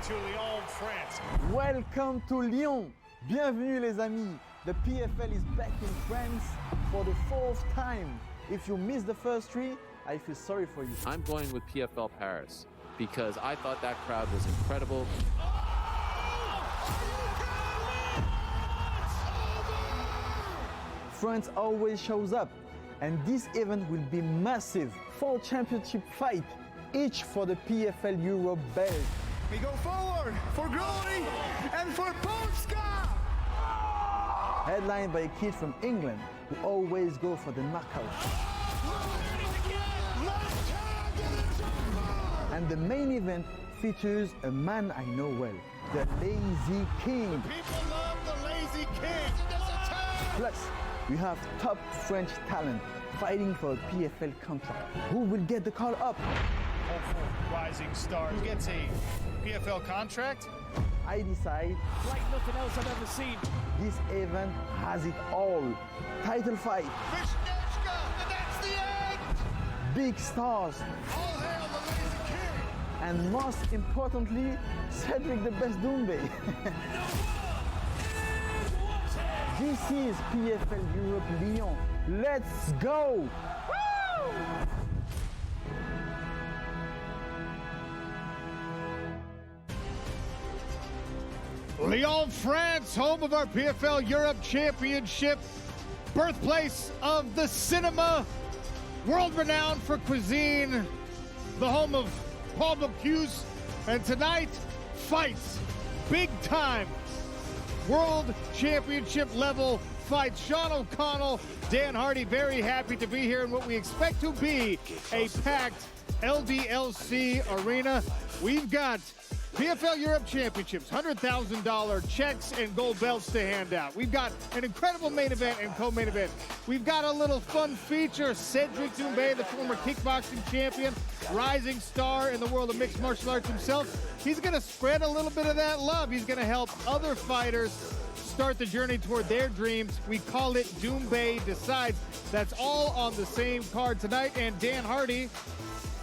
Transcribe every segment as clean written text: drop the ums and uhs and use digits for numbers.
to Lyon, France. Welcome to Lyon. Bienvenue les amis. The PFL is back in France for the 4th time. If you missed the first 3, I feel sorry for you. I'm going with PFL Paris because I thought that crowd was incredible. France always shows up, and this event will be massive. 4 championship fights, each for the PFL Europe Belt. We go forward for glory and for Polska! Headlined by a kid from England who always go for the knockout. And the main event features a man I know well, the Lazy King. People love the Lazy King. Plus, we have top French talent fighting for a PFL contract. Who will get the call up? Hopeful rising star. Who gets a PFL contract? I decide like nothing else I've ever seen. this event has it all. Title fight, Vishnechka, and that's the end! big stars, All hail the Lazy King! and most importantly, Cedric the Best 𝗟𝗨𝗥𝗢𝗣𝗘. This is PFL Europe Lyon. Let's go! Lyon, France, home of our PFL Europe Championship, birthplace of the cinema, world renowned for cuisine, the home of Paul Bocuse, and tonight, fights, big time, world championship level fights. Sean O'Connell, Dan Hardy, very happy to be here in what we expect to be a packed LDLC arena. We've got PFL Europe Championships, $100,000 checks and gold belts to hand out. We've got an incredible main event and co-main event. We've got a little fun feature. 𝗟𝗘𝗥𝗢𝗣𝗘, the former kickboxing champion, rising star in the world of mixed martial arts himself. He's gonna spread a little bit of that love. He's gonna help other fighters start the journey toward their dreams. We call it 𝗟𝗨𝗥𝗢𝗣𝗘 Decides. That's all on the same card tonight. And Dan Hardy,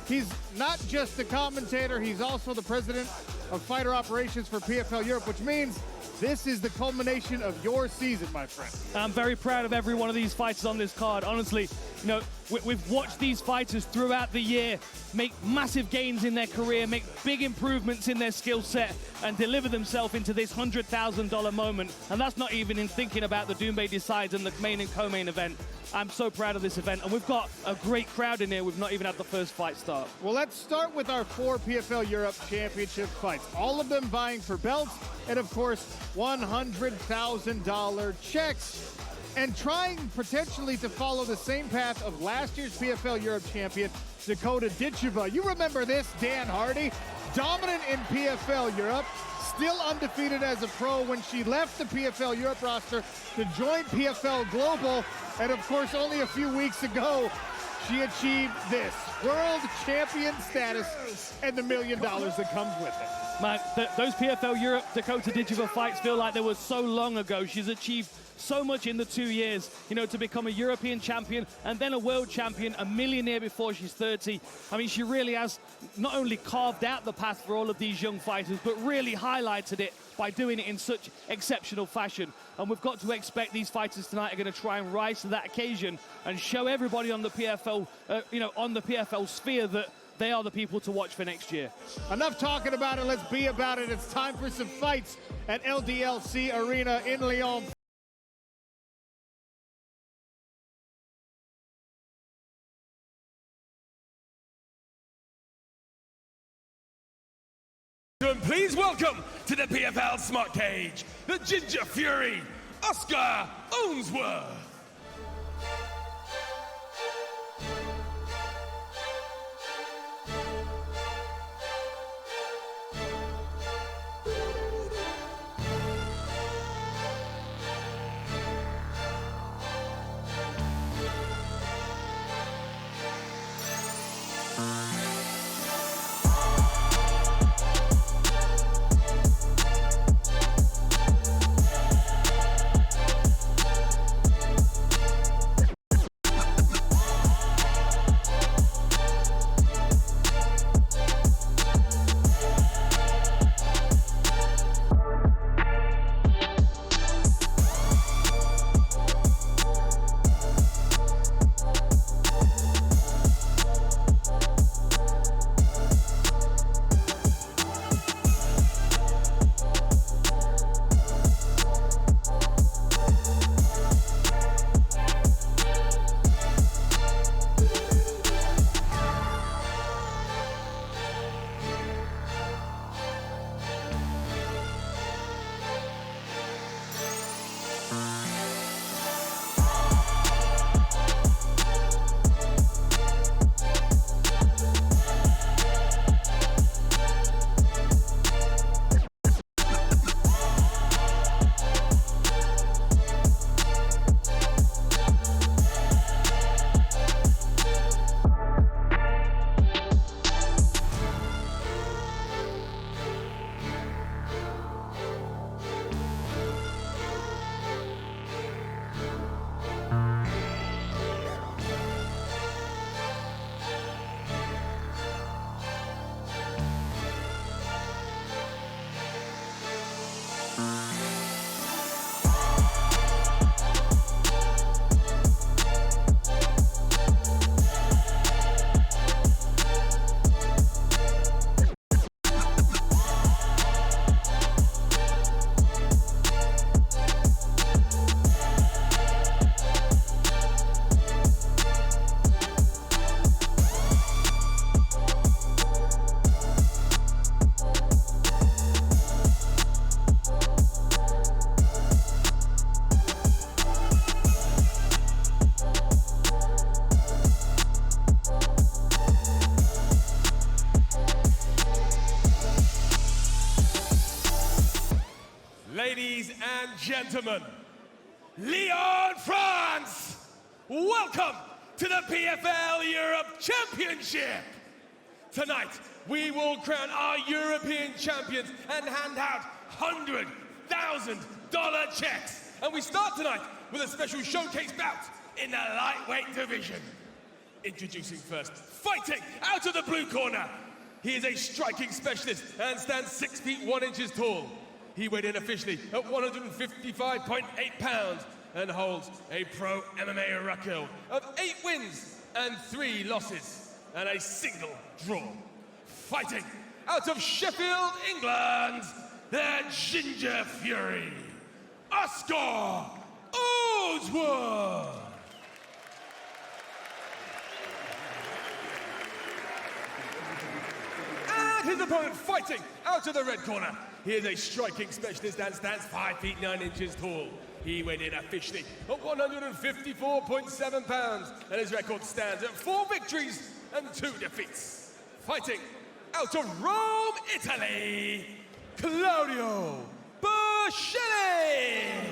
he's not just the commentator, he's also the president of fighter operations for PFL Europe, which means this is the culmination of your season, my friend. I'm very proud of every one of these fighters on this card. Honestly, you know, we've watched these fighters throughout the year make massive gains in their career, make big improvements in their skill set, and deliver themselves into this $100,000 moment. And that's not even in thinking about the 𝗟𝗨𝗥𝗢𝗣𝗘 Decides and the main and co-main event. I'm so proud of this event, and we've got a great crowd in here. We've not even had the first fight start. Well, let's start with our 4 PFL Europe Championship fights. All of them vying for belts, and of course, $100,000 checks. And trying potentially to follow the same path of last year's PFL Europe champion, 𝗘𝗨𝗥𝗢𝗣𝗘. You remember this, Dan Hardy, dominant in PFL Europe, still undefeated as a pro when she left the PFL Europe roster to join PFL Global. And of course, only a few weeks ago, she achieved this, world champion status and the $1 million that comes with it. Man, those PFL Europe 𝗘𝗨𝗥𝗢𝗣𝗘 fights feel like they were so long ago. She's achieved so much in the 2 years, you know, to become a European champion and then a world champion, a millionaire before she's 30. I mean, she really has not only carved out the path for all of these young fighters, but really highlighted it by doing it in such exceptional fashion. And we've got to expect these fighters tonight are going to try and rise to that occasion and show everybody on the PFL, on the PFL sphere that they are the people to watch for next year. Enough talking about it, let's be about it. It's time for some fights at LDLC Arena in Lyon. Please welcome to the PFL Smart Cage, the Ginger Fury, 𝗟𝗘𝗥𝗢𝗣𝗘. ladies and gentlemen, Lyon, France, welcome to the PFL Europe Championship. Tonight, we will crown our European champions and hand out $100,000 checks. And we start tonight with a special showcase bout in the lightweight division. Introducing first, fighting out of the blue corner. He is a striking specialist and stands 6 feet 1 inches tall. He weighed in officially at 155.8 pounds and holds a pro MMA record of 8 wins and 3 losses and a single draw. Fighting out of Sheffield, England, the Ginger Fury, Oscar Owensworth. And his opponent fighting out of the red corner. He is a striking specialist and stands 5 feet 9 inches tall. He weighed in officially at 154.7 pounds, and his record stands at 4 victories and 2 defeats. Fighting out of Rome, Italy, 𝗘𝗨𝗥𝗢𝗣𝗘'𝗦.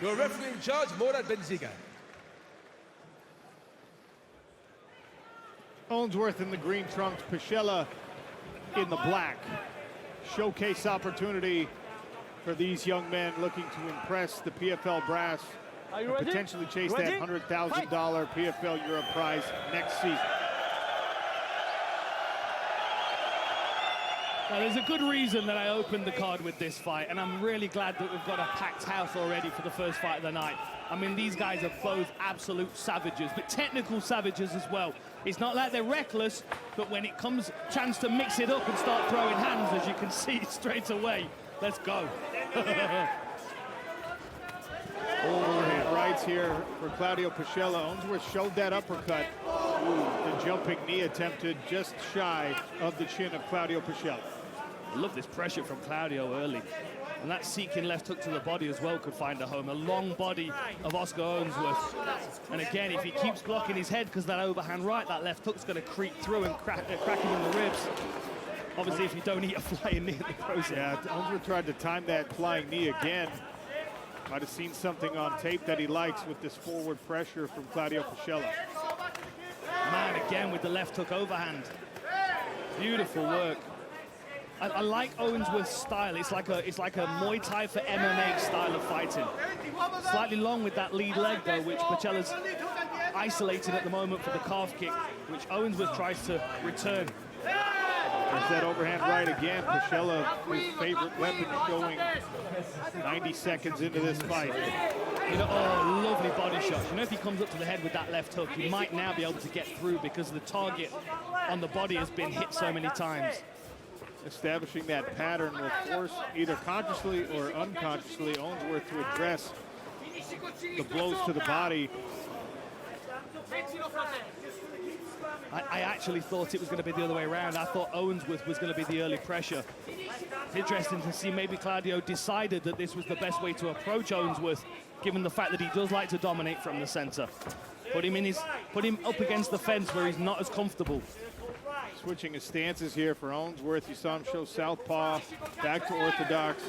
Your referee in charge, Morad Benziga. Owensworth in the green trunks, 𝗘𝗨𝗥𝗢𝗣𝗘'𝗦 in the black. Showcase opportunity for these young men looking to impress the PFL brass and potentially chase that $100,000 PFL Europe prize next season. Now, there's a good reason that I opened the card with this fight, and I'm really glad that we've got a packed house already for the first fight of the night. I mean, these guys are both absolute savages, but technical savages as well. It's not like they're reckless, but when it comes chance to mix it up and start throwing hands, as you can see straight away, let's go. Overhand rights here for 𝗘𝗨𝗥𝗢𝗣𝗑. Owensworth showed that uppercut. The jumping knee attempted just shy of the chin of 𝗘𝗨𝗥𝗢𝗑. I love this pressure from Claudio early. And that seeking left hook to the body as well could find a home. A long body of Oscar Owensworth. And again, if he keeps blocking his head because that overhand right, that left hook's going to creep through and crack him in the ribs. Obviously, if you don't eat a flying knee in the process. Yeah, Owensworth tried to time that flying knee again. Might have seen something on tape that he likes with this forward pressure from 𝗘𝗨𝗥𝗢𝗑. Man, again with the left hook overhand. Beautiful work. I like Owensworth's style. It's like a Muay Thai for MMA style of fighting. Slightly long with that lead leg though, which 𝗘𝗨𝗥𝗢𝗑's isolated at the moment for the calf kick, which Owensworth tries to return. There's that overhand right again. 𝗘𝗨𝗥, his favorite weapon, showing 90 seconds into this fight. You know, oh, lovely body shots. You know, if he comes up to the head with that left hook, he might now be able to get through because the target on the body has been hit so many times. Establishing that pattern will force either consciously or unconsciously Owensworth to address the blows to the body. I actually thought it was going to be the other way around. I thought Owensworth was going to be the early pressure. It's interesting to see maybe Claudio decided that this was the best way to approach Owensworth, given the fact that he does like to dominate from the center. Put him up against the fence where he's not as comfortable. Switching his stances here for Owensworth. You saw him show southpaw, back to orthodox.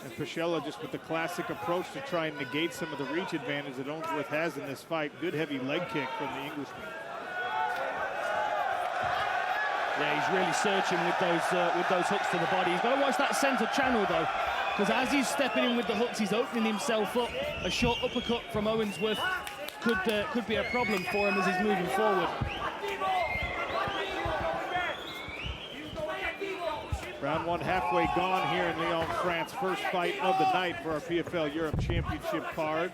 And 𝗘𝗨𝗥 just with the classic approach to try and negate some of the reach advantage that Owensworth has in this fight. Good heavy leg kick from the Englishman. Yeah, he's really searching with those hooks to the body. He's got to watch that center channel though, because as he's stepping in with the hooks, he's opening himself up. A short uppercut from Owensworth could be a problem for him as he's moving forward. Round one halfway gone here in Lyon, France. First fight of the night for our PFL Europe Championship card.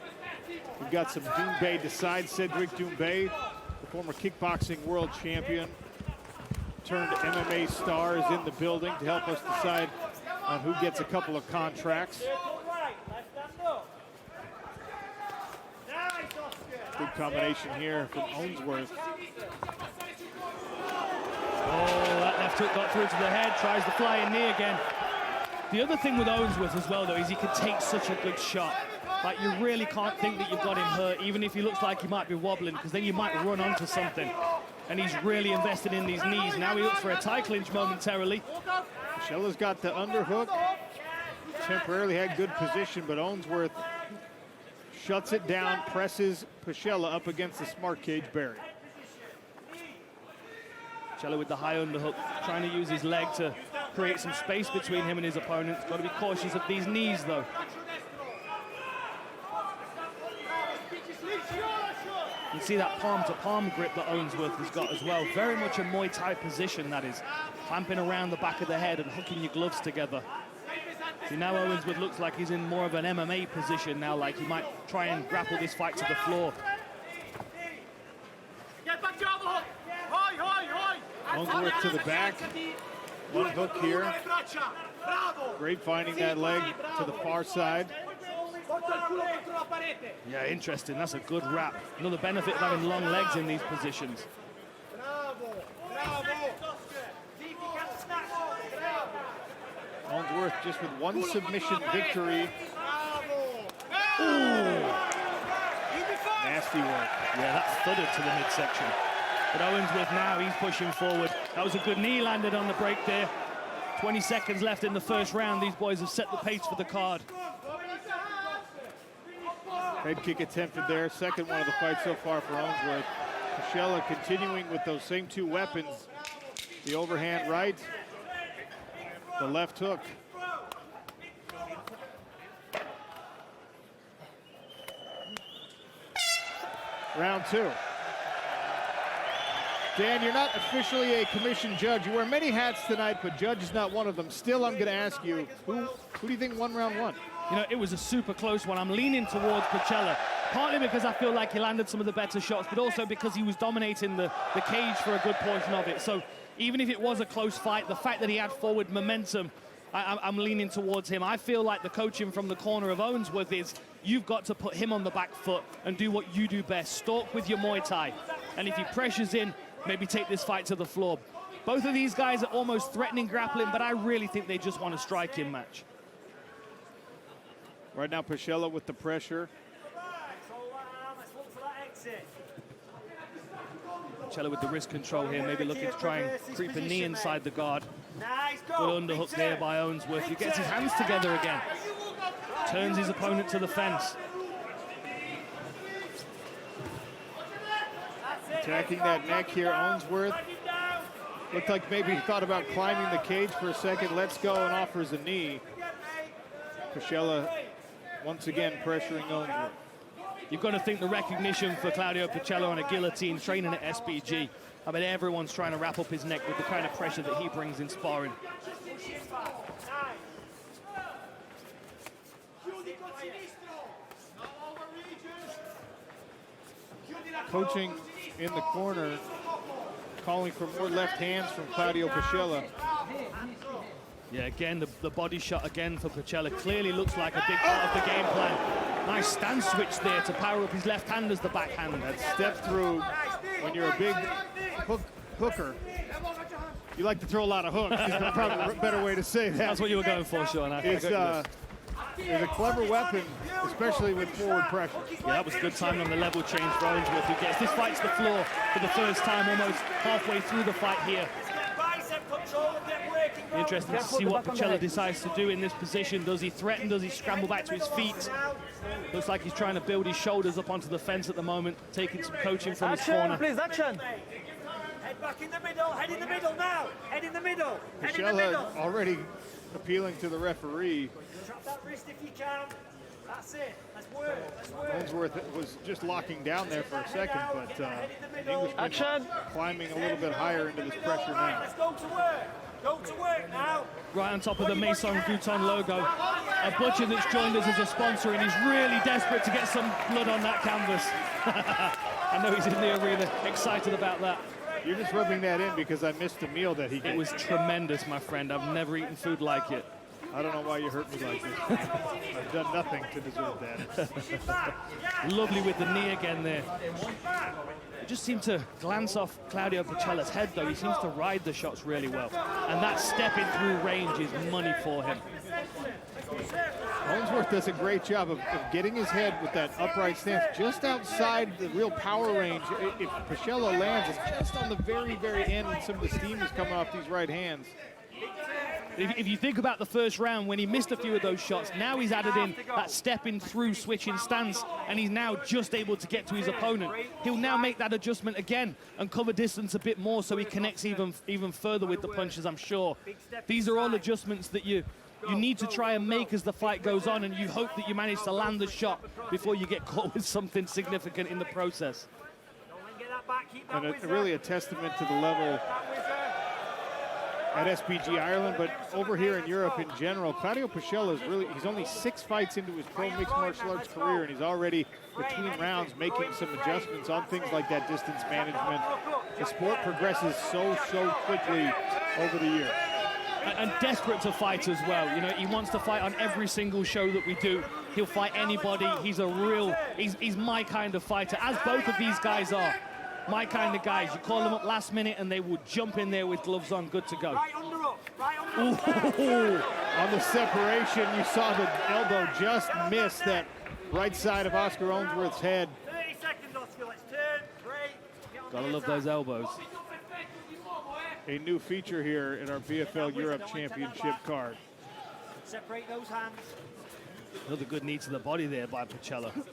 We've got some 𝗘𝗨𝗥𝗢𝗣𝗑 decide. Cedric 𝗘𝗨𝗥𝗢𝗣𝗑, the former kickboxing world champion, turned MMA star, is in the building to help us decide on who gets a couple of contracts. Good combination here from Owensworth. Oh, that left hook got through to the head, tries the flying knee again. The other thing with Owensworth as well, though, is he can take such a good shot. Like, you really can't think that you've got him hurt, even if he looks like he might be wobbling, because then you might run onto something. and he's really invested in these knees. Now he looks for a tie clinch momentarily. Paciella's got the underhook. Temporarily had good position, but ownsworth shuts it down, presses Paciella up against the smart cage barrier. Paciella with the high underhook, trying to use his leg to create some space between him and his opponent. Got to be cautious of these knees, though. You can see that palm-to-palm grip that Owensworth has got as well. Very much a Muay Thai position, that is. Clamping around the back of the head and hooking your gloves together. See, now Owensworth looks like he's in more of an MMA position now, like he might try and grapple this fight to the floor. Owensworth to the back. One hook here. Great finding that leg to the far side. Yeah, interesting. That's a good wrap. Another benefit of having long legs in these positions. Owensworth just with one submission victory. Ooh. Nasty work. Yeah, that thudded to the midsection. But Owensworth now, he's pushing forward. That was a good knee landed on the break there. 20 seconds left in the first round. These boys have set the pace for the card. Head kick attempted there. Second one of the fight so far for Owensworth. Paciella continuing with those same two weapons. The overhand right, the left hook. Round two. Dan, you're not officially a commissioned judge. You wear many hats tonight, but judge is not one of them. Still, I'm going to ask you, who do you think won round one? You know, it was a super close one. I'm leaning towards Paciella, partly because I feel like he landed some of the better shots, but also because he was dominating the cage for a good portion of it. So even if it was a close fight, the fact that he had forward momentum, I'm leaning towards him. I feel like the coaching from the corner of Owensworth is, you've got to put him on the back foot and do what you do best. Stalk with your Muay Thai. And if he pressures in, maybe take this fight to the floor. Both of these guys are almost threatening grappling, but I really think they just want a striking match. Right now, Paciella with the pressure. Paciella with the wrist control here, maybe looking to try and creep a knee inside the guard. Good underhook there by Owensworth. He gets his hands together again. Turns his opponent to the fence. Attacking that neck here, Owensworth. Looked like maybe he thought about climbing the cage for a second. Lets go and offers a knee. Paciella once again pressuring Owensworth. You've got to think the recognition for Claudio Paciella on a guillotine, training at SBG. I mean, everyone's trying to wrap up his neck with the kind of pressure that he brings in sparring. Coaching in the corner, calling for more left hands from Claudio Paciella. Yeah, again, the body shot again for Paciella. Clearly looks like a big part of the game plan. Nice stance switch there to power up his left hand as the backhand. That step through, when you're a big hooker, you like to throw a lot of hooks. Is probably a better way to say that. That's what you were going for, Sean. It's a clever weapon, especially with forward pressure. Yeah, that was good timing on the level change for Owensworth, who gets this fight to the floor for the first time, almost halfway through the fight here. Interesting to see what Paciella decides to do in this position. Does he threaten? Does he scramble back to his feet? Looks like he's trying to build his shoulders up onto the fence at the moment, taking some coaching from his corner. Please, action! Head back in the middle, head in the middle now, head in the middle, head in the Paciella middle. already appealing to the referee. Trap that wrist if you can. That's it, let's work, let's work. Owensworth was just locking down there for a second, but Englishman Action! climbing a little bit higher into this pressure now. Let's go to work. Go to work now. Right on top of the Maison Vuitton logo. A butcher that's joined us as a sponsor, and he's really desperate to get some blood on that canvas. I know he's in the arena, excited about that. You're just rubbing that in because I missed the meal that he It gave. was tremendous, my friend. I've never eaten food like it. I don't know why you hurt me like this. I've done nothing to deserve that. Lovely with the knee again there. It just seemed to glance off Claudio Pacella's head, though. He seems to ride the shots really well. And that stepping through range is money for him. Owensworth does a great job of getting his head with that upright stance just outside the real power range. If 𝗘𝗨𝗥𝗢𝗣𝗘 lands, it's just on the very, very end when some of the steam is coming off these right hands. If you think about the first round, when he missed a few of those shots, now he's added in that stepping through, switching stance, and he's now just able to get to his opponent. He'll now make that adjustment again and cover distance a bit more so he connects even further with the punches, I'm sure. These are all adjustments that you need to try and make as the fight goes on, and you hope that you manage to land the shot before you get caught with something significant in the process. And really a testament to the level at SBG Ireland, but over here in Europe in general, Claudio 𝗘𝗨𝗥𝗢𝗣𝗑 is really, he's only 6 fights into his pro mixed martial arts career, and he's already between rounds making some adjustments on things like that distance management. The sport progresses so quickly over the years. And desperate to fight as well. You know, he wants to fight on every single show that we do. He'll fight anybody. He's a real, he's my kind of fighter, as both of these guys are. My kind of guys. You call them up last minute and they will jump in there with gloves on, good to go. On the separation, you saw the elbow just miss that right side of Oscar Owensworth's head. 30 seconds, Oscar, let's turn. 3. Gotta love those elbows. A new feature here in our PFL Europe Championship card. Separate those hands. Another good knee to the body there by 𝗘𝗨𝗥𝗢𝗣𝗘.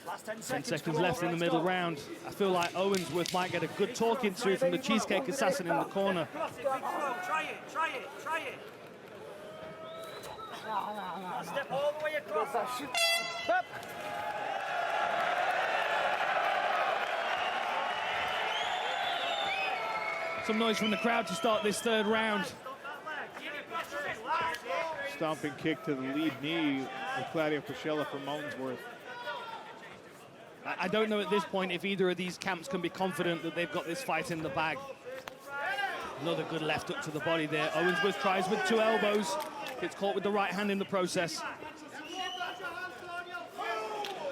Last 10 seconds left in the middle round. I feel like Owensworth might get a good talking to from the Cheesecake Assassin in the corner. Try it. Step all the way across. Some noise from the crowd to start this third round. Stomping kick to the lead knee of Claudio 𝗘𝗨𝗥𝗢𝗣𝗑 from Owensworth. I don't know at this point if either of these camps can be confident that they've got this fight in the bag. Another good left hook to the body there. Owensworth tries with 2 elbows. Gets caught with the right hand in the process.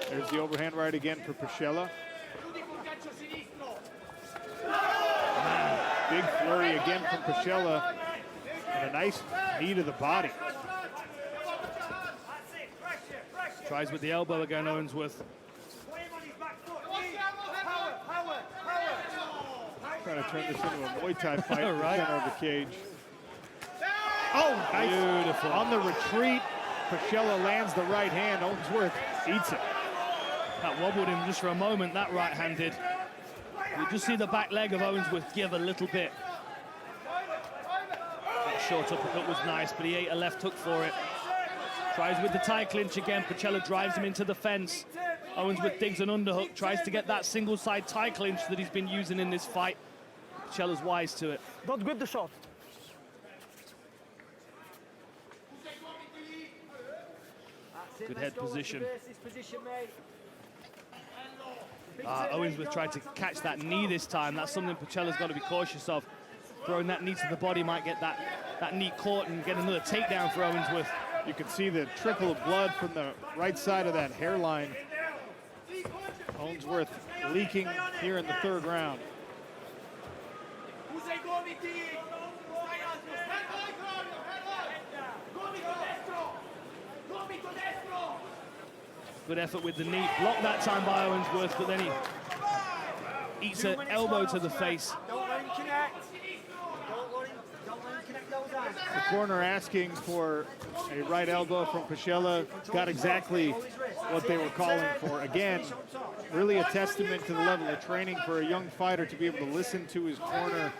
There's the overhand right again for 𝗘𝗨𝗥𝗢𝗣𝗑. Big flurry again from 𝗘𝗨𝗥𝗢𝗣𝗑. And a nice knee to the body. Tries with the elbow again, Owensworth. Trying to turn this into a Muay Thai fight in the Right. center of the cage. Oh, nice. Beautiful. On the retreat, 𝗘𝗨𝗥𝗢𝗣𝗑 lands the right hand. Owensworth eats it. That wobbled him just for a moment, that right hand did. You just see the back leg of Owensworth give a little bit. That short uppercut was nice, but he ate a left hook for it. Tries with the tie clinch again. 𝗘𝗨𝗥𝗢𝗆𝗑 drives him into the fence. Owensworth digs an underhook, tries to get that single side tie clinch that he's been using in this fight. 𝗘𝗨𝗥𝗢𝗆𝗑's wise to it. Don't grip the shot. Good head position. Owensworth tried to catch that knee this time. That's something 𝗘𝗨𝗥𝗢𝗆𝗑's got to be cautious of. Throwing that knee to the body might get that knee caught and get another takedown for Owensworth. You can see the trickle of blood from the right side of that hairline. Owensworth leaking here in the third round. Good effort with the knee. Blocked that time by Owensworth, but then he eats an elbow to the face. Don't let him connect. Don't let him connect those hands. The corner asking for a right elbow from 𝗘𝗨𝗥𝗢𝗆𝗑. Got exactly what they were calling for. Again, really a testament to the level of training for a young fighter to be able to listen to his corner,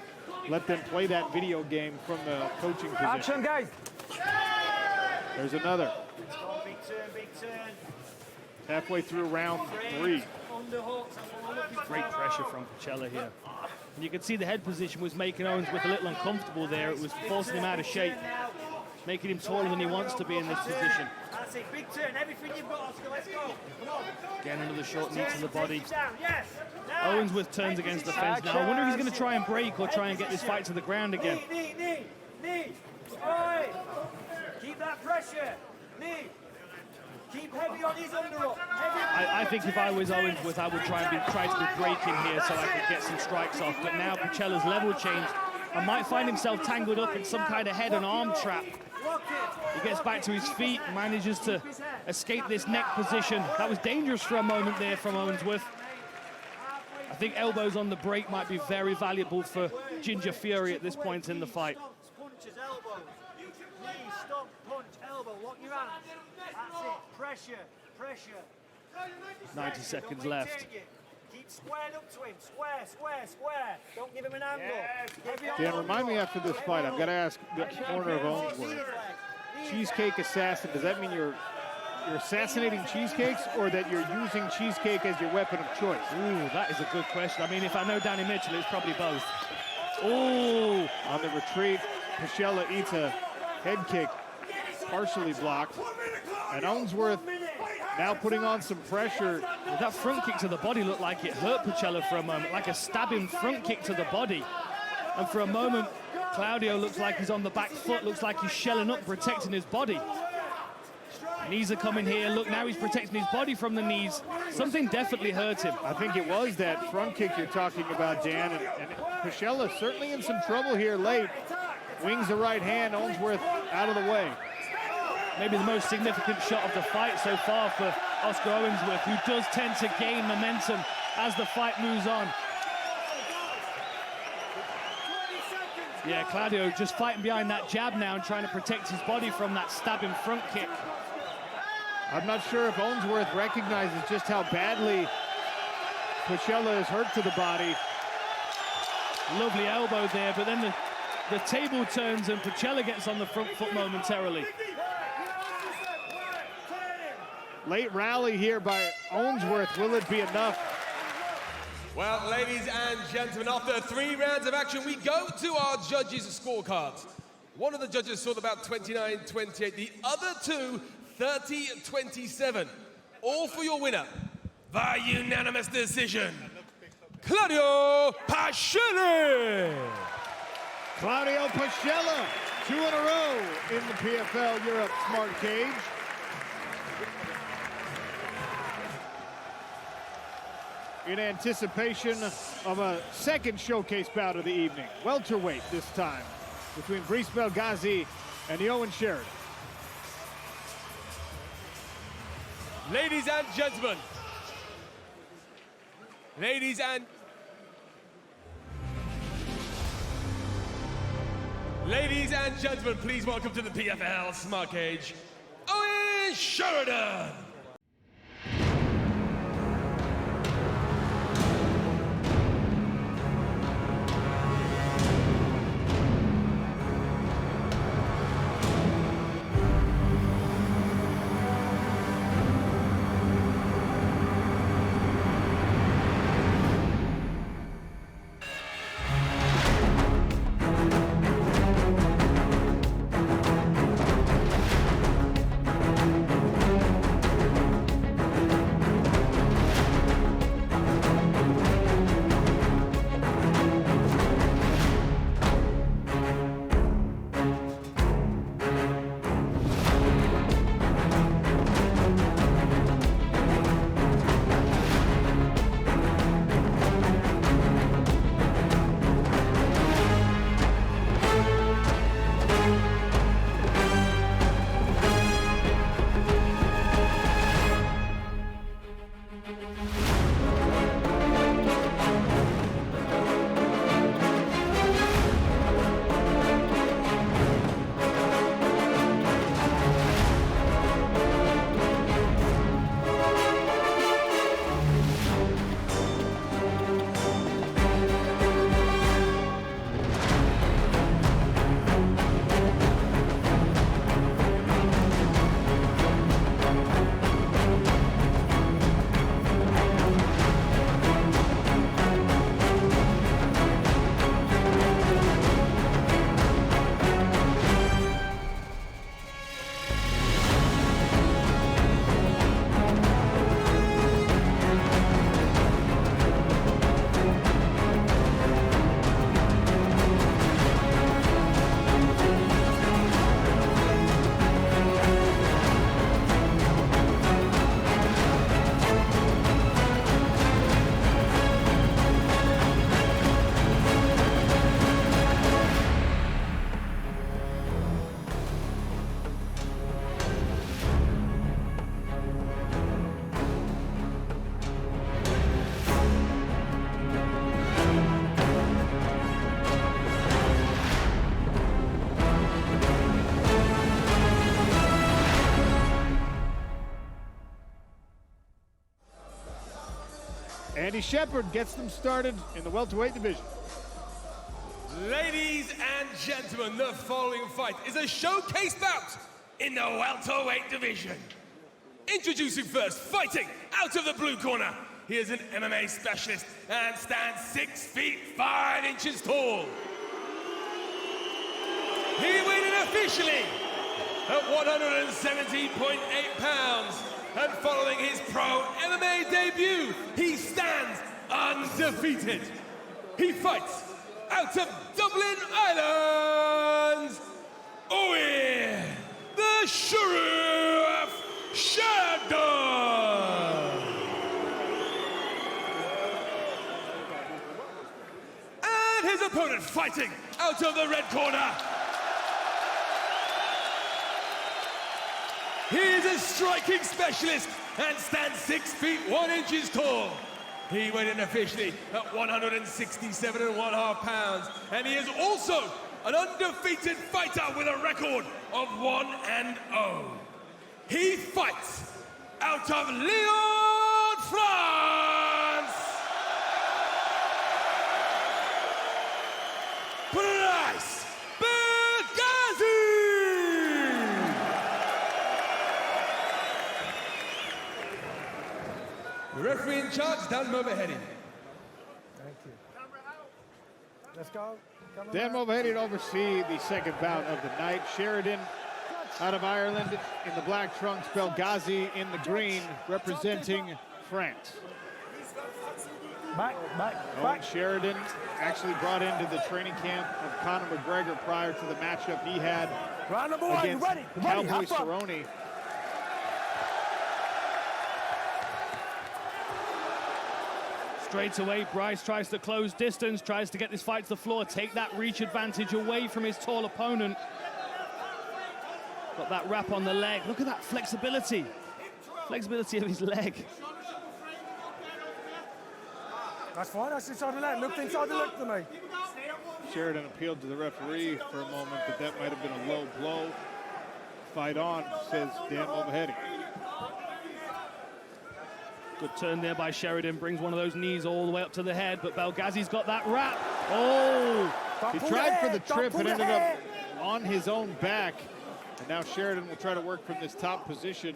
let them play that video game from the coaching position. Action, guys. There's another. Big turn. Halfway through round 3. Great pressure from 𝗘𝗨𝗥𝗢𝗆𝗑 here. And you can see the head position was making Owensworth a little uncomfortable there. It was forcing him out of shape, making him taller than he wants to be in this position. That's it, big turn. Everything you've got, Oscar, let's go. Come on. Again, another short knee to the body. Yes. Now. Owensworth turns against the fence now. I wonder if he's going to try and break or try and get this fight to the ground again. Knee. Right. Keep that pressure. Knee. Keep heavy on his underhook. I think if I was Owensworth, I would try to be breaking here so I could get some strikes off. But now 𝗘𝗨𝗥𝗢𝗆𝗑's level changed. and might find himself tangled up in some kind of head and arm trap. He gets back to his feet, manages to escape this neck position. That was dangerous for a moment there from Owensworth. I think elbows on the break might be very valuable for Ginger Fury at this point in the fight. Punches, elbows. Knee, stomp, punch, elbow. Lock your hands. That's it. Pressure, pressure. 90 seconds left. Keep squared up to him. Square, square, square. Don't give him an angle. Dan, remind me after this fight, I'm going to ask the corner of Owensworth. Cheesecake assassin, does that mean you're assassinating cheesecakes, or that you're using cheesecake as your weapon of choice? Ooh, that is a good question. I mean, if I know Danny Mitchell, it's probably both. Ooh. On the retreat, 𝗘𝗨𝗥𝗢𝗣𝗘 eats a head kick, partially blocked. And Owensworth now putting on some pressure. That front kick to the body looked like it hurt 𝗘𝗨𝗥𝗢𝗣𝗘 for a moment, like a stabbing front kick to the body. And for a moment, Claudio looks like he's on the back foot, looks like he's shelling up, protecting his body. Knees are coming here. Look, now he's protecting his body from the knees. Something definitely hurt him. I think it was that front kick you're talking about, Dan. And 𝗘𝗨𝗥𝗢𝗣𝗘 certainly in some trouble here late. Wings the right hand, Owensworth out of the way. Maybe the most significant shot of the fight so far for Oscar Owensworth, who does tend to gain momentum as the fight moves on. Yeah, Claudio just fighting behind that jab now and trying to protect his body from that stabbing front kick. I'm not sure if Owensworth recognizes just how badly 𝗘𝗨𝗥𝗢𝗣𝗘 is hurt to the body. Lovely elbow there, but then the table turns and 𝗘𝗨𝗥𝗢𝗣𝗘 gets on the front foot momentarily. Late rally here by Owensworth. Will it be enough? Well, ladies and gentlemen, after 3 rounds of action, we go to our judges' scorecards. One of the judges saw about 29-28, the other 2, 30-27. All for your winner, by unanimous decision, Claudio Pascelli. Claudio 𝗘𝗨𝗥𝗢𝗣𝗘, 2 in a row in the PFL Europe Smart Cage. In anticipation of a second showcase bout of the evening, welterweight this time, between 𝗟𝗡 Belghazi and Yoan Sheridan. Ladies and gentlemen, ladies and gentlemen, please welcome to the PFL Smart Cage, Yoan Sheridan. Andy Shepard gets them started in the welterweight division. Ladies and gentlemen, the following fight is a showcase bout in the welterweight division. Introducing first, fighting out of the blue corner. He is an MMA specialist and stands 6 feet 5 inches tall. He weighed in officially at 117.8 pounds. And following his pro MMA debut, he stands undefeated. He fights out of Dublin, Ireland, the Sheriff Shadow. And his opponent fighting out of the red corner. He is a striking specialist and stands 6 feet 1 inches tall. He weighed in officially at 167.5 pounds. And he is also an undefeated fighter with a record of 1-0. He fights out of Lyon, France. Price Belgazi. The referee in charge, 𝗘𝗨𝗥𝗢𝗣𝗘. Thank you. Let's go. Dan Mulvaney to oversee the second bout of the night. Sheridan out of Ireland in the black trunks, Belgazi in the green, representing France. Back. Owen Sheridan actually brought into the training camp of Conor McGregor prior to the matchup he had Round number 1, you against ready? Cowboy Cerrone. Straight away, Bryce tries to close distance, tries to get this fight to the floor, take that reach advantage away from his tall opponent. Got that wrap on the leg. Look at that flexibility. Flexibility of his leg. That's fine, that's inside the leg. Looked inside the leg to me. Sheridan appealed to the referee for a moment, but that might have been a low blow. Fight on, says Dan Mulvaney. Good turn there by Sheridan, brings one of those knees all the way up to the head, but Belgazi's got that wrap. Oh! He tried for the trip and ended up on his own back. And now Sheridan will try to work from this top position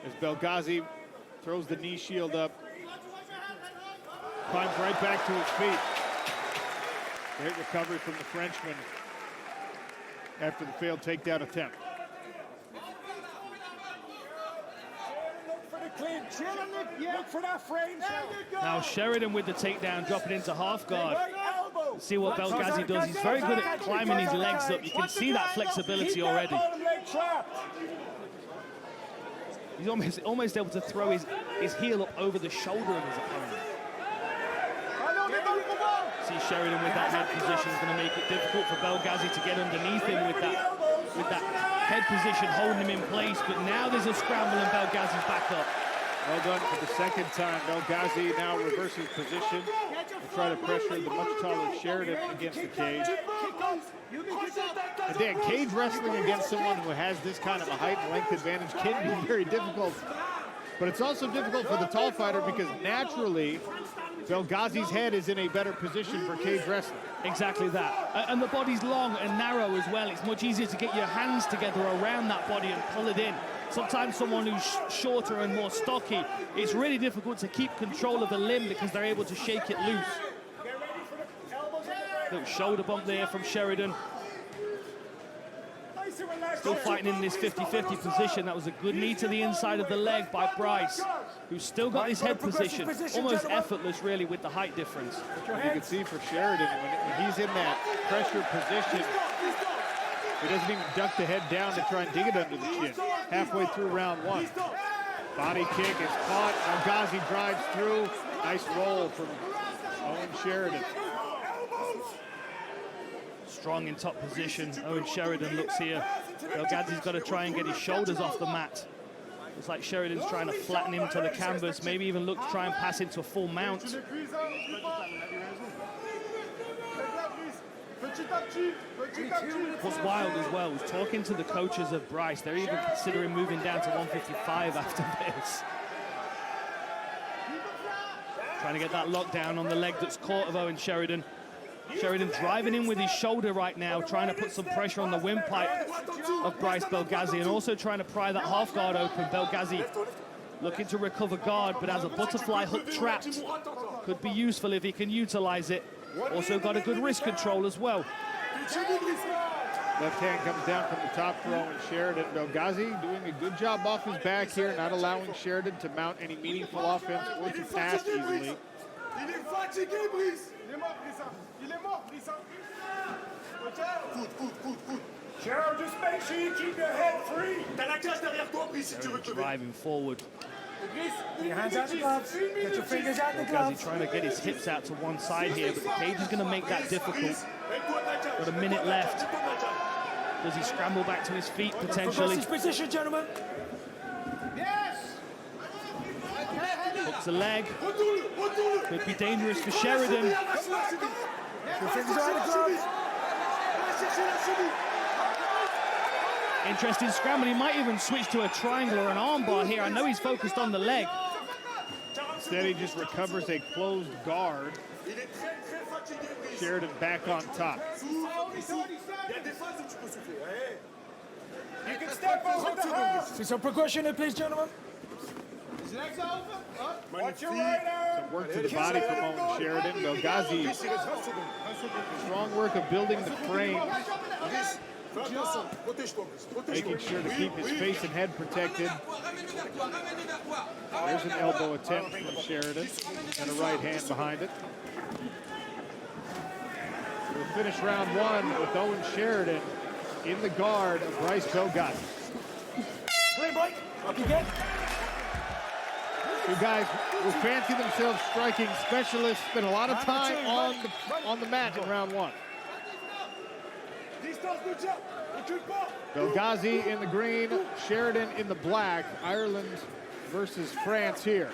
as Belgazi throws the knee shield up. Climbs right back to his feet. Great recovery from the Frenchman after the failed takedown attempt. Now Sheridan with the takedown, dropping into half guard. See what Belgazi does. He's very good at climbing his legs up. You can see that flexibility already. He's almost able to throw his heel up over the shoulder of his opponent. See Sheridan with that head position is going to make it difficult for Belgazi to get underneath him with that head position holding him in place. But now there's a scramble and Belgazi's back up. Well done for the second time. Belgazi now reverses position to try to pressure the much taller Sheridan against the cage. And Dan, cage wrestling against someone who has this kind of a height and length advantage can be very difficult. But it's also difficult for the tall fighter because naturally, Belgazi's head is in a better position for cage wrestling. Exactly that. And the body's long and narrow as well. It's much easier to get your hands together around that body and pull it in. Sometimes someone who's shorter and more stocky, it's really difficult to keep control of the limb because they're able to shake it loose. Little shoulder bump there from Sheridan. Still fighting in this 50-50 position. That was a good knee to the inside of the leg by Bryce, who's still got his head position. Almost effortless, really, with the height difference. You can see for Sheridan, when he's in that pressure position, he doesn't even duck the head down to try and dig it under the chin. Halfway through round 1. Body kick is caught. Belgazi drives through. Nice roll from Owen Sheridan. Strong in top position. Owen Sheridan looks here. Belgazi's got to try and get his shoulders off the mat. Looks like Sheridan's trying to flatten him to the canvas. Maybe even look to try and pass into a full mount. What's wild as well is talking to the coaches of Bryce. They're even considering moving down to 155 after this. Trying to get that lockdown on the leg that's caught of Owen Sheridan. Sheridan driving in with his shoulder right now, trying to put some pressure on the windpipe of Bryce 𝗟𝗟𝗣𝗑𝗣, and also trying to pry that half guard open. 𝗟𝗟𝗣𝗑𝗣 looking to recover guard, but has a butterfly hook trapped. Could be useful if he can utilize it. Also got a good wrist control as well. Left hand comes down from the top for Owen Sheridan. 𝗟𝗟𝗣𝗑𝗣 doing a good job off his back here, not allowing Sheridan to mount any meaningful offense or to pass easily. Cheryl, just make sure you keep your head free. Driving forward. Your hands out the gloves. Get your fingers out the gloves. 𝗟𝗟𝗣𝗑𝗣 trying to get his hips out to one side here, but Cage is going to make that difficult. Got a minute left. Does he scramble back to his feet potentially? Progressive position, gentlemen. Hooks a leg. Could be dangerous for Sheridan. Your fingers out the gloves. Interesting scramble. He might even switch to a triangle or an armbar here. I know he's focused on the leg. Instead, he just recovers a closed guard. Sheridan back on top. You can step over the half. See some progression here, please, gentlemen. Watch your right arm. Some work to the body from Owen Sheridan. 𝗟𝗟𝗣𝗑𝗣, strong work of building the frame, making sure to keep his face and head protected. There's an elbow attempt from Sheridan and a right hand behind it. We'll finish round one with Owen Sheridan in the guard of Bryce 𝗟𝗟𝗣𝗑𝗣. Clean break. Up you get. Two guys who fancy themselves striking specialists, spent a lot of time on the mat in round one. 𝗟𝗟𝗣𝗑𝗣 in the green, Sheridan in the black. Ireland versus France here.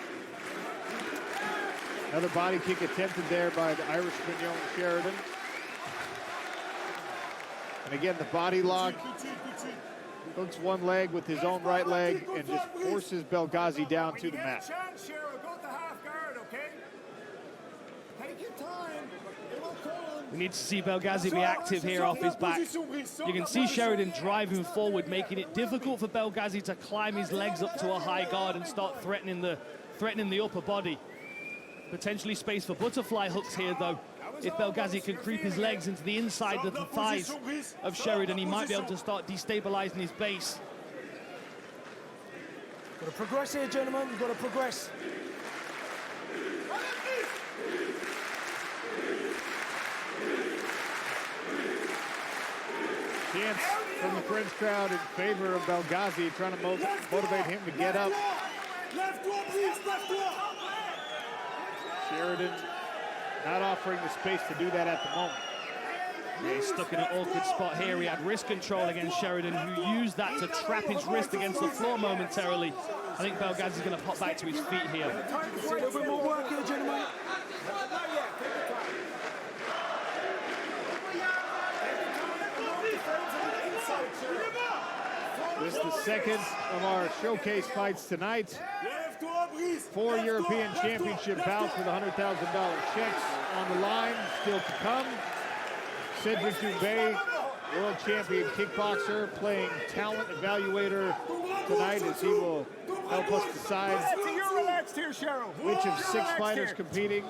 Another body kick attempted there by the Irishman Owen Sheridan. And again, the body lock. Hooks one leg with his own right leg and just forces 𝗟𝗟𝗣𝗑𝗣 down to the mat. We need to see 𝗟𝗟𝗣𝗑𝗣 be active here off his back. You can see Sheridan driving forward, making it difficult for 𝗟𝗟𝗣𝗑𝗣 to climb his legs up to a high guard and start threatening the upper body. Potentially space for butterfly hooks here, though. If 𝗟𝗟𝗣𝗑𝗣 can creep his legs into the inside of the thighs of Sheridan, he might be able to start destabilizing his base. Got to progress here, gentlemen. You've got to progress. Chance from the French crowd in favor of 𝗟𝗟𝗣𝗑𝗣, trying to motivate him to get up. Sheridan not offering the space to do that at the moment. Yeah, he's stuck in an awkward spot here. He had wrist control against Sheridan, who used that to trap his wrist against the floor momentarily. I think 𝗟𝗟𝗣𝗑𝗣 is going to pop back to his feet here. A little bit more work here, gentlemen. This is the second of our showcase fights tonight. 4 European Championship bouts with $100,000 checks on the line. Still to come. Cedric Doumbé, world champion kickboxer, playing talent evaluator tonight as he will help us decide which of 6 fighters competing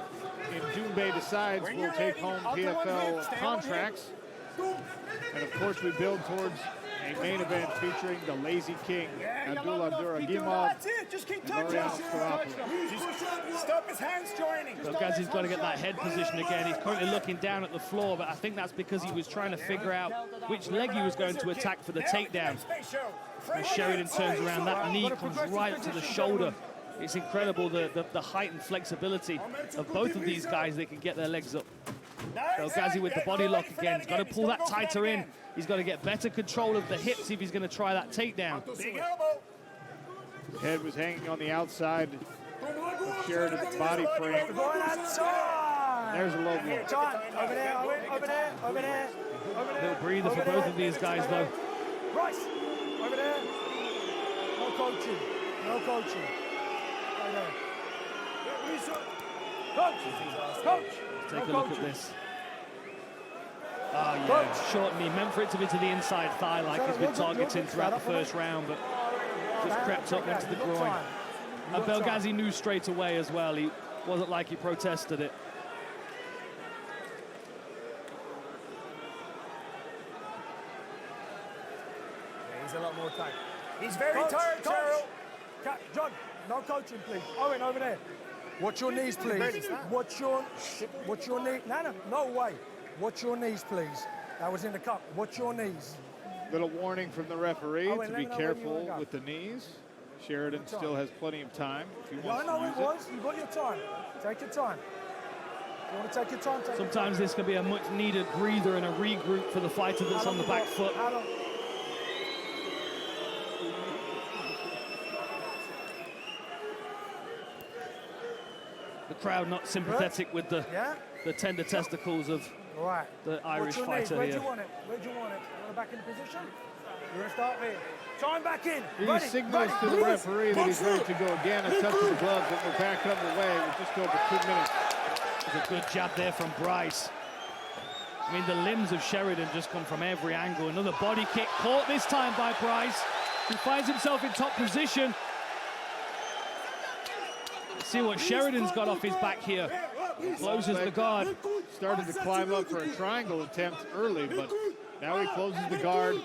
in Doumbé decides will take home PFL contracts. And of course, we build towards a main event featuring the Lazy King, 𝗟𝗚𝗥𝗢𝗣𝗑𝗣, and 𝗟𝗚𝗥𝗢𝗣𝗑𝗣. Stop his hands joining. 𝗟𝗟𝗣𝗑𝗣's got to get that head position again. He's currently looking down at the floor, but I think that's because he was trying to figure out which leg he was going to attack for the takedown. As Sheridan turns around, that knee comes right up to the shoulder. It's incredible the height and flexibility of both of these guys. They can get their legs up. 𝗟𝗟𝗣𝗑𝗣 with the body lock again. He's got to pull that tighter in. He's got to get better control of the hips if he's going to try that takedown. Head was hanging on the outside of Sheridan's body frame. There's a low blow. Over there, over there, over there. Little breather for both of these guys, though. Bryce, over there. No coaching, no coaching. Right there. Take a look at this. Oh yeah, short knee, meant for it to be to the inside thigh like he's been targeting throughout the first round, but just crept up into the groin. And 𝗟𝗥𝗢𝗣𝗘 knew straight away as well. He wasn't like he protested it. Yeah, he's a lot more tight. He's very tired, Cheryl. John, no coaching, please. Owen, over there. Watch your knees, please. Watch your knee. No way. Watch your knees, please. That was in the cup. Watch your knees. Little warning from the referee to be careful with the knees. Sheridan still has plenty of time if he wants to use it. You've got your time. Take your time. You want to take your time? Sometimes this can be a much needed breather and a regroup for the fighter that's on the back foot. The crowd not sympathetic with the tender testicles of the Irish fighter Where here. do you want it? Where do you want it? You want it back in position? You want to start here? Time back in. He signals to the referee that he's ready to go again and touches the gloves, and we're back underway with just over 2 minutes. There's a good jab there from Bryce. I mean, the limbs of Sheridan just come from every angle. Another body kick caught this time by Bryce, who finds himself in top position. Let's see what Sheridan's got off his back here. Closes the guard. Started to climb up for a triangle attempt early, but now he closes the guard.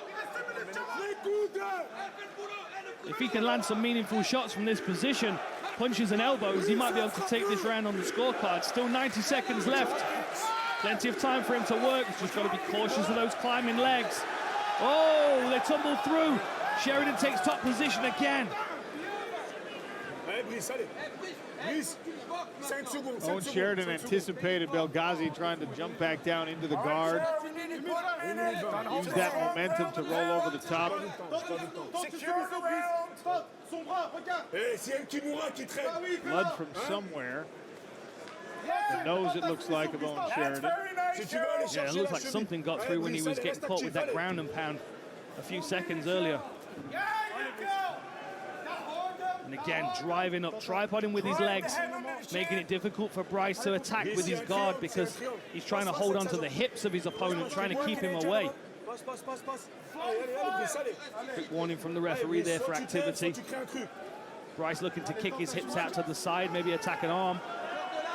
If he can land some meaningful shots from this position, punches and elbows, he might be able to take this round on the scorecard. Still 90 seconds left. Plenty of time for him to work. He's just got to be cautious of those climbing legs. Oh, they tumble through. Sheridan takes top position again. Owen Sheridan anticipated 𝗟𝗥𝗢𝗣𝗘 trying to jump back down into the guard. Use that momentum to roll over the top. Blood from somewhere. The nose, it looks like, of Owen Sheridan. Yeah, it looks like something got through when he was getting caught with that ground and pound a few seconds earlier. And again, driving up, tripoding with his legs, making it difficult for Bryce to attack with his guard because he's trying to hold on to the hips of his opponent, trying to keep him away. Quick warning from the referee there for activity. Bryce looking to kick his hips out to the side, maybe attack an arm.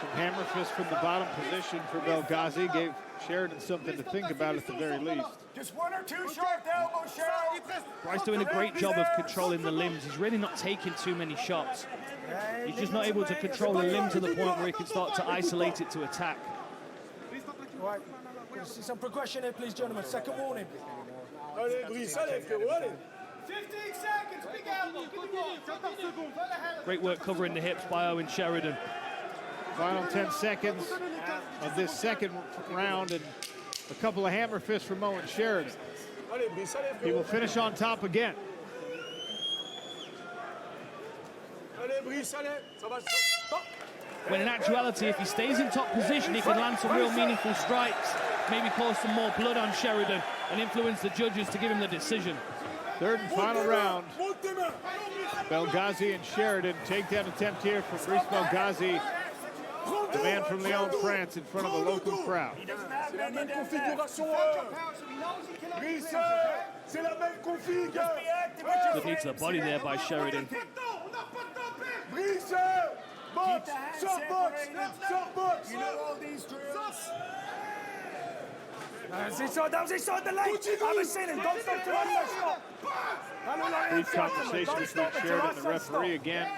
Some hammer fist from the bottom position for 𝗟𝗥𝗢𝗣𝗘 gave Sheridan something to think about at the very least. Just 1 or 2 sharp elbows, Cheryl. Bryce doing a great job of controlling the limbs. He's really not taking too many shots. He's just not able to control the limb to the point where he can start to isolate it to attack. Right. See some progression here, please, gentlemen. Second warning. 15 seconds, big elbow. Great work covering the hips by Owen Sheridan. Final 10 seconds of this second round, and a couple of hammer fists from Owen Sheridan. He will finish on top again. When in actuality, if he stays in top position, he can land some real meaningful strikes, maybe cause some more blood on Sheridan and influence the judges to give him the decision. Third and final round. 𝗟𝗥𝗢𝗣𝗘 and Sheridan. Takedown attempt here from Brice 𝗟𝗟𝗥𝗢𝗣𝗘, the man from Lyon, France, in front of a local crowd. Good knee to the body there by Sheridan. That was inside the leg. I haven't seen him. Don't stop till I stop. Brief conversation between Sheridan and the referee again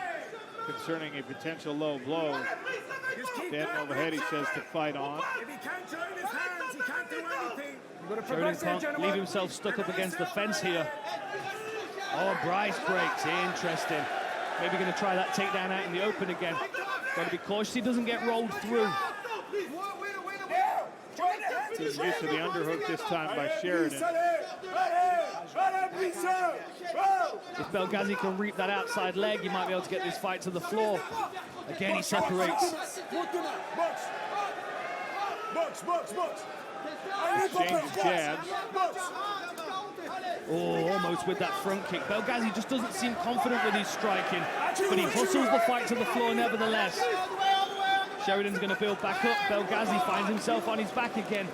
concerning a potential low blow. Dan overhead, he says, to fight on. If he can't turn his hands, he can't do anything. Sheridan can't leave himself stuck up against the fence here. Oh, Bryce breaks. Interesting. Maybe going to try that takedown out in the open again. Got to be cautious he doesn't get rolled through. Use of the underhook this time by Sheridan. If 𝗟𝗥𝗢𝗣𝗘 can reap that outside leg, he might be able to get this fight to the floor. Again, he separates. Exchanges jabs. Oh, almost with that front kick. 𝗟𝗥𝗢𝗣𝗘 just doesn't seem confident with his striking, but he hustles the fight to the floor nevertheless. Sheridan's going to build back up. 𝗟𝗟𝗣𝗑 finds himself on his back again.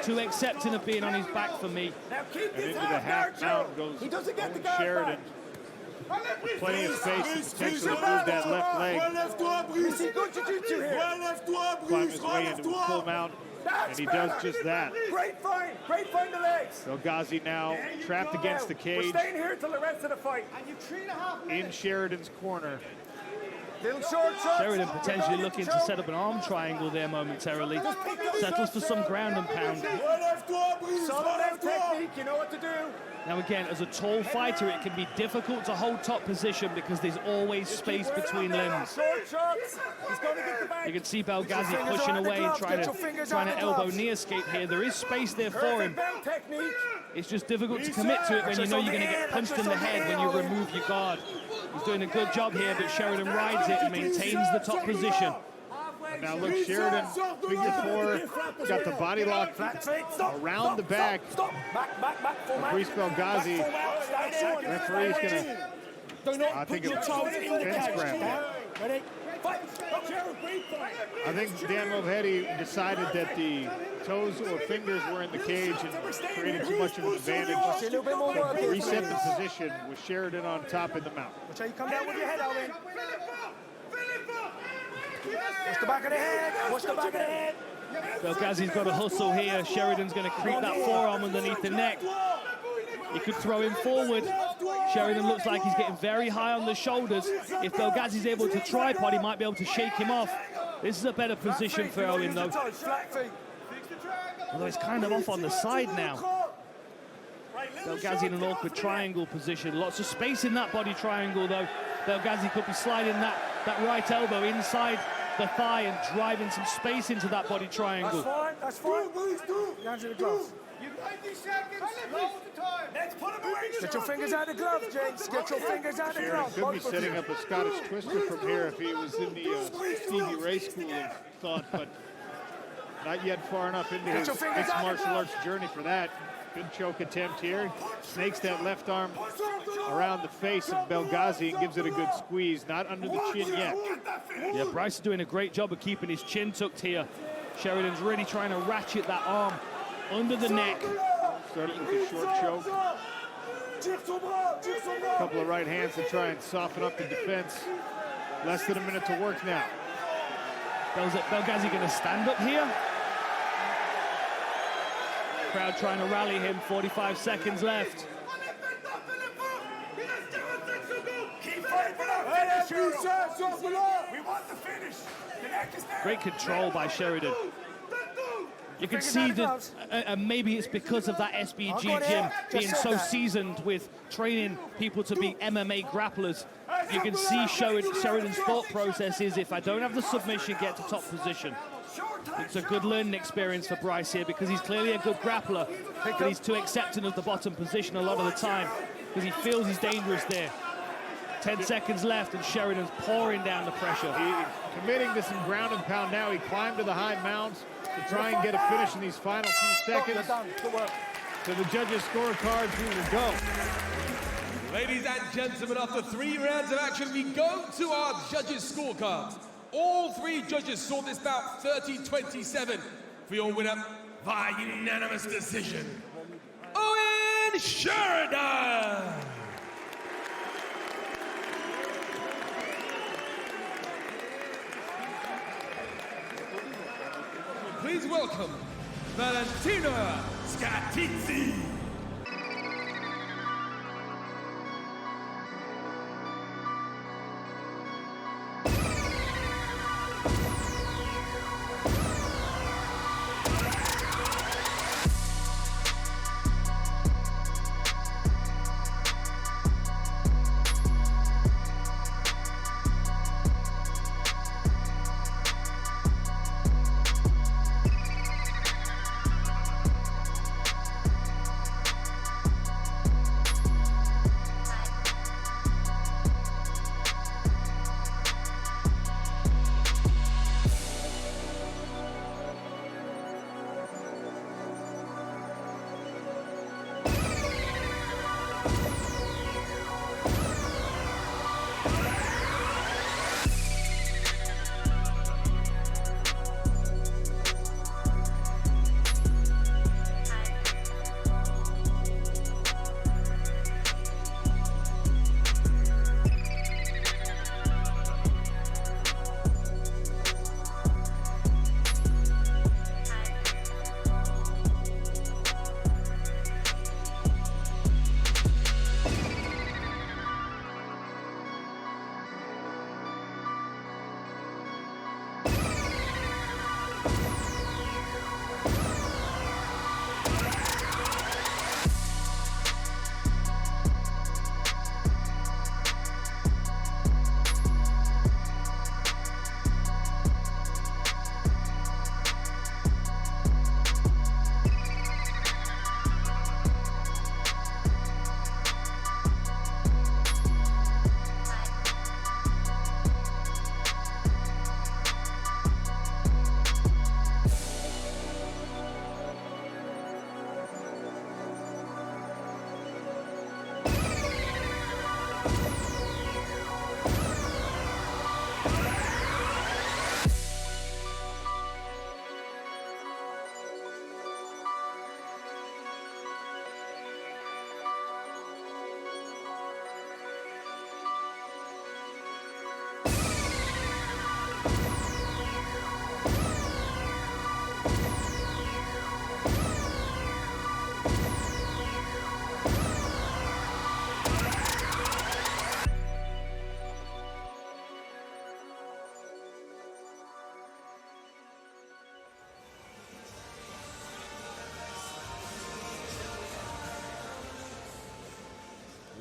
Too accepting of being on his back for me. And into the half mount goes Sheridan. Plenty of space to potentially move that left leg. Climb his way into a full mount, and he does just that. Great find the legs. 𝗟𝗟𝗣𝗑 now trapped against the cage. We're staying here till the rest of the fight. In Sheridan's corner. Little short shots. Sheridan potentially looking to set up an arm triangle there momentarily. Settles for some ground and pound. Solid left technique, you know what to do. Now again, as a tall fighter, it can be difficult to hold top position because there's always space between limbs. Short shots. He's going to get the back. You can see 𝗟𝗟𝗣𝗑 pushing away and trying to elbow knee escape here. There is space there for him. It's just difficult to commit to it when you know you're going to get punched in the head when you remove your guard. He's doing a good job here, but Sheridan rides it and maintains the top position. Now look, Sheridan, figure four, got the body lock around the back. Fabrice 𝗟𝗟𝗣𝗑, referee's gonna, I think it's fence grab. I think Dan Mulvaney decided that the toes or fingers were in the cage and created too much of an advantage. Reset the position with Sheridan on top in the mount. Watch how you come down with your head, Alvin. Watch the back of the head. Watch the back of the head. 𝗟𝗟𝗣𝗑's got a hustle here. Sheridan's going to creep that forearm underneath the neck. He could throw him forward. Sheridan looks like he's getting very high on the shoulders. If 𝗟𝗟𝗣𝗑's able to tripod, he might be able to shake him off. This is a better position for Owen, though. Although it's kind of off on the side now. 𝗟𝗟𝗣𝗑 in an awkward triangle position. Lots of space in that body triangle, though. 𝗟𝗟𝗣𝗑 could be sliding that right elbow inside the thigh and driving some space into that body triangle. That's fine. Hands in the gloves. You 90 seconds, load the time. Let's put him away. Get your fingers out of the gloves, James. Get your fingers out of the gloves. Could be setting up a Scottish twister from here if he was in the Stevie Ray school of thought, but not yet far enough into his mixed martial arts journey for that. Good choke attempt here. Snakes that left arm around the face of 𝗟𝗟𝗣𝗑 and gives it a good squeeze. Not under the chin yet. Yeah, Bryce is doing a great job of keeping his chin tucked here. Sheridan's really trying to ratchet that arm under the neck. Started with a short choke. A couple of right hands to try and soften up the defense. Less than a minute to work now. 𝗟𝗟𝗣𝗑 going to stand up here. Crowd trying to rally him. 45 seconds left. Great control by Sheridan. You can see that, and maybe it's because of that SBG gym being so seasoned with training people to be MMA grapplers. You can see Sheridan's thought process is, if I don't have the submission, get to top position. It's a good learning experience for Bryce here because he's clearly a good grappler, but he's too accepting of the bottom position a lot of the time because he feels he's dangerous there. 10 seconds left and Sheridan's pouring down the pressure. He's committing to some ground and pound now. He climbed to the high mounts to try and get a finish in these final few seconds. To the judges' scorecards, we will go. Ladies and gentlemen, after 3 rounds of action, we go to our judges' scorecards. All 3 judges saw this bout 30-27 for your winner by unanimous decision, Owen Sheridan. Please welcome Valentina 𝗟𝗟𝗣𝗑.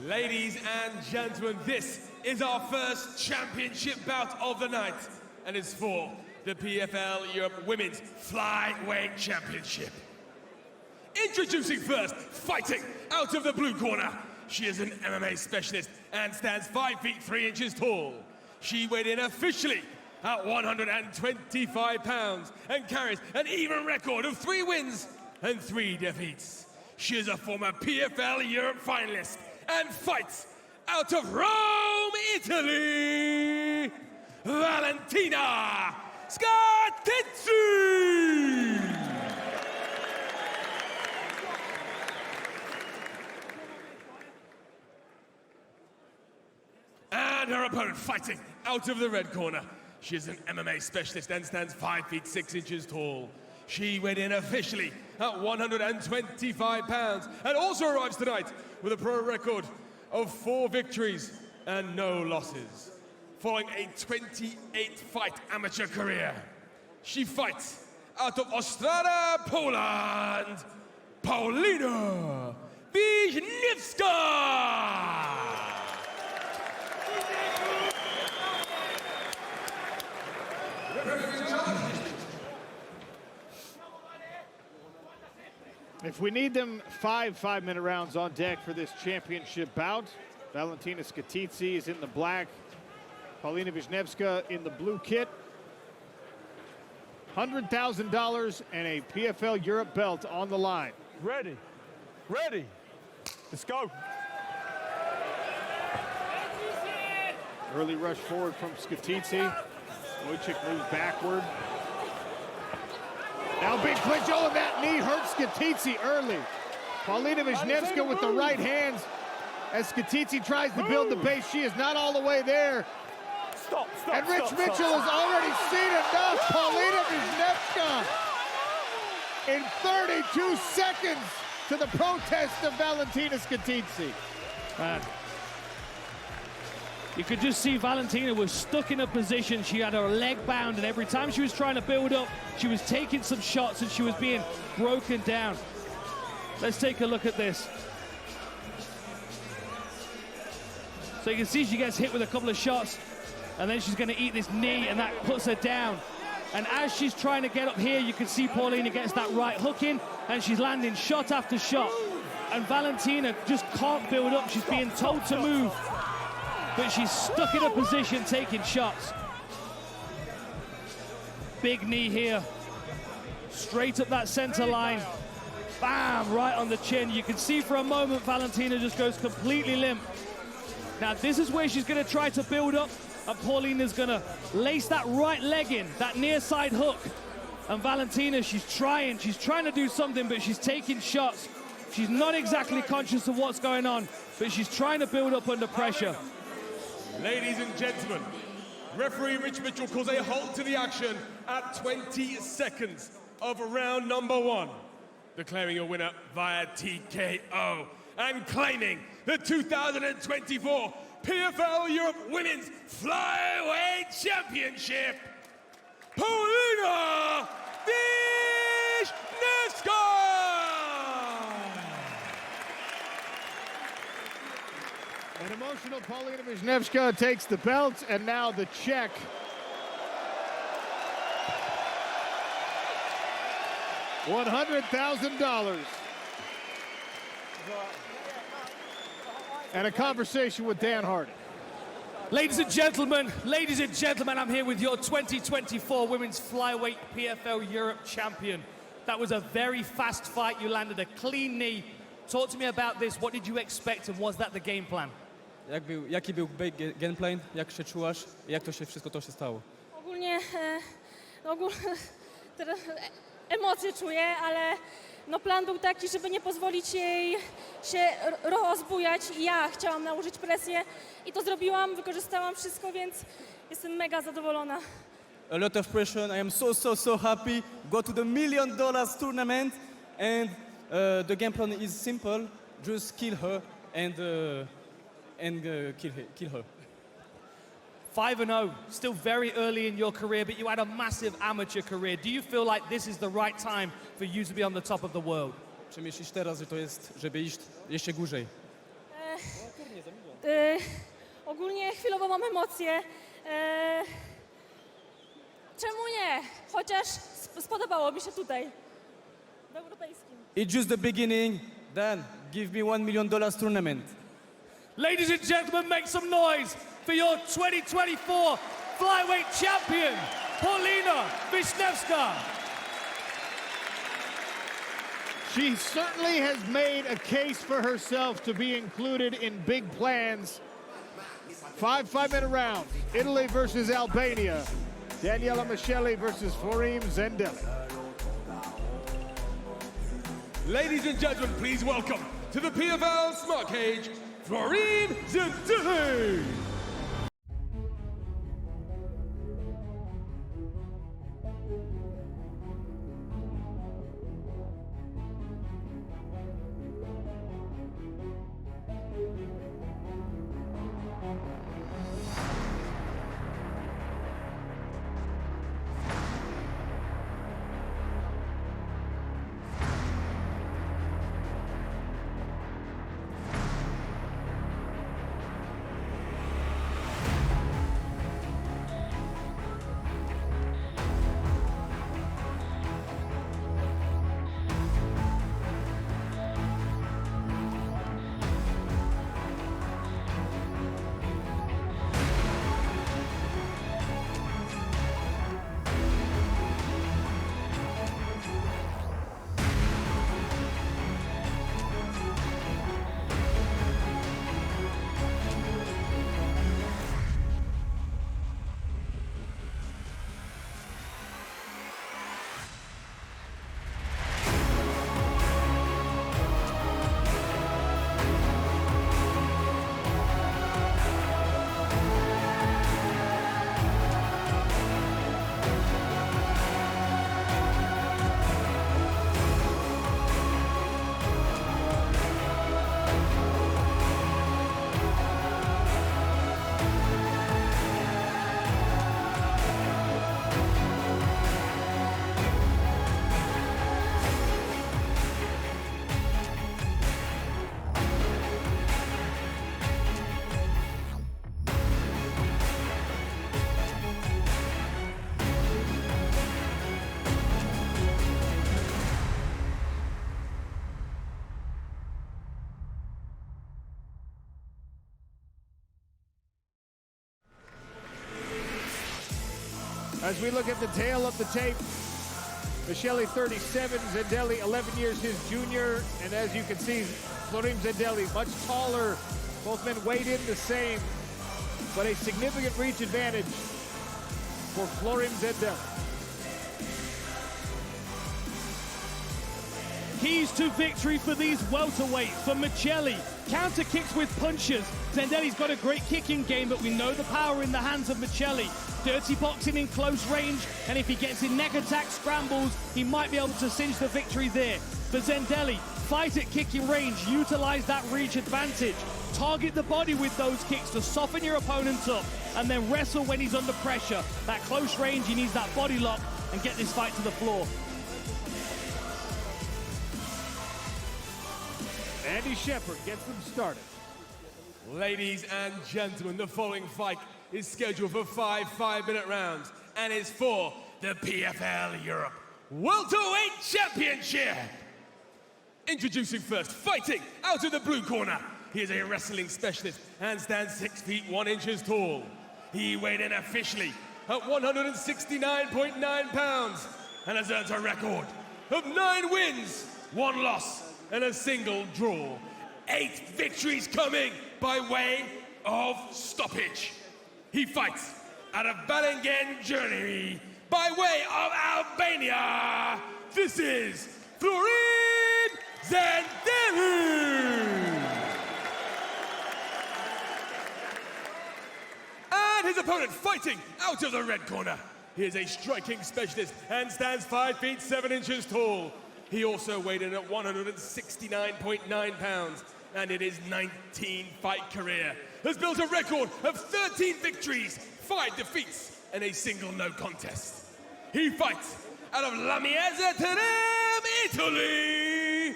Ladies and gentlemen, this is our first championship bout of the night, and it's for the PFL Europe Women's Flyweight Championship. Introducing first, fighting out of the blue corner. She is an MMA specialist and stands 5 feet 3 inches tall. She weighed in officially at 125 pounds and carries an even record of 3 wins and 3 defeats. She is a former PFL Europe finalist and fights out of Rome, Italy, Valentina 𝗟𝗘𝗔𝗚𝗨𝗘. And her opponent fighting out of the red corner. She is an MMA specialist and stands 5 feet 6 inches tall. She weighed in officially at 125 pounds and also arrives tonight with a pro record of 4 victories and no losses. Following a 28-fight amateur career, she fights out of Ostrava, Poland, Paulina Wisniewska. If we need them, 5 5-minute rounds on deck for this championship bout. Valentina 𝗟𝗘𝗔𝗚𝗨𝗘 is in the black. Paulina Wisniewska in the blue kit. $100,000 and a PFL Europe belt on the line. Ready. Ready. Let's go. Early rush forward from 𝗟𝗘𝗔𝗚𝗨𝗘. Wojcik moves backward. Now big clinch. Oh, that knee hurts 𝗟𝗘𝗔𝗚𝗨𝗘 early. Paulina Wisniewska with the right hands as 𝗟𝗘𝗔𝗚𝗨𝗘 tries to build the base. She is not all the way there. Stop. And Rich Mitchell has already seen enough. Paulina Wisniewska in 32 seconds to the protest of Valentina 𝗟𝗟𝗟𝗘𝗏𝗏. You could just see Valentina was stuck in a position. She had her leg bound, and every time she was trying to build up, she was taking some shots and she was being broken down. Let's take a look at this. So you can see she gets hit with a couple of shots, and then she's going to eat this knee, and that puts her down. And as she's trying to get up here, you can see Paulina gets that right hook in, and she's landing shot after shot. And Valentina just can't build up. She's being told to move, but she's stuck in a position taking shots. Big knee here. Straight up that center line. Bam, right on the chin. You can see for a moment Valentina just goes completely limp. Now this is where she's going to try to build up, and Paulina's going to lace that right leg in, that near side hook. And Valentina, she's trying to do something, but she's taking shots. She's not exactly conscious of what's going on, but she's trying to build up under pressure. Ladies and gentlemen, referee Rich Mitchell calls a halt to the action at 20 seconds of round number 1, declaring a winner via TKO and claiming the 2024 PFL Europe Women's Flyweight Championship, Paulina Wisniewska! An emotional Paulina Wisniewska takes the belt, and now the check. $100,000. And a conversation with Dan Hardy. Ladies and gentlemen, I'm here with your 2024 Women's Flyweight PFL Europe Champion. That was a very fast fight. You landed a clean knee. Talk to me about this. What did you expect, and was that the game plan? Jaki był game plan? Jak się czułaś? Jak to się wszystko stało? Ogólnie teraz emocje czuję, ale no plan był taki, żeby nie pozwolić jej się rozbujać. I ja chciałam nałożyć presję i to zrobiłam, wykorzystałam wszystko, więc jestem mega zadowolona. A lot of pressure. I am so happy. Go to the $1 million tournament, and the game plan is simple. Just kill her and kill her. 5-0, still very early in your career, but you had a massive amateur career. Do you feel like this is the right time for you to be on the top of the world? Czy myślisz teraz, że to jest, żeby iść jeszcze górzej? Ogólnie chwilowo mam emocje. Czemu nie? Chociaż spodobało mi się tutaj, w europejskim. It's just the beginning. Then give me $1 million tournament. Ladies and gentlemen, make some noise for your 2024 flyweight champion, 𝗟𝗨𝗥𝗢𝗣𝗘. She certainly has made a case for herself to be included in big plans. 5 5-minute rounds. Italy versus Albania. Daniela Michelli versus Florim Zendelli. Ladies and gentlemen, please welcome to the PFL Smart Cage, Florim Zendelli. As we look at the tail of the tape, Michelli 37, Zendelli 11 years his junior, and as you can see, Florim Zendelli much taller. Both men weighed in the same, but a significant reach advantage for Florim Zendelli. Keys to victory for these welterweights. For Michelli, counter kicks with punches. Zendelli's got a great kicking game, but we know the power in the hands of Michelli. Dirty boxing in close range, and if he gets in neck attack scrambles, he might be able to cinch the victory there. For Zendelli, fight at kicking range, utilize that reach advantage. Target the body with those kicks to soften your opponent up, and then wrestle when he's under pressure. That close range, he needs that body lock, and get this fight to the floor. Andy Shepherd gets them started. Ladies and gentlemen, the following fight is scheduled for 5 5-minute rounds and is for the PFL Europe Welterweight Championship. Introducing first, fighting out of the blue corner. He is a wrestling specialist and stands 6 feet 1 inches tall. He weighed in officially at 169.9 pounds and has earned a record of 9 wins, 1 loss, and a single draw. 8 victories coming by way of stoppage. He fights out of Balingen, Germany, by way of Albania. This is Florim Zendelli. And his opponent fighting out of the red corner. He is a striking specialist and stands 5 feet 7 inches tall. He also weighed in at 169.9 pounds, and in his 19-fight career has built a record of 13 victories, 5 defeats, and a single no contest. He fights out of 𝗟𝗟𝗔𝗚𝗦, Italy,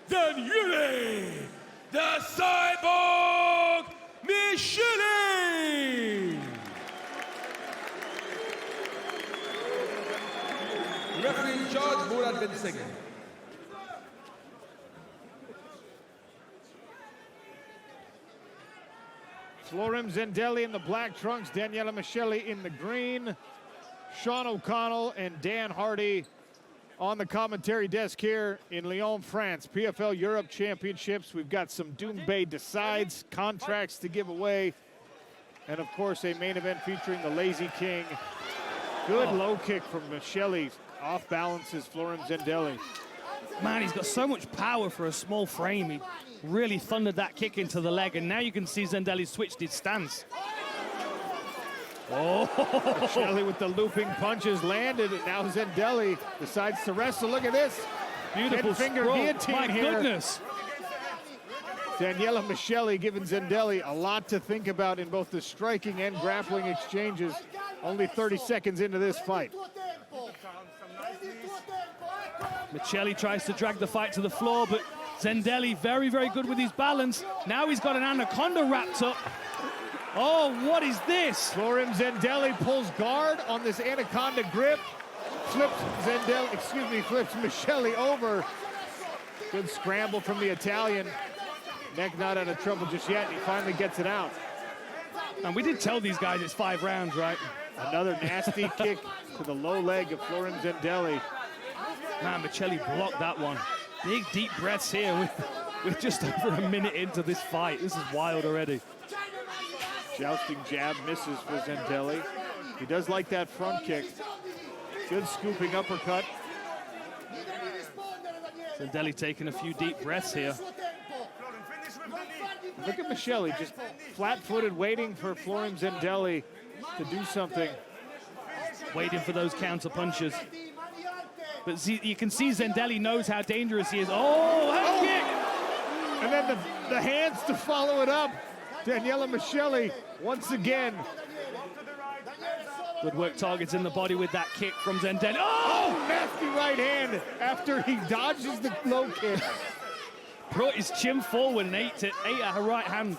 the Yuri, the Cyborg Referee in charge, 𝗟𝗘𝗥𝗢𝗣𝗘. Florem Zendelli in the black trunks, Daniela Michelli in the green. Sean O'Connell and Dan Hardy on the commentary desk here in Lyon, France. PFL Europe Championships. We've got some 𝗟𝗨𝗥𝗢𝗣𝗘 decides, contracts to give away, and of course a main event featuring the Lazy King. Good low kick from Michelli. Off balances Florem Zendelli. Man, he's got so much power for a small frame. He really thundered that kick into the leg, and now you can see Zendelli switched his stance. Oh, Michelli with the looping punches landed, and now Zendelli decides to wrestle. Look at this. beautiful finger scroll. guillotine My here. goodness. Daniela Michelli giving Zendelli a lot to think about in both the striking and grappling exchanges. Only 30 seconds into this fight. Michelli tries to drag the fight to the floor, but Zendelli very, very good with his balance. Now he's got an anaconda wrapped up. Oh, what is this? Florem Zendelli pulls guard on this anaconda grip. Flips Michelli over. Good scramble from the Italian. Neck not out of trouble just yet, and he finally gets it out. And we did tell these guys it's 5 rounds, right? Another nasty kick to the low leg of Florem Zendelli. Man, Michelli blocked that one. Big, deep breaths here. We're just over a minute into this fight. This is wild already. Jousting jab misses for Zendelli. He does like that front kick. Good scooping uppercut. Zendelli taking a few deep breaths here. Look at Michelli, just flat-footed, waiting for Florem Zendelli to do something. Waiting for those counter punches. But see, you can see Zendelli knows how dangerous he is. Oh, head kick! And then the hands to follow it up. Daniela Michelli once again. Good work targets in the body with that kick from Zendelli. Oh, nasty right hand after he dodges the low kick. Brought his chin forward and ate at her right hand.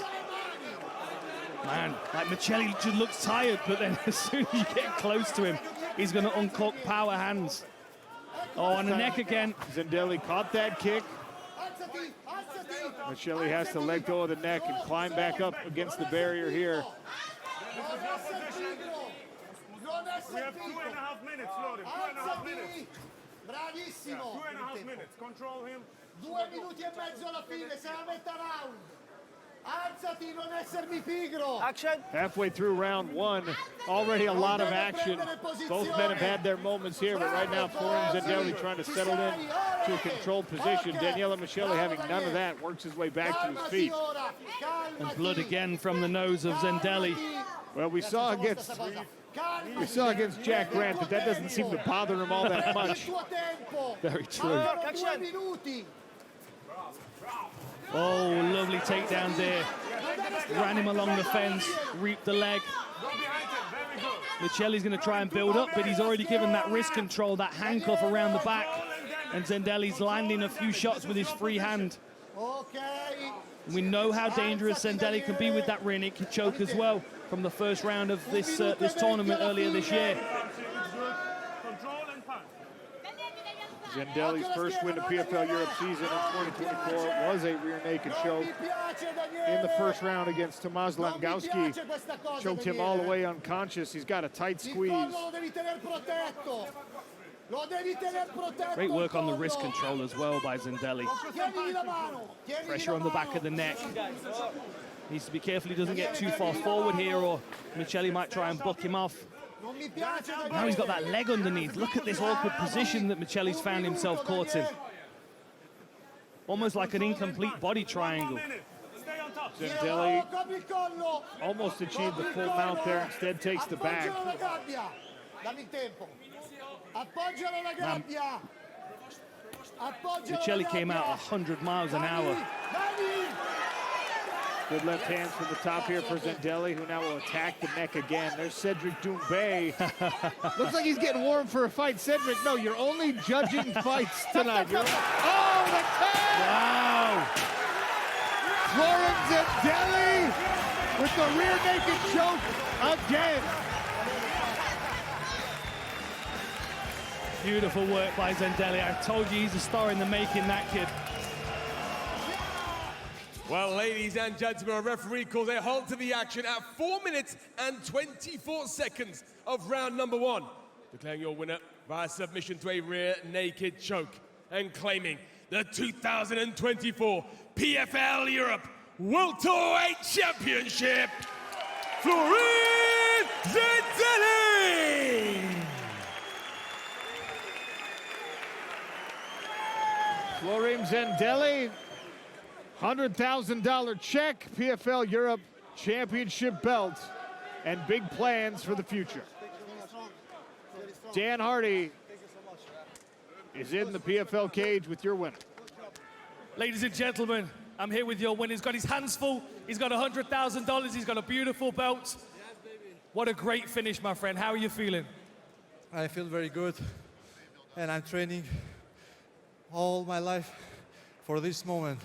Man, like Michelli just looks tired, but then as soon as you get close to him, he's going to uncork power hands. Oh, on the neck again. Zendelli caught that kick. Michelli has to let go of the neck and climb back up against the barrier here. We have 2.5 minutes, Florem. 2.5 minutes. Bravissimo. 2.5 minutes. Control him. 2 minuti e mezzo alla fine, siamo a metà round. Alzati, non essermi pigro. Action. Halfway through round 1, already a lot of action. Both men have had their moments here, but right now Florem Zendelli trying to settle in to a controlled position. Daniela Michelli having none of that, works his way back to his feet. And blood again from the nose of Zendelli. Well, we saw against Jack Grant that doesn't seem to bother him all that much. Very true. Oh, lovely takedown there. Ran him along the fence, reaped the leg. Michelli's going to try and build up, but he's already given that wrist control, that handcuff around the back. And Zendelli's landing a few shots with his free hand. We know how dangerous Zendelli can be with that rear naked choke as well from the first round of this tournament earlier this year. Zendelli's first win of PFL Europe season in 2024 was a rear naked choke. In the first round against 𝗘𝗨𝗥𝗢𝗣𝗘, choked him all the way unconscious. He's got a tight squeeze. Great work on the wrist control as well by Zendelli. Pressure on the back of the neck. Needs to be careful he doesn't get too far forward here, or Michelli might try and buck him off. Now he's got that leg underneath. Look at this awkward position that Michelli's found himself caught in. Almost like an incomplete body triangle. Zendelli almost achieved the full mount there, instead takes the back. Michelli came out 100 miles an hour. Good left hands from the top here for Zendelli, who now will attack the neck again. There's 𝗟𝗏𝗏𝗡𝗏. Looks like he's getting warm for a fight. Cedric, no, you're only judging fights tonight. Oh, the tag! Wow! Florem Zendelli with the rear naked choke again. Beautiful work by 𝗟𝗘𝗥𝗢𝗣𝗘. I told you he's a star in the making, that kid. Well, ladies and gentlemen, our referee calls a halt to the action at 4 minutes and 24 seconds of round number 1, declaring your winner via submission to a rear naked choke and claiming the 2024 PFL Europe Welterweight Championship, Florin 𝗟𝗘𝗥𝗢𝗣𝗘. Florin 𝗟𝗘𝗥𝗢𝗣𝗘, $100,000 check, PFL Europe Championship Belt, and big plans for the future. Dan Hardy is in the PFL cage with your winner. Ladies and gentlemen, I'm here with your winner. He's got his hands full. He's got $100,000. He's got a beautiful belt. What a great finish, my friend. How are you feeling? I feel very good, and I'm training all my life for this moment.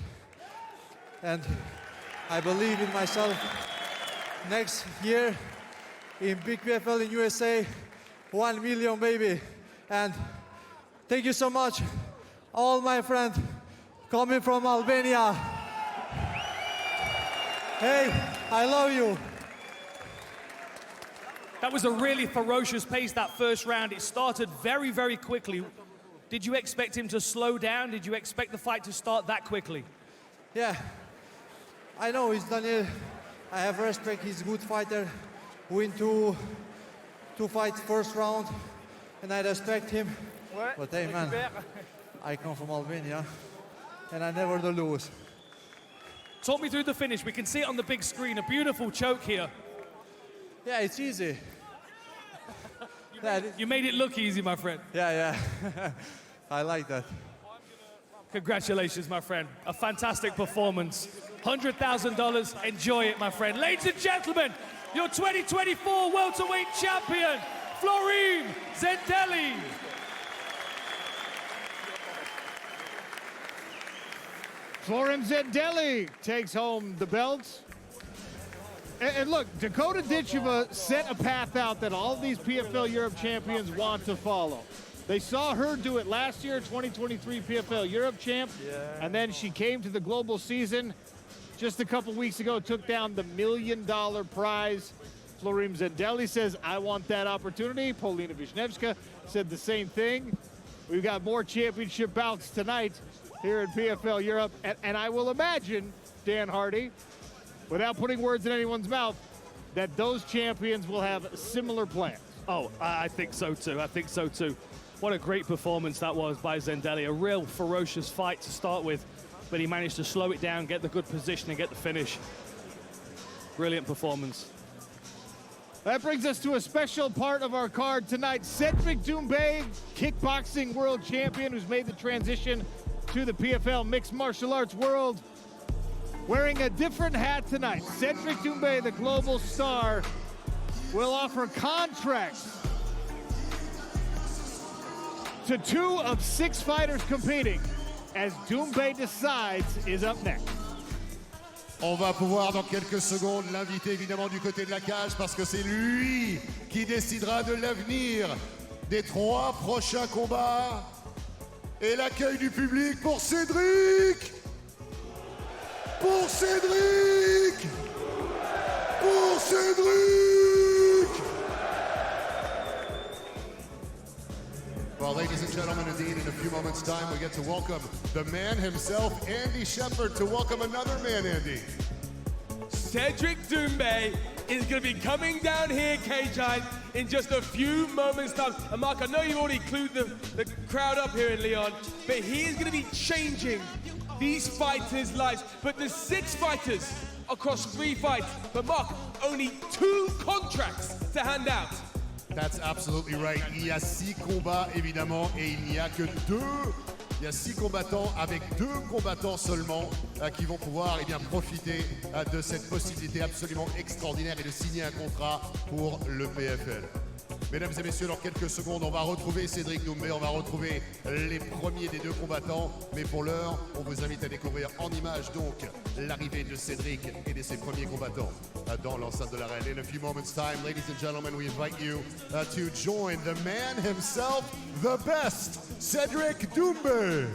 And I believe in myself. Next year in big PFL in USA, 1 million, baby. And thank you so much, all my friends coming from Albania. Hey, I love you. That was a really ferocious pace, that first round. It started very, very quickly. Did you expect him to slow down? Did you expect the fight to start that quickly? Yeah, I know he's done it. I have respect, he's a good fighter. Win two fights first round, and I respect him. But hey man, I come from Albania, and I never do lose. Talk me through the finish. We can see it on the big screen, a beautiful choke here. Yeah, it's easy. You made it look easy, my friend. Yeah. I like that. Congratulations, my friend. A fantastic performance. $100,000. Enjoy it, my friend. Ladies and gentlemen, your 2024 welterweight champion, Florin 𝗟𝗘𝗥𝗢𝗣𝗘. Florin 𝗟𝗘𝗥𝗢𝗣𝗘 takes home the belt. And look, 𝗘𝗨𝗥𝗢𝗣𝗘 set a path out that all these PFL Europe champions want to follow. They saw her do it last year, 2023 PFL Europe champ, and then she came to the global season just a couple weeks ago, took down the $1 million prize. Florin 𝗟𝗘𝗥𝗢𝗣𝗘 says, I want that opportunity. Paulina Višnevska said the same thing. We've got more championship bouts tonight here in PFL Europe, and I will imagine, Dan Hardy, without putting words in anyone's mouth, that those champions will have similar plans. Oh, I think so too. I think so too. What a great performance that was by 𝗟𝗘𝗥𝗢𝗣𝗘. A real ferocious fight to start with, but he managed to slow it down, get the good position, and get the finish. Brilliant performance. That brings us to a special part of our card tonight. Cedric Doumbé, kickboxing world champion, who's made the transition to the PFL mixed martial arts world, wearing a different hat tonight. Cedric Doumbé, the global star, will offer contracts to 2 of 6 fighters competing, as Doumbé decides is up next. On va pouvoir dans quelques secondes l'inviter évidemment du côté de la cage parce que c'est lui qui décidera de l'avenir des 3 prochains combats. Et l'accueil du public pour Cédric! Pour Cédric! Pour Cédric! Well, ladies and gentlemen, indeed, in a few moments' time, we get to welcome the man himself, Andy Shepherd, to welcome another man, Andy. Cedric Doumbé is going to be coming down here, cage-eyed, in just a few moments' time. And Mark, I know you already clued the crowd up here in Lyon, but he is going to be changing these fighters' lives. But there's 6 fighters across 3 fights. But Mark, only 2 contracts to hand out. That's absolutely right. Il y a 6 combats, évidemment, et il n'y a que 2. Il y a 6 combattants avec 2 combattants seulement qui vont pouvoir profiter de cette possibilité absolument extraordinaire et de signer un contrat pour le PFL. Mesdames et messieurs, dans quelques secondes, on va retrouver Cédric Doumbé, on va retrouver les premiers des deux combattants. Mais pour l'heure, on vous invite à découvrir en images donc l'arrivée de Cédric et de ses premiers combattants dans l'enceinte de l'arène. In a few moments time, ladies and gentlemen, we invite you to join the man himself, the best, Cédric Doumbé.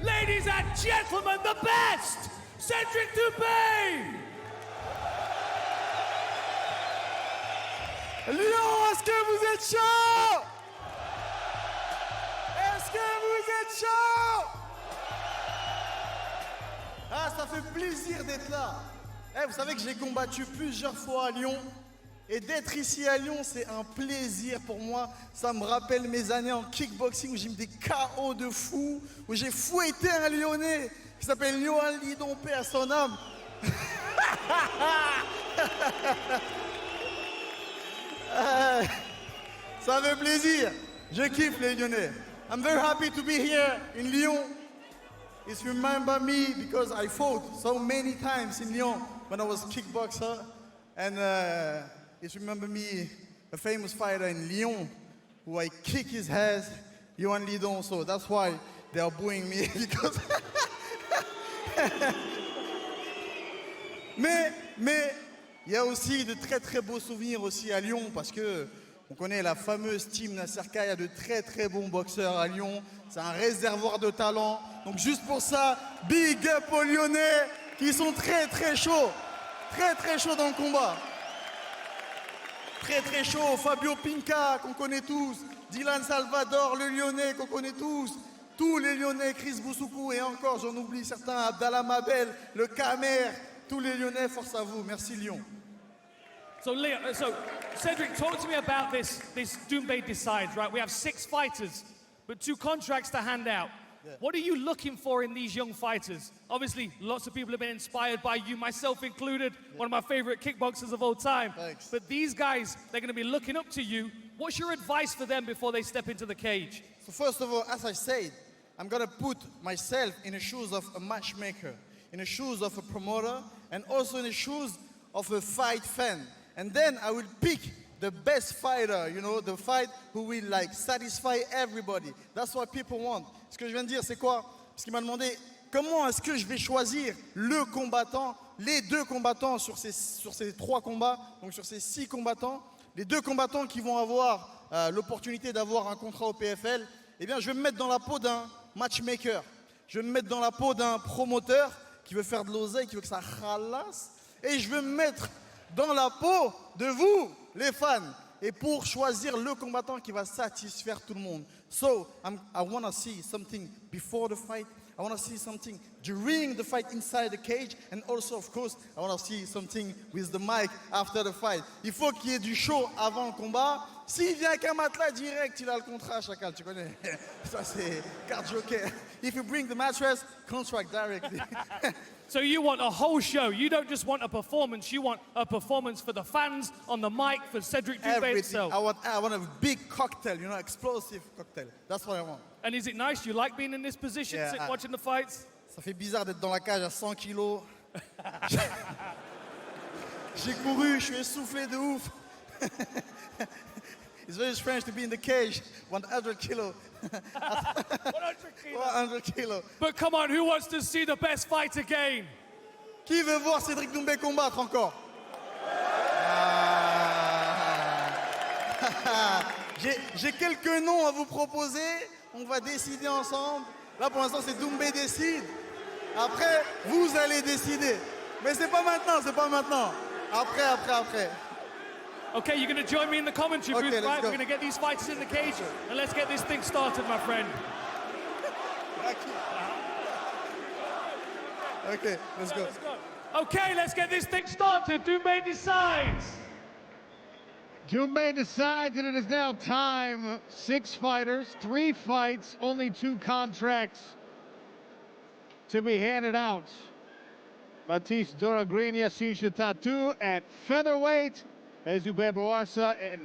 Ladies and gentlemen, the best, Cédric Doumbé! Lyon, est-ce que vous êtes chaud? Est-ce que vous êtes chaud? Ah, ça fait plaisir d'être là. Vous savez que j'ai combattu plusieurs fois à Lyon. Et d'être ici à Lyon, c'est un plaisir pour moi. Ça me rappelle mes années en kickboxing où j'ai mis des KO de fou, où j'ai fouetté un Lyonnais qui s'appelle 𝗟𝗨𝗥𝗢𝗣𝗘, paix à son âme. Ça fait plaisir. Je kiffe les Lyonnais. I'm very happy to be here in Lyon. It's remember me because I fought so many times in Lyon when I was kickboxer. And it's remember me, a famous fighter in Lyon, who I kick his ass, 𝗟𝗨𝗥𝗢𝗣𝗘. So that's why they are booing me because. Mais il y a aussi de très très beaux souvenirs aussi à Lyon parce que on connaît la fameuse team 𝗟𝗘𝗥𝗢𝗘. Il y a de très très bons boxeurs à Lyon. C'est un réservoir de talent. Donc juste pour ça, big up aux Lyonnais qui sont très très chauds. Très très chaud dans le combat. Très très chaud. Fabio Pinca, qu'on connaît tous. Dylan Salvador, le Lyonnais, qu'on connaît tous. Tous les Lyonnais, Chris Boussoukou et encore, j'en oublie certains, Abdallah Mabel, le Camer. Tous les Lyonnais, force à vous. Merci Lyon. So Cédric, talk to me about this Doumbé decides, right? We have 6 fighters, but 2 contracts to hand out. Yeah. What are you looking for in these young fighters? Obviously, lots of people have been inspired by you, myself included, one of my favorite kickboxers of all time. Thanks. But these guys, they're going to be looking up to you. What's your advice for them before they step into the cage? So first of all, as I said, I'm going to put myself in the shoes of a matchmaker, in the shoes of a promoter, and also in the shoes of a fight fan. And then I will pick the best fighter, you know, the fight who will like satisfy everybody. That's what people want. Ce que je viens de dire, c'est quoi? Parce qu'il m'a demandé comment est-ce que je vais choisir le combattant, les 2 combattants sur ces 3 combats, donc sur ces 6 combattants, les 2 combattants qui vont avoir l'opportunité d'avoir un contrat au PFL. Eh bien, je vais me mettre dans la peau d'un matchmaker. Je vais me mettre dans la peau d'un promoteur qui veut faire de l'oseille, qui veut que ça ralasse. Et je vais me mettre dans la peau de vous, les fans, et pour choisir le combattant qui va satisfaire tout le monde. So, I want to see something before the fight. I want to see something during the fight inside the cage. And also, of course, I want to see something with the mic after the fight. Il faut qu'il y ait du show avant le combat. S'il vient avec un matelas direct, il a le contrat, Chacal, tu connais. Ça, c'est carte joker. If you bring the mattress, contract directly. So you want a whole show. You don't just want a performance. You want a performance for the fans, on the mic, for Cédric Doumbé Everything. itself. I want a big cocktail, you know, explosive cocktail. That's what I want. And is it nice? You like being in this position, Yeah, watching the fights? Ça fait bizarre d'être dans la cage à 100 kilos. J'ai couru, je suis essoufflé de ouf. It's very strange to be in the cage, 100 kilo. 100 kilo. But come on, who wants to see the best fight again? Qui veut voir Cédric Doumbé combattre encore? J'ai quelques noms à vous proposer. On va décider ensemble. Là, pour l'instant, c'est Doumbé décide. Après, vous allez décider. Mais c'est pas maintenant, c'est pas maintenant. Après. Okay, you're going to join me in the commentary booth, Okay, let's right? go. We're going to get these fighters in the cage, and let's get this thing started, my friend. Okay, let's go. Okay, let's get this thing started. Doumbé decides. Doumbé decides, and it is now time. 6 fighters, 3 fights, only 2 contracts to be handed out. Baptiste Doragrinia 𝗟𝗘𝗥𝗢𝗣𝗘 at featherweight. 𝗟𝗘𝗥𝗢𝗣𝗘 at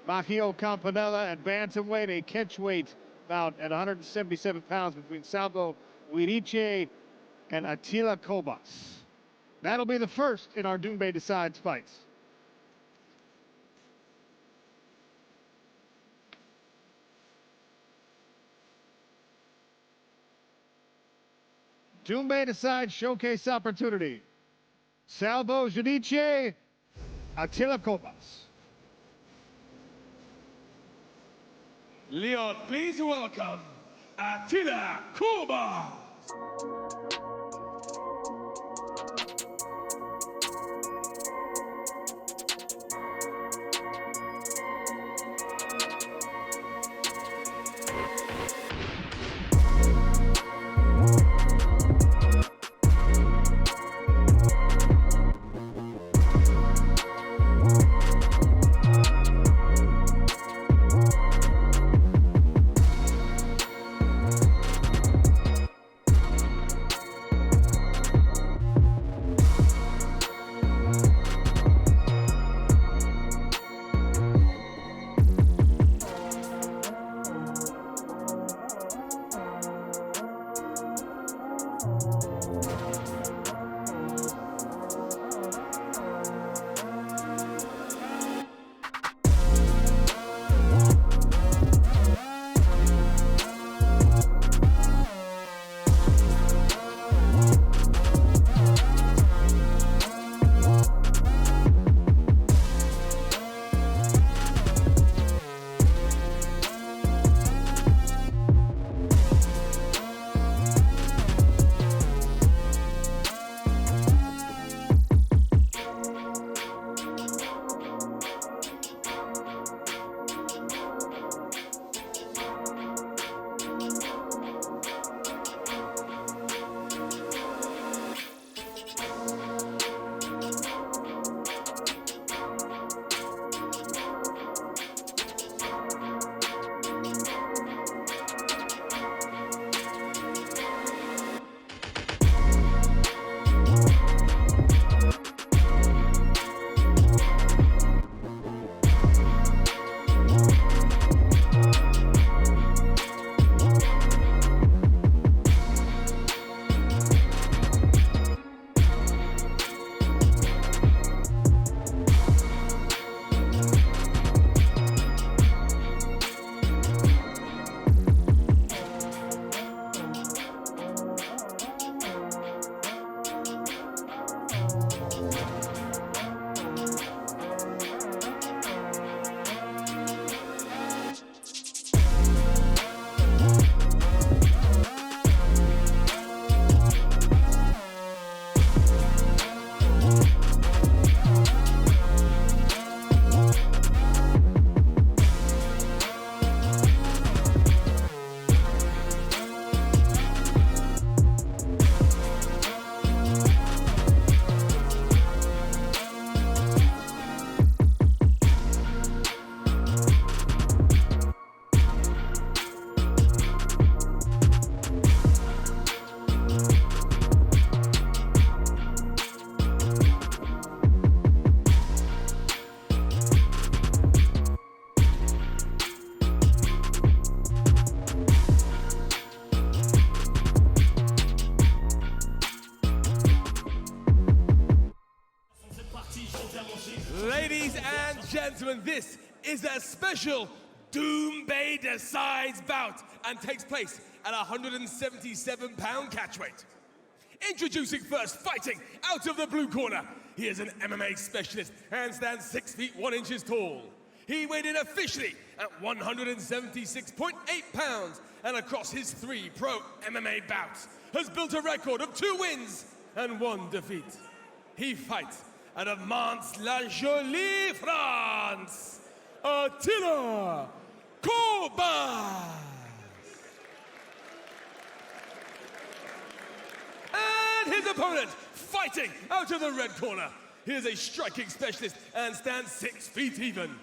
𝗟𝗘𝗥𝗢𝗣𝗘 at bantamweight, a catchweight bout at 177 pounds between Salvo Iriche and 𝗟𝗘𝗥𝗢𝗣𝗘. That'll be the first in our Doumbé Decides fights. Doumbé Decides showcase opportunity. Salvo Iriche, 𝗟𝗘𝗥𝗢𝗣𝗘. Leon, please welcome 𝗟𝗘𝗥𝗢𝗣𝗘. gentlemen, this is a special Doom-Bay Decides bout and takes place at 177-pound catchweight. Introducing first, fighting out of the blue corner. He is an MMA specialist and stands 6 feet 1 inches tall. He weighed in officially at 176.8 pounds and across his 3 pro MMA bouts has built a record of 2 wins and 1 defeat. He fights out of Mantes-la-Jolie, France, 𝗘𝗨𝗥𝗢𝗣𝗚. And his opponent, fighting out of the red corner. He is a striking specialist and stands 6 feet even.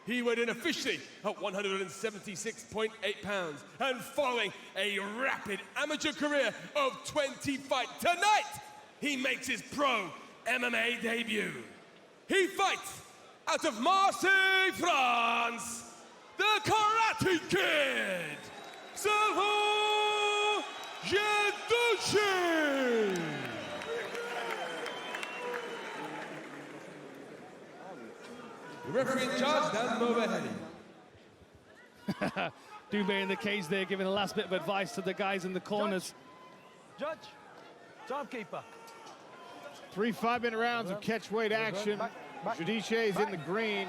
He weighed in officially at 176.8 pounds and following a rapid amateur career of 20 fights. Tonight, he makes his pro MMA debut. He fights out of Marseille, France, the Karate Kid, 𝗟𝗘𝗔𝗚𝗨𝗘. The referee in charge, Dan Movaheady. Doom-Bay in the cage there, giving a last bit of advice to the guys in the corners. Judge, timekeeper. 3 5-minute rounds of catchweight action. 𝗟𝗘𝗥𝗢𝗣𝗘 is in the green.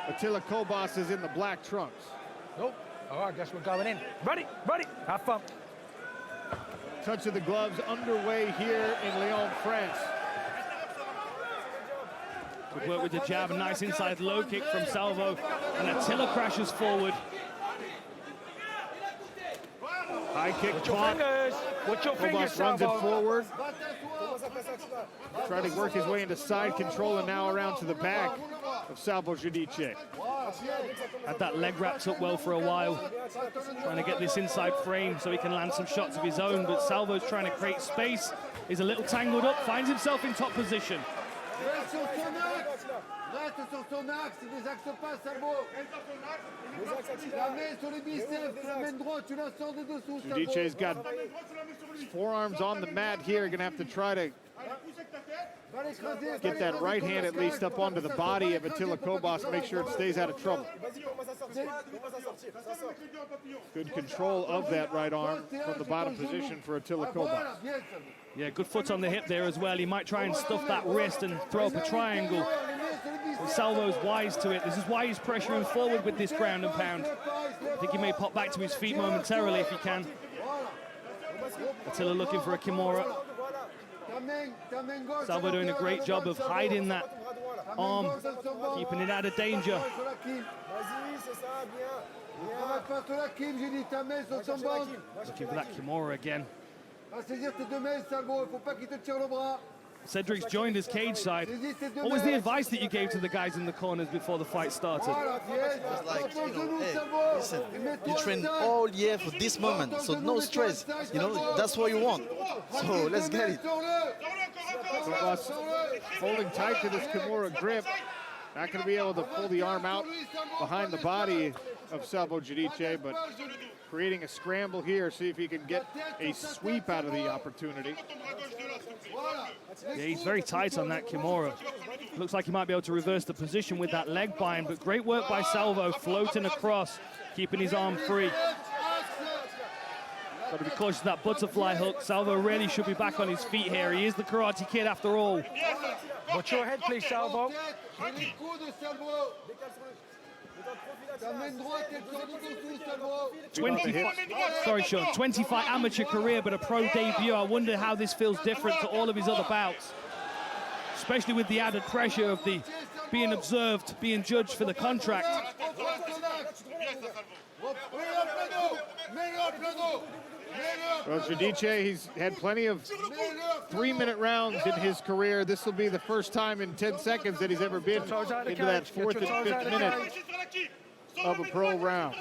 𝗟𝗘𝗥𝗢𝗣𝗘 is in the black trunks. Nope. All right, guess we're going in. Ready, ready. Have fun. Touch of the gloves underway here in Lyon, France. Good work with the jab, a nice inside low kick from Salvo, and 𝗟𝗘𝗥 crashes forward. High kick Watch your caught. fingers. Watch your fingers, 𝗟𝗥𝗢𝗣𝗍 runs it Salvo. forward. Trying to work his way into side control and now around to the back of Salvo 𝗟𝗘𝗥𝗢𝗣𝗑. Had that leg wrapped up well for a while. Trying to get this inside frame so he can land some shots of his own, but Salvo's trying to create space. He's a little tangled up, finds himself in top position. Reste sur ton axe, il désaxe pas, Salvo. La main sur les biceps, la main droite, tu la sors de dessous, Salvo. 𝗟𝗘𝗥𝗢𝗣𝗑's got his forearms on the mat here. Gonna have to try to get that right hand at least up onto the body of 𝗟𝗥𝗢𝗣𝗍 and make sure it stays out of trouble. Good control of that right arm from the bottom position for 𝗟𝗥𝗢𝗣𝗍. Yeah, good foot on the hip there as well. He might try and stuff that wrist and throw up a triangle. And Salvo's wise to it. This is why he's pressuring forward with this ground and pound. I think he may pop back to his feet momentarily if he can. 𝗟𝗥𝗢𝗣𝗍 looking for a Kimura. Salvo doing a great job of hiding that arm, keeping it out of danger. Looking for that Kimura again. Cedric's joined his cage side. What was the advice that you gave to the guys in the corners before the fight started? It was like, hey, listen, you train all year for this moment, so no stress. That's what you want. So let's get it. Holding tight to this Kimura grip. Not going to be able to pull the arm out behind the body of Salvo 𝗟𝗘𝗥𝗢𝗣𝗑, but creating a scramble here, see if he can get a sweep out of the opportunity. Yeah, he's very tight on that Kimura. Looks like he might be able to reverse the position with that leg bind, but great work by Salvo, floating across, keeping his arm free. Got to be cautious of that butterfly hook. Salvo really should be back on his feet here. He is the Karate Kid after all. Watch your head, please, Salvo. 25 amateur career, but a pro debut. I wonder how this feels different to all of his other bouts, especially with the added pressure of the being observed, being judged for the contract. Well, 𝗟𝗘𝗥𝗢𝗣𝗑, he's had plenty of 3-minute rounds in his career. This will be the first time in 10 seconds that he's ever been into that 4th and 5th minute of a pro round.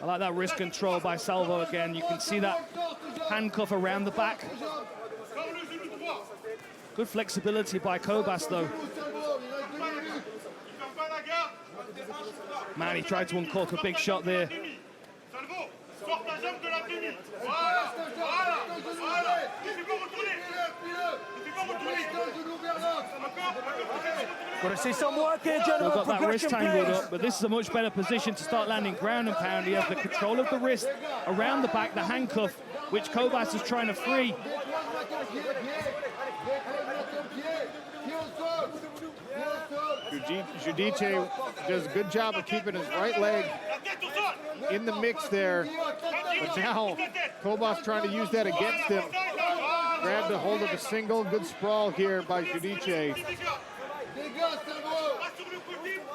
I like that wrist control by Salvo again. You can see that handcuff around the back. Good flexibility by 𝗟𝗏𝗣𝗑 though. Man, he tried to uncork a big shot there. Got to see some work here, General. Still got that wrist tangled up, but this is a much better position to start landing ground and pound. He has the control of the wrist around the back, the handcuff, which 𝗘𝗨𝗥𝗢𝗣 is trying to free. 𝗟𝗘𝗥𝗢𝗣𝗘 does a good job of keeping his right leg in the mix there. But now 𝗘𝗨𝗥𝗢𝗣 trying to use that against him. Grabbed a hold of a single. Good sprawl here by 𝗟𝗘𝗥𝗢𝗣.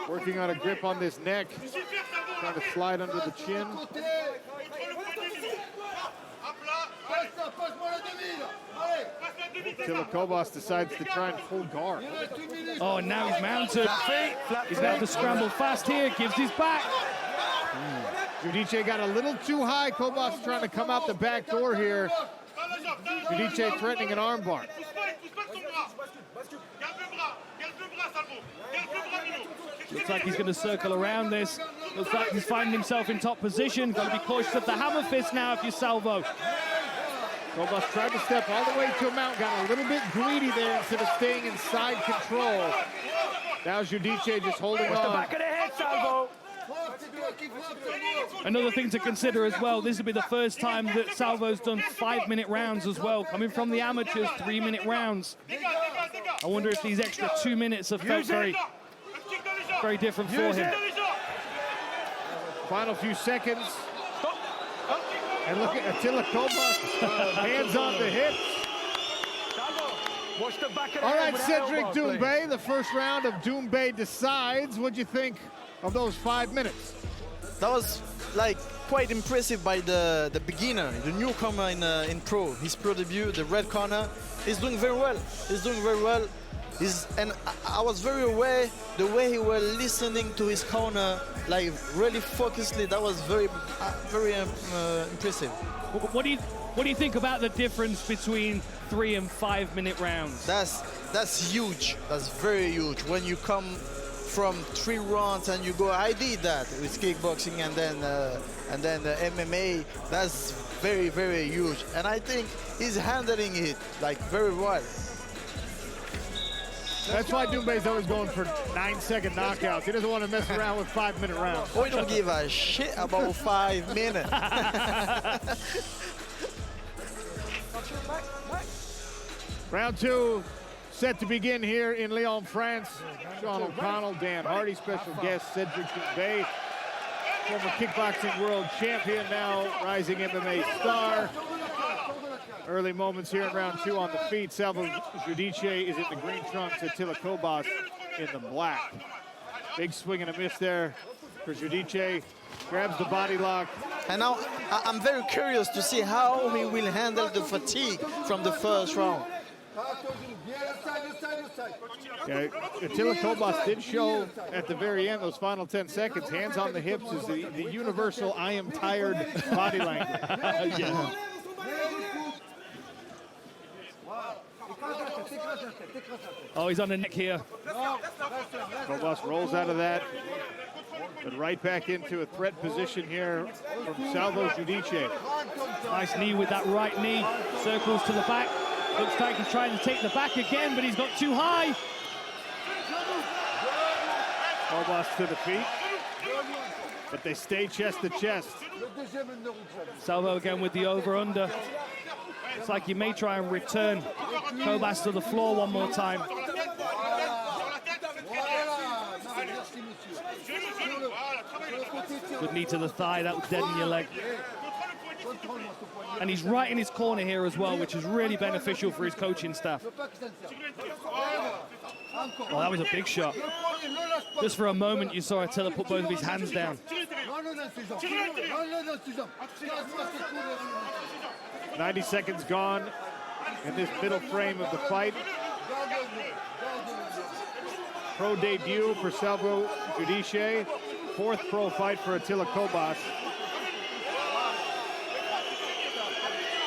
Working on a grip on this neck. Trying to slide under the chin. 𝗟𝗘𝗥𝗢𝗣𝗘 decides to try and full guard. Oh, and now he's mounted. He's going to have to scramble fast here. Gives his back. 𝗟𝗘𝗥𝗢𝗣 got a little too high. 𝗘𝗨𝗥's trying to come out the back door here. 𝗟𝗘𝗥𝗢𝗣 threatening an armbar. Looks like he's going to circle around this. Looks like he's finding himself in top position. Got to be cautious of the hammer fist now if you're Salvo. 𝗘𝗨𝗥 tried to step all the way to a mount, got a little bit greedy there instead of staying in side control. Now 𝗟𝗘𝗥𝗢𝗣 just holding on. The back of the head, Salvo. Another thing to consider as well, this will be the first time that Salvo's done 5-minute rounds as well. Coming from the amateurs, 3-minute rounds. I wonder if these extra 2 minutes have felt very different for him. Final few seconds. And look at 𝗟𝗥𝗢𝗣𝗑, hands on the hips. Watch the back of the All head right, with the Cedric elbow, please. Doumbé, the first round of Doumbé decides. What'd you think of those 5 minutes? That was like quite impressive by the beginner, the newcomer in pro. His pro debut, the red corner. He's doing very well. He's doing very well. And I was very aware the way he was listening to his corner, like really focusedly. That was very impressive. What do you think about the difference between 3 and 5-minute rounds? That's huge. That's very huge. When you come from 3 rounds and you go, I did that with kickboxing and then MMA. That's very, very huge. And I think he's handling it like very well. That's why Doumbé's always going for 9-second knockouts. He doesn't want to mess around with 5-minute rounds. We don't give a shit about 5 minutes. Round 2 set to begin here in Lyon, France. Sean O'Connell, Dan Hardy, special guest Cedric Doumbé, former kickboxing world champion, now rising MMA star. Early moments here in round 2 on the feet. Salvo 𝗟𝗘𝗥𝗢𝗣𝗑 is in the green trunks, 𝗟𝗘𝗥𝗢𝗣𝗣 in the black. Big swing and a miss there for 𝗟𝗘𝗥𝗢𝗣𝗑. Grabs the body lock. And now I'm very curious to see how he will handle the fatigue from the first round. Yeah, 𝗟𝗘𝗥𝗢𝗣𝗣 did show at the very end, those final 10 seconds, hands on the hips is the universal I am tired body language. Yeah. Oh, he's on the neck here. 𝗘𝗨𝗥 rolls out of that, but right back into a threat position here from Salvo 𝗟𝗘𝗥𝗢𝗣𝗑. Nice knee with that right knee. Circles to the back. Looks like he's trying to take the back again, but he's got too high. 𝗘𝗨𝗥 to the feet, but they stay chest to chest. Salvo again with the over-under. It's like he may try and return 𝗘𝗨𝗥 to the floor one more time. Good knee to the thigh, that would deaden your leg. And he's right in his corner here as well, which is really beneficial for his coaching staff. Oh, that was a big shot. Just for a moment, you saw 𝗟𝗥𝗢𝗣𝗑 put both of his hands down. 90 seconds gone in this middle frame of the fight. Pro debut for Salvo 𝗟𝗟𝗢𝗣𝗑, 4th pro fight for 𝗟𝗘𝗥𝗢𝗣𝗑.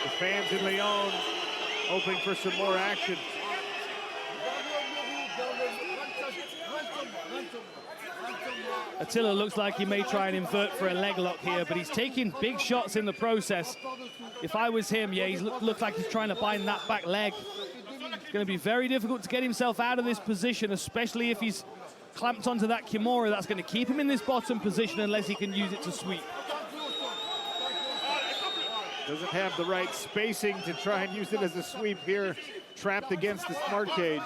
The fans in Lyon hoping for some more action. 𝗟𝗟𝗢𝗣𝗑 looks like he may try and invert for a leg lock here, but he's taking big shots in the process. If I was him, yeah, he looks like he's trying to bind that back leg. It's going to be very difficult to get himself out of this position, especially if he's clamped onto that Kimura. That's going to keep him in this bottom position unless he can use it to sweep. Doesn't have the right spacing to try and use it as a sweep here, trapped against the smart cage.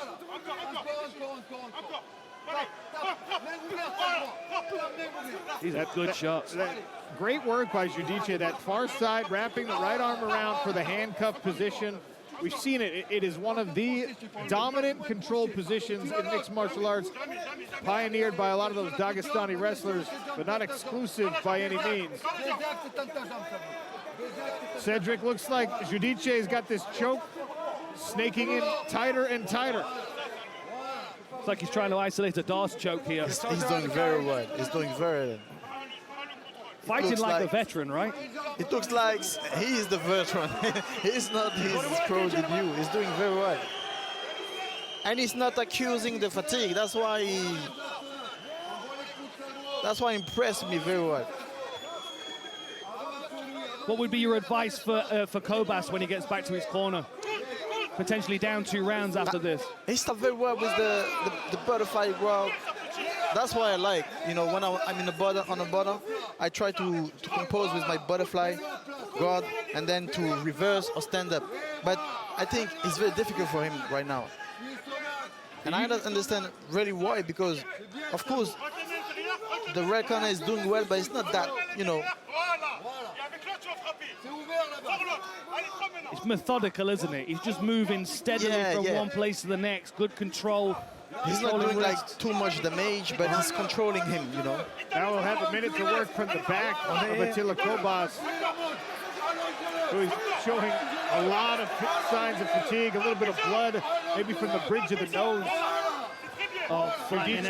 He's had good shots. Great work by 𝗟𝗘𝗦, that far side, wrapping the right arm around for the handcuff position. We've seen it. It is one of the dominant control positions in mixed martial arts, pioneered by a lot of those Dagestani wrestlers, but not exclusive by any means. Cedric, looks like 𝗟𝗘𝗦's got this choke snaking in tighter and tighter. It's like he's trying to isolate a DOS choke here. He's doing very well. He's doing very well. Fighting like a veteran, right? It looks like he is the veteran. He's not his pro debut. He's doing very well. And he's not accusing the fatigue. That's why he impressed me very well. What would be your advice for 𝗘𝗨𝗥𝗢𝗣 when he gets back to his corner? Potentially down 2 rounds after this. He started very well with the butterfly grab. That's why I like, you know, when I'm in the bottom, on the bottom, I try to compose with my butterfly guard and then to reverse or stand up. But I think it's very difficult for him right now. And I don't understand really why, because of course the red corner is doing well, but it's not that, you know. It's methodical, isn't it? He's just moving steadily from one place to the next. Good control. He's not doing like too much damage, but he's controlling him, you know. Now we'll have a minute to work from the back of 𝗟𝗘𝗦𝗐𝗪, who's showing a lot of signs of fatigue, a little bit of blood, maybe from the bridge of the nose. Oh, flattening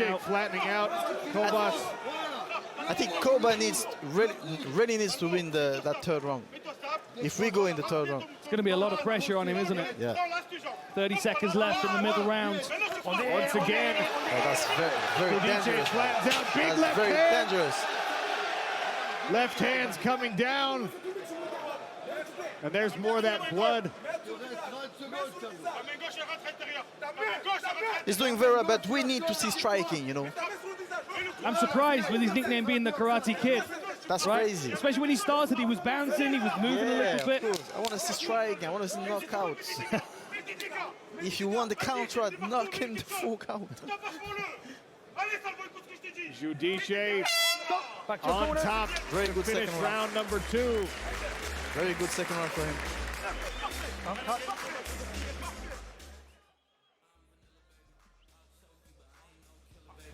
out. 𝗘𝗨𝗥. I think 𝗘𝗨𝗥 really needs to win that 3rd round. If we go in the 3rd round. It's going to be a lot of pressure on him, isn't it? Yeah. 30 seconds left in the middle round. Once again. Oh, that's very dangerous. Flattens out. Big that's left very hand. dangerous. Left hand's coming down. And there's more of that blood. He's doing very well, but we need to see striking, you know. I'm surprised with his nickname being the Karate Kid. That's right? crazy. Especially when he started, he was bouncing, he was moving a little bit. Of course. I want to see striking, I want to see knockouts. If you want the counter, I'd knock him the full count. 𝗟𝗘𝗦 on top. Very good finish second round number 2. Very good second round for him.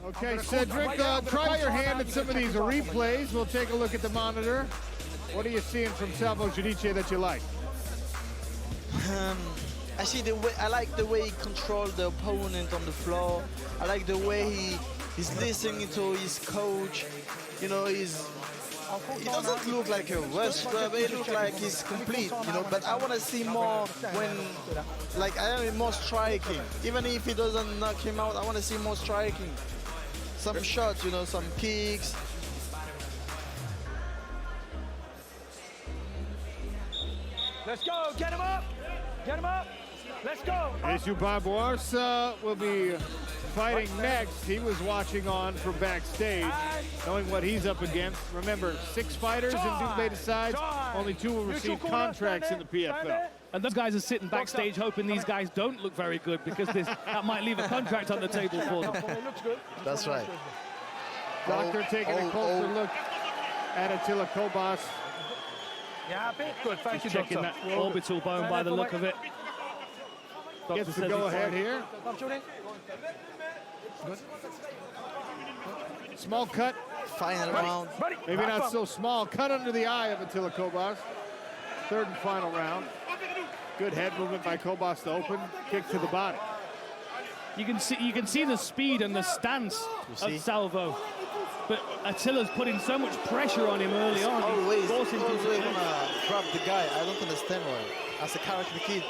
Okay, Cedric, try your hand at some of these replays. We'll take a look at the monitor. What are you seeing from Salvo 𝗟𝗘𝗦 that you like? I see I like the way he controls the opponent on the floor. I like the way he's listening to his coach. You know, he doesn't look like a wrestler, but he looks like he's complete, you know. But I want to see more more striking. Even if he doesn't knock him out, I want to see more striking. Some shots, you know, some kicks. Let's go, get him up! Get him up! Let's go! Issue Barbosa will be fighting next. He was watching on from backstage, knowing what he's up against. Remember, 6 fighters in Dubai decides, only 2 will receive contracts in the PFL. And those guys are sitting backstage hoping these guys don't look very good because that might leave a contract on the table for them. That's right. Doctor taking a closer look at 𝗟𝗘𝗦𝗐𝗪. You happy? Good, thank you, Checking doctor. that orbital bone by the look of it. Gets the go ahead here. Small cut. Final round. Maybe not so small. Cut under the eye of 𝗟𝗘𝗦𝗐𝗪. 3rd and final round. Good head movement by 𝗘𝗨𝗥 to open. Kick to the body. You can see the speed and the stance of Salvo. But Attila's putting so much pressure on him early on. Always want to grab the guy. I don't understand why. As a Karate Kid.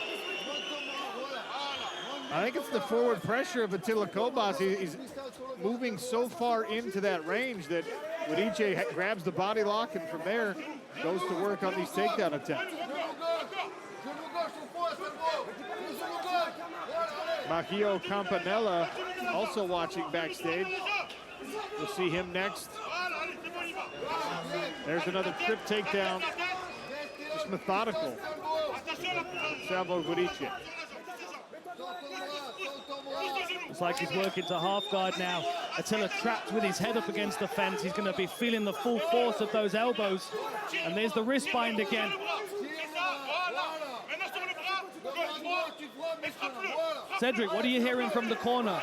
I think it's the forward pressure of 𝗟𝗘𝗦𝗐𝗪. He's moving so far into that range that 𝗟𝗑𝗦 grabs the body lock and from there goes to work on these takedown attempts. 𝗟𝗘𝗥𝗢𝗣𝗘'𝗦 also watching backstage. We'll see him next. There's another trip takedown. Just methodical. 𝗟𝗘𝗥𝗢𝗣𝗘'𝗦. It's like he's working to half guard now. Attila trapped with his head up against the fence. He's going to be feeling the full force of those elbows. And there's the wrist bind again. Cedric, what are you hearing from the corner?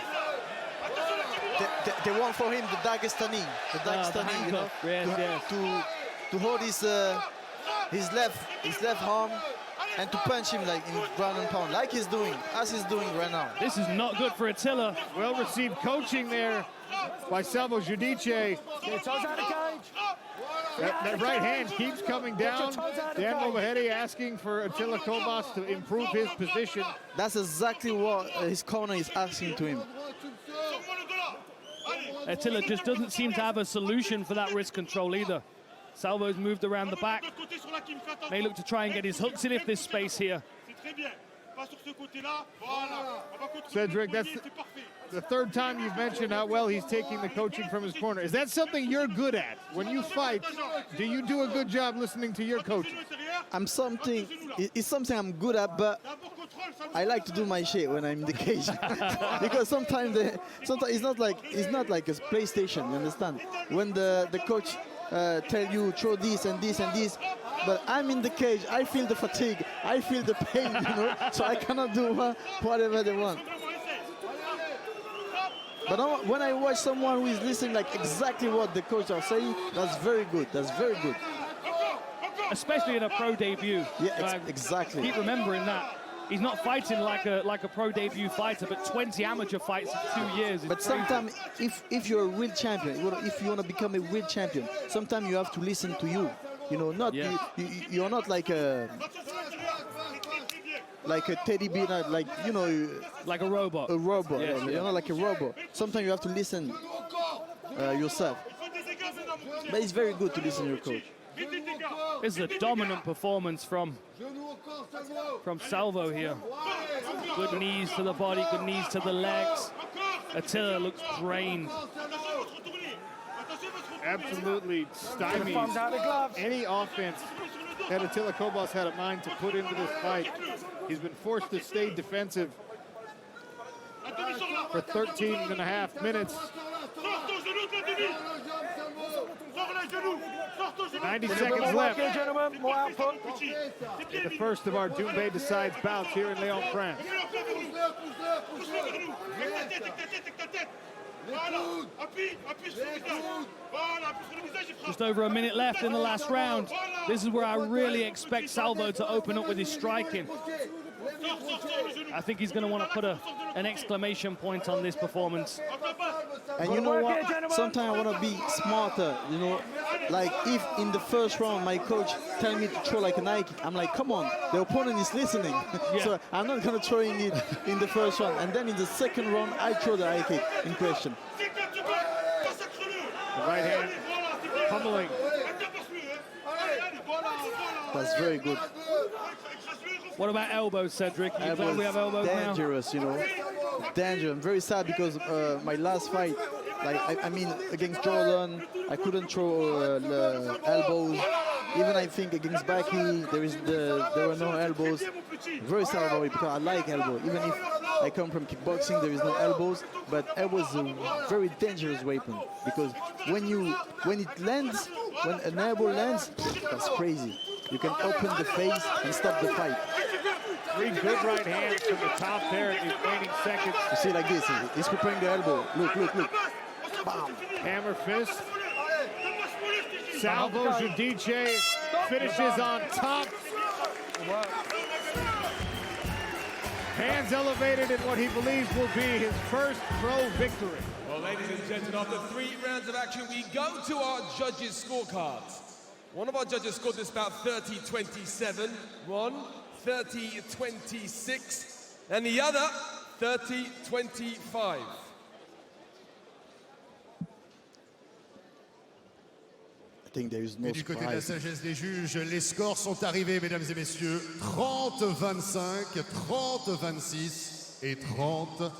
They want for him the Dagestani, you know, yes. to hold his left arm and to punch him like in ground and pound, like he's doing, as he's doing right now. This is not good for Attila. Well-received coaching there by 𝗟𝗘𝗥𝗢𝗣𝗘'𝗦. That right hand keeps coming down. Dan Molahedi asking for 𝗟𝗘𝗥𝗢𝗣𝗘'𝗦 to improve his position. That's exactly what his corner is asking to him. Attila just doesn't seem to have a solution for that wrist control either. Salvo's moved around the back. May look to try and get his hooks in if there's space here. Cedric, that's the third time you've mentioned how well he's taking the coaching from his corner. Is that something you're good at? When you fight, do you do a good job listening to your coaches? It's something I'm good at, but I like to do my shit when I'm in the cage. Because sometimes it's not like a PlayStation, you understand? When the coach tell you throw this and this and this, but I'm in the cage, I feel the fatigue, I feel the pain, you know, so I cannot do whatever they want. But when I watch someone who is listening like exactly what the coach are saying, that's very good, that's very good. Especially in a pro debut. Yeah, exactly. Keep remembering that. He's not fighting like a pro debut fighter, but 20 amateur fights in 2 years. But sometimes, if you're a real champion, if you want to become a real champion, sometimes you have to listen to you. You know, not you're not like a teddy bear, like, you know, like a robot. A robot. Yes, you're not like a robot. Sometimes you have to listen yourself. But it's very good to listen to your coach. This is a dominant performance from Salvo here. Good knees to the body, good knees to the legs. Attila looks drained. Absolutely stymies any offense that 𝗟𝗥𝗢𝗣𝗘'𝗦's had a mind to put into this fight. He's been forced to stay defensive for 13 and a half minutes. 90 seconds left in the first of our Doumbé Decides bouts here in Lyon, France. Just over a minute left in the last round. This is where I really expect Salvo to open up with his striking. I think he's going to want to put an exclamation point on this performance. And you know what? Sometimes I want to be smarter, you know. Like if in the first round my coach tell me to throw like an high kick, I'm like, come on, the opponent is listening. So I'm not going to throw it in the first round. And then in the second round, I throw the high kick in question. The right hand pummeling. That's very good. What about elbows, Cedric? You glad we have elbows dangerous, now? You know. Dangerous. I'm very sad because my last fight, like I mean, against Jordan, I couldn't throw the elbows. Even I think against Baki, there were no elbows. Very sad about it because I like elbow. Even if I come from kickboxing, there is no elbows. But elbow is a very dangerous weapon because when it lands, when an elbow lands, that's crazy. You can open the face and stop the fight. 3 good right hands from the top there in these waning seconds. You see like this, he's preparing the elbow. Look. Bam. Hammer fist. 𝗟𝗘𝗥𝗢𝗣𝗘'𝗦 finishes on top. Hands elevated in what he believes will be his first pro victory. Well, ladies and gentlemen, after 3 rounds of action, we go to our judges' scorecards. One of our judges scored this bout 30-27, one 30-26, and the other 30-25. Et du côté de la sagesse des juges, les scores sont arrivés, mesdames et messieurs. 30-25, 30-26 et 30-27.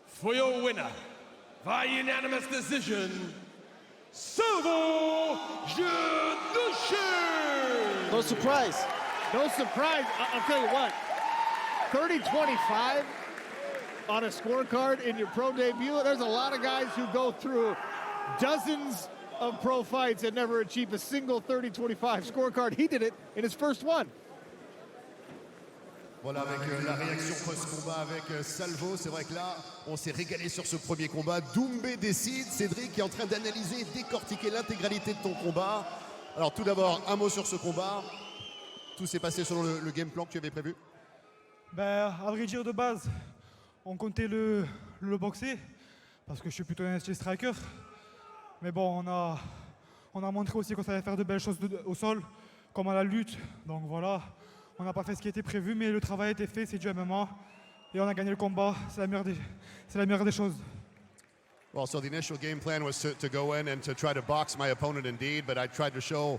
For your winner, by unanimous decision, 𝗟𝗘𝗥𝗢𝗣𝗘'. No surprise. No surprise. I'll tell you what, 30-25 on a scorecard in your pro debut. There's a lot of guys who go through dozens of pro fights and never achieve a single 30-25 scorecard. He did it in his first one. Voilà, avec la réaction post-combat avec Salvo, c'est vrai que là, on s'est régalé sur ce premier combat. Doumbé décide, Cédric est en train d'analyser et décortiquer l'intégralité de ton combat. Alors tout d'abord, un mot sur ce combat. Tout s'est passé selon le game plan que tu avais prévu? Ben, à vrai dire, de base, on comptait le boxer, parce que je suis plutôt un style striker. Mais bon, on a montré aussi qu'on savait faire de belles choses au sol, comme à la lutte. Donc voilà. On n'a pas fait ce qui était prévu, mais le travail a été fait, c'est du MMA. Et on a gagné le combat, c'est la meilleure des choses. Well, so the initial game plan was to go in and to try to box my opponent indeed, but I tried to show,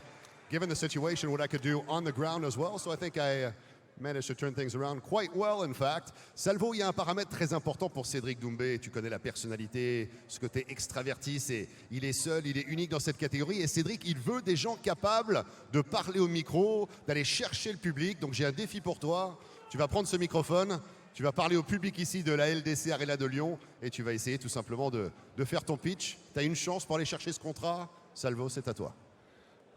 given the situation, what I could do on the ground as well. So I think I managed to turn things around quite well, in fact. Salvo, il y a un paramètre très important pour Cédric Doumbé. Tu connais la personnalité, ce côté extraverti. Il est seul, il est unique dans cette catégorie. Et Cédric, il veut des gens capables de parler au micro, d'aller chercher le public. Donc j'ai un défi pour toi. Tu vas prendre ce microphone, tu vas parler au public ici de la LDC Arena de Lyon et tu vas essayer tout simplement de faire ton pitch. Tu as une chance pour aller chercher ce contrat. Salvo, c'est à toi.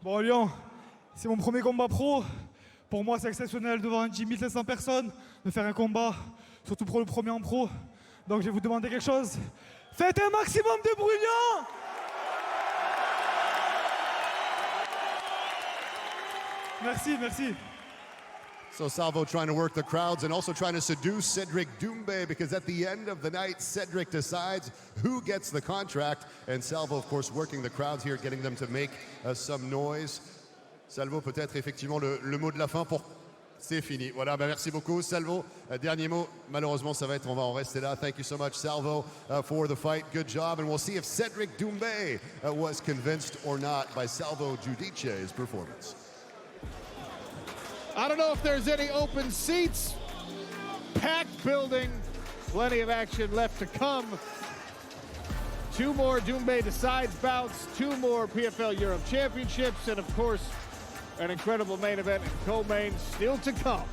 Bon, Lyon, c'est mon premier combat pro. Pour moi, c'est exceptionnel devant 10 500 personnes de faire un combat, surtout pour le premier en pro. Donc, je vais vous demander quelque chose. Faites un maximum de bruit, Lyon! Merci, merci. So Salvo trying to work the crowds and also trying to seduce Cédric Doumbé, because at the end of the night, Cédric decides who gets the contract. And Salvo, of course, working the crowds here, getting them to make some noise. Salvo, peut-être effectivement le mot de la fin pour... C'est fini. Voilà, ben merci beaucoup, Salvo. Dernier mot, malheureusement, on va en rester là. Thank you so much, Salvo, for the fight. Good job. And we'll see if Cédric Doumbé was convinced or not by Salvo Giudice's performance. I don't know if there's any open seats. Packed building. Plenty of action left to come. 2 more Doumbé decides bouts, 2 more PFL Europe Championships, and of course, an incredible main event and co-main still to come.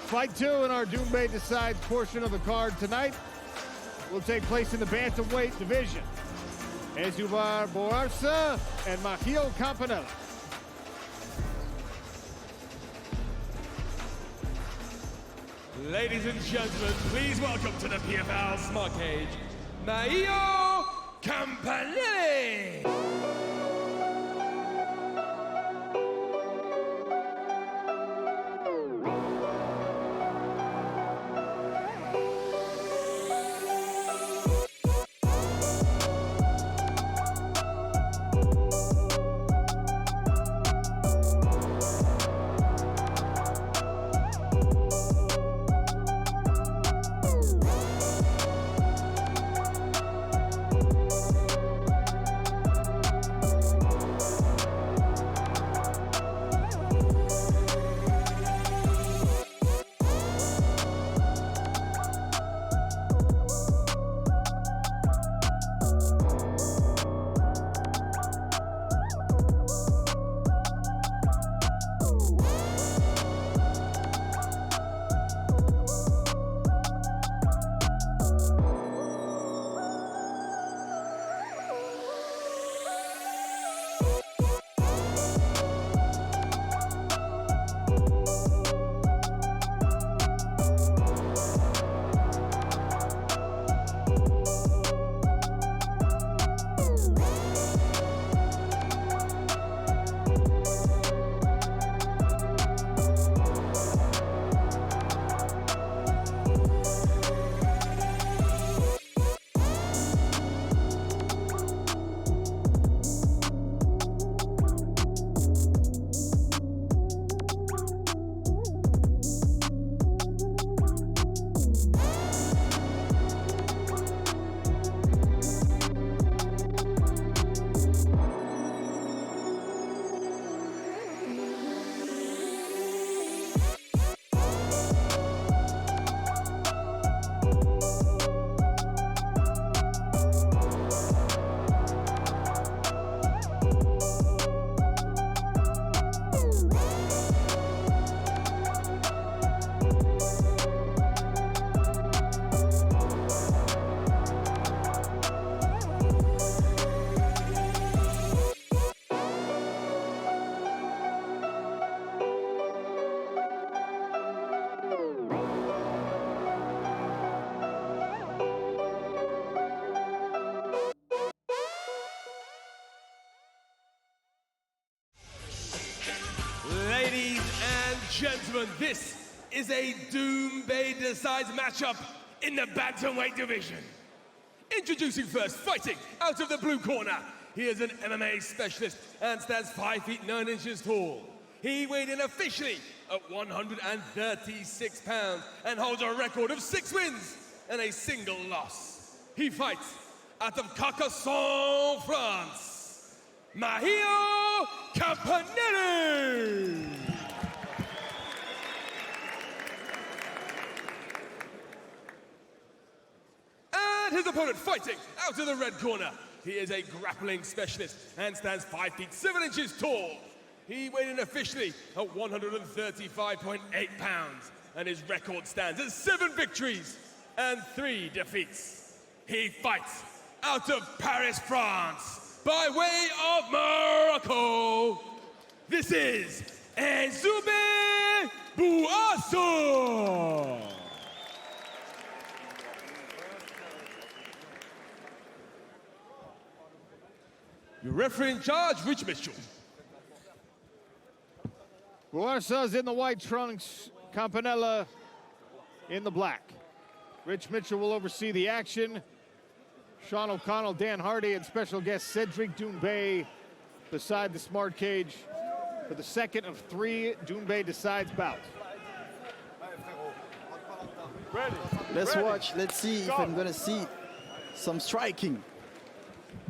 Fight 2 in our Doumbé decides portion of the card tonight will take place in the bantamweight division. 𝗟𝗘𝗥𝗢𝗣𝗘 and Mahio Campanella. Ladies and gentlemen, please welcome to the PFL Smart Cage, Mahio Campanella. gentlemen, this is a �'𝗟𝗥𝗢𝗣𝗘 decides matchup in the bantamweight division. Introducing first, fighting out of the blue corner. He is an MMA specialist and stands 5 feet 9 inches tall. He weighed in officially at 136 pounds and holds a record of 6 wins and a single loss. He fights out of Carcassonne, France, 𝗟𝗘𝗥𝗢𝗣𝗘'𝗦. And his opponent fighting out of the red corner. He is a grappling specialist and stands 5 feet 7 inches tall. He weighed in officially at 135.8 pounds, and his record stands at 7 victories and 3 defeats. He fights out of Paris, France, by way of Morocco. This is 𝗟𝗘𝗥𝗢𝗣𝗘'𝗦. Your referee in charge, Rich Mitchell. Boarsa's in the white trunks, Campanella in the black. Rich Mitchell will oversee the action. Sean O'Connell, Dan Hardy, and special guest 𝗟𝗘𝗔𝗚𝗣𝗘 beside the smart cage for the second of 3 ฎ𝗚𝗟𝗡 decides bouts. Let's watch, let's see if I'm gonna see some striking.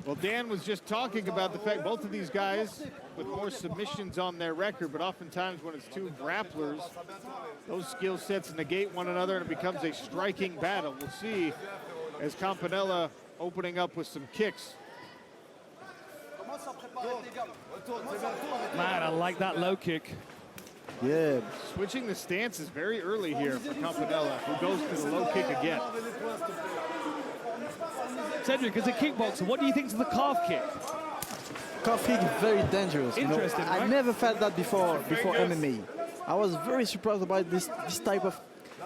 Well, Dan was just talking about the fact both of these guys with more submissions on their record, but oftentimes when it's 2 grapplers, those skill sets negate one another and it becomes a striking battle. We'll see as Campanella opening up with some kicks. Man, I like that low kick. Yeah. Switching the stances very early here for Campanella, who goes to the low kick again. Cedric, as a kickboxer, what do you think of the calf kick? Calf kick is very dangerous. Interesting, I've right? never felt that before MMA. I was very surprised about this type of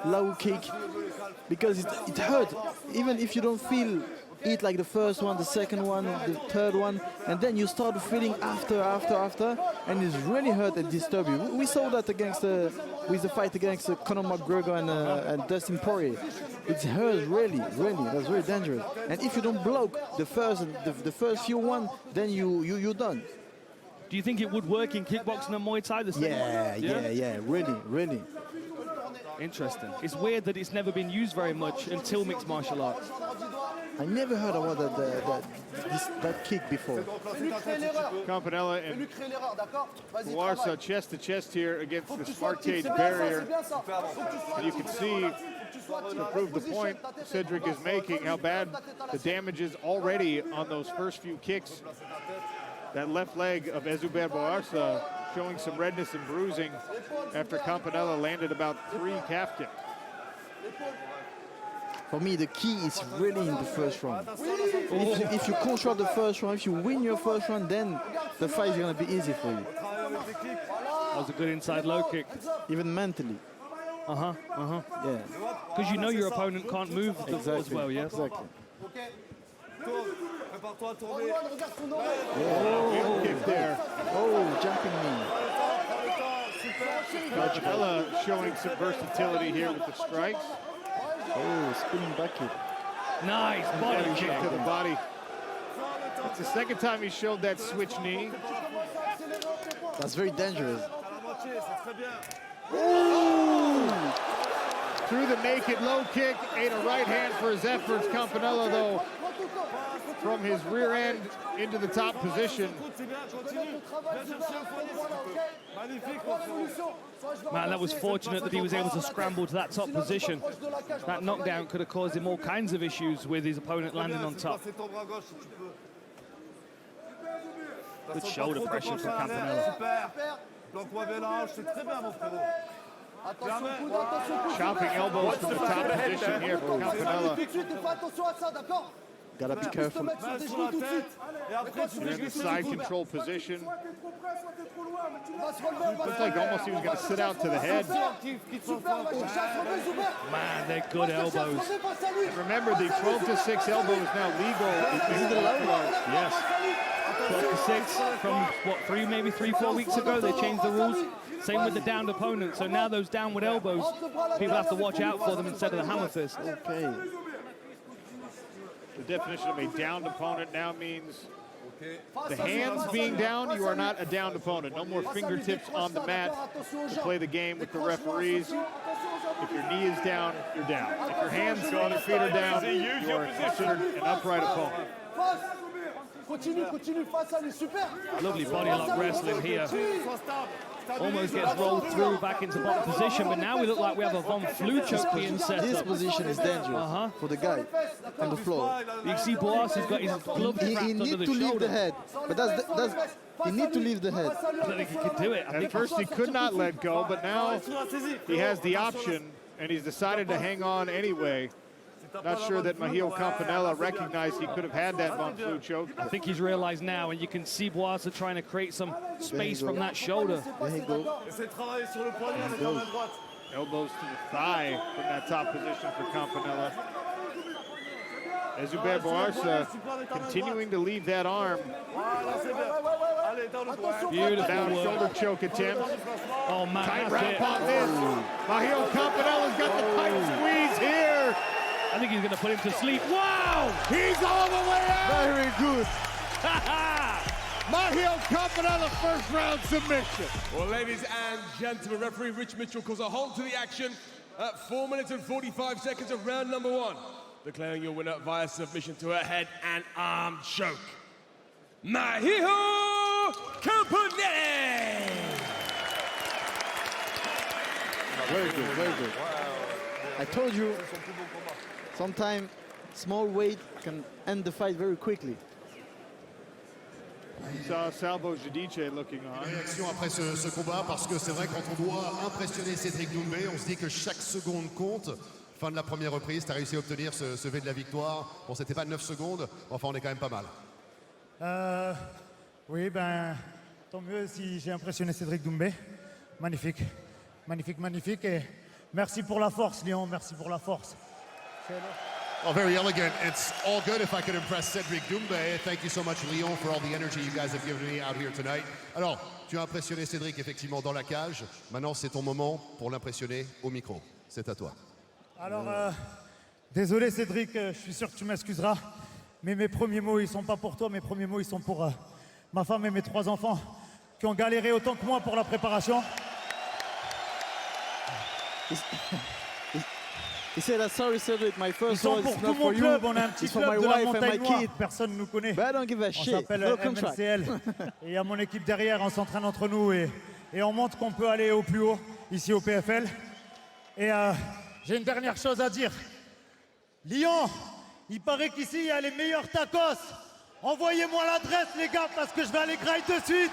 low kick because it hurt. Even if you don't feel it like the first one, the second one, the third one, and then you start feeling after, and it's really hurt and disturb you. We saw that against with the fight against Conor McGregor and Dustin Poirier. It hurts really. That's very dangerous. And if you don't block the first few one, then you're done. Do you think it would work in kickboxing and Muay Thai the same? Yeah, really. Interesting. It's weird that it's never been used very much until mixed martial arts. I never heard about that kick before. Campanella and Boarsa chest to chest here against the smart cage barrier. And you can see, to prove the point Cedric is making, how bad the damage is already on those first few kicks. That left leg of Ezeuber Boarsa showing some redness and bruising after Campanella landed about 3 calf kicks. For me, the key is really in the first round. If you control the first round, if you win your first round, then the fight is going to be easy for you. That was a good inside low kick. Even mentally. Yeah. Because you know your opponent can't move as well, yes? Exactly. Kick there. Jumping knee. Campanella showing some versatility here with the strikes. Spinning back kick. Nice body kick to the body. It's the second time he showed that switch knee. That's very dangerous. Through the naked low kick, ate a right hand for his efforts. Campanella, though, from his rear end into the top position. Man, that was fortunate that he was able to scramble to that top position. That knockdown could have caused him all kinds of issues with his opponent landing on top. Good shoulder pressure from Campanella. Chopping elbows from the top position here for Campanella. Gotta be careful. You're in the side control position. Looked like almost he was going to sit out to the head. Man, they're good elbows. And remember, the 12-6 elbow is now legal. Is it allowed? Yes. 12-6 from, what, 3, 4 weeks ago? They changed the rules. Same with the downed opponents. So now those downward elbows, people have to watch out for them instead of the hammer fist. Okay. The definition of a downed opponent now means the hands being down, you are not a downed opponent. No more fingertips on the mat to play the game with the referees. If your knee is down, you're down. If your hands and your feet are down, you are considered an upright opponent. Lovely body lock wrestling here. Almost gets rolled through back into bottom position, but now we look like we have a Von Flue-choke being set up. This position is dangerous for the guy on the floor. You can see Boas has got his glove He trapped needs under the to leave shoulder. the head, but he needs to leave the head. I don't think he could do it. At first he could not let go, but now he has the option, and he's decided to hang on anyway. Not sure that 𝗟𝗘𝗥𝗢𝗣𝗘 recognized he could have had that Von Flue choke. I think he's realized now, and you can see Boas trying to create some space from that shoulder. There he goes. Elbows to the thigh from that top position for 𝗟𝗘𝗥𝗢𝗣𝗘. 𝗟𝗘𝗥𝗢𝗣𝗘 continuing to leave that arm. Beautiful Down work. shoulder choke attempt. Oh man, Tight that's wrap it. on this. 𝗟𝗘𝗥𝗢𝗣𝗘's got the tight squeeze here. I think he's going to put him to sleep. Wow! He's all the way out. Very good. 𝗟𝗘𝗥𝗢𝗣𝗘, first round submission. Well, ladies and gentlemen, referee Rich Mitchell calls a halt to the action at 4 minutes and 45 seconds of round number 1, declaring your winner via submission to a head and arm choke. 𝗟𝗘𝗥𝗢𝗣𝗘! Very good, very good. I told you, sometimes small weight can end the fight very quickly. We saw 𝗟𝗘𝗥𝗢𝗣𝗘 looking on. Réaction après ce combat, parce que c'est vrai, quand on doit impressionner Cédric Doumbé, on se dit que chaque seconde compte. Fin de la première reprise, tu as réussi à obtenir ce V de la victoire. Bon, c'était pas 9 secondes, enfin on est quand même pas mal. Oui, ben, tant mieux si j'ai impressionné Cédric Doumbé. Magnifique, magnifique, magnifique. Et merci pour la force, Léon, merci pour la force. Oh, very elegant. It's all good if I could impress Cédric Doumbé. Thank you so much, Lyon, for all the energy you guys have given me out here tonight. Alors, tu as impressionné Cédric effectivement dans la cage. Maintenant, c'est ton moment pour l'impressionner au micro. C'est à toi. Alors, désolé Cédric, je suis sûr que tu m'excuseras, mais mes premiers mots, ils sont pas pour toi, mes premiers mots, ils sont pour ma femme et mes 3 enfants qui ont galéré autant que moi pour la préparation. He said, sorry Cedric, my Ils first sont word pour is tout not mon for you, club, on a un petit it's for club my de la wife and my montagne noire, kid. personne ne nous connaît. But I don't give a On shit, s'appelle no contract. MNCL, et il y a mon équipe derrière, on s'entraîne entre nous et on montre qu'on peut aller au plus haut, ici au PFL. Et j'ai une dernière chose à dire. Lyon, il paraît qu'ici, il y a les meilleurs tacos. Envoyez-moi l'adresse, les gars, parce que je vais aller grailler de suite.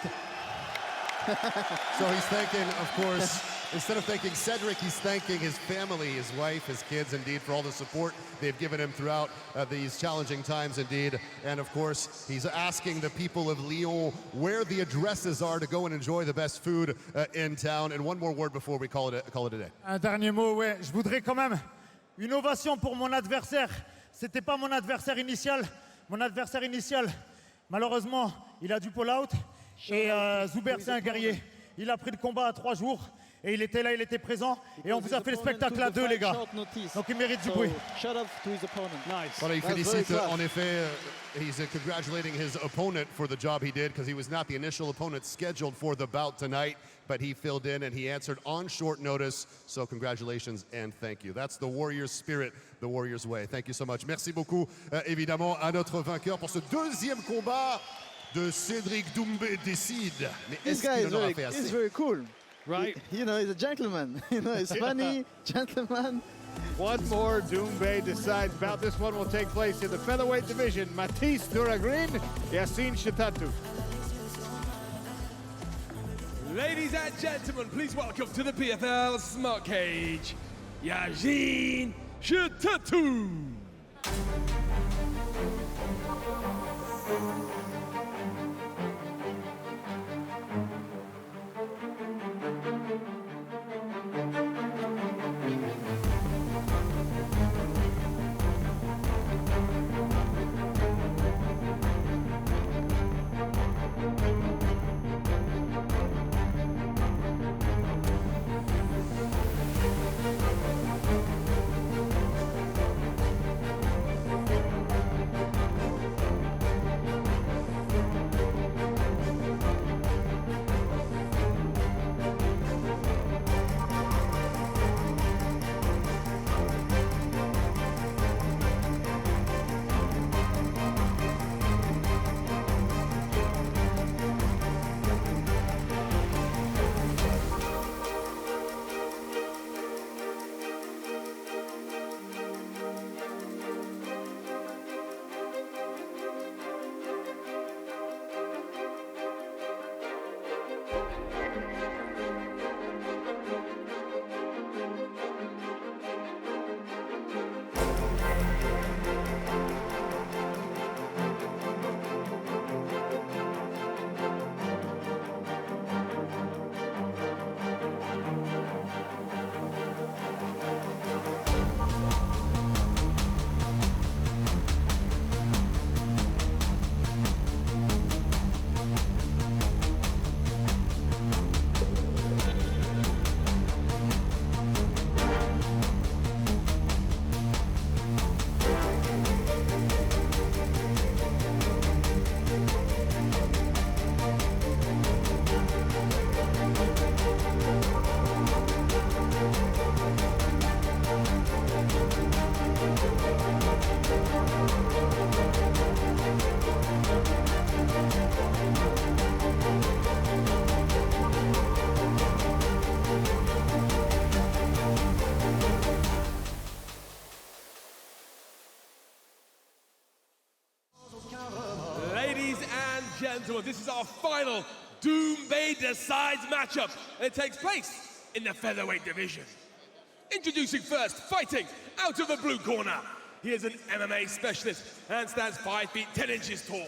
So he's thanking, of course, instead of thanking Cedric, he's thanking his family, his wife, his kids, indeed, for all the support they've given him throughout these challenging times, indeed. And of course, he's asking the people of Lyon where the addresses are to go and enjoy the best food in town. And one more word before we call it a day. Un dernier mot, ouais. Je voudrais quand même une ovation pour mon adversaire. C'était pas mon adversaire initial. Mon adversaire initial, malheureusement, il a du pull-out. Et Zuber, c'est un guerrier. Il a pris le combat à 3 jours. Et il était là, il était présent. Et on vous a fait le spectacle à 2, les gars. Donc il mérite du bruit. Shout out to his opponent. Nice. Voilà, il félicite en effet, he's congratulating his opponent for the job he did because he was not the initial opponent scheduled for the bout tonight, but he filled in and he answered on short notice. So congratulations and thank you. That's the Warriors spirit, the Warriors way. Thank you so much. Merci beaucoup, évidemment, à notre vainqueur pour ce deuxième combat de Cédric Doumbé décide. Mais This est-ce guy qu'il en aura fait is assez? very cool. Right? You know, he's a gentleman. You know, he's funny, gentleman. One more Doumbé decides bout. This one will take place in the featherweight division. Mathis Duragrin, Yassine Chitatu. Ladies and gentlemen, please welcome to the PFL Smart Cage, Yassine Chitatu. gentlemen, this is our final Doom Bay Decides matchup. And it takes place in the featherweight division. Introducing first, fighting out of the blue corner. He is an MMA specialist and stands 5 feet 10 inches tall.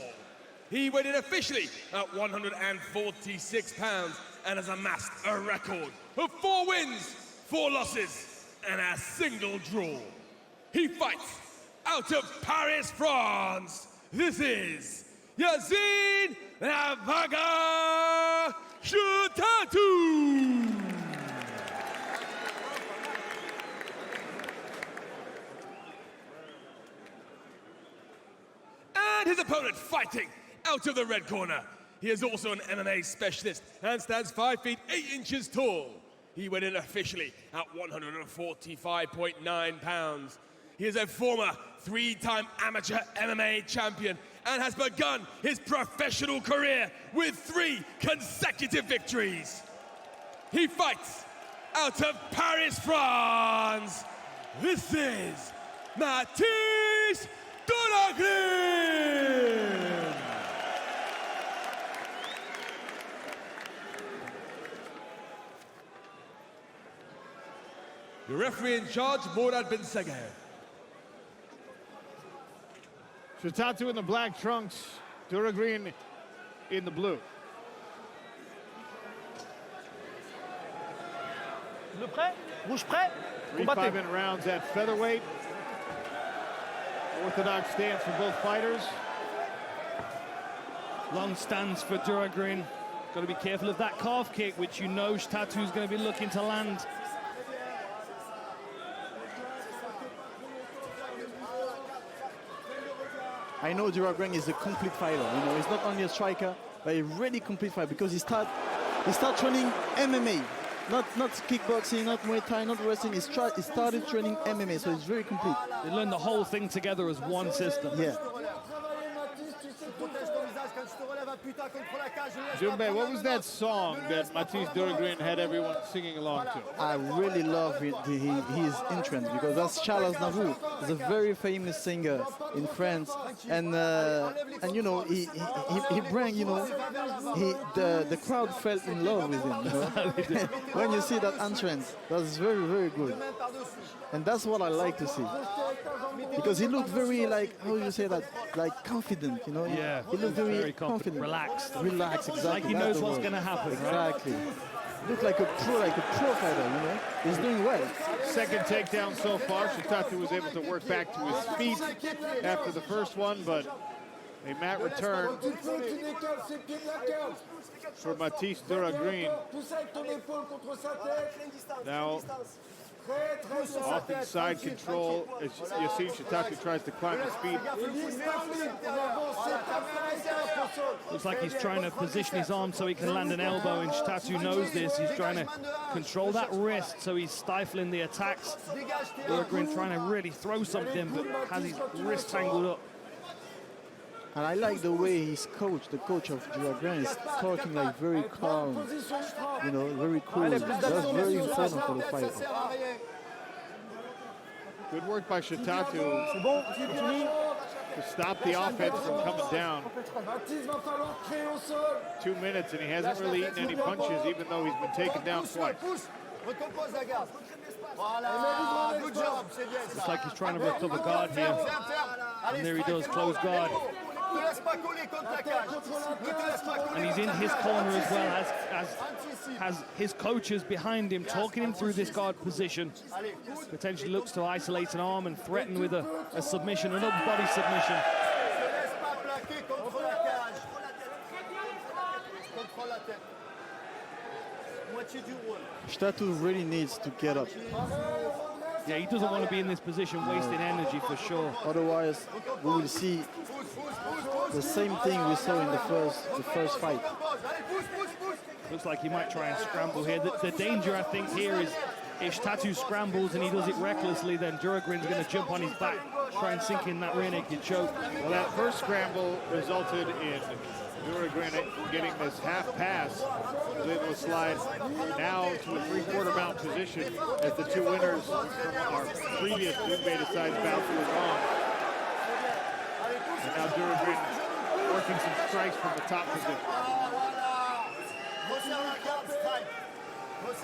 He weighed in officially at 146 pounds and has amassed a record of 4 wins, 4 losses, and a single draw. He fights out of Paris, France. This is 𝗟𝗘𝗥𝗢𝗣𝗘'𝗦. And his opponent fighting out of the red corner. He is also an MMA specialist and stands 5 feet 8 inches tall. He went in officially at 145.9 pounds. He is a former 3-time amateur MMA champion and has begun his professional career with 3 consecutive victories. He fights out of Paris, France. This is 𝗟𝗘𝗔𝗚𝗨𝗘. The referee in charge, Morad bin Segeh. 𝗟𝗘𝗥𝗢𝗣 in the black trunks, 𝗟𝗘𝗥𝗢𝗡 in the blue. Le prêt? Rouge prêt? 3 5-minute rounds at featherweight. Orthodox stance for both fighters. Long stance for 𝗟𝗥𝗢𝗢. Got to be careful of that calf kick, which you know 𝗟𝗘𝗥𝗢𝗢 is going to be looking to land. I know 𝗟𝗥𝗢𝗢𝗢 is a complete fighter. You know, he's not only a striker, but a really complete fighter because he start training MMA, not kickboxing, not Muay Thai, not wrestling. He started training MMA, so he's very complete. They learn the whole thing together as one system. Yeah. Jumbe, what was that song that Mathys 𝗟𝗥𝗢𝗢𝗢 had everyone singing along to? I really love his entrance because that's 𝗟𝗨𝗥𝗢𝗣𝗘. He's a very famous singer in France, and you know he bring, you know, the crowd fell in love with him. You know? When you see that entrance, that's very, very good, and that's what I like to see because he looked very, like, how do you say that, like confident, you know? Yeah, he looked very confident, relaxed, exactly. Like he knows what's going to happen. Exactly. Right? Look like a pro fighter, you know. He's doing well. Second takedown so far. 𝗟𝗘𝗥𝗢𝗣 was able to work back to his feet after the first one, but a mat return for Mathys 𝗟𝗥𝗢𝗢𝗢. Now, off inside control as Yassine 𝗟𝗘𝗥𝗢𝗢𝗢 tries to climb his feet. Looks like he's trying to position his arm so he can land an elbow, and 𝗟𝗘𝗥𝗢𝗢𝗢 knows this. He's trying to control that wrist, so he's stifling the attacks. 𝗟𝗥𝗢𝗢𝗢 trying to really throw something, but has his wrist tangled up. And I like the way his coach, the coach of 𝗟𝗥𝗢𝗢𝗢𝗢, is talking like very calm, you know, very cool. That's very important for the fight. Good work by 𝗟𝗘𝗥𝗢𝗢𝗢 to stop the offense from coming down. 2 minutes and he hasn't really eaten any punches, even though he's been taken down twice. Looks like he's trying to recover guard here. And there he does, close guard. And he's in his corner as well, has his coaches behind him, talking him through this guard position. Potentially looks to isolate an arm and threaten with a submission, an upper body submission. 𝗟𝗘𝗥𝗢𝗢𝗢 really needs to get up. Yeah, he doesn't want to be in this position, wasting energy for sure. Otherwise, we will see the same thing we saw in the first fight. Looks like he might try and scramble here. The danger, I think, here is if 𝗟𝗘𝗥𝗢𝗢 scrambles and he does it recklessly, then 𝗟𝗥𝗢𝗢𝗢's going to jump on his back, try and sink in that rear naked choke. Well, that first scramble resulted in 𝗟𝗥𝗢𝗢𝗢𝗢 getting this half pass. He was able to slide now to a 3/4 mount position as the 2 winners from our previous Doom Bay Decides bout were on. And now 𝗟𝗥𝗢𝗢𝗢 working blocking some strikes from the top position.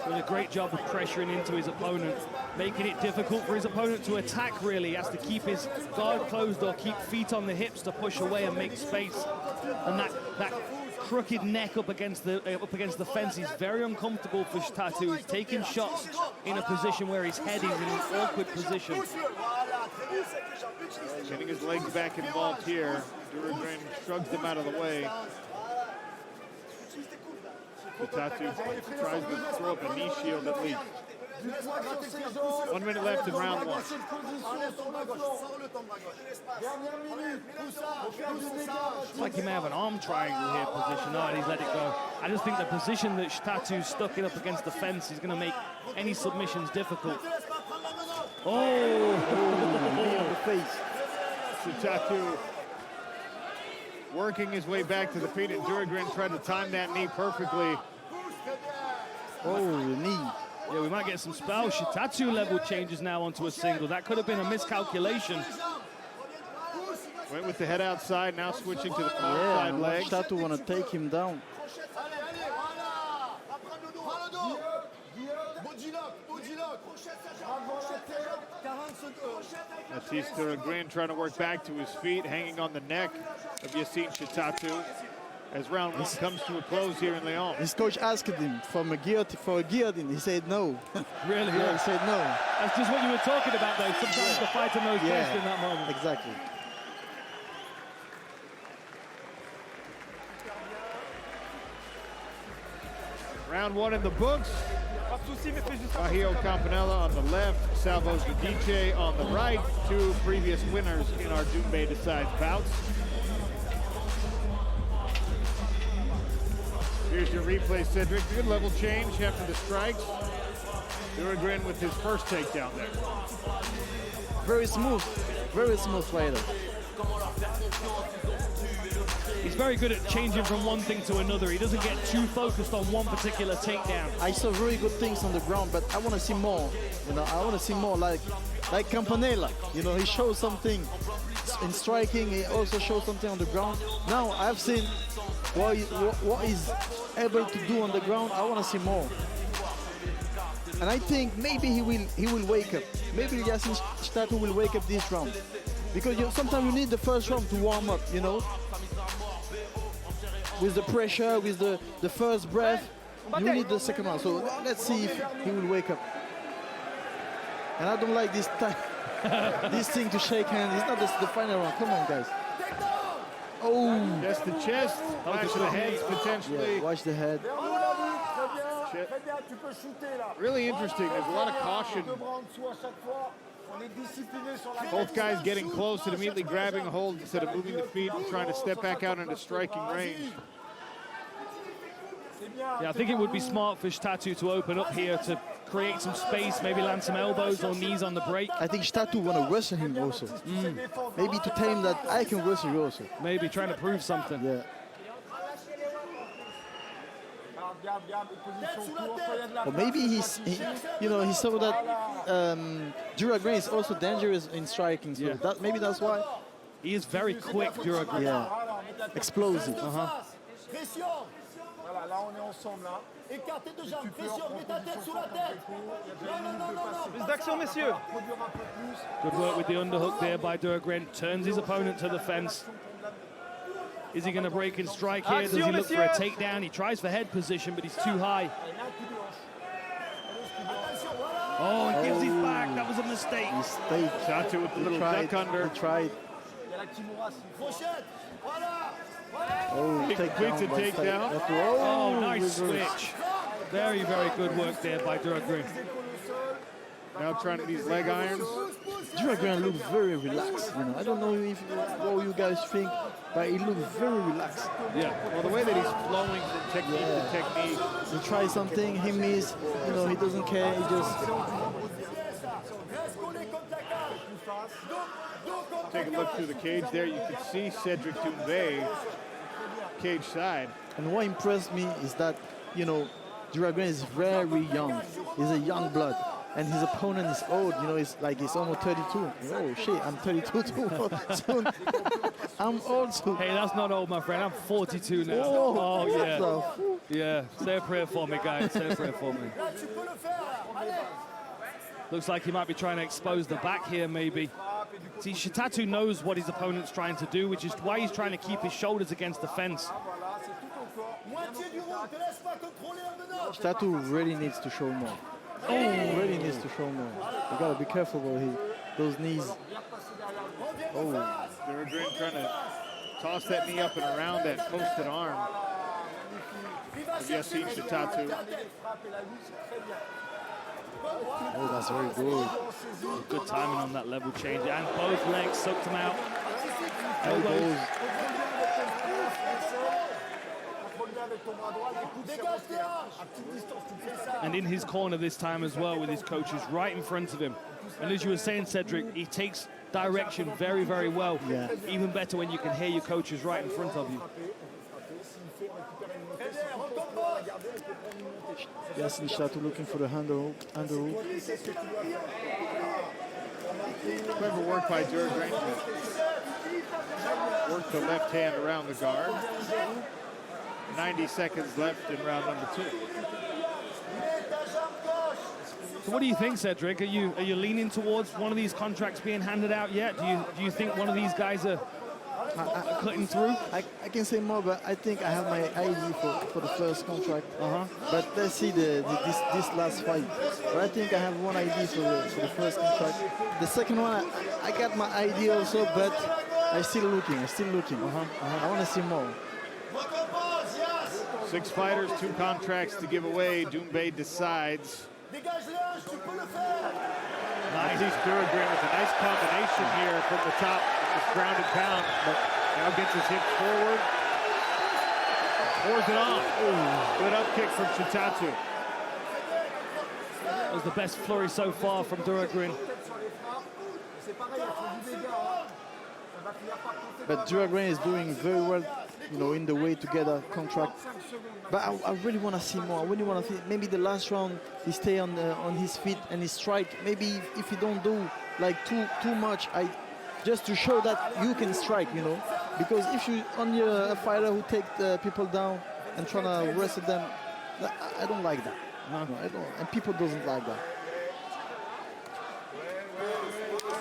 Doing a great job of pressuring into his opponent, making it difficult for his opponent to attack, really. He has to keep his guard closed or keep feet on the hips to push away and make space. And that crooked neck up against the fence is very uncomfortable for 𝗘𝗨𝗥𝗢𝗣𝗘. He's taking shots in a position where his head is in an awkward position. Getting his legs back involved here. 𝗘𝗨𝗥𝗢𝗣𝗘 shrugs them out of the way. 𝗘𝗨𝗥𝗢𝗣𝗘 tries to throw up a knee shield at least. 1 minute left in round one. It's like he may have an arm triangle here position. No, and he's let it go. I just think the position that 𝗘𝗨𝗥𝗢𝗣𝗘 stuck it up against the fence is going to make any submissions difficult. Oh! the face. 𝗘𝗨𝗥𝗢𝗣𝗘 working his way back to the feet, and 𝗘𝗫𝗏 tried to time that knee perfectly. Oh, the knee. Yeah, we might get some spells. 𝗘𝗨𝗥𝗢𝗣𝗘 level changes now onto a single. That could have been a miscalculation. Went with the head outside, now switching to the outside leg. 𝗘𝗨𝗥𝗢𝗣𝗘 want to take him down. Mathis 𝗘𝗫𝗏 trying to work back to his feet, hanging on the neck of Yassine 𝗘𝗨𝗥𝗢𝗣 as round one comes to a close here in Lyon. His coach asked him for a guillotine. He said no. Really? Yeah, he said no. That's just what you were talking about, though. Sometimes the fighter knows best in that moment. Exactly. Round one in the books. Bahio Campanella on the left, Salvo Zadice on the right. Two previous winners in our Doumbé Decides bouts. Here's your replay, Cedric. Good level change after the strikes. 𝗘𝗫𝗏 with his first takedown there. Very smooth fighter. He's very good at changing from one thing to another. He doesn't get too focused on one particular takedown. I saw very good things on the ground, but I want to see more. You know, I want to see more like Campanella. You know, he shows something in striking. He also shows something on the ground. Now I've seen what he's able to do on the ground. I want to see more. And I think maybe he will wake up. Maybe Yassine 𝗘𝗨𝗥𝗢𝗣𝗘 will wake up this round, because sometimes you need the first round to warm up. You know, with the pressure, with the first breath, you need the second round. So let's see if he will wake up. And I don't like this this thing to shake hands. It's not the final round. Come on, guys. Oh, chest to chest. Watch the heads potentially. Yeah, watch the head. Really interesting. There's a lot of caution. Both guys getting close and immediately grabbing a hold instead of moving the feet and trying to step back out into striking range. Yeah, I think it would be smart for 𝗘𝗨𝗥𝗢𝗣𝗘 to open up here to create some space, maybe land some elbows or knees on the break. I think 𝗘𝗨𝗥𝗢𝗣 want to wrestle him also. Maybe to tell him that I can wrestle you also. Maybe trying to prove something. Yeah. Or maybe he saw that 𝗘𝗫𝗏 is also dangerous in striking. So maybe that's why. He is very quick, 𝗘𝗫𝗏. Yeah. Explosive. Good work with the underhook there by 𝗘𝗏. Turns his opponent to the fence. Is he going to break and strike here? Does he look for a takedown? He tries for head position, but he's too high. Oh, he gives his back. That was a mistake. 𝗘𝗨𝗥𝗢𝗣𝗘 with a little duck under. He tried. Oh, he completes a takedown. Oh, nice switch. Very, very good work there by 𝗘𝗏. Now trying these leg irons. 𝗘𝗏 looks very relaxed. You know, I don't know what you guys think, but he looks very relaxed. Yeah. Well, the way that he's flowing from technique to technique. He tries something, he misses. You know, he doesn't care. He just. Take a look through the cage there. You can see Cedric Doumbé cage side. And what impressed me is that, you know, 𝗘𝗏 is very young. He's a young blood. And his opponent is old, you know, he's almost 32. Oh shit, I'm 32 too soon. I'm old too. Hey, that's not old, my friend. I'm 42 now. Oh, yeah. Yeah, say a prayer for me, guys. Say a prayer for me. Looks like he might be trying to expose the back here, maybe. See, 𝗟𝗘𝗥𝗢𝗣 knows what his opponent's trying to do, which is why he's trying to keep his shoulders against the fence. 𝗟𝗘𝗥𝗢𝗣𝗘 really needs to show more. Oh, really needs to show more. You gotta be careful with those knees. Oh, 𝗟𝗘𝗥𝗢𝗣𝗘 trying to toss that knee up and around that posted arm of 𝗟𝗘𝗥𝗢𝗣𝗘. Oh, that's very good. Good timing on that level change. And both legs sucked him out. Elbows. And in his corner this time as well, with his coaches right in front of him. And as you were saying, Cedric, he takes direction very, very well. Yeah. Even better when you can hear your coaches right in front of you. 𝗟𝗘𝗥𝗢𝗣𝗘 looking for the underhook. Clever work by 𝗟𝗘𝗥𝗢𝗣𝗘. Work the left hand around the guard. 90 seconds left in round number 2. So what do you think, Cedric? Are you leaning towards one of these contracts being handed out yet? Do you think one of these guys are cutting through? I can say more, but I think I have my ID for the first contract. But let's see this last fight. But I think I have one ID for the first contract. The second one, I got my ID also, but I'm still looking. I want to see more. 6 fighters, 2 contracts to give away. 𝗟𝗏𝗡 decides. Mathis 𝗟𝗏 with a nice combination here from the top, just ground and pound, but now gets his hips forward, pours it on. Good up kick from 𝗟𝗘𝗥𝗢𝗣𝗘. That was the best flurry so far from 𝗟𝗏𝗡. But 𝗟𝗏𝗡 is doing very well, in the way to get a contract. But I really want to see more. I really want to see maybe the last round he stay on his feet and he strike. Maybe if he don't do like too much, just to show that you can strike, Because if you only a fighter who take the people down and trying to wrestle them, I don't like that. No, I don't. And people doesn't like that.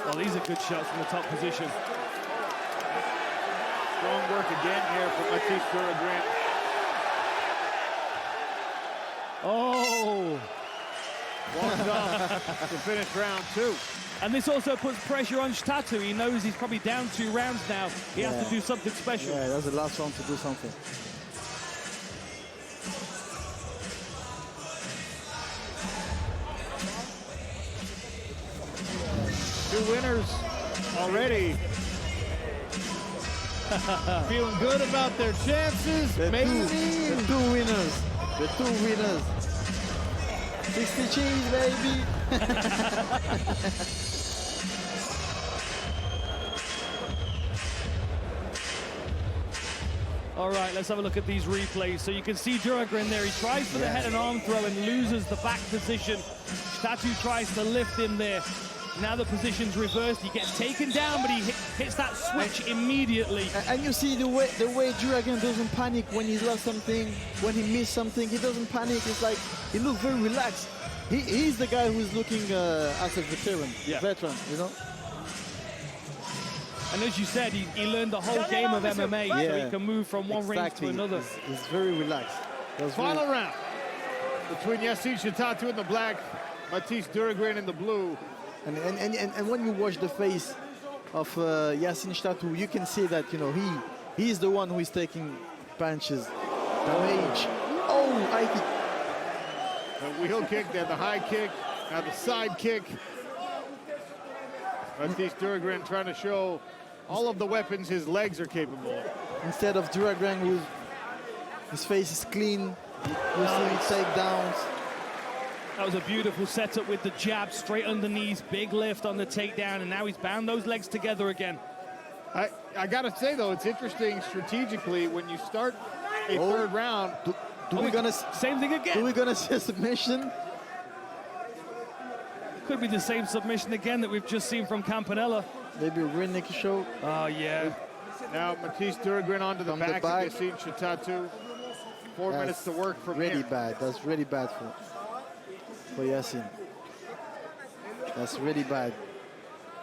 Well, these are good shots from the top position. Strong work again here from Mathis 𝗟𝗏𝗡𝗢𝗏. Oh! Walks off to finish round 2. And this also puts pressure on 𝗟𝗘𝗥𝗢𝗣𝗘. He knows he's probably down 2 rounds now. He has to do something special. Yeah, that's the last round to do something. Two winners already. Feeling good about their chances. The two winners. 60 cheese, baby. All right, let's have a look at these replays. So you can see 𝗟𝗏𝗡 there. He tries for the head and arm throw and loses the back position. 𝗟𝗘𝗥𝗢𝗣𝗘 tries to lift him there. Now the position's reversed. He gets taken down, but he hits that switch immediately. And you see the way 𝗟𝗏𝗢𝗣𝗅 doesn't panic when he lost something, when he missed something. He doesn't panic. It's like he looks very relaxed. He's the guy who's looking as a veteran, And as you said, he learned the whole game of MMA, so he can move from one ring to another. He's very relaxed. Final round between 𝗟𝗘𝗥𝗢𝗣𝗘 in the black, Mathis 𝗟𝗏𝗢𝗡 in the blue. And when you watch the face of 𝗟𝗘𝗥𝗢𝗣𝗘, you can see that he's the one who is taking punches, damage. Oh, high kick. The wheel kick, then the high kick, now the side kick. Mathis 𝗟𝗏𝗢𝗡 trying to show all of the weapons his legs are capable of. Instead of 𝗟𝗏𝗢𝗡, his face is clean. You see takedowns. That was a beautiful setup with the jab straight underneath, big lift on the takedown, and now he's bound those legs together again. I gotta say though, it's interesting strategically when you start a third round. Same thing again. Do we gonna see a submission? Could be the same submission again that we've just seen from Campanella. Maybe a rear naked choke. Oh yeah. Now 𝗘𝗨𝗥𝗢𝗣 onto the back of Yassine 𝗘𝗘𝗦. 4 minutes to work from really here. bad. That's really bad for Yassine. That's really bad.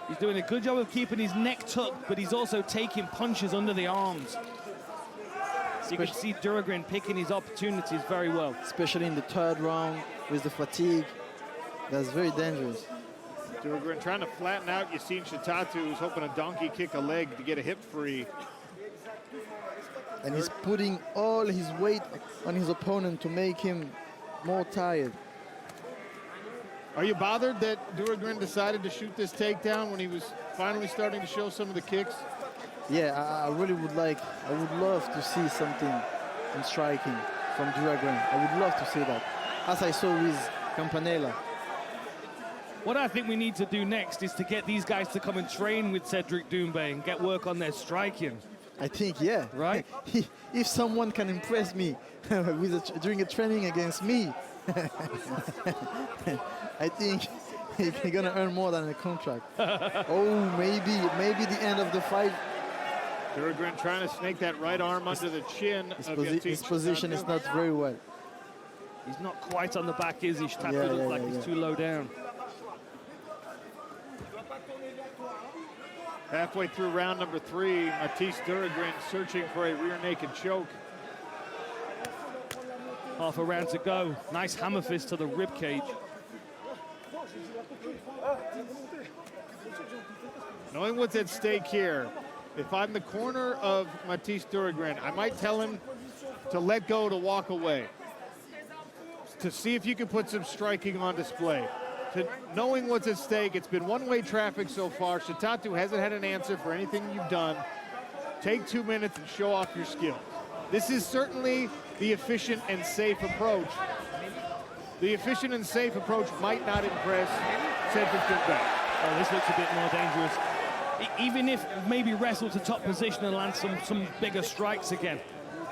He's doing a good job of keeping his neck tucked, but he's also taking punches under the arms. You can see 𝗘𝗥𝗢𝗣 picking his opportunities very well. Especially in the third round with the fatigue. That's very dangerous. 𝗘𝗥𝗢𝗣 trying to flatten out Yassine 𝗘𝗘𝗦, who's hoping to donkey kick a leg to get a hip free. And he's putting all his weight on his opponent to make him more tired. Are you bothered that 𝗘𝗥𝗢𝗣 decided to shoot this takedown when he was finally starting to show some of the kicks? Yeah, I really would like, I would love to see something in striking from 𝗘𝗥𝗢𝗣. I would love to see that, as I saw with 𝗘𝗨𝗥𝗢𝗣. What I think we need to do next is to get these guys to come and train with Cedric Doumbé and get work on their striking. I think, yeah. Right? If someone can impress me during a training against me, I think he's gonna earn more than a contract. Oh, maybe the end of the fight. 𝗘𝗥𝗢𝗣 trying to snake that right arm under the chin. His position is not very well. He's not quite on the back, is he? 𝗘𝗘𝗦 looks like he's too low down. Halfway through round number 3, 𝗘𝗥𝗢𝗣 searching for a rear naked choke. Half a round to go. Nice hammer fist to the rib cage. Knowing what's at stake here, if I'm the corner of 𝗘𝗥𝗢𝗣, I might tell him to let go, to walk away, to see if you can put some striking on display. Knowing what's at stake, it's been one-way traffic so far. 𝗘𝗘𝗦 hasn't had an answer for anything you've done. Take 2 minutes and show off your skills. This is certainly the efficient and safe approach. The efficient and safe approach might not impress Cedric Doumbé. Oh, this looks a bit more dangerous. Even if maybe wrestle to top position and land some bigger strikes again.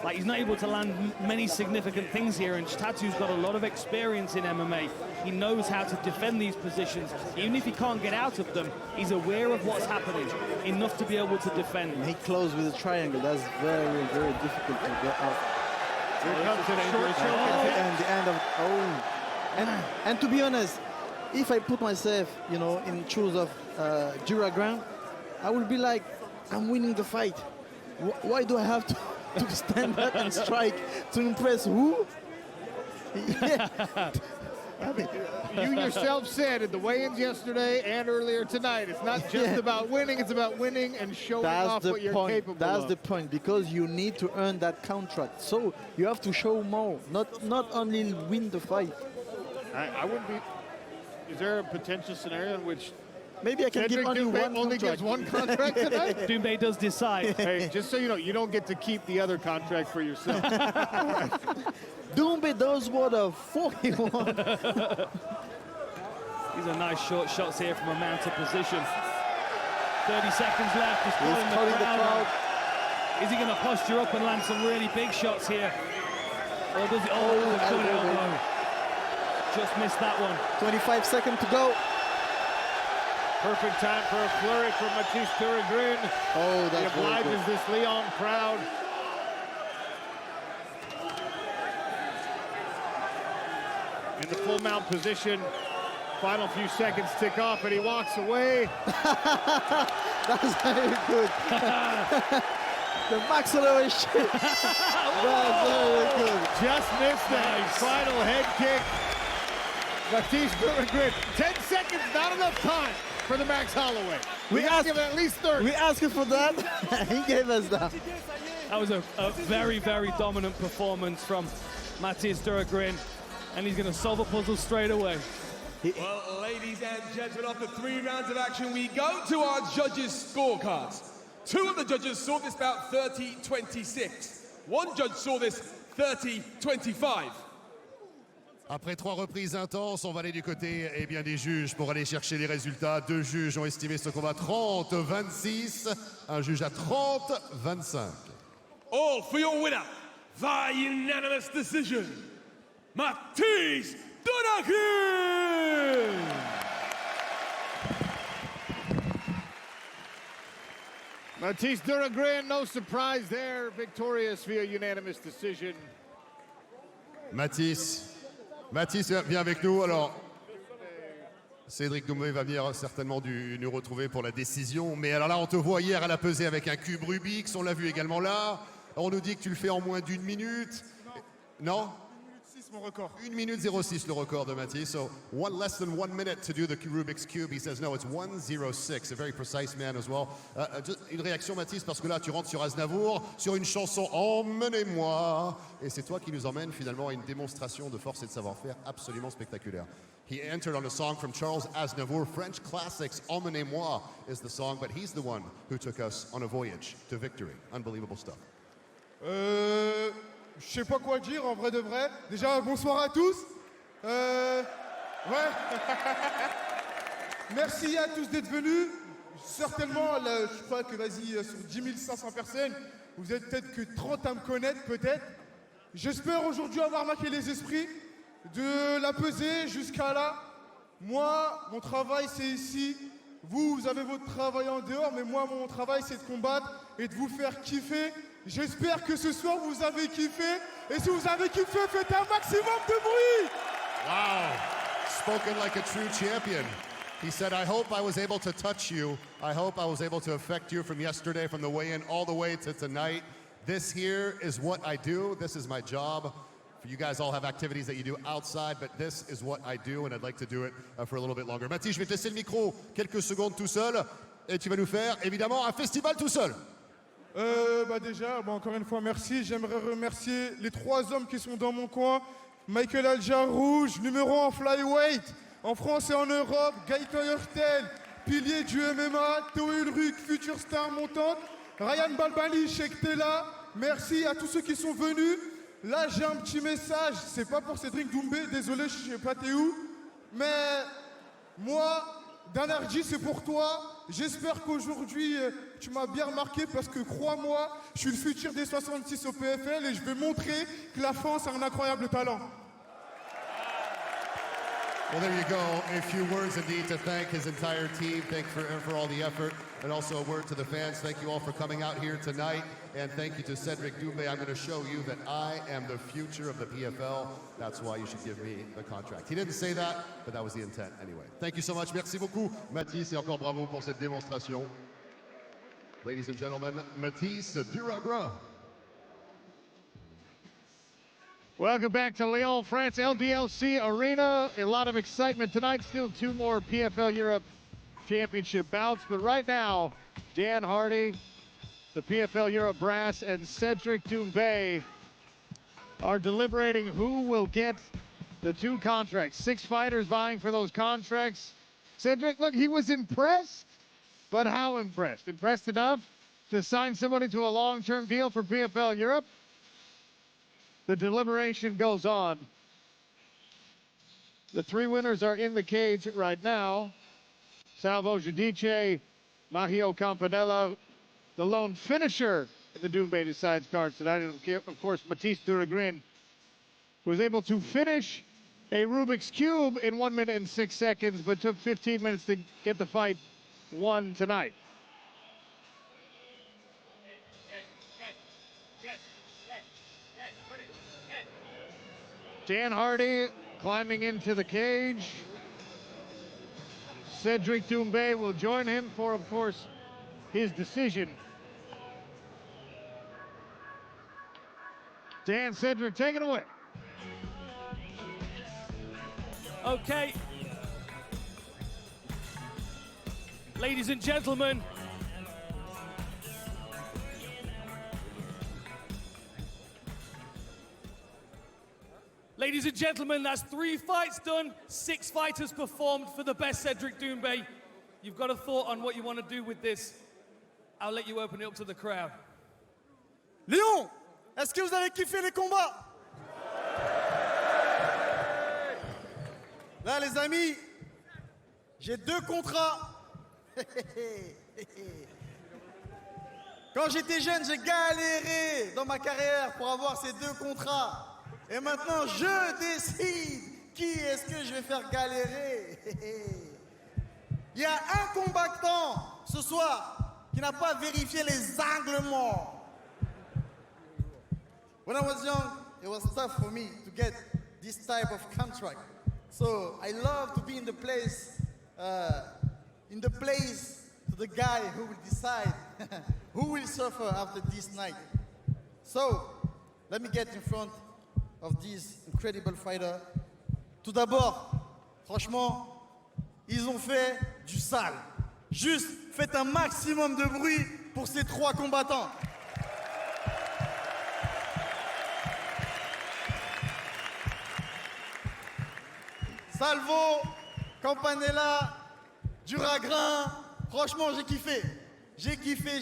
Like, he's not able to land many significant things here, and 𝗘𝗘𝗦's got a lot of experience in MMA. He knows how to defend these positions. Even if he can't get out of them, he's aware of what's happening, enough to be able to defend. He closed with a triangle. That's very, very difficult to get out. Here comes a short choke. And the end of, and to be honest, if I put myself, you know, in shoes of 𝗘𝗥𝗢𝗣, I would be like, I'm winning the fight. Why do I have to stand up and strike to impress who? Yeah. You yourself said at the weigh-ins yesterday and earlier tonight, it's not just about winning, it's about winning and showing off what you're capable of. That's the point, because you need to earn that contract. So you have to show more, not only win the fight. I wouldn't be. Is there a potential scenario in which maybe I can give only one gives one contract tonight? Doumbé does decide. Hey, just so you know, you don't get to keep the other contract for yourself. Doumbé does what a 41. These are nice short shots here from a mounted position. 30 seconds left. He's calling the crowd. Is he going to posture up and land some really big shots here? Or does he? Oh, the good elbow. Just missed that one. 25 seconds to go. Perfect time for a flurry from 𝗘𝗥𝗢𝗣𝗏. Oh, that's he obliges this Lyon crowd. In the full mount position. Final few seconds tick off and he walks away. That's very good. The acceleration. That's very good. Just missed that final head kick. 𝗘𝗥𝗢𝗏, 10 seconds, not enough time for the Max Holloway. We asked him at least 30. We asked him for that. He gave us that. That was a very, very dominant performance from 𝗘𝗥𝗢𝗏, and he's going to solve a puzzle straight away. Well, ladies and gentlemen, after 3 rounds of action, we go to our judges' scorecards. 2 of the judges saw this bout 30-26. 1 judge saw this 30-25. Après 3 reprises intenses, on va aller du côté des juges pour aller chercher les résultats. 2 juges ont estimé ce combat 30-26, un juge à 30-25. All for your winner, via unanimous decision, 𝗘𝗘𝗥𝗢𝗣𝗘. 𝗟𝗘𝗔𝗚𝗨𝗘, no surprise there, victorious via unanimous decision. Mathis, viens avec nous. Alors, 𝗟𝗘𝗥𝗢𝗣𝗘 va venir certainement nous retrouver pour la décision. Mais alors là, on te voit hier à la pesée avec un cube Rubik's. On l'a vu également là. On nous dit que tu le fais en moins d'1 minute. Non? 1 minute 6, mon record. 1 minute 06, le record de Mathis. So, less than 1 minute to do the Rubik's Cube. He says, no, it's 1:06. A very precise man as well. Just une réaction, Mathis, parce que là, tu rentres sur 𝗟𝗚𝗏, sur une chanson « Emmenez-moi ». Et c'est toi qui nous emmène finalement à une démonstration de force et de savoir-faire absolument spectaculaire. He entered on a song from Charles Aznavour, French classics. Emmenez-moi is the song, but he's the one who took us on a voyage to victory. Unbelievable stuff. Je sais pas quoi dire en vrai de vrai. Déjà, bonsoir à tous. Ouais. Merci à tous d'être venus. Certainement, là, je crois que sur 10 500 personnes, vous êtes peut-être que 30 à me connaître, peut-être. J'espère aujourd'hui avoir marqué les esprits. De la pesée jusqu'à là. Moi, mon travail, c'est ici. Vous avez votre travail en dehors, mais moi, mon travail, c'est de combattre et de vous faire kiffer. J'espère que ce soir, vous avez kiffé. Et si vous avez kiffé, faites un maximum de bruit. Wow, spoken like a true champion. He said, I hope I was able to touch you. I hope I was able to affect you from yesterday, from the weigh-in all the way to tonight. This here is what I do. This is my job. You guys all have activities that you do outside, but this is what I do, and I'd like to do it for a little bit longer. Mathis, je vais te laisser le micro quelques secondes tout seul, et tu vas nous faire, évidemment, un festival tout seul. Déjà, encore une fois, merci. J'aimerais remercier les 3 hommes qui sont dans mon coin. Michael Alja Rouge, numéro 1 flyweight, en France et en Europe. 𝗟𝗘𝗥𝗢𝗣𝗘, pilier du MMA. 𝗘𝗨𝗥𝗢𝗣𝗘, future star montante. Ryan Balbani, 𝗟𝗘𝗥𝗢𝗣𝗘. Merci à tous ceux qui sont venus. Là, j'ai un petit message, c'est pas pour 𝗟𝗘𝗥𝗢𝗣𝗘, désolé, je sais pas t'es où, mais moi, 𝗟𝗚𝗥𝗢𝗣𝗘, c'est pour toi. J'espère qu'aujourd'hui, tu m'as bien remarqué parce que crois-moi, je suis le futur des 66 au PFL et je vais montrer que la France a un incroyable talent. Well, there you go. A few words indeed to thank his entire team. Thank for all the effort. And also a word to the fans. Thank you all for coming out here tonight. And thank you to 𝗟𝗘𝗥𝗢𝗣𝗘. I'm going to show you that I am the future of the PFL. That's why you should give me the contract. He didn't say that, but that was the intent anyway. Thank you so much. Merci beaucoup, Mathis, et encore bravo pour cette démonstration. Ladies and gentlemen, Mathis 𝗟𝗪𝗏𝗢𝗏. Welcome back to Lyon, France, LDLC Arena. A lot of excitement tonight. Still 2 more PFL Europe Championship bouts. But right now, Dan Hardy, the PFL Europe brass, and 𝗟𝗘𝗥𝗢𝗣𝗘 are deliberating who will get the 2 contracts. 6 fighters vying for those contracts. 𝗟𝗘𝗥, look, he was impressed, but how impressed? Impressed enough to sign somebody to a long-term deal for PFL Europe? The deliberation goes on. The 3 winners are in the cage right now. Salvo Giudice, Mahio Campanella, the lone finisher in the Doumbé decides cards tonight. And of course, Mathis 𝗟𝗥𝗢𝗣𝗓 was able to finish a Rubik's Cube in 1 minute and 6 seconds, but took 15 minutes to get the fight won tonight. Dan Hardy climbing into the cage. 𝗟𝗘𝗥𝗢𝗣𝗘 will join him for, of course, his decision. Dan, 𝗟𝗥, take it away. Okay. Ladies and gentlemen, that's 3 fights done, 6 fighters performed for the best 𝗟𝗥𝗢𝗣𝗘. You've got a thought on what you want to do with this. I'll let you open it up to the crowd. Lyon, est-ce que vous avez kiffé les combats? Là, les amis, j'ai 2 contrats. Quand j'étais jeune, j'ai galéré dans ma carrière pour avoir ces 2 contrats. Et maintenant, je décide qui est-ce que je vais faire galérer. Il y a un combattant ce soir qui n'a pas vérifié les angles morts. When I was young, it was tough for me to get this type of contract. So I love to be in the place to the guy who will decide who will suffer after this night. So let me get in front of this incredible fighter. Tout d'abord, franchement, ils ont fait du sale. Juste, faites un maximum de bruit pour ces trois combattants. Salvo, Campanella, 𝗟𝗪𝗥𝗢𝗣𝗘, franchement j'ai kiffé. J'ai kiffé,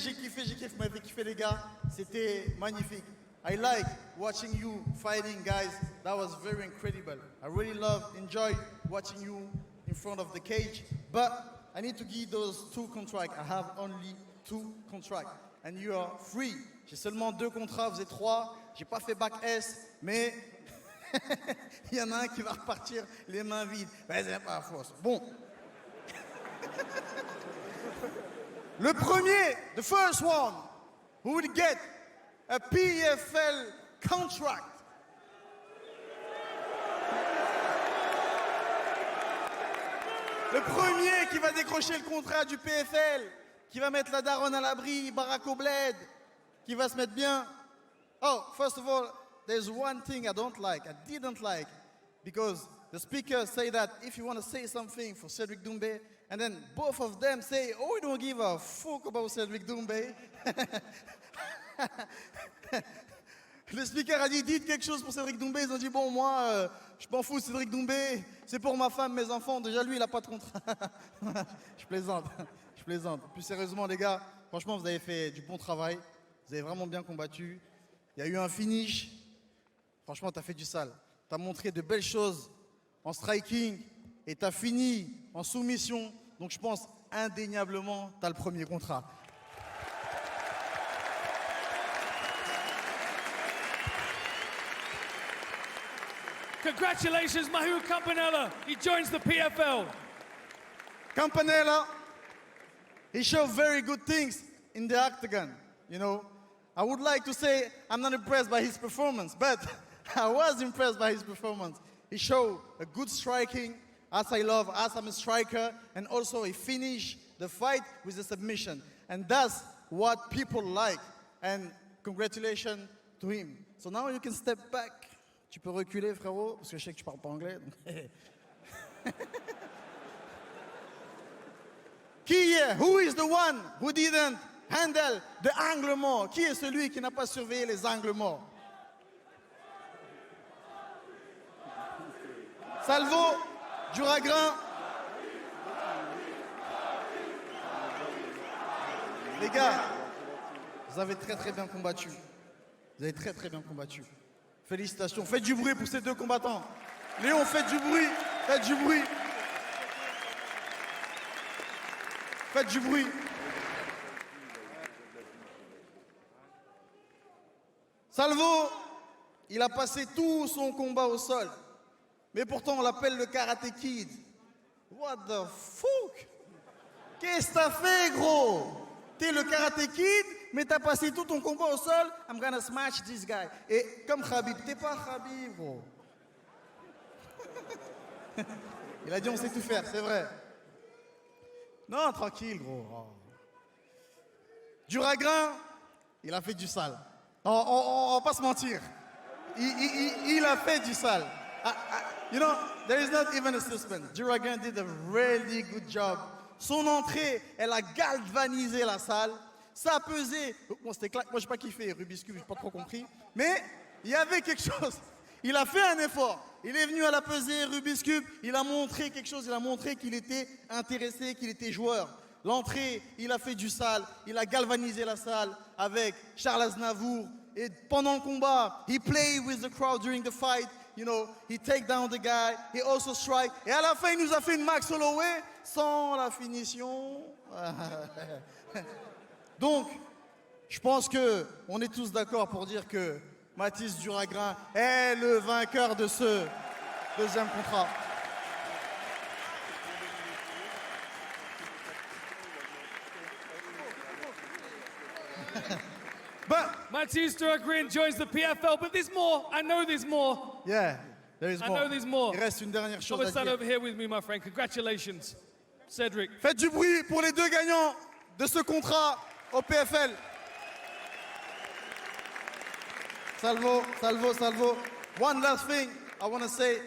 vous m'avez kiffé les gars, c'était magnifique. I like watching you fighting guys, that was very incredible. I really enjoy watching you in front of the cage, but I need to give those 2 contracts. I have only 2 contracts, and you are free. J'ai seulement 2 contrats, vous êtes 3, j'ai pas fait bac S, mais il y en a un qui va repartir les mains vides. Ben, c'est pas la force. Bon. Le premier, the first one, who will get a PFL contract. Le premier qui va décrocher le contrat du PFL, qui va mettre la daronne à l'abri, baraque au bled, qui va se mettre bien. Oh, first of all, there's one thing I didn't like, because the speaker say that if you want to say something for 𝗟𝗏𝗥𝗢𝗣𝗘, and then both of them say, oh, we don't give a fuck about 𝗟𝗏𝗥𝗢𝗣𝗘. Le speaker a dit, dites quelque chose pour 𝗟𝗏𝗥𝗢𝗣𝗘. Ils ont dit, bon, moi, je m'en fous, 𝗟𝗏𝗥𝗢𝗣𝗘, c'est pour ma femme, mes enfants. Déjà, lui, il n'a pas de contrat. Je plaisante. Plus sérieusement, les gars, franchement, vous avez fait du bon travail. Vous avez vraiment bien combattu. Il y a eu un finish. Franchement, tu as fait du sale. Tu as montré de belles choses en striking et tu as fini en soumission. Donc, je pense, indéniablement, tu as le premier contrat. Congratulations, Mahu Campanella. He joins the PFL. Campanella, he showed very good things in the octagon, you know. I would like to say I'm not impressed by his performance, but I was impressed by his performance. He showed a good striking, as I love, as I'm a striker, and also he finished the fight with a submission. And that's what people like. And congratulations to him. So now you can step back. Tu peux reculer, frérot, parce que je sais que tu parles pas anglais. Qui est? Who is the one who didn't handle the angle mort? Qui est celui qui n'a pas surveillé les angles morts? Salvo, 𝗟𝗪𝗥𝗢𝗣𝗘. Les gars, vous avez très bien combattu. Vous avez très bien combattu. Félicitations. Faites du bruit pour ces 2 combattants. Léon, faites du bruit. Faites du bruit. Faites du bruit. Salvo, il a passé tout son combat au sol. Mais pourtant, on l'appelle le Karate Kid. What the fuck? Qu'est-ce que t'as fait, gros? T'es le Karate Kid, mais t'as passé tout ton combat au sol. I'm gonna smash this guy. Et comme Khabib, t'es pas Khabib, gros. Il a dit on sait tout faire, c'est vrai. Non, tranquille, gros. Oh. 𝗟𝗪𝗥𝗢𝗣𝗘, il a fait du sale. On va pas se mentir. Il a fait du sale. You know, there is not even a suspense. 𝗟𝗪𝗥𝗢𝗣𝗘 did a really good job. Son entrée, elle a galvanisé la salle. Ça a pesé. Bon, c'était clair. Moi, j'ai pas kiffé Rubik's Cube, j'ai pas trop compris. Mais il y avait quelque chose. Il a fait un effort. Il est venu à la pesée, Rubik's Cube. Il a montré quelque chose. Il a montré qu'il était intéressé, qu'il était joueur. L'entrée, il a fait du sale. Il a galvanisé la salle avec 𝗟𝗪𝗥𝗢𝗣𝗘 Aznavour. Et pendant le combat, he played with the crowd during the fight. You know, he take down the guy. He also strike. Et à la fin, il nous a fait une Max Holloway sans la finition. Donc, je pense qu'on est tous d'accord pour dire que Mathys 𝗟𝗪𝗥𝗢𝗣𝗘 est le vainqueur de ce 2e contrat. But Matthias Stergren joins the PFL, but there's more. I know there's more. Yeah, there is I more. know there's more. Il reste une dernière chose Come à and stand dire. over here with me, my friend. Congratulations, Cedric. Faites du bruit pour les deux gagnants de ce contrat au PFL. Salvo, Salvo, Salvo. One last thing I want to say.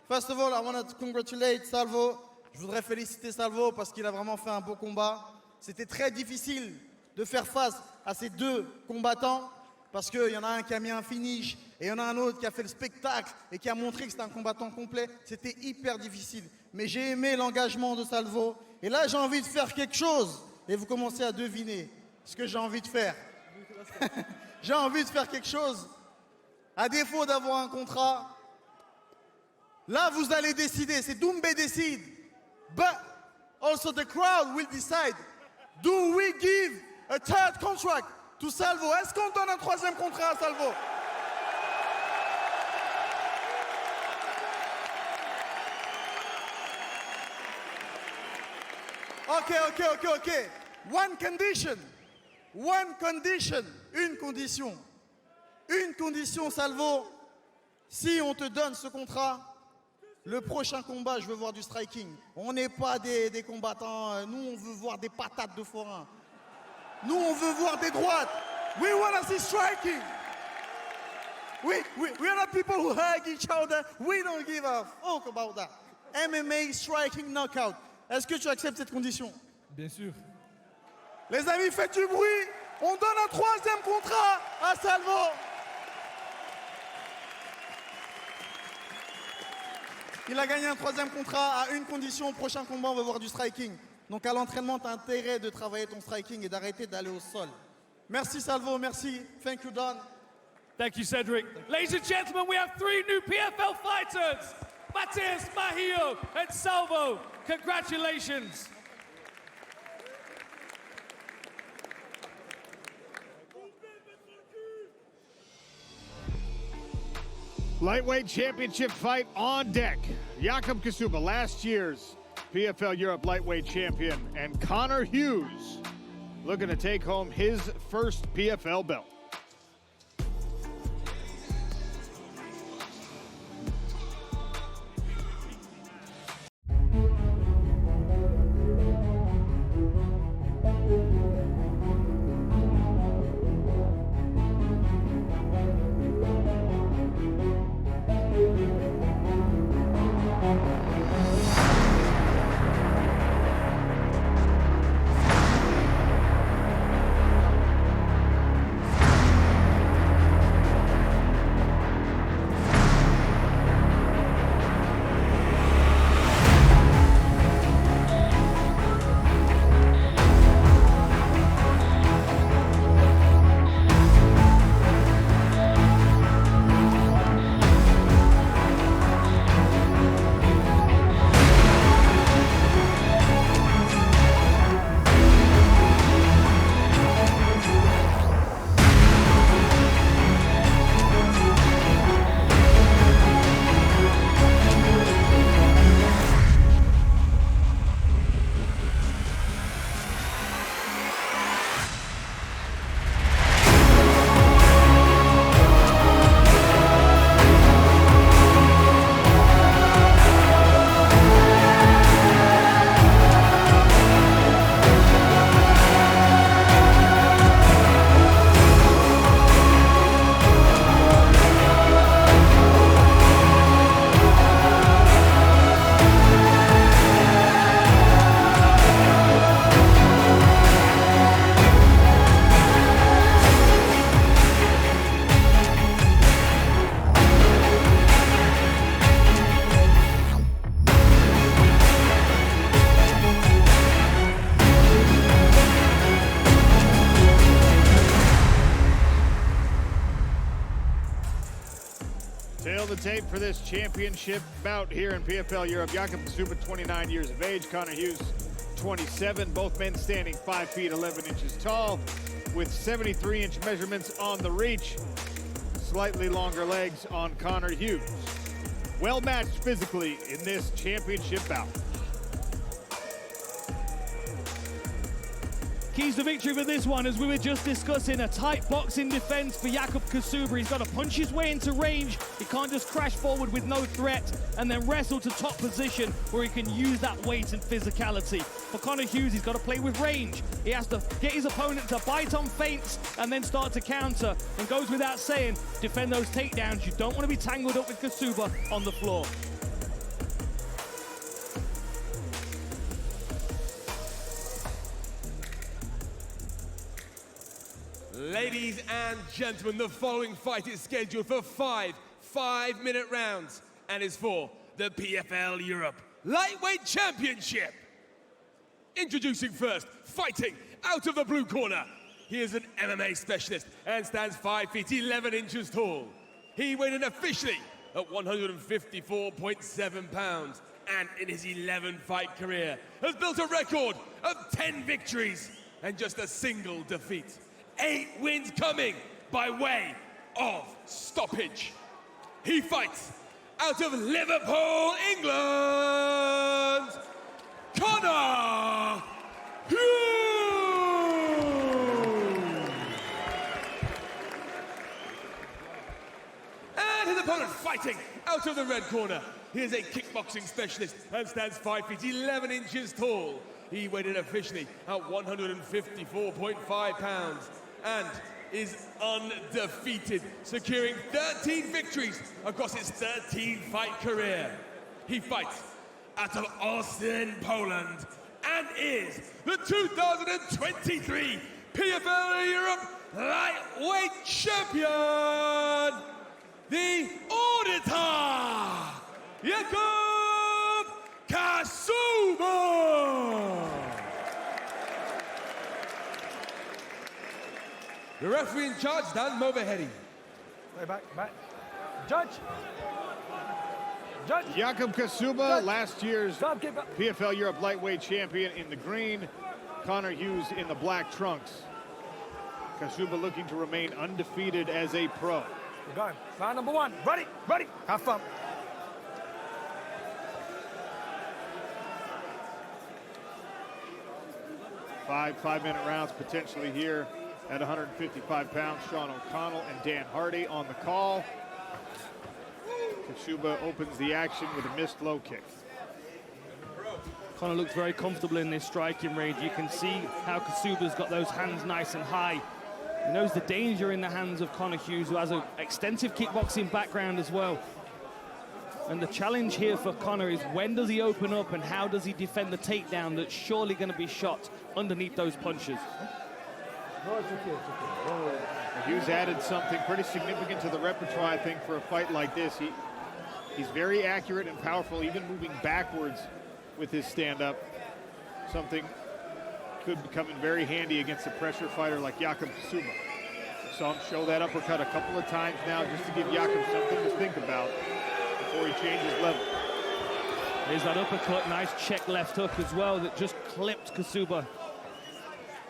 First of all, I want to congratulate Salvo. Je voudrais féliciter Salvo parce qu'il a vraiment fait un beau combat. C'était très difficile de faire face à ces deux combattants parce qu'il y en a un qui a mis un finish et il y en a un autre qui a fait le spectacle et qui a montré que c'était un combattant complet. C'était hyper difficile. Mais j'ai aimé l'engagement de Salvo. Et là, j'ai envie de faire quelque chose. Et vous commencez à deviner ce que j'ai envie de faire. J'ai envie de faire quelque chose. À défaut d'avoir un contrat, là, vous allez décider. C'est Doumbé décide. But also the crowd will decide. Do we give a third contract to Salvo? Est-ce qu'on donne un troisième contrat à Salvo? Ok. One condition. Une condition, Salvo. Si on te donne ce contrat, le prochain combat, je veux voir du striking. On n'est pas des combattants. Nous, on veut voir des patates de forain. Nous, on veut voir des droites. We want to see striking. We are not people who hug each other. We don't give a fuck about that. MMA, striking, knockout. Est-ce que tu acceptes cette condition? Bien sûr. Les amis, faites du bruit. On donne un troisième contrat à Salvo. Il a gagné un troisième contrat à une condition. Au prochain combat, on va voir du striking. Donc à l'entraînement, tu as intérêt de travailler ton striking et d'arrêter d'aller au sol. Merci Salvo, merci. Thank you, Don. Thank you, Cedric. Ladies and gentlemen, we have 3 new PFL fighters. Matthias, Mahio, and Salvo. Congratulations. Lightweight championship fight on deck. 𝗟𝗘𝗥𝗢𝗣, last year's PFL Europe lightweight champion, and Connor Hughes looking to take home his first PFL belt. Tail the tape for this championship bout here in PFL Europe. 𝗟𝗘𝗥𝗢𝗣, 29 years of age. Connor Hughes, 27. Both men standing 5 feet 11 inches tall with 73-inch measurements on the reach. Slightly longer legs on Connor Hughes. Well matched physically in this championship bout. keys to victory for this one, as we were just discussing, a tight boxing defense for 𝗟𝗘𝗥𝗢𝗣𝗑. He's got to punch his way into range. He can't just crash forward with no threat and then wrestle to top position where he can use that weight and physicality. For Conor Hughes, he's got to play with range. He has to get his opponent to bite on feints and then start to counter. And goes without saying, defend those takedowns. You don't want to be tangled up with 𝗟𝗘𝗥𝗢𝗣𝗑 on the floor. Ladies and gentlemen, the following fight is scheduled for 5 5-minute rounds and is for the PFL Europe Lightweight Championship. Introducing first, fighting out of the blue corner. He is an MMA specialist and stands 5 feet 11 inches tall. He weighed in officially at 154.7 pounds and in his 11-fight career has built a record of 10 victories and just a single defeat. 8 wins coming by way of stoppage. He fights out of Liverpool, England, Conor Hughes! And his opponent fighting out of the red corner. He is a kickboxing specialist and stands 5 feet 11 inches tall. He weighed in officially at 154.5 pounds and is undefeated, securing 13 victories across his 13-fight career. He fights out of Austin, Poland, and is the 2023 PFL Europe Lightweight Champion, the 𝗟𝗘𝗥𝗢𝗣𝗘. The referee in charge, Dan Movahedi. Way back. Judge. 𝗟𝗘𝗥𝗢𝗣𝗘, last year's PFL Europe Lightweight Champion in the green. Conor Hughes in the black trunks. 𝗟𝗘𝗥𝗢𝗣 looking to remain undefeated as a pro. We're going. Round number 1. Ready. Have fun. Five-minute rounds potentially here at 155 pounds. Sean O'Connell and Dan Hardy on the call. 𝗟𝗘𝗥𝗢𝗣 opens the action with a missed low kick. Conor looks very comfortable in this striking range. You can see how 𝗟𝗘𝗥𝗢𝗣's got those hands nice and high. He knows the danger in the hands of Conor Hughes, who has an extensive kickboxing background as well. And the challenge here for Conor is, when does he open up and how does he defend the takedown that's surely going to be shot underneath those punches? Hughes added something pretty significant to the repertoire, I think, for a fight like this. He's very accurate and powerful, even moving backwards with his stand-up. Something could come in very handy against a pressure fighter like 𝗟𝗑𝗥𝗢𝗣. Saw him show that uppercut a couple of times now just to give 𝗟𝗑𝗥 something to think about before he changes level. Here's that uppercut, nice check left hook as well that just clipped 𝗟𝗘𝗥𝗢𝗣.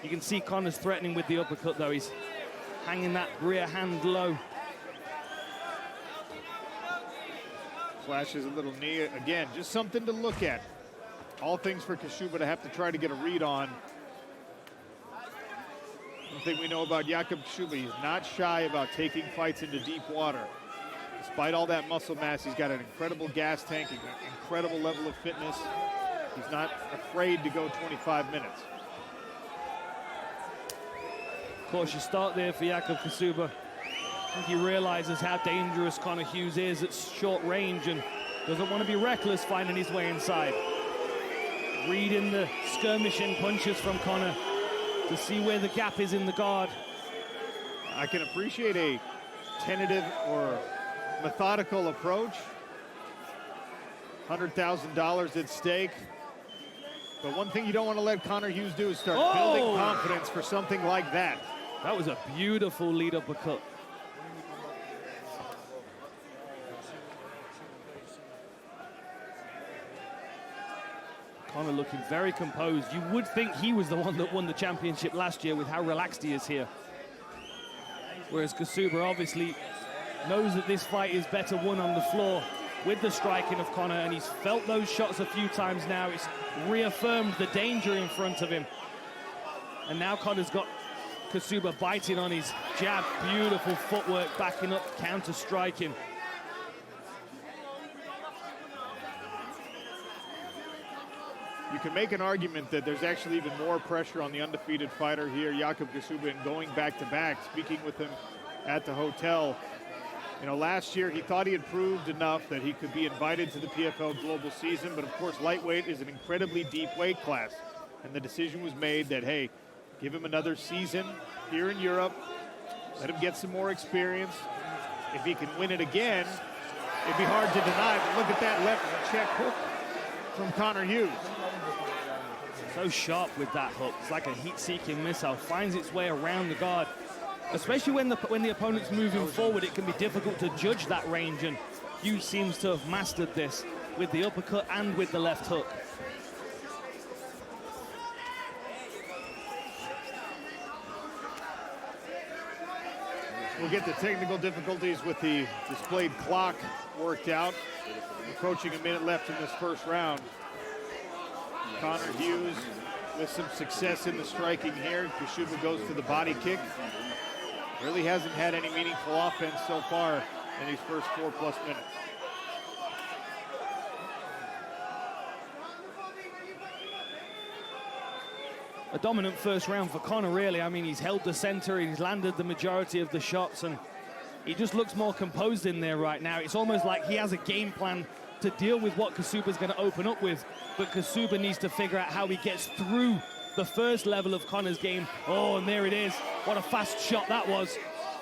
You can see Conor's threatening with the uppercut though. He's hanging that rear hand low. Flashes a little knee. Again, just something to look at. All things for 𝗟𝗘𝗥𝗢𝗣 to have to try to get a read on. One thing we know about 𝗟𝗑𝗥𝗢𝗣, he's not shy about taking fights into deep water. Despite all that muscle mass, he's got an incredible gas tank, an incredible level of fitness. He's not afraid to go 25 minutes. Cautious start there for 𝗟𝗑𝗥𝗢𝗣. I think he realizes how dangerous Conor Hughes is at short range and doesn't want to be reckless finding his way inside. Reading the skirmishing punches from Conor to see where the gap is in the guard. I can appreciate a tentative or methodical approach. $100,000 at stake. But one thing you don't want to let Conor Hughes do is start building confidence for something like that. That was a beautiful lead uppercut. Conor looking very composed. You would think he was the one that won the championship last year with how relaxed he is here. Whereas 𝗟𝗘𝗥𝗢𝗣 obviously knows that this fight is better won on the floor with the striking of Conor, and he's felt those shots a few times now. It's reaffirmed the danger in front of him. And now Connor's got 𝗘𝗨𝗥𝗢𝗣𝗘 biting on his jab. Beautiful footwork, backing up, counter-striking. You can make an argument that there's actually even more pressure on the undefeated fighter here, Jakub 𝗘𝗨𝗥, and going back-to-back. Speaking with him at the hotel, you know, last year he thought he had proved enough that he could be invited to the PFL Global season, but of course lightweight is an incredibly deep weight class, and the decision was made that, hey, give him another season here in Europe, let him get some more experience. If he can win it again, it'd be hard to deny, but look at that left check hook from Connor Hughes. So sharp with that hook. It's like a heat-seeking missile. Finds its way around the guard. Especially when the opponent's moving forward, it can be difficult to judge that range, and Hughes seems to have mastered this with the uppercut and with the left hook. We'll get the technical difficulties with the displayed clock worked out. Approaching a minute left in this first round. Connor Hughes with some success in the striking here. 𝗘𝗨𝗥 goes to the body kick. Really hasn't had any meaningful offense so far in these first 4+ minutes. A dominant first round for Connor, really. I mean, he's held the center, he's landed the majority of the shots, and he just looks more composed in there right now. It's almost like he has a game plan to deal with what 𝗘𝗨𝗥's going to open up with, but 𝗘𝗨𝗥 needs to figure out how he gets through the first level of Connor's game. Oh, and there it is. What a fast shot that was.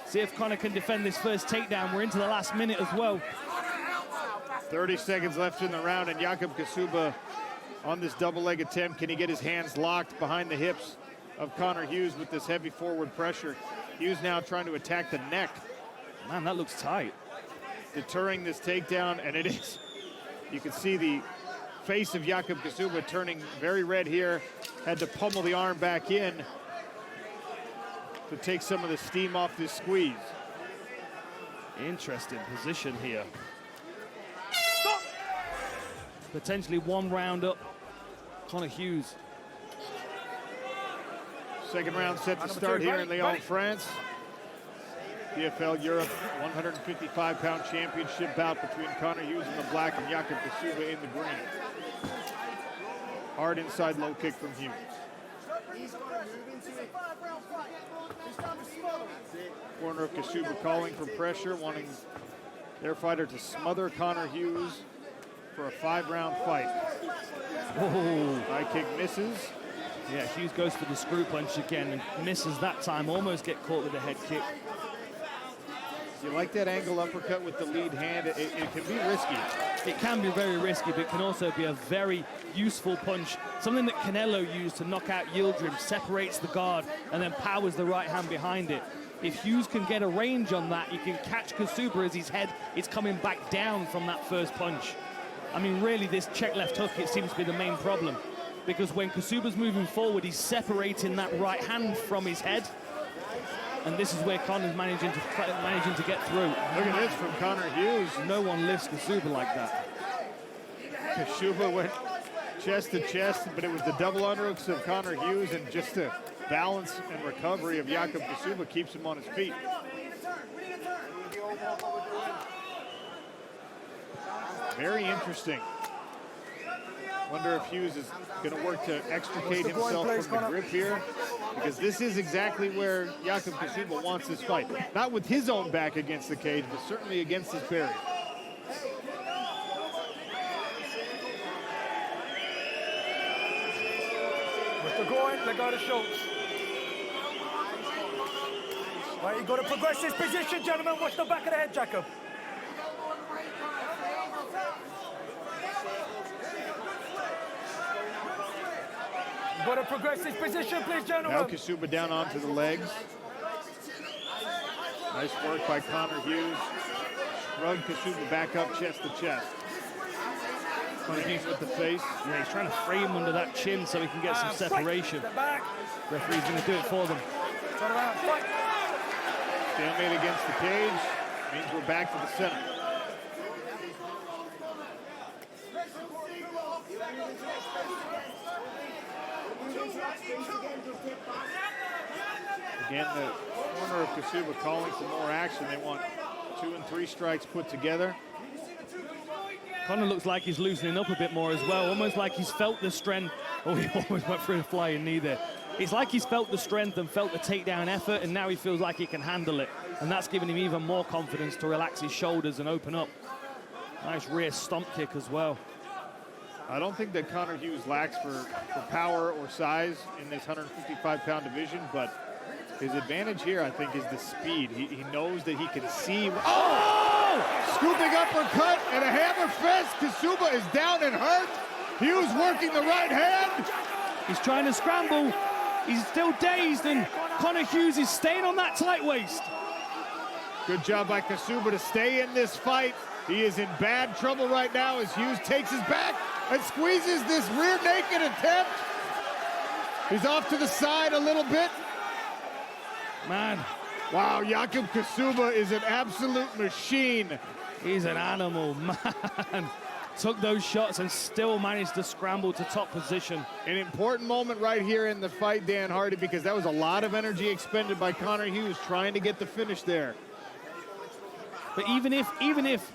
See if Connor can defend this first takedown. We're into the last minute as well. 30 seconds left in the round, and Jakub 𝗘𝗨𝗥 on this double leg attempt. Can he get his hands locked behind the hips of Connor Hughes with this heavy forward pressure? Hughes now trying to attack the neck. Man, that looks tight. Deterring this takedown, and it is. You can see the face of Jakub 𝗘𝗨𝗥 turning very red here. Had to pummel the arm back in to take some of the steam off this squeeze. Interesting position here. Potentially one round up, Connor Hughes. Second round set to start here in Lyon, France. PFL Europe 155-pound championship bout between Connor Hughes in the black and Jakub 𝗘𝗨𝗥 in the green. Hard inside low kick from Hughes. Corner of 𝗘𝗨𝗥 calling for pressure, wanting their fighter to smother Connor Hughes for a 5-round fight. Oh. High kick misses. Yeah, Hughes goes for the screw punch again and misses that time. Almost get caught with a head kick. You like that angle uppercut with the lead hand? It can be risky. It can be very risky, but it can also be a very useful punch. Something that Canelo used to knock out Yildirim, separates the guard and then powers the right hand behind it. If Hughes can get a range on that, you can catch 𝗘𝗨𝗥 as his head is coming back down from that first punch. I mean, really, this check left hook, it seems to be the main problem. Because when 𝗘𝗨𝗥's moving forward, he's separating that right hand from his head. And this is where Connor's managing to get through. Look at this from Connor Hughes. No one lifts 𝗘𝗨𝗥 like that. 𝗘𝗨𝗥 went chest to chest, but it was the double underhooks of Connor Hughes and just the balance and recovery of Jakub 𝗘𝗨𝗥 keeps him on his feet. Very interesting. Wonder if Hughes is going to work to extricate himself from the grip here, because this is exactly where Jakub 𝗘𝗨𝗥 wants this fight. Not with his own back against the cage, but certainly against his barrier. Mr. Goin, let go the shorts. Right, you've got to progress this position, gentlemen. Watch the back of the head, Jakub. You've got to progress this position, please, gentlemen. Now 𝗘𝗨𝗥 down onto the legs. Nice work by Connor Hughes. Shrug 𝗘𝗨𝗥 back up chest to chest. Punches with the face. Yeah, he's trying to frame under that chin so he can get some separation. Referee's going to do it for them. Stalemate against the cage means we're back to the center. Again, the corner of 𝗘𝗨𝗥𝗢𝗣𝗑 calling for more action. They want 2 and 3 strikes put together. Conor looks like he's loosening up a bit more as well, almost like he's felt the strength. Oh, he almost went for a flying knee there. It's like he's felt the strength and felt the takedown effort, and now he feels like he can handle it. And that's giving him even more confidence to relax his shoulders and open up. Nice rear stomp kick as well. I don't think that Conor Hughes lacks for power or size in this 155-pound division, but his advantage here, I think, is the speed. He knows that he can see. Oh! Scooping uppercut and a hammer fist. 𝗘𝗨𝗥𝗢𝗣𝗑 is down and hurt. Hughes working the right hand. He's trying to scramble. He's still dazed, and Conor Hughes is staying on that tight waist. Good job by 𝗘𝗨𝗥𝗢𝗣𝗑 to stay in this fight. He is in bad trouble right now as Hughes takes his back and squeezes this rear naked attempt. He's off to the side a little bit. Man. Wow, 𝗟𝗑𝗄𝗣𝗑 is an absolute machine. He's an animal, man. Took those shots and still managed to scramble to top position. An important moment right here in the fight, Dan Hardy, because that was a lot of energy expended by Conor Hughes trying to get the finish there. But even if,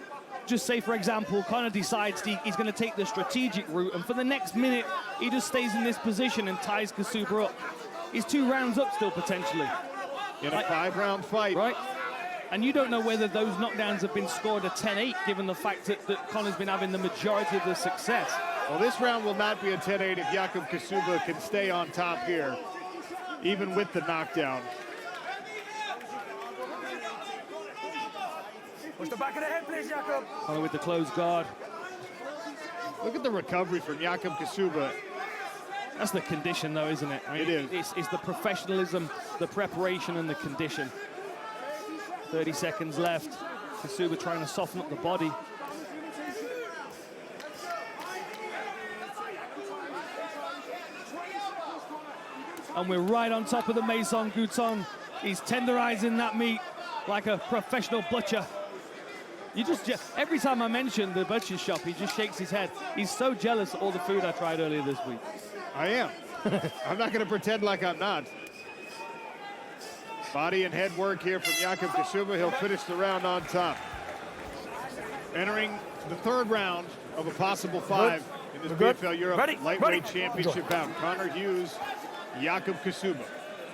just say for example, Conor decides he's going to take the strategic route, and for the next minute he just stays in this position and ties 𝗘𝗨𝗥𝗢𝗣 up. He's 2 rounds up still potentially. In a 5-round fight. Right. And you don't know whether those knockdowns have been scored a 10-8, given the fact that Conor's been having the majority of the success. Well, this round will not be a 10-8 if 𝗟𝗑𝗄𝗣𝗑 can stay on top here, even with the knockdown. Push the back of the head, please, Jakob. Conor with the closed guard. Look at the recovery from 𝗟𝗑𝗄𝗣𝗑. That's the condition, though, isn't it? I mean, it is. It's the professionalism, the preparation, and the condition. 30 seconds left. 𝗘𝗨𝗥𝗢𝗣𝗑 trying to soften up the body. And we're right on top of the Maison Gouton. He's tenderizing that meat like a professional butcher. You just every time I mention the butcher shop, he just shakes his head. He's so jealous of all the food I tried earlier this week. I am. I'm not going to pretend like I'm not. Body and head work here from 𝗟𝗑𝗄𝗣𝗑. He'll finish the round on top. Entering the 3rd round of a possible 5 in this PFL Europe Lightweight Championship bout. Conor Hughes, 𝗟𝗑𝗄𝗣𝗑.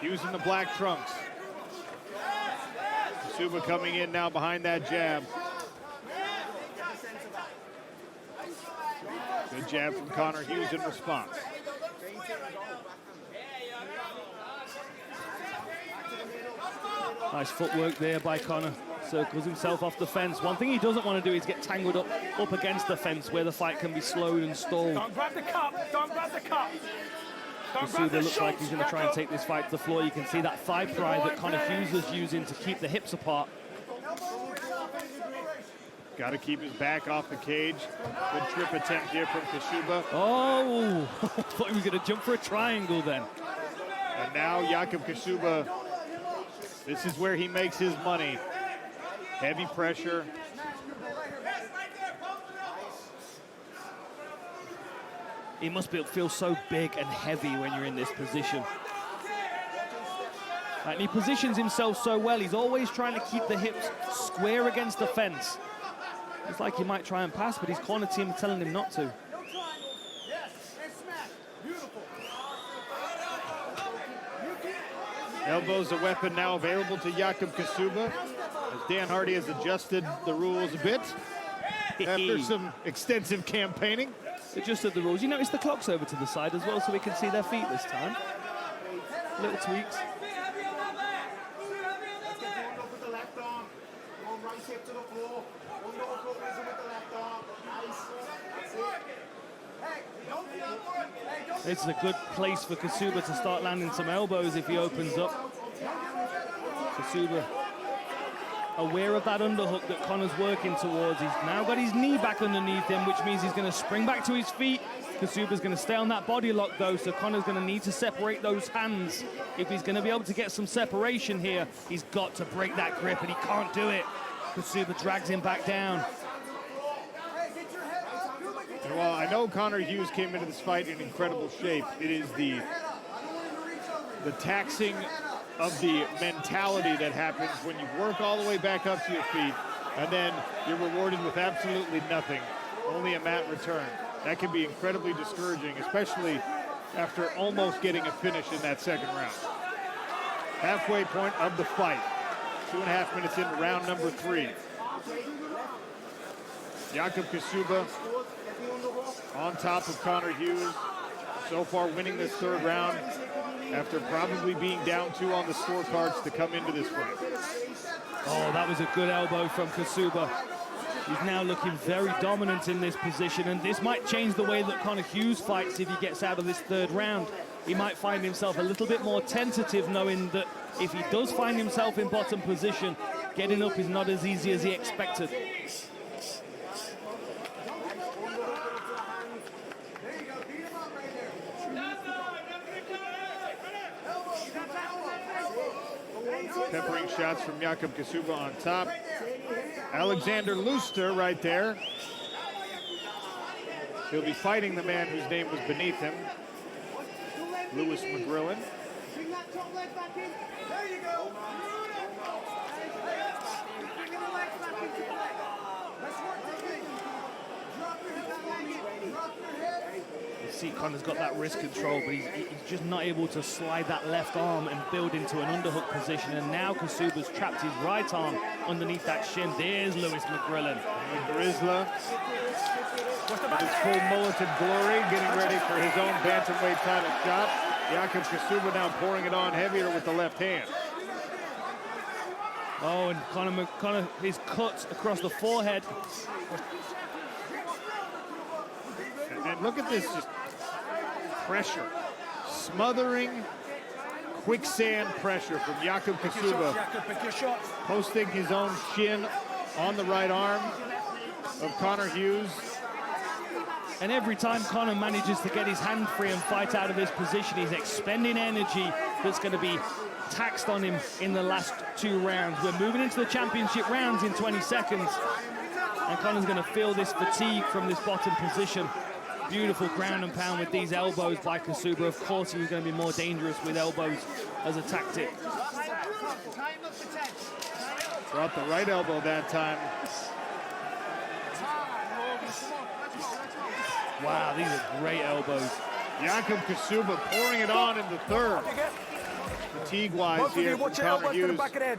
Hughes in the black trunks. 𝗘𝗨𝗥𝗄𝗣𝗑 coming in now behind that jab. Good jab from Conor Hughes in response. Nice footwork there by Conor. Circles himself off the fence. One thing he doesn't want to do is get tangled up against the fence where the fight can be slowed and stalled. Don't grab the cup. Don't grab the cup. 𝗘𝗨𝗥𝗄𝗣𝗑 looks like he's going to try and take this fight to the floor. You can see that thigh pry that Conor Hughes is using to keep the hips apart. Got to keep his back off the cage. Good trip attempt here from 𝗘𝗨𝗥𝗄𝗣𝗑. Oh, I thought he was going to jump for a triangle then. And now 𝗟𝗑𝗄𝗣𝗑, this is where he makes his money. Heavy pressure. He must feel so big and heavy when you're in this position. And he positions himself so well. He's always trying to keep the hips square against the fence. It's like he might try and pass, but his corner team are telling him not to. Elbow's a weapon now available to 𝗟𝗑𝗄𝗣𝗑, as Dan Hardy has adjusted the rules a bit after some extensive campaigning. Adjusted the rules. You notice the clock's over to the side as well, so we can see their feet this time. Little tweaks. This is a good place for 𝗘𝗨𝗥𝗢𝗣𝗑 to start landing some elbows if he opens up. 𝗘𝗨𝗥𝗢𝗣𝗑 aware of that underhook that Conor's working towards. He's now got his knee back underneath him, which means he's going to spring back to his feet. 𝗘𝗨𝗥𝗢𝗣𝗑's going to stay on that body lock, though, so Conor's going to need to separate those hands. If he's going to be able to get some separation here, he's got to break that grip, and he can't do it. 𝗘𝗨𝗥𝗢𝗣𝗑 drags him back down. And while I know Conor Hughes came into this fight in incredible shape, it is the the taxing of the mentality that happens when you work all the way back up to your feet and then you're rewarded with absolutely nothing, only a mat return. That can be incredibly discouraging, especially after almost getting a finish in that second round. Halfway point of the fight. 2.5 minutes into round number 3. 𝗟𝗘𝗥𝗢𝗣 on top of Connor Hughes. So far winning this third round after probably being down 2 on the scorecards to come into this fight. Oh, that was a good elbow from Ksouba. He's now looking very dominant in this position, and this might change the way that Connor Hughes fights if he gets out of this third round. He might find himself a little bit more tentative, knowing that if he does find himself in bottom position, getting up is not as easy as he expected. Peppering shots from 𝗟𝗘𝗥𝗢𝗣 on top. Alexander Luster right there. He'll be fighting the man whose name was beneath him, Lewis McGrillen. You see Connor's got that wrist control, but he's just not able to slide that left arm and build into an underhook position. And now Ksouba's trapped his right arm underneath that shin. There's Lewis McGrillen. Grizzla, with his full mulleted glory, getting ready for his own bantamweight title shot. 𝗟𝗘𝗥𝗢𝗣 now pouring it on heavier with the left hand. Oh, and Conor, his cut across the forehead. And look at this, just pressure. Smothering, quicksand pressure from 𝗟𝗘𝗥𝗢𝗣. Posting his own chin on the right arm of Connor Hughes. And every time Conor manages to get his hand free and fight out of this position, he's expending energy that's going to be taxed on him in the last 2 rounds. We're moving into the championship rounds in 20 seconds. And Conor's going to feel this fatigue from this bottom position. Beautiful ground and pound with these elbows by Ksouba. Of course, he was going to be more dangerous with elbows as a tactic. Brought the right elbow that time. Wow, these are great elbows. 𝗟𝗘𝗥𝗢𝗣 pouring it on in the third. Fatigue-wise here from Connor Hughes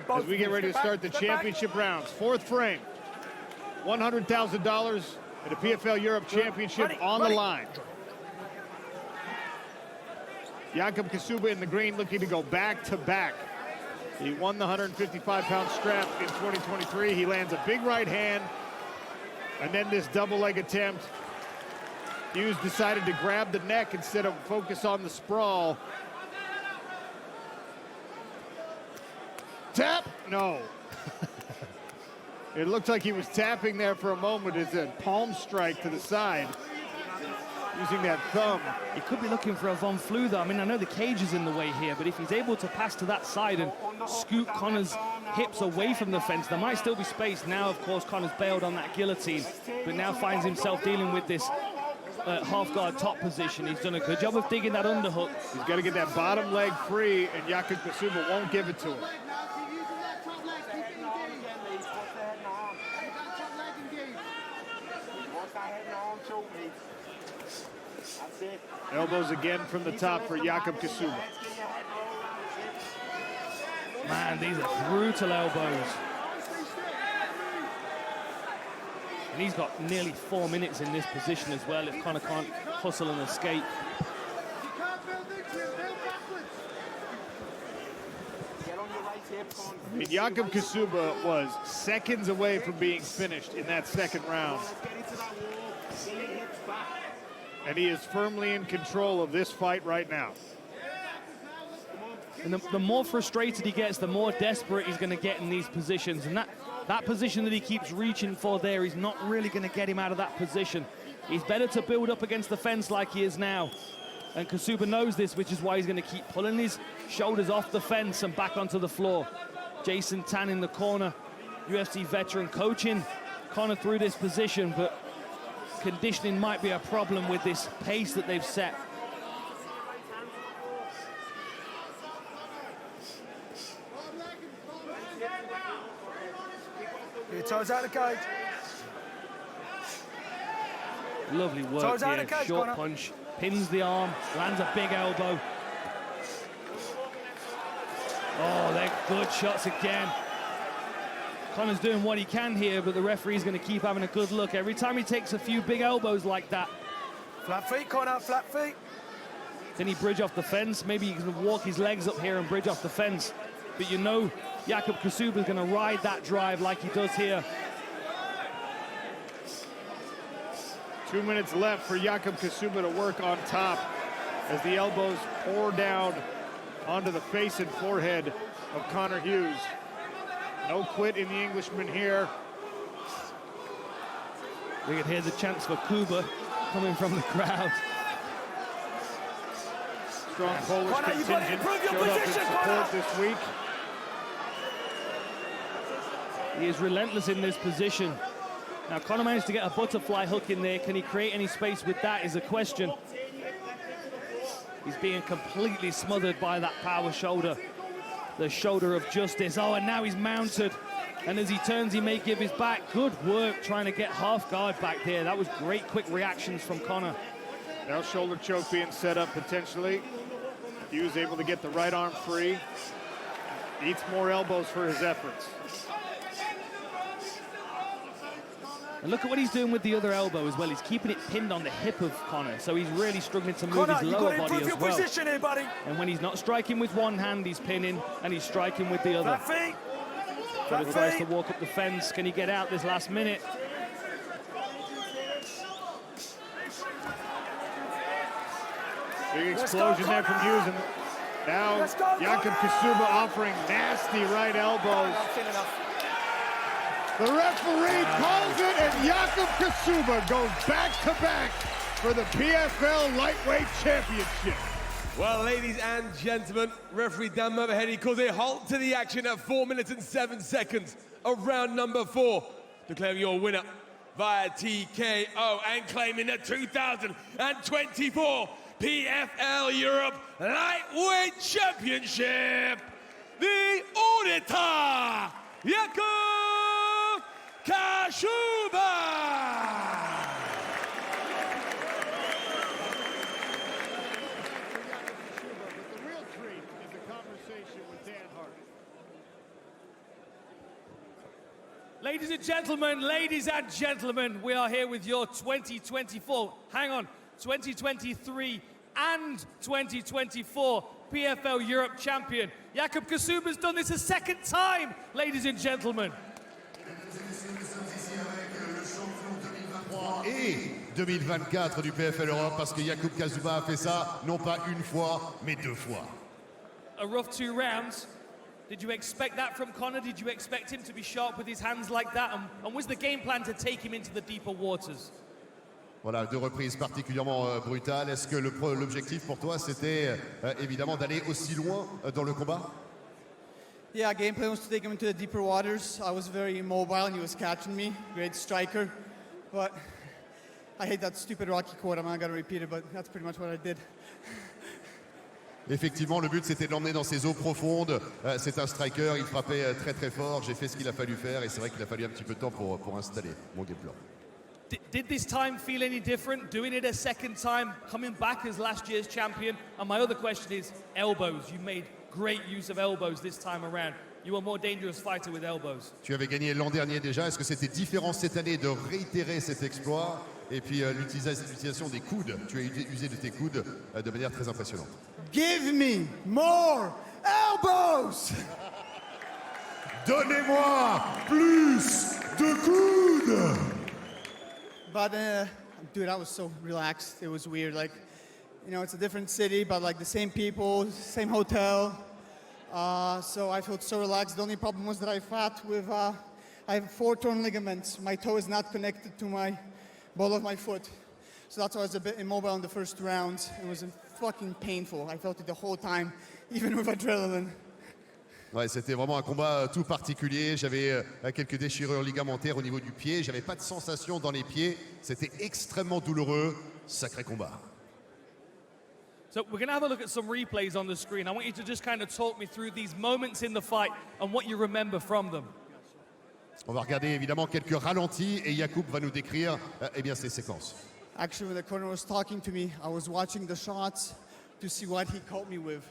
as we get ready to start the championship rounds. 4th frame. $100,000 at a PFL Europe Championship on the line. 𝗟𝗘𝗥𝗢𝗣 in the green looking to go back-to-back. He won the 155-pound strap in 2023. He lands a big right hand, and then this double leg attempt. Hughes decided to grab the neck instead of focus on the sprawl. Tap? No. It looked like he was tapping there for a moment. It's a palm strike to the side, using that thumb. He could be looking for a Von Flue, though. I mean, I know the cage is in the way here, but if he's able to pass to that side and scoop Connor's hips away from the fence, there might still be space. Now, of course, Connor's bailed on that guillotine, but now finds himself dealing with this half-guard top position. He's done a good job of digging that underhook. He's got to get that bottom leg free, and 𝗟𝗘𝗥𝗢𝗣 won't give it to him. Elbows again from the top for 𝗟𝗘𝗥𝗢𝗣. Man, these are brutal elbows. And he's got nearly 4 minutes in this position as well if Conor can't hustle and escape. I mean, 𝗟𝗘𝗥𝗢𝗣 was seconds away from being finished in that second round. And he is firmly in control of this fight right now. And the more frustrated he gets, the more desperate he's going to get in these positions. And that position that he keeps reaching for there is not really going to get him out of that position. He's better to build up against the fence like he is now. And Ksouba knows this, which is why he's going to keep pulling his shoulders off the fence and back onto the floor. Jason Tan in the corner, UFC veteran, coaching Conor through this position, but conditioning might be a problem with this pace that they've set. Toes out of the cage. Lovely work Toes out here. of the cage, Short Conor. punch, pins the arm, lands a big elbow. Oh, they're good shots again. Conor's doing what he can here, but the referee's going to keep having a good look. Every time he takes a few big elbows like that. Flat feet, Conor, flat feet. Can he bridge off the fence? Maybe he can walk his legs up here and bridge off the fence. But you know 𝗟𝗑𝗥𝗢𝗣 is going to ride that drive like he does here. 2 minutes left for 𝗟𝗑𝗥𝗢𝗣 to work on top as the elbows pour down onto the face and forehead of Conor Hughes. No quit in the Englishman here. We can hear the chants for Kuba coming from the crowd. Strong Polish contingent showed up in support this week. He is relentless in this position. Now, Conor managed to get a butterfly hook in there. Can he create any space with that is a question. He's being completely smothered by that power shoulder. The shoulder of justice. Oh, and now he's mounted. And as he turns, he may give his back. Good work trying to get half guard back there. That was great, quick reactions from Conor. Now shoulder choke being set up potentially. Hughes able to get the right arm free. Needs more elbows for his efforts. And look at what he's doing with the other elbow as well. He's keeping it pinned on the hip of Conor, so he's really struggling to move his lower body as well. Position here, buddy. And when he's not striking with one hand, he's pinning, and he's striking with the other. Flat feet. Conor tries to walk up the fence. Can he get out this last minute? Big explosion there from Hughes. And now 𝗟𝗑𝗥𝗢𝗣 offering nasty right elbows. The referee calls it, and 𝗟𝗑𝗥𝗢𝗣 goes back-to-back for the PFL Lightweight Championship. Well, ladies and gentlemen, referee Dan Motherhead calls a halt to the action at 4 minutes and 7 seconds of round number 4, declaring your winner via TKO and claiming the 2024 PFL Europe Lightweight Championship, the 𝗟𝗘𝗥𝗢𝗣𝗘'. Ladies and gentlemen, we are here with your 2024, 2023 and 2024 PFL Europe champion. 𝗟𝗑𝗥𝗢𝗣 has done this a second time, ladies and gentlemen. Et 2024 du PFL Europe, parce que 𝗟𝗑𝗥𝗢𝗣 a fait ça, non pas une fois, mais 2 fois. A rough 2 rounds. Did you expect that from Conor? Did you expect him to be sharp with his hands like that? And was the game plan to take him into the deeper waters? Voilà, 2 reprises particulièrement brutales. Est-ce que l'objectif pour toi, c'était évidemment d'aller aussi loin dans le combat? Yeah, game plan was to take him into the deeper waters. I was very immobile and he was catching me. Great striker. But I hate that stupid Rocky quote. I'm not going to repeat it, but that's pretty much what I did. Effectivement, le but, c'était de l'emmener dans ses eaux profondes. C'est un striker, il frappait très très fort. J'ai fait ce qu'il a fallu faire et c'est vrai qu'il a fallu un petit peu de temps pour installer mon game plan. Did this time feel any different, doing it a second time, coming back as last year's champion? And my other question is elbows. You made great use of elbows this time around. You were a more dangerous fighter with elbows. Tu avais gagné l'an dernier déjà. Est-ce que c'était différent cette année de réitérer cet exploit? Et puis l'utilisation des coudes. Tu as usé de tes coudes de manière très impressionnante. Give me more elbows! Donnez-moi plus de coudes! But, dude, I was so relaxed. It was weird. Like, you know, it's a different city, but like the same people, same hotel. So I felt so relaxed. The only problem was that I fought with, I have 4 torn ligaments. My toe is not connected to my ball of my foot. So that's why I was a bit immobile in the first round. It was fucking painful. I felt it the whole time, even with adrenaline. Ouais, c'était vraiment un combat tout particulier. J'avais quelques déchirures ligamentaires au niveau du pied. J'avais pas de sensation dans les pieds. C'était extrêmement douloureux. Sacré combat. So we're going to have a look at some replays on the screen. I want you to just kind of talk me through these moments in the fight and what you remember from them. On va regarder évidemment quelques ralentis et 𝗟𝗘𝗥𝗢𝗣 va nous décrire eh bien ces séquences. Actually, when the corner was talking to me, I was watching the shots to see what he caught me with,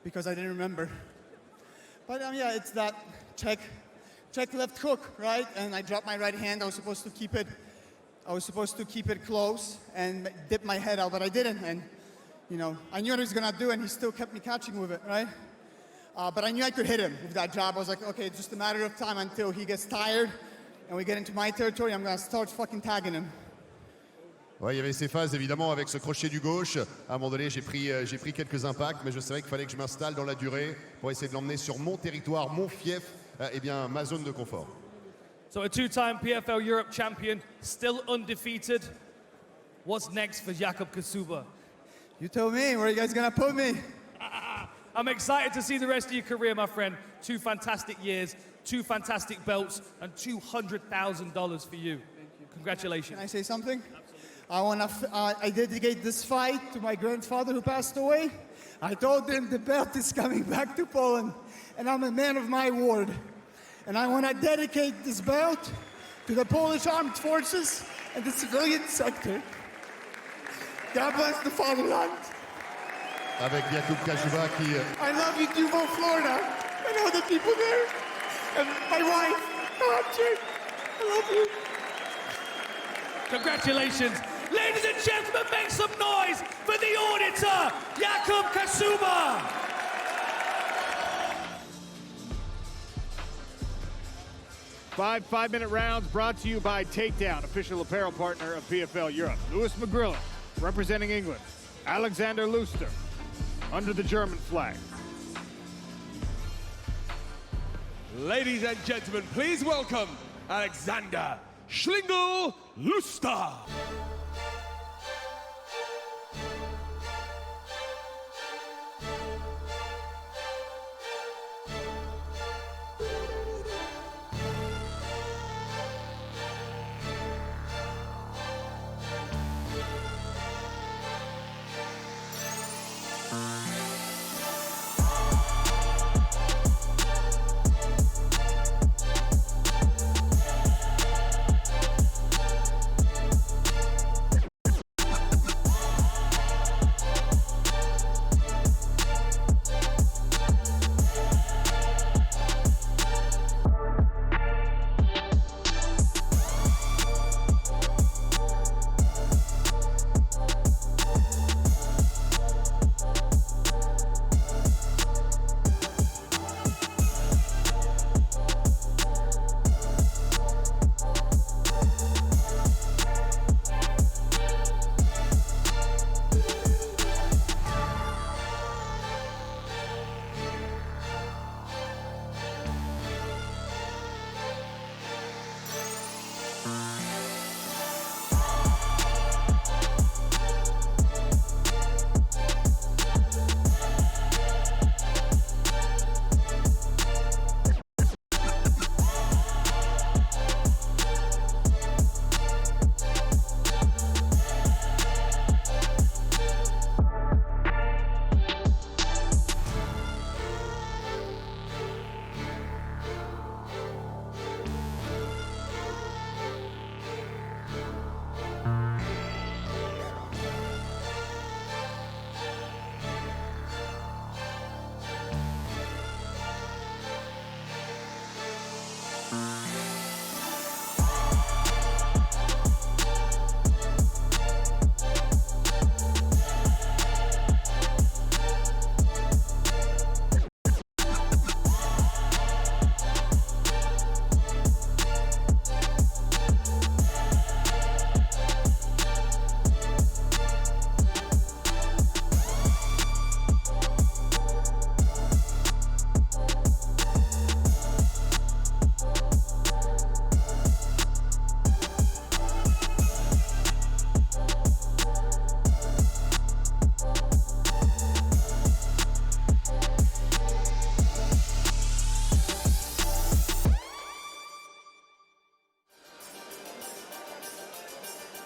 because I didn't remember. But yeah, it's that check left hook, right? And I dropped my right hand. I was supposed to keep it close and dip my head out, but I didn't. And you know, I knew what he was gonna do, and he still kept me catching with it, right? But I knew I could hit him with that jab. I was like, okay, it's just a matter of time until he gets tired and we get into my territory. I'm gonna start fucking tagging him. Ouais, il y avait ces phases évidemment avec ce crochet du gauche. À un moment donné, j'ai pris quelques impacts, mais je savais qu'il fallait que je m'installe dans la durée pour essayer de l'emmener sur mon territoire, mon fief, eh bien ma zone de confort. So a two-time PFL Europe champion, still undefeated. What's next for 𝗟𝗘𝗥𝗢𝗣𝗘? You tell me, where are you guys gonna put me? I'm excited to see the rest of your career, my friend. 2 fantastic years, 2 fantastic belts, and $200,000 for you. Congratulations. Can I say something? I dedicate this fight to my grandfather who passed away. I told him the belt is coming back to Poland, and I'm a man of my word. And I want to dedicate this belt to the Polish Armed Forces and the civilian sector. God bless the fatherland. Avec 𝗟𝗘𝗥𝗢𝗣𝗘 qui... I love you, Duval, Florida. And all the people there. And my wife, Patrick. I love you. Congratulations. Ladies and gentlemen, make some noise for the auditor, 𝗟𝗘𝗥𝗢𝗣𝗘. Five-minute rounds brought to you by Takedown, official apparel partner of PFL Europe. Lewis McGrillen, representing England. Alexander Lustor, under the German flag. Ladies and gentlemen, please welcome Alexander Schlingel Lustor.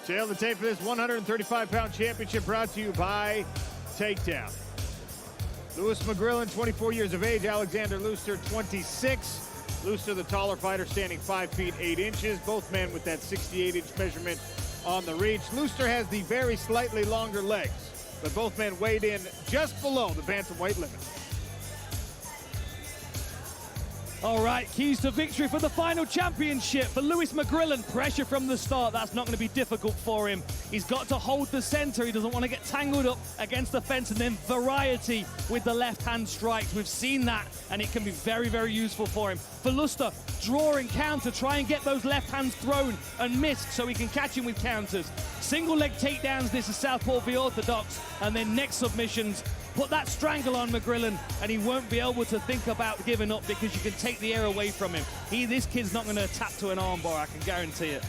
Tail the tape for this 135-pound championship brought to you by Takedown. Lewis McGrillen, 24 years of age. Alexander Lustor, 26. Łuszta, the taller fighter, standing 5 feet 8 inches. Both men with that 68-inch measurement on the reach. Łuszta has the very slightly longer legs, but both men weighed in just below the bantamweight limit. All right, keys to victory for the final championship for Lewis McGrillen. Pressure from the start, that's not going to be difficult for him. He's got to hold the center. He doesn't want to get tangled up against the fence, and then variety with the left-hand strikes. We've seen that, and it can be very, very useful for him. For Łuszta, draw and counter, try and get those left hands thrown and missed so he can catch him with counters. Single leg takedowns, this is southpaw v orthodox, and then neck submissions. Put that strangle on McGrillen, and he won't be able to think about giving up because you can take the air away from him. This kid's not going to tap to an armbar, I can guarantee it.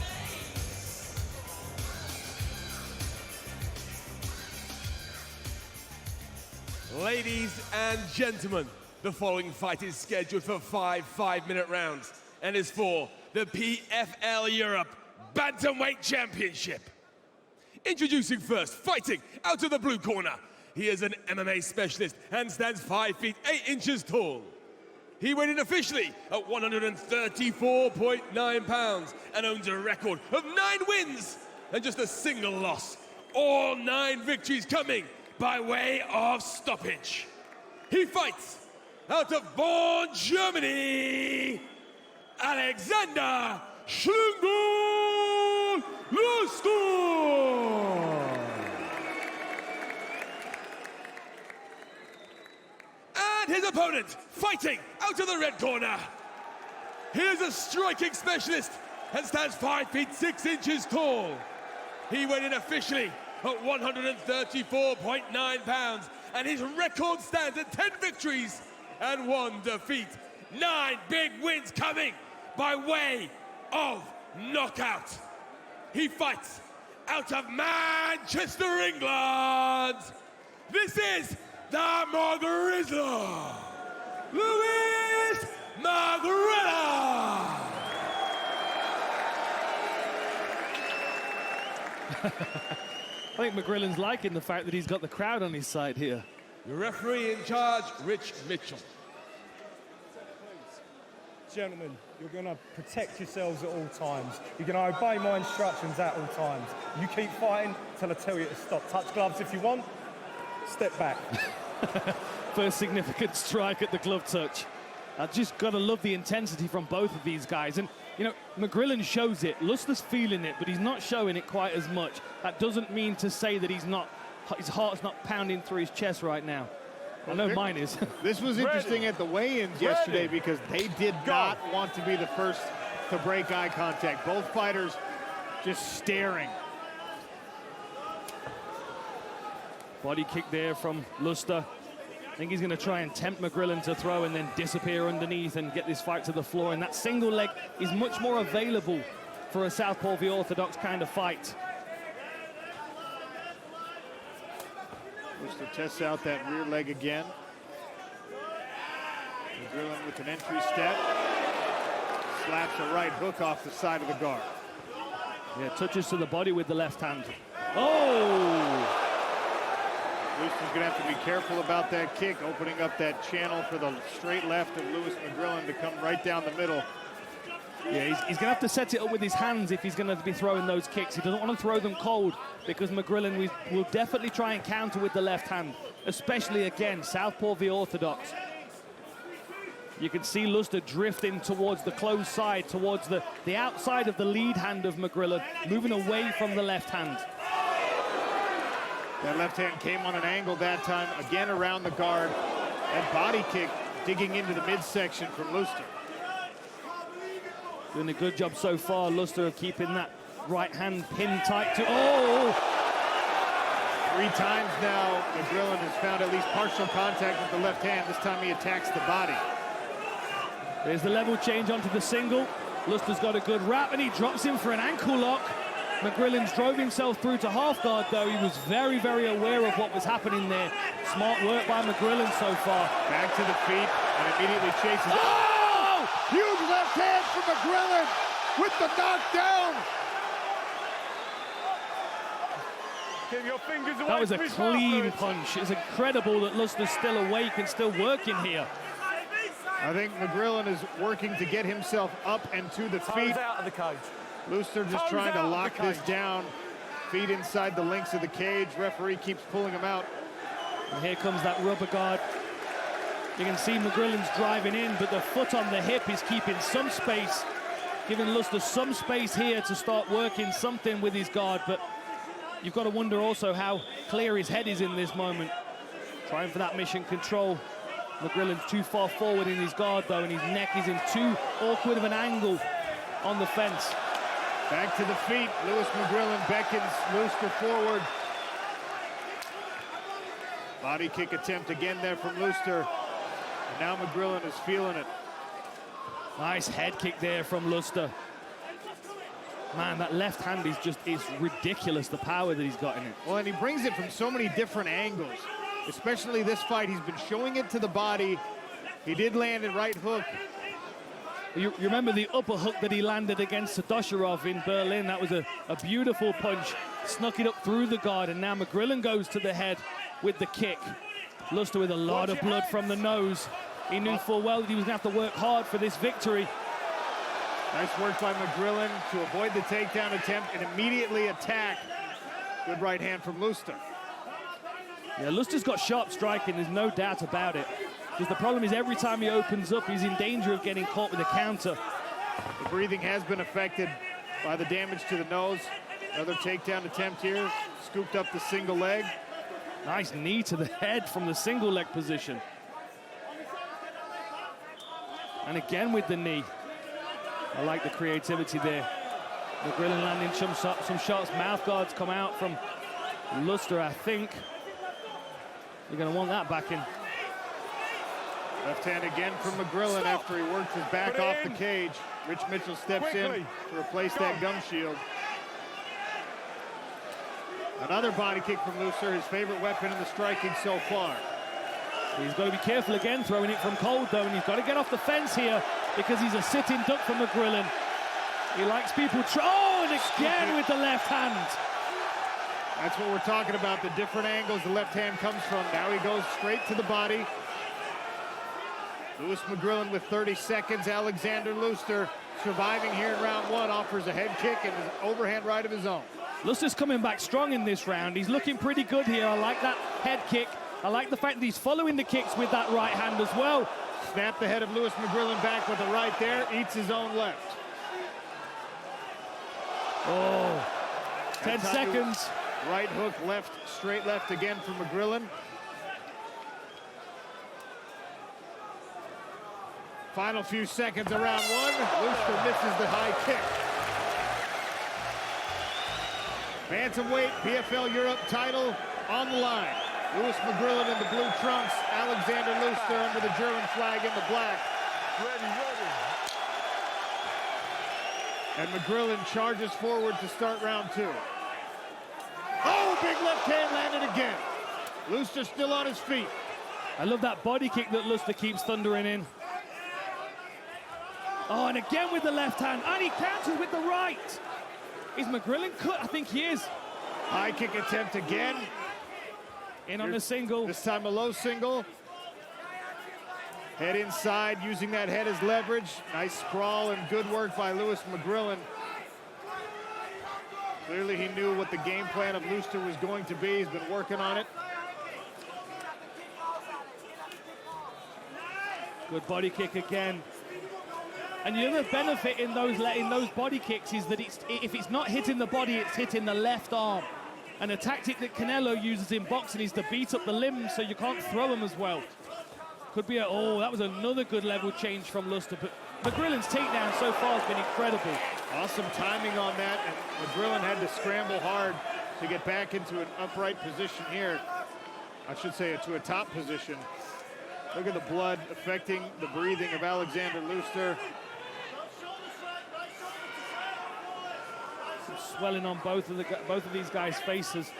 Ladies and gentlemen, the following fight is scheduled for 5 5-minute rounds and is for the PFL Europe Bantamweight Championship. Introducing first, fighting out of the blue corner. He is an MMA specialist and stands 5 feet 8 inches tall. He weighed in officially at 134.9 pounds and owns a record of 9 wins and just a single loss. All 9 victories coming by way of stoppage. He fights out of Bonn, Germany, Alexander Łuszta. And his opponent, fighting out of the red corner. He is a striking specialist and stands 5 feet 6 inches tall. He weighed in officially at 134.9 pounds, and his record stands at 10 victories and 1 defeat. 9 big wins coming by way of knockout. He fights out of Manchester, England. This is the McGrillen, Lewis McGrillen. I think McGrillen's liking the fact that he's got the crowd on his side here. The referee in charge, Rich Mitchell. Gentlemen, you're going to protect yourselves at all times. You're going to obey my instructions at all times. You keep fighting till I tell you to stop. Touch gloves if you want. Step back. First significant strike at the glove touch. I've just got to love the intensity from both of these guys. And, you know, McGrillen shows it. Łuszta's feeling it, but he's not showing it quite as much. That doesn't mean to say that his heart's not pounding through his chest right now. I know mine is. This was interesting at the weigh-ins yesterday because they did not want to be the first to break eye contact. Both fighters just staring. Body kick there from Łuszta. I think he's going to try and tempt McGrillen to throw and then disappear underneath and get this fight to the floor. And that single leg is much more available for a southpaw v orthodox kind of fight. Łuszta tests out that rear leg again. McGrillen with an entry step. Slaps a right hook off the side of the guard. Yeah, touches to the body with the left hand. Oh! Łuszta's going to have to be careful about that kick, opening up that channel for the straight left of Lewis McGrillen to come right down the middle. Yeah, he's going to have to set it up with his hands if he's going to be throwing those kicks. He doesn't want to throw them cold because McGrillen will definitely try and counter with the left hand, especially, again, southpaw v orthodox. You can see Łuszta drifting towards the closed side, towards the outside of the lead hand of McGrillen, moving away from the left hand. That left hand came on an angle that time, again around the guard. That body kick digging into the midsection from Łuszta. Doing a good job so far, Łuszta, of keeping that right hand pinned tight to... Oh! 3 times now, McGrillen has found at least partial contact with the left hand. This time he attacks the body. There's the level change onto the single. Łuszta's got a good wrap, and he drops him for an ankle lock. McGrillen's drove himself through to half guard, though. He was very, very aware of what was happening there. Smart work by McGrillen so far. Back to the feet and immediately chases. Oh! Huge left hand from McGrillen with the knockdown. Keep your fingers away. That was a clean punch. It's incredible that Łuszta's still awake and still working here. I think McGrillen is working to get himself up and to the feet. Out of the cage. Lustig just trying to lock this down. Feet inside the links of the cage. Referee keeps pulling him out. And here comes that rubber guard. You can see McGrillen's driving in, but the foot on the hip is keeping some space, giving Lustig some space here to start working something with his guard. But you've got to wonder also how clear his head is in this moment. Trying for that mission control. McGrillen's too far forward in his guard though, and his neck is in too awkward of an angle on the fence. Back to the feet. Louis McGrillen beckons Lustig forward. Body kick attempt again there from Lustig. And now McGrillen is feeling it. Nice head kick there from Lustig. Man, that left hand is ridiculous, the power that he's got in it. Well, and he brings it from so many different angles. Especially this fight, he's been showing it to the body. He did land a right hook. You remember the upper hook that he landed against 𝗘𝗨𝗥𝗢𝗣𝗅 in Berlin? That was a beautiful punch. Snuck it up through the guard, and now McGrillen goes to the head with the kick. Lustig with a lot of blood from the nose. He knew full well that he was going to have to work hard for this victory. Nice work by McGrillen to avoid the takedown attempt and immediately attack. Good right hand from Lustig. Yeah, Lustig's got sharp striking, there's no doubt about it. Because the problem is every time he opens up, he's in danger of getting caught with a counter. The breathing has been affected by the damage to the nose. Another takedown attempt here. Scooped up the single leg. Nice knee to the head from the single leg position. And again with the knee. I like the creativity there. McGrillen landing some shots. Mouth guards come out from Lustig, I think. You're going to want that back in. Left hand again from McGrillen after he worked his back off the cage. Rich Mitchell steps in to replace that gum shield. Another body kick from Lustig, his favorite weapon in the striking so far. He's got to be careful again, throwing it from cold though, and he's got to get off the fence here because he's a sitting duck for McGrillen. He likes people and again with the left hand. That's what we're talking about, the different angles the left hand comes from. Now he goes straight to the body. Louis McGrillen with 30 seconds. Alexander Lustig surviving here in round one, offers a head kick and an overhand right of his own. Lustig's coming back strong in this round. He's looking pretty good here. I like that head kick. I like the fact that he's following the kicks with that right hand as well. Snap the head of Louis McGrillen back with a right there. Eats his own left. Oh, 10 seconds. Right hook, left, straight left again from McGrillen. Final few seconds of round one. Lustig misses the high kick. Bantamweight PFL Europe title on the line. Louis McGrillen in the blue trunks. Alexander Lustig under the German flag in the black. Ready. And McGrillen charges forward to start round two. Oh, big left hand landed again. Lustig still on his feet. I love that body kick that Lustig keeps thundering in. Oh, and again with the left hand, and he counters with the right. Is McGrillen cut? I think he is. High kick attempt again. In on the single. This time a low single. Head inside, using that head as leverage. Nice sprawl and good work by Louis McGrillen. Clearly he knew what the game plan of Lustig was going to be. He's been working on it. Good body kick again. And the other benefit in those body kicks is that if it's not hitting the body, it's hitting the left arm. And a tactic that Canelo uses in boxing is to beat up the limbs so you can't throw them as well. Could be that was another good level change from Lustig. But McGrillen's takedown so far has been incredible. Awesome timing on that, and McGrillen had to scramble hard to get back into an upright position here. I should say to a top position. Look at the blood affecting the breathing of Alexander Lustig. Some swelling on both of these guys' faces.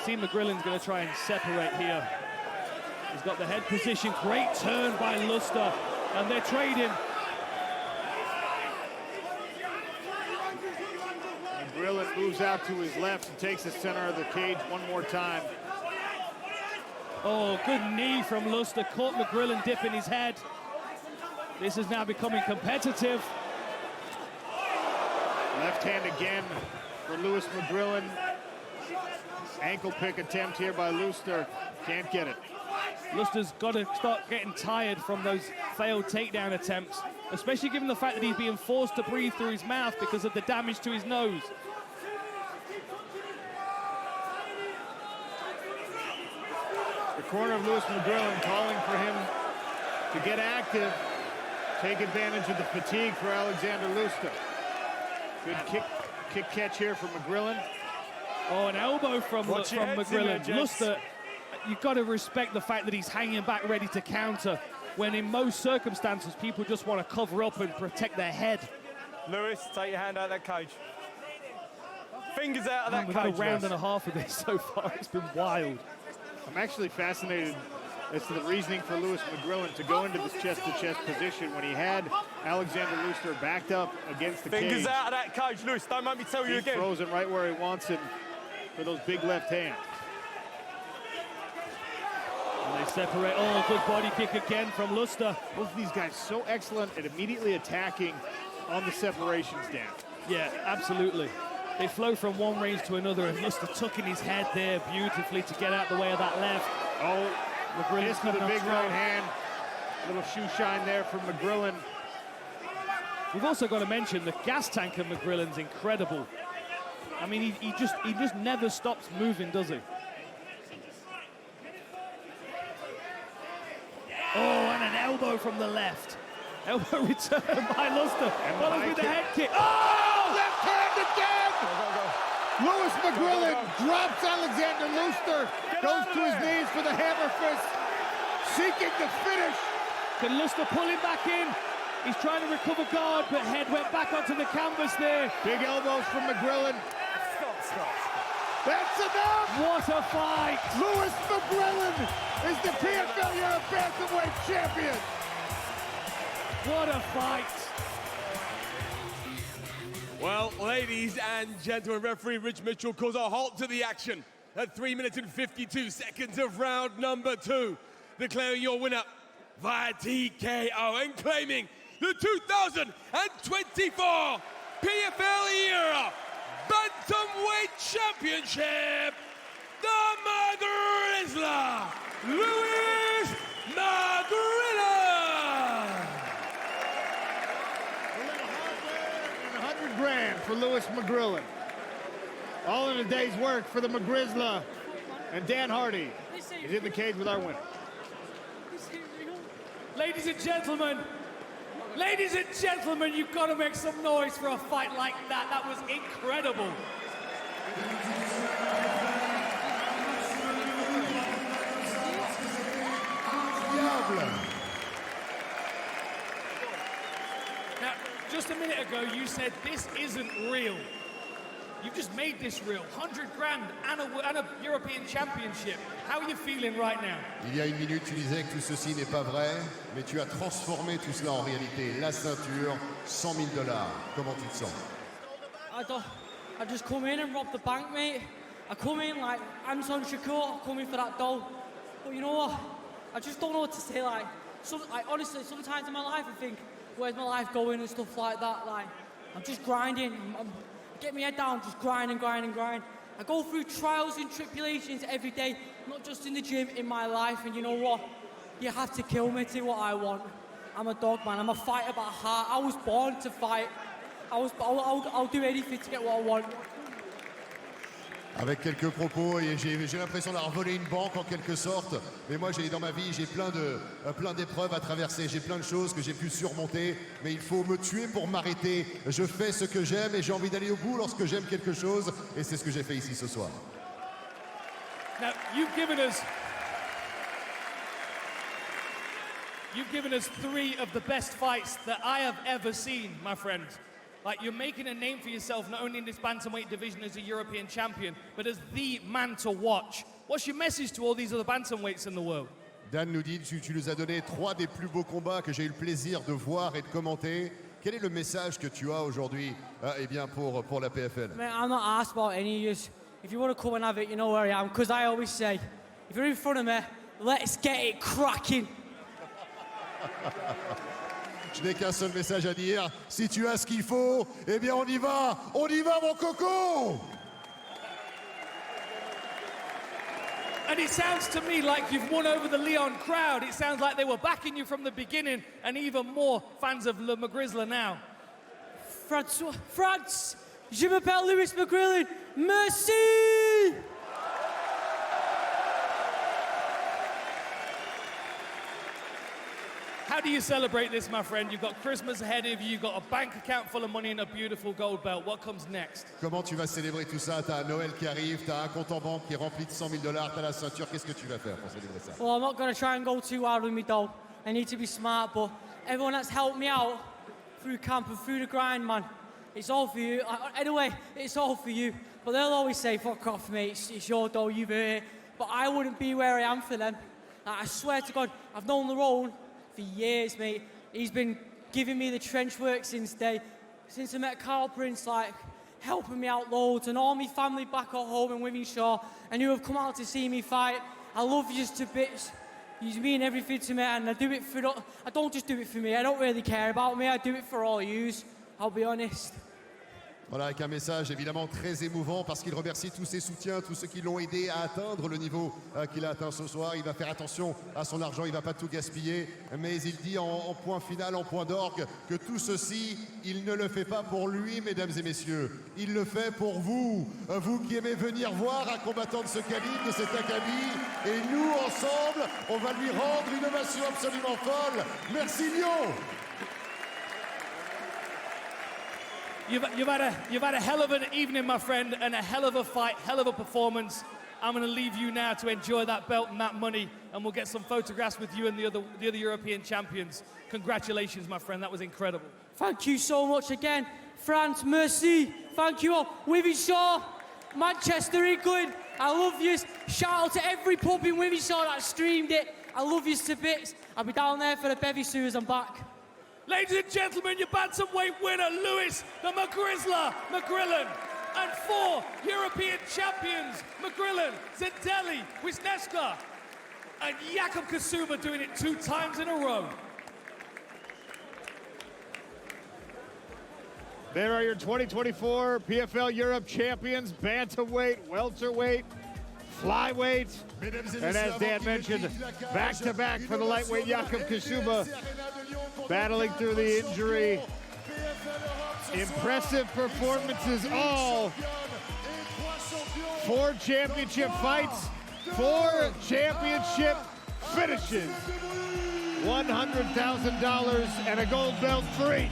See, McGrillen's going to try and separate here. He's got the head position. Great turn by Lustig, and they're trading. McGrillen moves out to his left and takes the center of the cage one more time. Oh, good knee from Lustig. Caught McGrillen dipping his head. This is now becoming competitive. Left hand again for Lewis McGrillen. Ankle pick attempt here by Lustig. Can't get it. Lustig's got to start getting tired from those failed takedown attempts, especially given the fact that he's being forced to breathe through his mouth because of the damage to his nose. The corner of Lewis McGrillen calling for him to get active, take advantage of the fatigue for Alexander Lustig. Good kick catch here from McGrillen. Oh, an elbow from McGrillen. Lustig, you've got to respect the fact that he's hanging back ready to counter, when in most circumstances people just want to cover up and protect their head. Lewis, take your hand out of that cage. Fingers out of that We've cage. had a round and a half of this so far. It's been wild. I'm actually fascinated as to the reasoning for Lewis McGrillen to go into this chest-to-chest position when he had Alexander Lustig backed up against the cage. Fingers out of that cage, Lewis. Don't make me tell you again. He throws him right where he wants him for those big left hands. And they separate. Oh, good body kick again from Lustig. Both of these guys so excellent at immediately attacking on the separations down. Yeah, absolutely. They flow from one range to another, and Lustig tucking his head there beautifully to get out the way of that left. Oh, McGrillen's missed with a coming big up right strong. hand. Little shoe shine there from McGrillen. We've also got to mention the gas tank of McGrillen's incredible. I mean, he just never stops moving, does he? Oh, and an elbow from the left. Elbow return by Lustig. Follows with the head kick. Oh! Left hand again! Lewis McGrillen drops Alexander Lustig, goes to his knees for the hammer fist, seeking the finish. Can Lustig pull him back in? He's trying to recover guard, but head went back onto the canvas there. Big elbows from McGrillen. Stop. That's enough! What a fight! Lewis McGrillen is the PFL Europe Bantamweight champion! What a fight! Well, ladies and gentlemen, referee Rich Mitchell calls a halt to the action at 3 minutes and 52 seconds of round number 2, declaring your winner via TKO and claiming the 2024 PFL Europe Bantamweight Championship, the McGrillen, Lewis McGrillen. $100,000 for Lewis McGrillen. All in a day's work for the McGrillen, and Dan Hardy is in the cage with our winner. Ladies and gentlemen, you've got to make some noise for a fight like that. That was incredible. Now, just a minute ago, you said this isn't real. You've just made this real. $100,000 and a European Championship. How are you feeling right now? Il y a une minute, tu disais que tout ceci n'est pas vrai, mais tu as transformé tout cela en réalité. La ceinture, $100 000. Comment tu te sens? I just come in and rob the bank, mate. I come in like Anton Shakur, I come in for that dough. But you know what? I just don't know what to say. Honestly, sometimes in my life I think, where's my life going and stuff like that. Like, I'm just grinding. I'm get my head down, just grind. I go through trials and tribulations every day, not just in the gym, in my life. And you know what? You have to kill me to what I want. I'm a dog, man. I'm a fighter by heart. I was born to fight. I'll do anything to get what I want. Avec quelques propos, et j'ai l'impression d'avoir volé une banque en quelque sorte. Mais moi, dans ma vie, j'ai plein d'épreuves à traverser. J'ai plein de choses que j'ai pu surmonter. Mais il faut me tuer pour m'arrêter. Je fais ce que j'aime et j'ai envie d'aller au bout lorsque j'aime quelque chose. Et c'est ce que j'ai fait ici ce soir. Now, you've given us 3 of the best fights that I have ever seen, my friend. Like, you're making a name for yourself, not only in this bantamweight division as a European champion, but as the man to watch. What's your message to all these other bantamweights in the world? Dan nous dit, tu nous as donné 3 des plus beaux combats que j'ai eu le plaisir de voir et de commenter. Quel est le message que tu as aujourd'hui pour la PFL? Mate, I'm not asked about any of you. If you want to come and have it, you know where I am. Because I always say, if you're in front of me, let's get it cracking. Je n'ai qu'un seul message à dire. Si tu as ce qu'il faut, eh bien on y va mon coco. And it sounds to me like you've won over the Leon crowd. It sounds like they were backing you from the beginning, and even more fans of Le McGrillen now. France, je m'appelle Lewis McGrillen. Merci! How do you celebrate this, my friend? You've got Christmas ahead of you, you've got a bank account full of money and a beautiful gold belt. What comes next? Comment tu vas célébrer tout ça? T'as Noël qui arrive, t'as un compte en banque qui est rempli de $100 000, t'as la ceinture. Qu'est-ce que tu vas faire pour célébrer ça? Well, I'm not going to try and go too hard with me, though. I need to be smart, but everyone that's helped me out through camp and through the grind, man, it's all for you. Anyway, it's all for you. But they'll always say, fuck off, mate, it's your dough, you've earned it. But I wouldn't be where I am for them. I swear to God, I've known Lerone for years, mate. He's been giving me the trench work since I met Carl Prince, like, helping me out loads, and all my family back at home in Wivenshaw, and who have come out to see me fight. I love you to bits. You mean everything to me, and I don't just do it for me. I don't really care about me. I do it for all yous. I'll be honest. Voilà, avec un message évidemment très émouvant parce qu'il remercie tous ses soutiens, tous ceux qui l'ont aidé à atteindre le niveau qu'il a atteint ce soir. Il va faire attention à son argent, il ne va pas tout gaspiller, mais il dit en point final, en point d'orgue, que tout ceci, il ne le fait pas pour lui, mesdames et messieurs. Il le fait pour vous, vous qui aimez venir voir un combattant de ce calibre, de cet acabit. Et nous, ensemble, on va lui rendre une ovation absolument folle. Merci Lyon. You've had a hell of an evening, my friend, and a hell of a fight, hell of a performance. I'm going to leave you now to enjoy that belt and that money, and we'll get some photographs with you and the other European champions. Congratulations, my friend. That was incredible. Thank you so much again. France, merci. Thank you all. Wivenshaw, Manchester, England. I love you. Shout out to every pub in Wivenshaw that streamed it. I love you to bits. I'll be down there for the bevy soon as I'm back. Ladies and gentlemen, your bantamweight winner, Lewis the McGrillen, and 4 European champions, McGrillen, 𝗟𝗘𝗥𝗢𝗣𝗘, and 𝗟𝗘𝗥𝗢𝗣𝗘 doing it 2 times in a row. There are your 2024 PFL Europe champions, bantamweight, welterweight, flyweight, and as Dan mentioned, back-to-back for the lightweight 𝗟𝗘𝗥𝗢𝗣𝗘, battling through the injury. Impressive performances all. 4 championship fights, 4 championship finishes. $100,000 and a gold belt for each.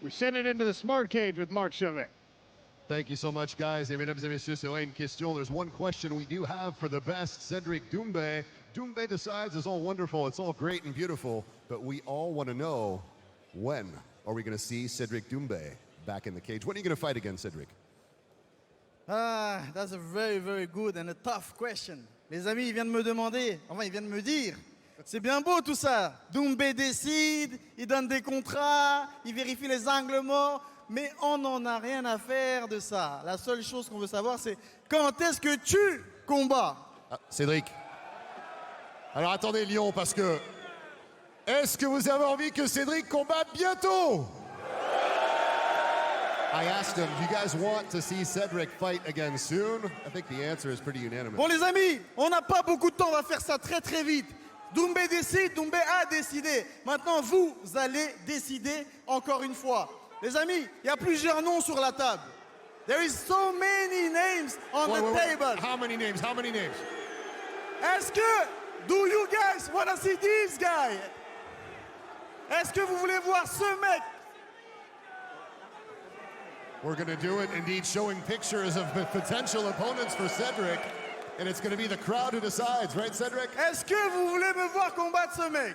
We send it into the smart cage with Mark Chauvet. Thank you so much, guys. Et mesdames et messieurs, c'est une question. There's one question we do have for the best, 𝗟𝗘𝗥𝗢𝗣𝗘. 𝗟𝗘𝗥𝗢𝗣𝗍 decides is all wonderful. It's all great and beautiful, but we all want to know, when are we going to see 𝗟𝗘𝗥𝗢𝗣𝗑 back in the cage? When are you going to fight again, Cedric? That's a very, very good and a tough question. Les amis, il vient de me demander, enfin, il vient de me dire, c'est bien beau tout ça. Doumbé décide, il donne des contrats, il vérifie les angles morts, mais on n'en a rien à faire de ça. La seule chose qu'on veut savoir, c'est quand est-ce que tu combats? Cédric. Alors attendez, Lyon, parce que est-ce que vous avez envie que Cédric combatte bientôt? I asked him, do you guys want to see Cedric fight again soon? I think the answer is pretty unanimous. Bon les amis, on n'a pas beaucoup de temps, on va faire ça très très vite. Doumbé décide, Doumbé a décidé. Maintenant, vous allez décider encore une fois. Les amis, il y a plusieurs noms sur la table. There is so many names on the table. How many names? How many names? Est-ce que, do you guys want to see this guy? Est-ce que vous voulez voir ce mec? We're going to do it, indeed, showing pictures of the potential opponents for Cedric. And it's going to be the crowd who decides, right, Cedric? Est-ce que vous voulez me voir combattre ce mec?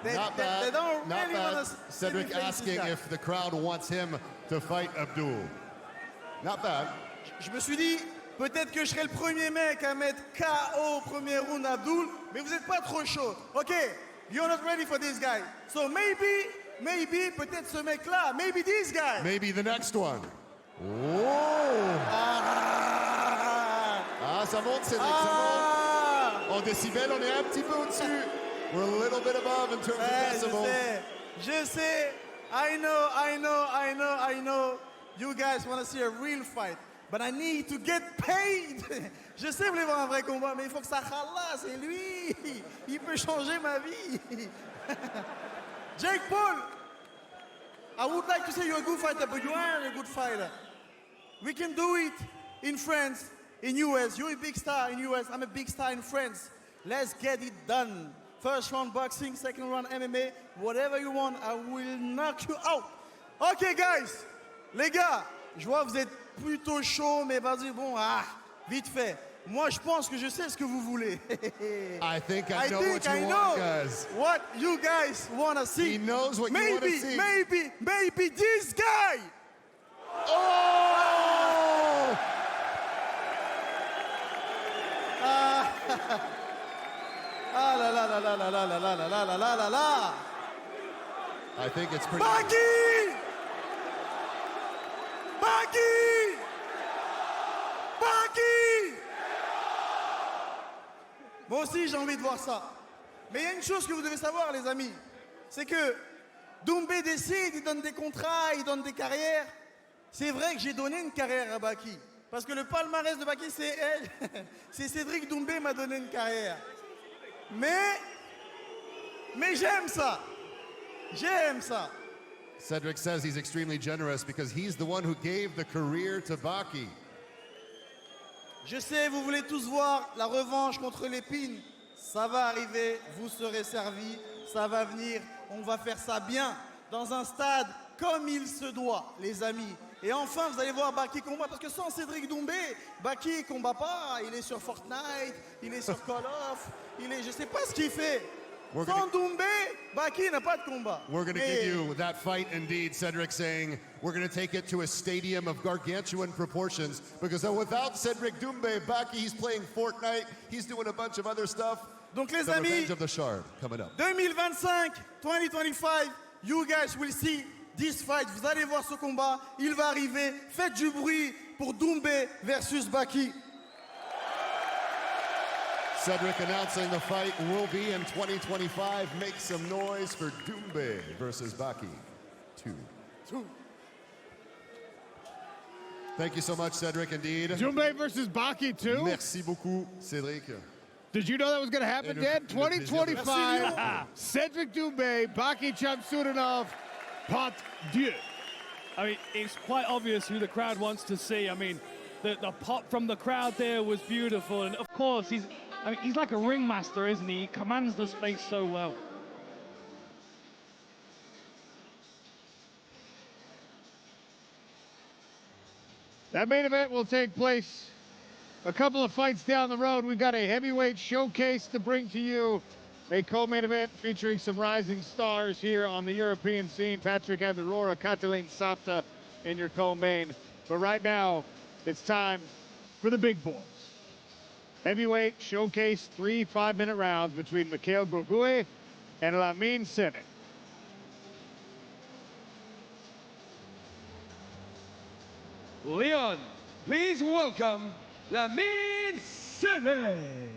Not bad. Not bad. Cedric asking if the crowd wants him to fight Abdul. Not bad. Je me suis dit, peut-être que je serai le premier mec à mettre KO au premier round Abdul, mais vous n'êtes pas trop chaud. Ok, You're not ready for this guy. So maybe, peut-être ce mec-là, maybe this guy. Maybe the next one. Oh! Ah, ça monte, Cédric, ça monte. En décibels, on est un petit peu au-dessus. We're a little bit above in terms of decibels. Je sais. I know. You guys want to see a real fight. But I need to get paid. Je sais, vous voulez voir un vrai combat, mais il faut que ça khalla, c'est lui. Il peut changer ma vie. Jake Paul, I would like to say you're a good fighter, but you are a good fighter. We can do it in France, in US. You're a big star in US. I'm a big star in France. Let's get it done. First round boxing, second round MMA, whatever you want, I will knock you out. Okay, guys. Les gars, je vois que vous êtes plutôt chaud, mais vas-y, bon, vite fait. Moi, je pense que je sais ce que vous voulez. I think I know what you want, guys. What you guys want to see. He knows what you want to see. Maybe this guy. Oh! I think it's pretty... Baki! Moi aussi, j'ai envie de voir ça. Mais il y a une chose que vous devez savoir, les amis. C'est que Doumbé décide, il donne des contrats, il donne des carrières. C'est vrai que j'ai donné une carrière à Baki. Parce que le palmarès de Baki, c'est elle. C'est Cédric Doumbé m'a donné une carrière. Mais j'aime ça. J'aime ça. Cedric says he's extremely generous because he's the one who gave the career to Baki. Je sais, vous voulez tous voir la revanche contre l'épine. Ça va arriver, vous serez servis, ça va venir. On va faire ça bien, dans un stade comme il se doit, les amis. Et enfin, vous allez voir Baki combat, parce que sans Cédric Doumbé, Baki combat pas. Il est sur Fortnite, il est sur Call of, je sais pas ce qu'il fait. Sans Doumbé, Baki n'a pas de combat. We're going to give you that fight indeed, Cedric saying we're going to take it to a stadium of gargantuan proportions because without Cedric Doumbé, Baki, he's playing Fortnite, he's doing a bunch of other stuff. Donc les the amis, Revenge of the Shard coming up. 2025, 2025, you guys will see this fight. Vous allez voir ce combat, il va arriver. Faites du bruit pour Doumbé versus Baki. Cedric announcing the fight will be in 2025. Make some noise for Doumbé versus Baki. 2. Thank you so much, Cedric, indeed. Doumbé versus Baki 2? Merci beaucoup, Cédric. Did you know that was going to happen, Dan? 2025, Cedric Doumbé, Baki 𝗟𝗔𝗚𝗨𝗘, Pot Dieu. I mean, it's quite obvious who the crowd wants to see. I mean, the pop from the crowd there was beautiful. And of course, he's like a ringmaster, isn't he? He commands the space so well. That main event will take place a couple of fights down the road. We've got a heavyweight showcase to bring to you. A co-main event featuring some rising stars here on the European scene. Patrick Habirora, 𝗘𝗨𝗥𝗢𝗣𝗘 in your co-main. But right now, it's time for the big boys. Heavyweight showcase 3 5-minute rounds between 𝗘𝗨𝗥𝗢𝗣𝗘 and Lamine Sene. Leon, please welcome Lamine Sene.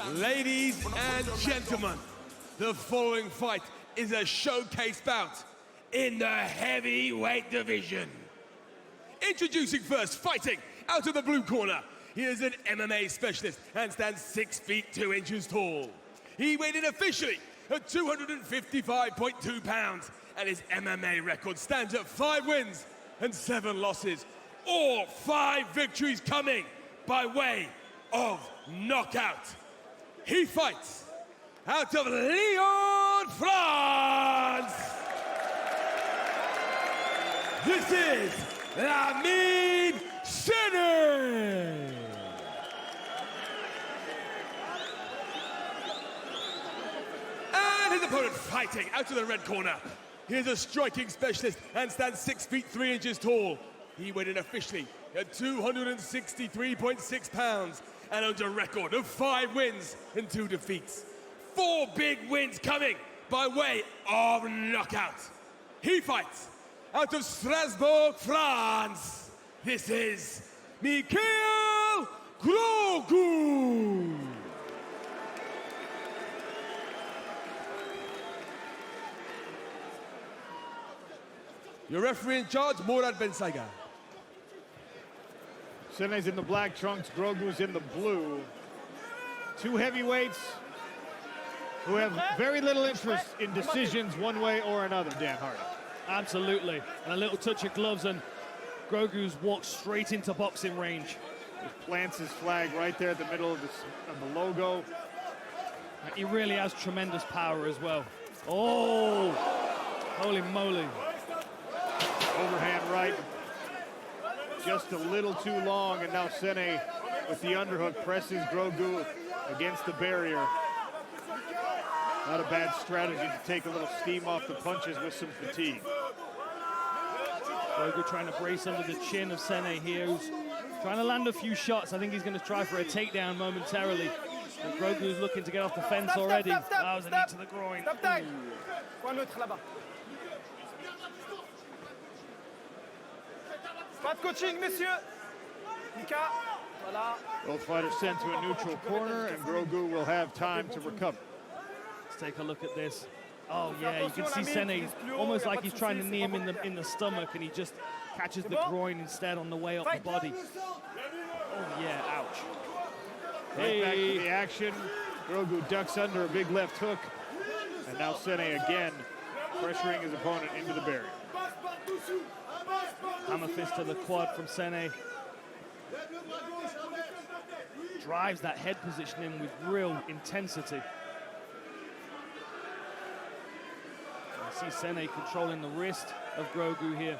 Ladies and gentlemen, the following fight is a showcase bout in the heavyweight division. Introducing first, fighting out of the blue corner. He is an MMA specialist and stands 6 feet 2 inches tall. He weighed in officially at 255.2 pounds, and his MMA record stands at 5 wins and 7 losses, all 5 victories coming by way of knockout. He fights out of Lyon, France. This is 𝗟𝗘𝗔𝗚𝗨𝗘. And his opponent fighting out of the red corner. He is a striking specialist and stands 6 feet 3 inches tall. He weighed in officially at 263.6 pounds and owns a record of 5 wins and 2 defeats. 4 big wins coming by way of knockout. He fights out of Strasbourg, France. This is 𝗘𝗨𝗥𝗢𝗣𝗚. Your referee in charge, Morad Ben Saiga. 𝗟𝗍's in the black trunks, Grogu's in the blue. 2 heavyweights who have very little interest in decisions one way or another, Dan Hardy. Absolutely. And a little touch of gloves and Grogu's walked straight into boxing range. He plants his flag right there at the middle of the logo. He really has tremendous power as well. Oh, holy moly. Overhand right, just a little too long, and now 𝗟𝗍 with the underhook presses Grogu against the barrier. Not a bad strategy to take a little steam off the punches with some fatigue. Grogu trying to brace under the chin of 𝗟𝗍 here, who's trying to land a few shots. I think he's going to try for a takedown momentarily. But Grogu's looking to get off the fence already. That was a knee to the groin. Pas de coaching, messieurs. Mika, voilà. Both fighters sent to a neutral corner, and Grogu will have time to recover. Let's take a look at this. Oh yeah, you can see 𝗟𝗍 almost like he's trying to knee him in the stomach, and he just catches the groin instead on the way up the body. Oh yeah, ouch. Right back to the action. Grogu ducks under a big left hook, and now 𝗟𝗍 again pressuring his opponent into the barrier. Hammer fist to the quad from 𝗟𝗍. Drives that head position in with real intensity. You see 𝗟𝗍 controlling the wrist of Grogu here.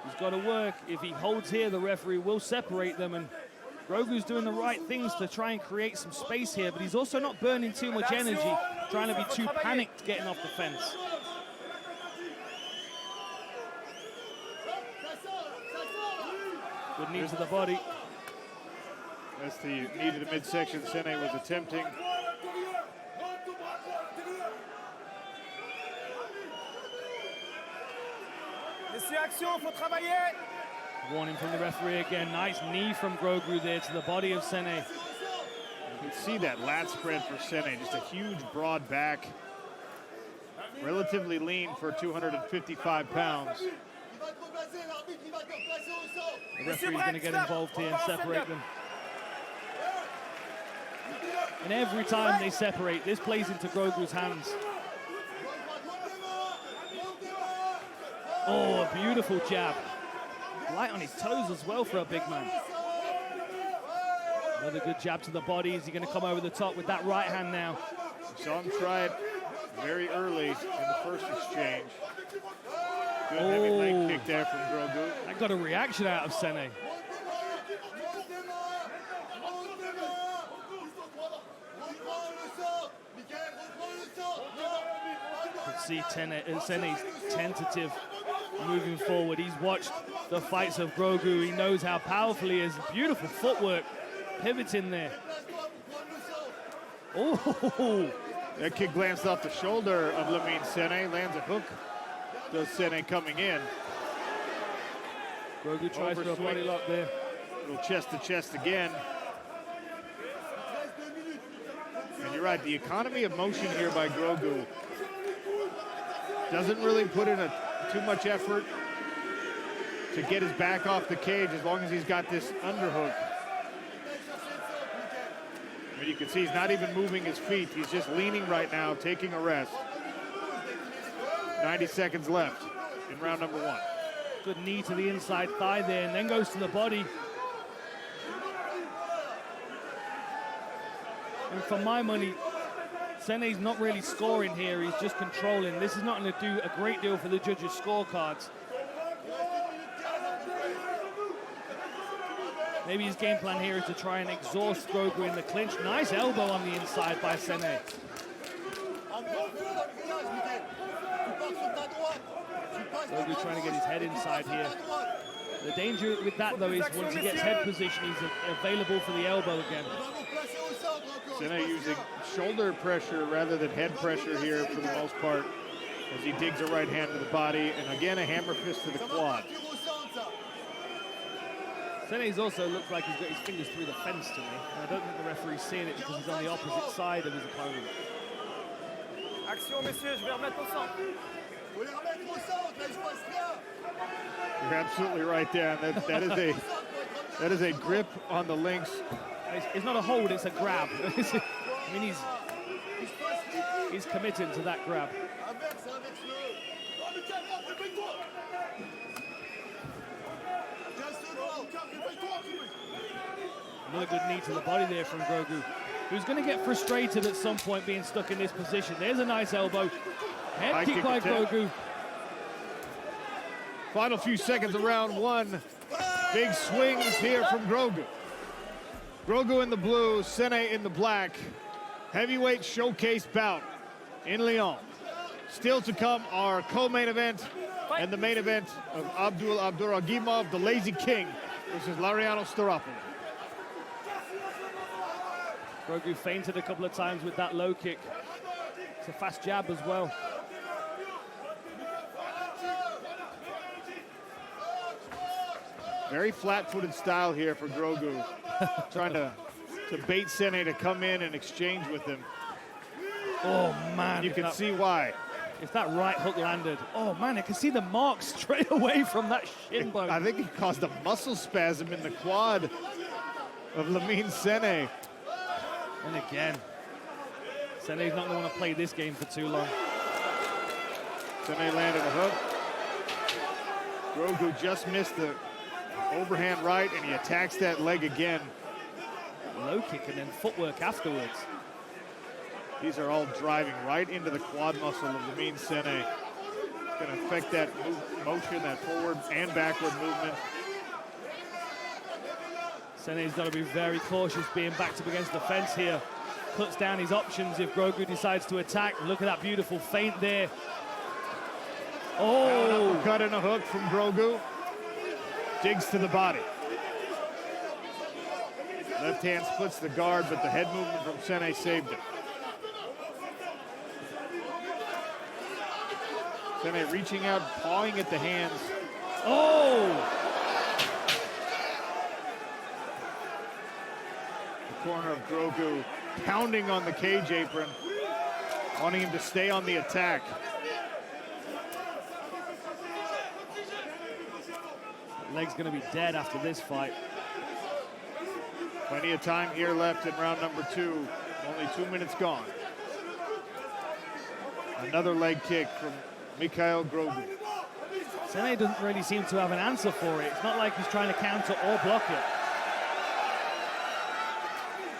He's got to work. If he holds here, the referee will separate them, and Grogu's doing the right things to try and create some space here, but he's also not burning too much energy, trying to be too panicked getting off the fence. Good knee to the body. That's the knee to the midsection 𝗟𝗍 was attempting. Messieurs, action, faut travailler. Warning from the referee again. Nice knee from Grogu there to the body of 𝗟𝗍. You can see that lat spread for 𝗟𝗍, just a huge broad back. Relatively lean for 255 pounds. The referee's going to get involved here and separate them. And every time they separate, this plays into Grogu's hands. Oh, a beautiful jab. Light on his toes as well for a big man. Another good jab to the body. Is he going to come over the top with that right hand now? Saw him try it very early in the first exchange. Good heavy leg kick there from Grogu. That got a reaction out of 𝗟𝗍. You can see 𝗟𝗍's tentative moving forward. He's watched the fights of Grogu. He knows how powerful he is. Beautiful footwork, pivoting there. Oh! That kick glanced off the shoulder of Lamine 𝗟𝗍, lands a hook. Does 𝗟𝗍 coming in. Grogu tries for a body lock there. Little chest to chest again. right. The economy of motion here by Grogu doesn't really put in too much effort to get his back off the cage as long as he's got this underhook. I mean, you can see he's not even moving his feet. He's just leaning right now, taking a rest. 90 seconds left in round number 1. Good knee to the inside thigh there, and then goes to the body. And for my money, 𝗟𝗍's not really scoring here. He's just controlling. This is not going to do a great deal for the judges' scorecards. Maybe his game plan here is to try and exhaust Grogu in the clinch. Nice elbow on the inside by 𝗟𝗍. Grogu trying to get his head inside here. The danger with that, though, is once he gets head position, he's available for the elbow again. 𝗟𝗍 using shoulder pressure rather than head pressure here for the most part as he digs a right hand to the body, and again a hammer fist to the quad. 𝗟𝗍's also looks like he's got his fingers through the fence to me. And I don't think the referee's seeing it because he's on the opposite side of his opponent. Action, messieurs, je vais remettre au centre. You're absolutely right there. That is a grip on the links. It's not a hold, it's a grab. I mean, he's committed to that grab. Another good knee to the body there from Grogu, who's going to get frustrated at some point being stuck in this position. There's a nice elbow. Head kick by Grogu. Final few seconds of round 1. Big swings here from Grogu. Grogu in the blue, 𝗟𝗍 in the black. Heavyweight showcase bout in Lyon. Still to come, our co-main event and the main event of 𝗟𝗘𝗥𝗢𝗣𝗚, the Lazy King, versus 𝗟𝗚 𝗟𝗡𝗦. Grogu feinted a couple of times with that low kick. It's a fast jab as well. Very flat-footed style here for Grogu, trying to bait 𝗟𝗍 to come in and exchange with him. Oh, man. You can see why. If that right hook landed, oh, man, I can see the mark straight away from that shin bone. I think it caused a muscle spasm in the quad of Lamine 𝗟𝗍. And again, 𝗟𝗍's not going to want to play this game for too long. 𝗟𝗍 landed a hook. Grogu just missed the overhand right, and he attacks that leg again. Low kick and then footwork afterwards. These are all driving right into the quad muscle of Lamine 𝗟𝗍. Going to affect that motion, that forward and backward movement. 𝗟𝗍's got to be very cautious being backed up against the fence here. Cuts down his options if Grogu decides to attack. Look at that beautiful feint there. Oh! An uppercut and a hook from Grogu. Digs to the body. Left hand splits the guard, but the head movement from 𝗟𝗍 saved it. 𝗟𝗍 reaching out, pawing at the hands. Oh! The corner of Grogu pounding on the cage apron, wanting him to stay on the attack. Leg's going to be dead after this fight. Plenty of time here left in round number 2. Only 2 minutes gone. Another leg kick from Mikhail Grogu. 𝗟𝗍 doesn't really seem to have an answer for it. It's not like he's trying to counter or block it.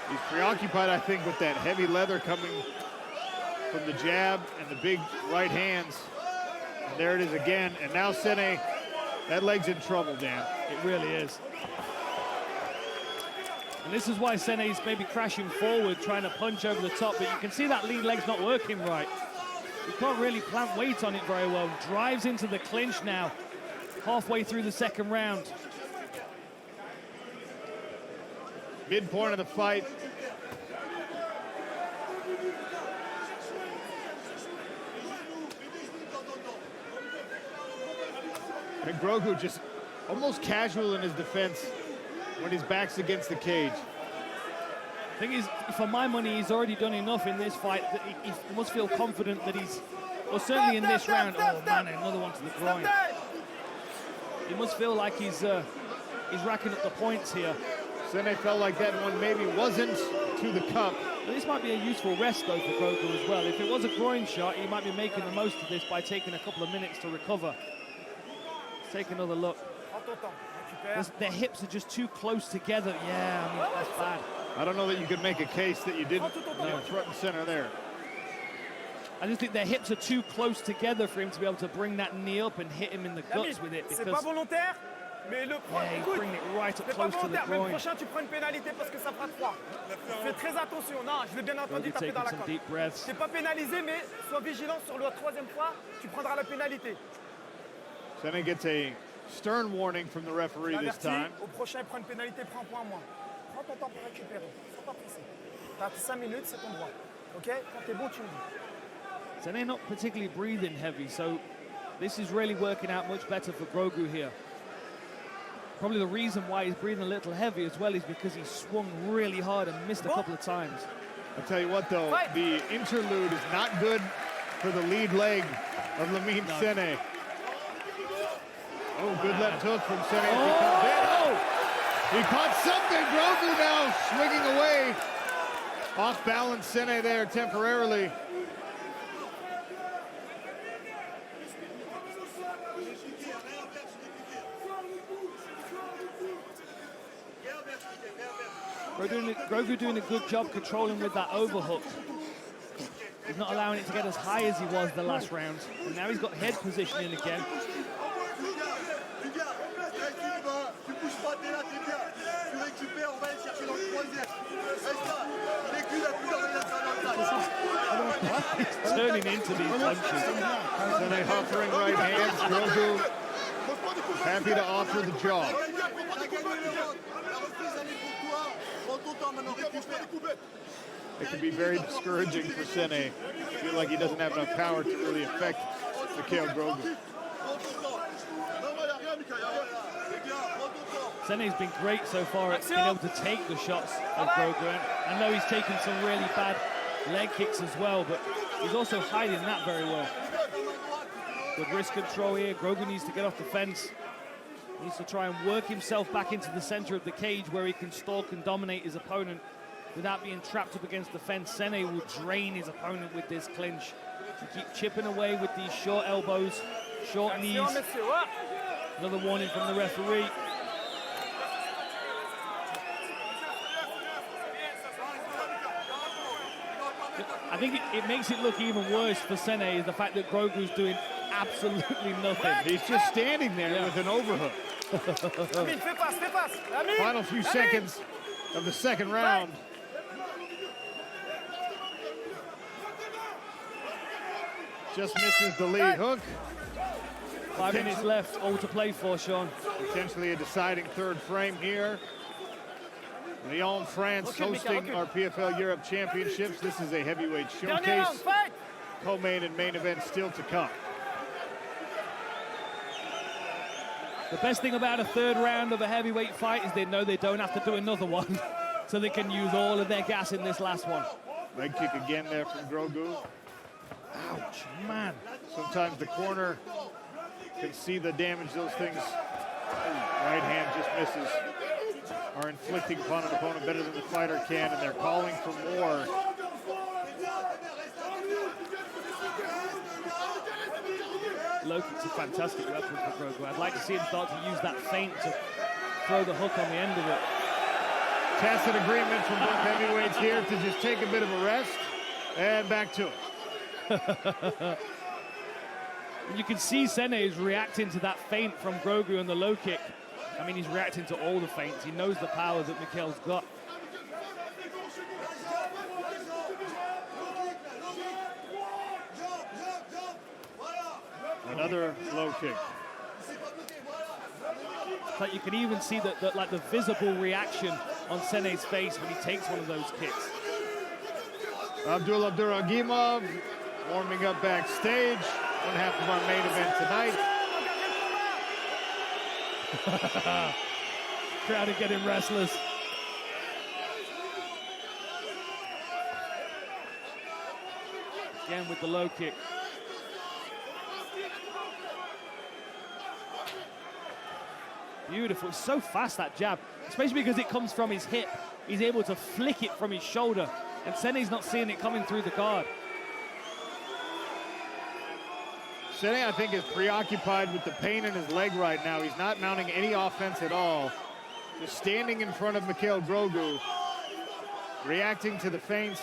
He's preoccupied, I think, with that heavy leather coming from the jab and the big right hands. And there it is again. And now 𝗟𝗍, that leg's in trouble, Dan. It really is. And this is why 𝗟𝗍's maybe crashing forward, trying to punch over the top, but you can see that lead leg's not working right. He can't really plant weight on it very well. Drives into the clinch now, halfway through the second round. Midpoint of the fight. And Grogu just almost casual in his defense when his back's against the cage. thing is, for my money, he's already done enough in this fight that he must feel confident that he's, well, certainly in this round. Oh man, another one to the groin. He must feel like he's racking up the points here. Țănăi felt like that one maybe wasn't to the cup. But this might be a useful rest though for Grogu as well. If it was a groin shot, he might be making the most of this by taking a couple of minutes to recover. Let's take another look. Their hips are just too close together. Yeah, I mean, that's bad. I don't know that you could make a case that you didn't front and center there. I just think their hips are too close together for him to be able to bring that knee up and hit him in the guts with it. Because mais le he's bringing it right up close to the groin. Le prochain, tu prends une pénalité parce que ça fera 3. Fais très attention. Non, je l'ai bien entendu taper dans la corde. Tu n'es pas pénalisé, mais sois vigilant sur la troisième fois, tu prendras la pénalité. Țănăi gets a stern warning from the referee this time. Au prochain, il prend une pénalité, prends un point en moins. Prends ton temps pour récupérer. Sois pas pressé. T'as 5 minutes, c'est ton droit. OK? Quand t'es bon, tu me dis. Țănăi not particularly breathing heavy, so this is really working out much better for Grogu here. Probably the reason why he's breathing a little heavy as well is because he swung really hard and missed a couple of times. I'll tell you what though, the interlude is not good for the lead leg of Lamine Țănăi. Oh, good left hook from Țănăi. Oh! He caught something. Grogu now swinging away. Off balance Țănăi there temporarily. Grogu doing a good job controlling with that overhook. He's not allowing it to get as high as he was the last round. And now he's got head positioning again. He's turning into these punches. Țănăi hovering right hands. Grogu happy to offer the jaw. It can be very discouraging for Țănăi. Feel like he doesn't have enough power to really affect Mikhail Grogu. Țănăi's been great so far at being able to take the shots of Grogu. I know he's taken some really bad leg kicks as well, but he's also hiding that very well. Good wrist control here. Grogu needs to get off the fence. He needs to try and work himself back into the center of the cage where he can stalk and dominate his opponent without being trapped up against the fence. Țănăi will drain his opponent with this clinch. To keep chipping away with these short elbows, short knees. Another warning from the referee. I think it makes it look even worse for Țănăi is the fact that Grogu's doing absolutely nothing. He's just standing there with an overhook. Final few seconds of the second round. Just misses the lead hook. 5 minutes left, all to play for, Sean. Potentially a deciding third frame here. Lyon, France, hosting our PFL Europe Championships. This is a heavyweight showcase. Co-main and main event still to come. The best thing about a third round of a heavyweight fight is they know they don't have to do another one, so they can use all of their gas in this last one. Leg kick again there from Grogu. Ouch, man. Sometimes the corner can see the damage those things. Right hand just misses. Are inflicting upon an opponent better than the fighter can, and they're calling for more. Low kick's a fantastic weapon for Grogu. I'd like to see him start to use that feint to throw the hook on the end of it. Tacit agreement from both heavyweights here to just take a bit of a rest and back to it. You can see Țănăi is reacting to that feint from Grogu and the low kick. I mean, he's reacting to all the feints. He knows the power that Mikhail's got. Another low kick. But you can even see that like the visible reaction on Țănăi's face when he takes one of those kicks. 𝗟𝗘𝗥𝗢𝗣𝗚 warming up backstage. One half of our main event tonight. Crowd are getting restless. Again with the low kick. Beautiful. It's so fast, that jab, especially because it comes from his hip. He's able to flick it from his shoulder, and 𝗟𝗍's not seeing it coming through the guard. 𝗟𝗍, I think, is preoccupied with the pain in his leg right now. He's not mounting any offense at all. Just standing in front of 𝗘𝗨𝗥𝗢𝗣𝗘, reacting to the feints,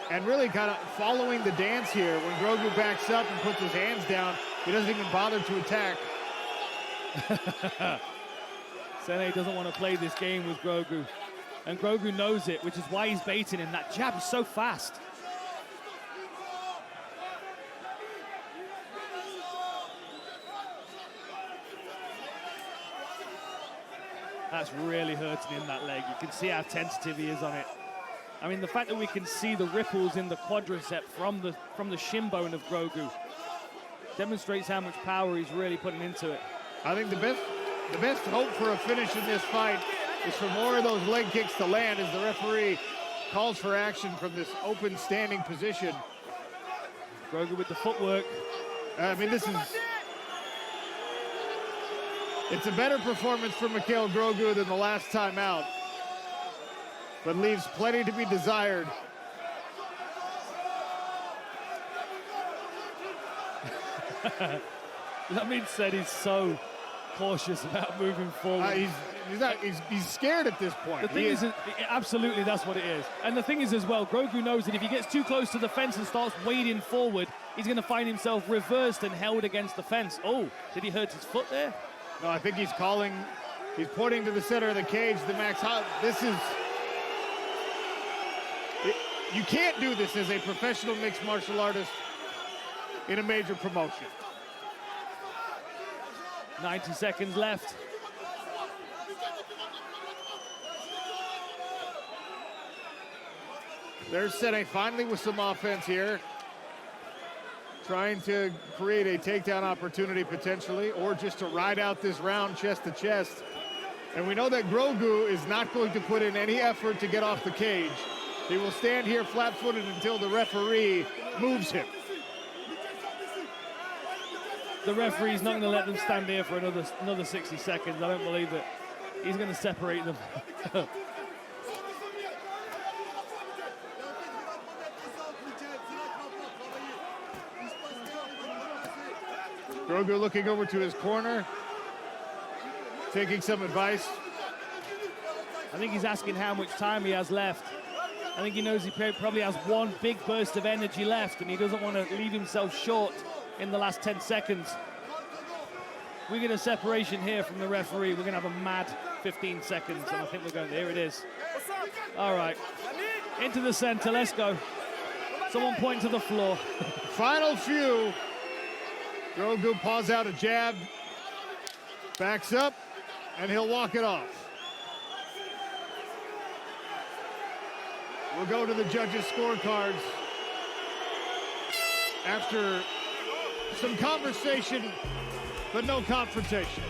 and really kind of following the dance here. When 𝗘𝗨𝗥𝗢𝗣 backs up and puts his hands down, he doesn't even bother to attack. 𝗟𝗍 doesn't want to play this game with 𝗘𝗨𝗥𝗢𝗣, and 𝗘𝗨𝗥𝗢𝗣 knows it, which is why he's baiting him. That jab is so fast. That's really hurting in that leg. You can see how tentative he is on it. I mean, the fact that we can see the ripples in the quadricep from the shin bone of 𝗘𝗨𝗥𝗢𝗣 demonstrates how much power he's really putting into it. I think the best hope for a finish in this fight is for more of those leg kicks to land as the referee calls for action from this open standing position. 𝗘𝗨𝗥𝗢𝗣 with the footwork. I mean, it's a better performance for 𝗘𝗨𝗥𝗢𝗣 than the last time out, but leaves plenty to be desired. That means that he's so cautious about moving forward. He's scared at this point. The thing is, absolutely, that's what it is. And the thing is as well, 𝗘𝗨𝗥𝗢𝗣 knows that if he gets too close to the fence and starts wading forward, he's going to find himself reversed and held against the fence. Oh, did he hurt his foot there? No, I think he's pointing to the center of the cage, the max. You can't do this as a professional mixed martial artist in a major promotion. 90 seconds left. There's 𝗟𝗍 finally with some offense here, trying to create a takedown opportunity potentially, or just to ride out this round chest to chest. And we know that 𝗘𝗨𝗥𝗢𝗣 is not going to put in any effort to get off the cage. He will stand here flat-footed until the referee moves him. The referee's not going to let them stand here for another 60 seconds. I don't believe it. He's going to separate them. 𝗘𝗨𝗥𝗢𝗣 looking over to his corner, taking some advice. I think he's asking how much time he has left. I think he knows he probably has one big burst of energy left, and he doesn't want to leave himself short in the last 10 seconds. We get a separation here from the referee. We're going to have a mad 15 seconds, and I think we're going, here it is. All right, into the center, let's go. Someone point to the floor. Final few. 𝗘𝗨𝗥𝗢𝗣 paws out a jab, backs up, and he'll walk it off. We'll go to the judges' scorecards after some conversation, but no confrontation.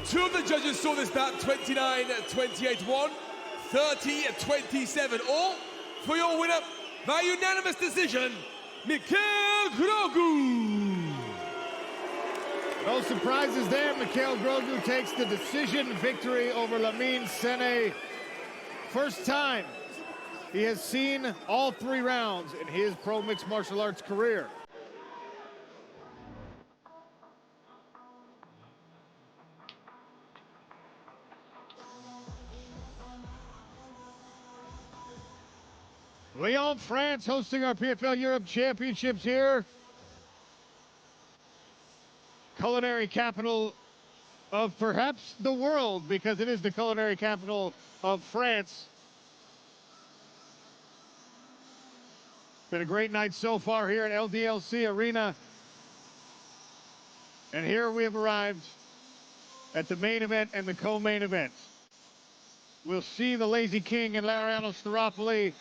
Two of the judges saw this bout 29-28-1, 30-27, all for your winner by unanimous decision, 𝗘𝗨𝗥𝗢𝗣. No surprises there. 𝗘𝗨𝗥𝗢𝗣 takes the decision victory over Lamine 𝗟𝗍. First time he has seen all 3 rounds in his pro mixed martial arts career. Lyon, France, hosting our PFL Europe Championships here. Culinary capital of perhaps the world, because it is the culinary capital of France. Been a great night so far here at LDLC Arena. And here we have arrived at the main event and the co-main event. We'll see the Lazy King and 𝗟𝗨𝗥𝗢𝗣𝗘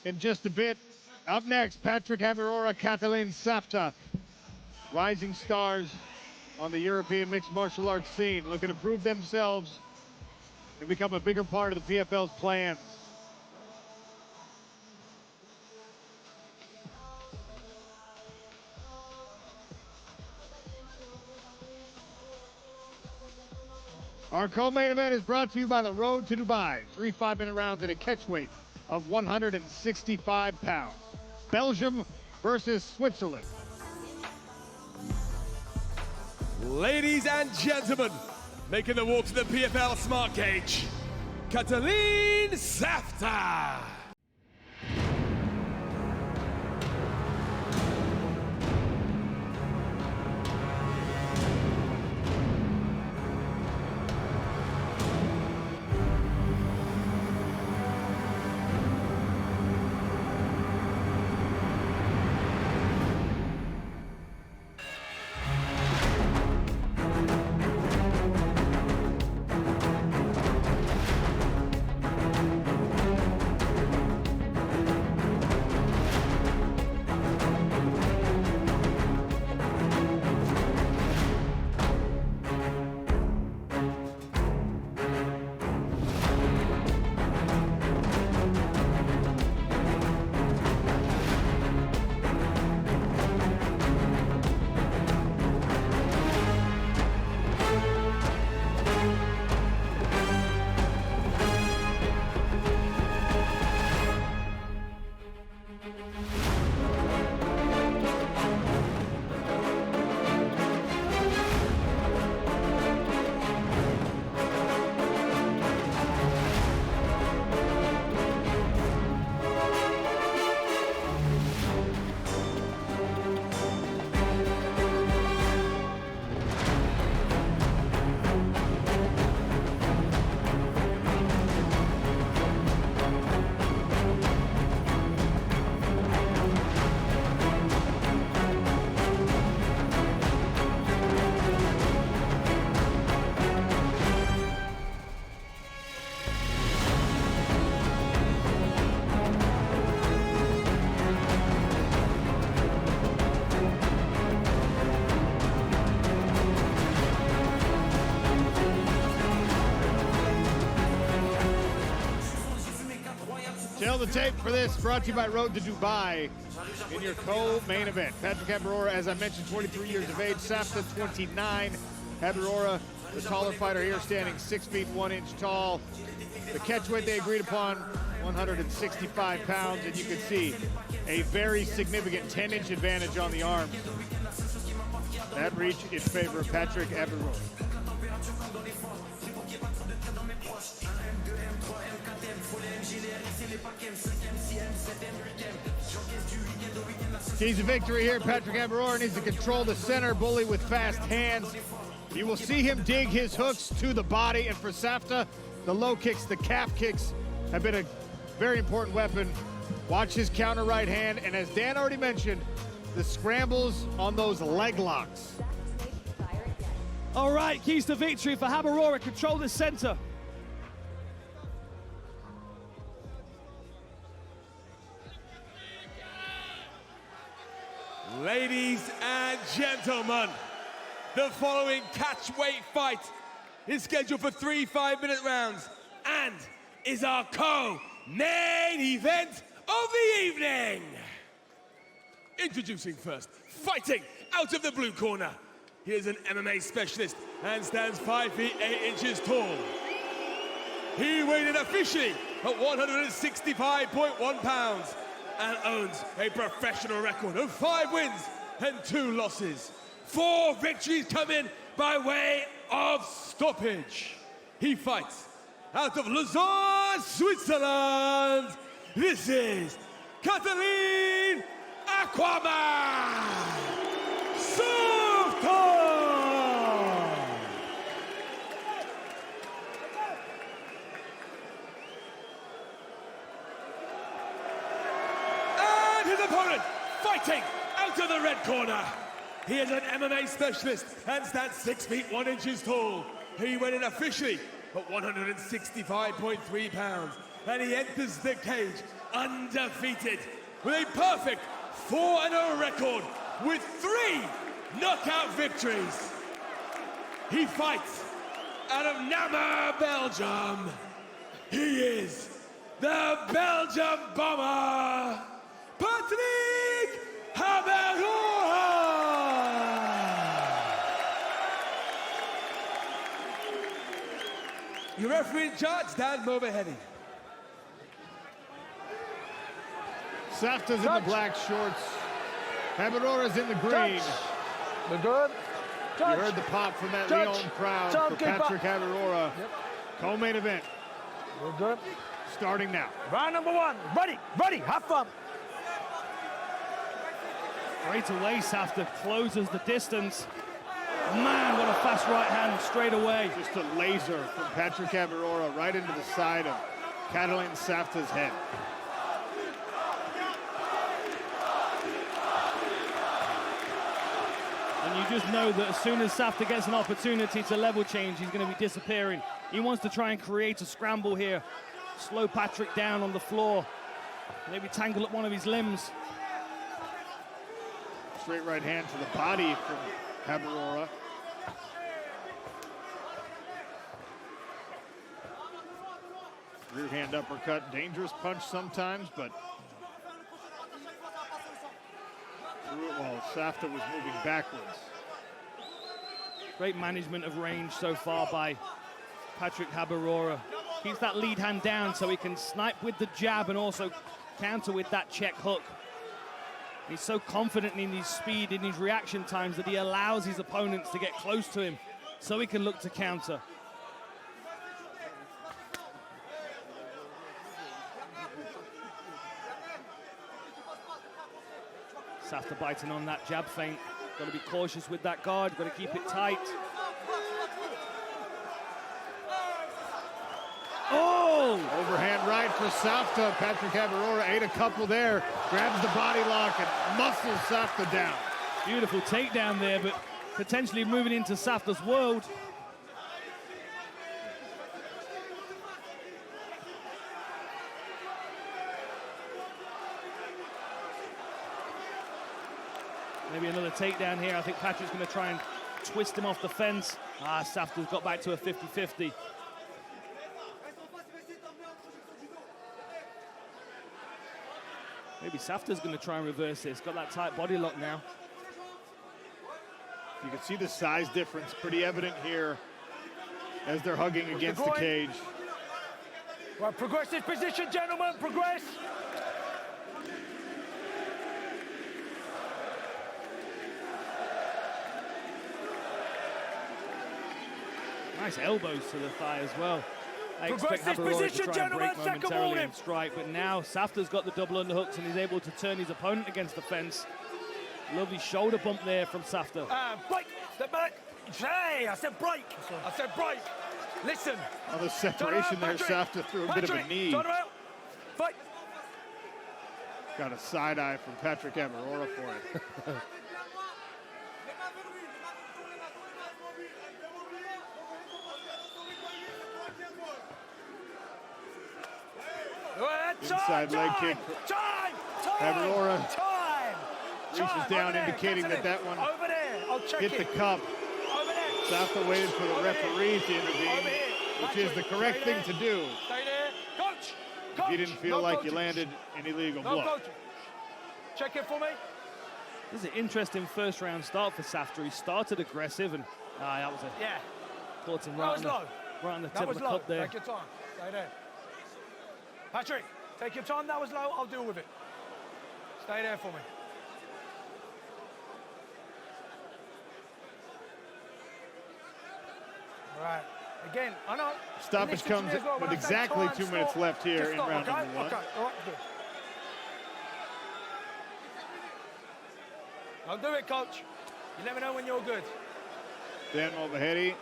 in just a bit. Up next, Patrick Habirora, 𝗘𝗨𝗥𝗢𝗣𝗘 Sapta. Rising stars on the European mixed martial arts scene, looking to prove themselves to become a bigger part of the PFL's plans. Our co-main event is brought to you by the Road to Dubai. 3 5-minute rounds at a catch weight of 165 pounds. Belgium versus Switzerland. Ladies and gentlemen, making the walk to the PFL Smart Cage, 𝗘𝗨𝗥𝗢𝗣𝗘'𝗦. Tail the tape for this, brought to you by Road to Dubai in your co-main event. Patrick Habirora, as I mentioned, 23 years of age. 𝗟𝗘𝗥𝗢𝗣𝗘 29. Habirora, the taller fighter here, standing 6 feet 1 inch tall. The catch weight they agreed upon, 165 pounds, and you can see a very significant 10-inch advantage on the arms. That reach in favor of Patrick Habirora. Keys to victory here. Patrick Habirora needs to control the center bully with fast hands. You will see him dig his hooks to the body, and for 𝗟𝗘𝗥𝗢𝗣𝗘, the low kicks, the calf kicks have been a very important weapon. Watch his counter right hand, and as Dan already mentioned, the scrambles on those leg locks. All right, keys to victory for Habirora. Control the center. Ladies and gentlemen, the following catch weight fight is scheduled for 3 5-minute rounds and is our co-main event of the evening. Introducing first, fighting out of the blue corner. He is an MMA specialist and stands 5 feet 8 inches tall. He weighed in officially at 165.1 pounds and owns a professional record of 5 wins and 2 losses. 4 victories come in by way of stoppage. He fights out of Lausanne, Switzerland. This is 𝗘𝗨𝗥𝗢𝗣𝗘'𝗦. And his opponent, fighting out of the red corner. He is an MMA specialist and stands 6 feet 1 inches tall. He went in officially at 165.3 pounds. And he enters the cage undefeated with a perfect 4-0 record with 3 knockout victories. He fights out of Namur, Belgium, he is the Belgium bomber, Patrick Habirora. Your referee in charge, Dan Mulvahedi. Safta's in the black shorts. Habirora's in the green. We're good. You heard the pop from that Lyon crowd for Patrick Habirora. Yep. Co-main event. We're good. Starting now. Round number 1. Ready, have fun. Straight away, Safta closes the distance. Man, what a fast right hand straight away. Just a laser from Patrick Habirora right into the side of Catalin Safta's head. And you just know that as soon as Safta gets an opportunity to level change, he's going to be disappearing. He wants to try and create a scramble here. Slow Patrick down on the floor. Maybe tangle up one of his limbs. Straight right hand to the body from Habirora. Rear hand uppercut, dangerous punch sometimes, but threw it while Safta was moving backwards. Great management of range so far by Patrick Habirora. Keeps that lead hand down so he can snipe with the jab and also counter with that check hook. He's so confident in his speed, in his reaction times, that he allows his opponents to get close to him so he can look to counter. Safta biting on that jab feint. Got to be cautious with that guard, got to keep it tight. Oh! Overhand right for Safta. Patrick Habirora ate a couple there. Grabs the body lock and muscles Safta down. Beautiful takedown there, but potentially moving into Safta's world. Maybe another takedown here. I think Patrick's going to try and twist him off the fence. Safta's got back to a 50-50. Maybe Safta's going to try and reverse this. Got that tight body lock now. You can see the size difference pretty evident here as they're hugging against the cage. Right, progress this position, gentlemen, progress. Nice elbows to the thigh as well. I expect Progress this Habirora position, to try and break gentlemen, second momentarily warning. and strike, but now Safta's got the double underhooks and is able to turn his opponent against the fence. Lovely shoulder bump there from Safta. Break, step back. Hey, I said break. I said break. Listen. On the separation there, Safta threw a bit of a knee. Turn around. Fight. Got a side eye from Patrick Habirora for it. Inside leg kick. Habirora reaches down, indicating that one hit the cup. Safta waited for the referee to intervene, which is the correct thing to do. If you didn't feel like you landed an illegal blow. Check it for me. This is an interesting first round start for Safta. He started aggressive and that was caught him right on the tip of the cup there. Take your time. Stay there. Patrick, take your time. That was low. I'll deal with it. Stay there for me. All right. Again, I know. Stoppage comes with exactly 2 minutes left here in round number 1. Okay, all right, good. Don't do it, coach. You never know when you're good. Dan Mulvahedi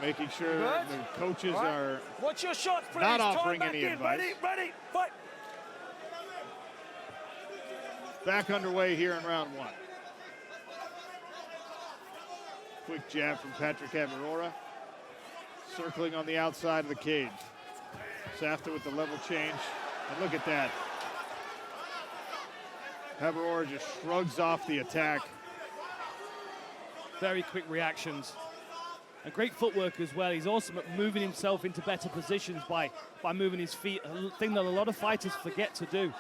making sure the coaches are Watch your shots, please. not offering any advice. Ready, fight. Back underway here in round 1. Quick jab from Patrick Habirora. Circling on the outside of the cage. Safta with the level change. And look at that. Habirora just shrugs off the attack. Very quick reactions. And great footwork as well. He's awesome at moving himself into better positions by moving his feet, a thing that a lot of fighters forget to do.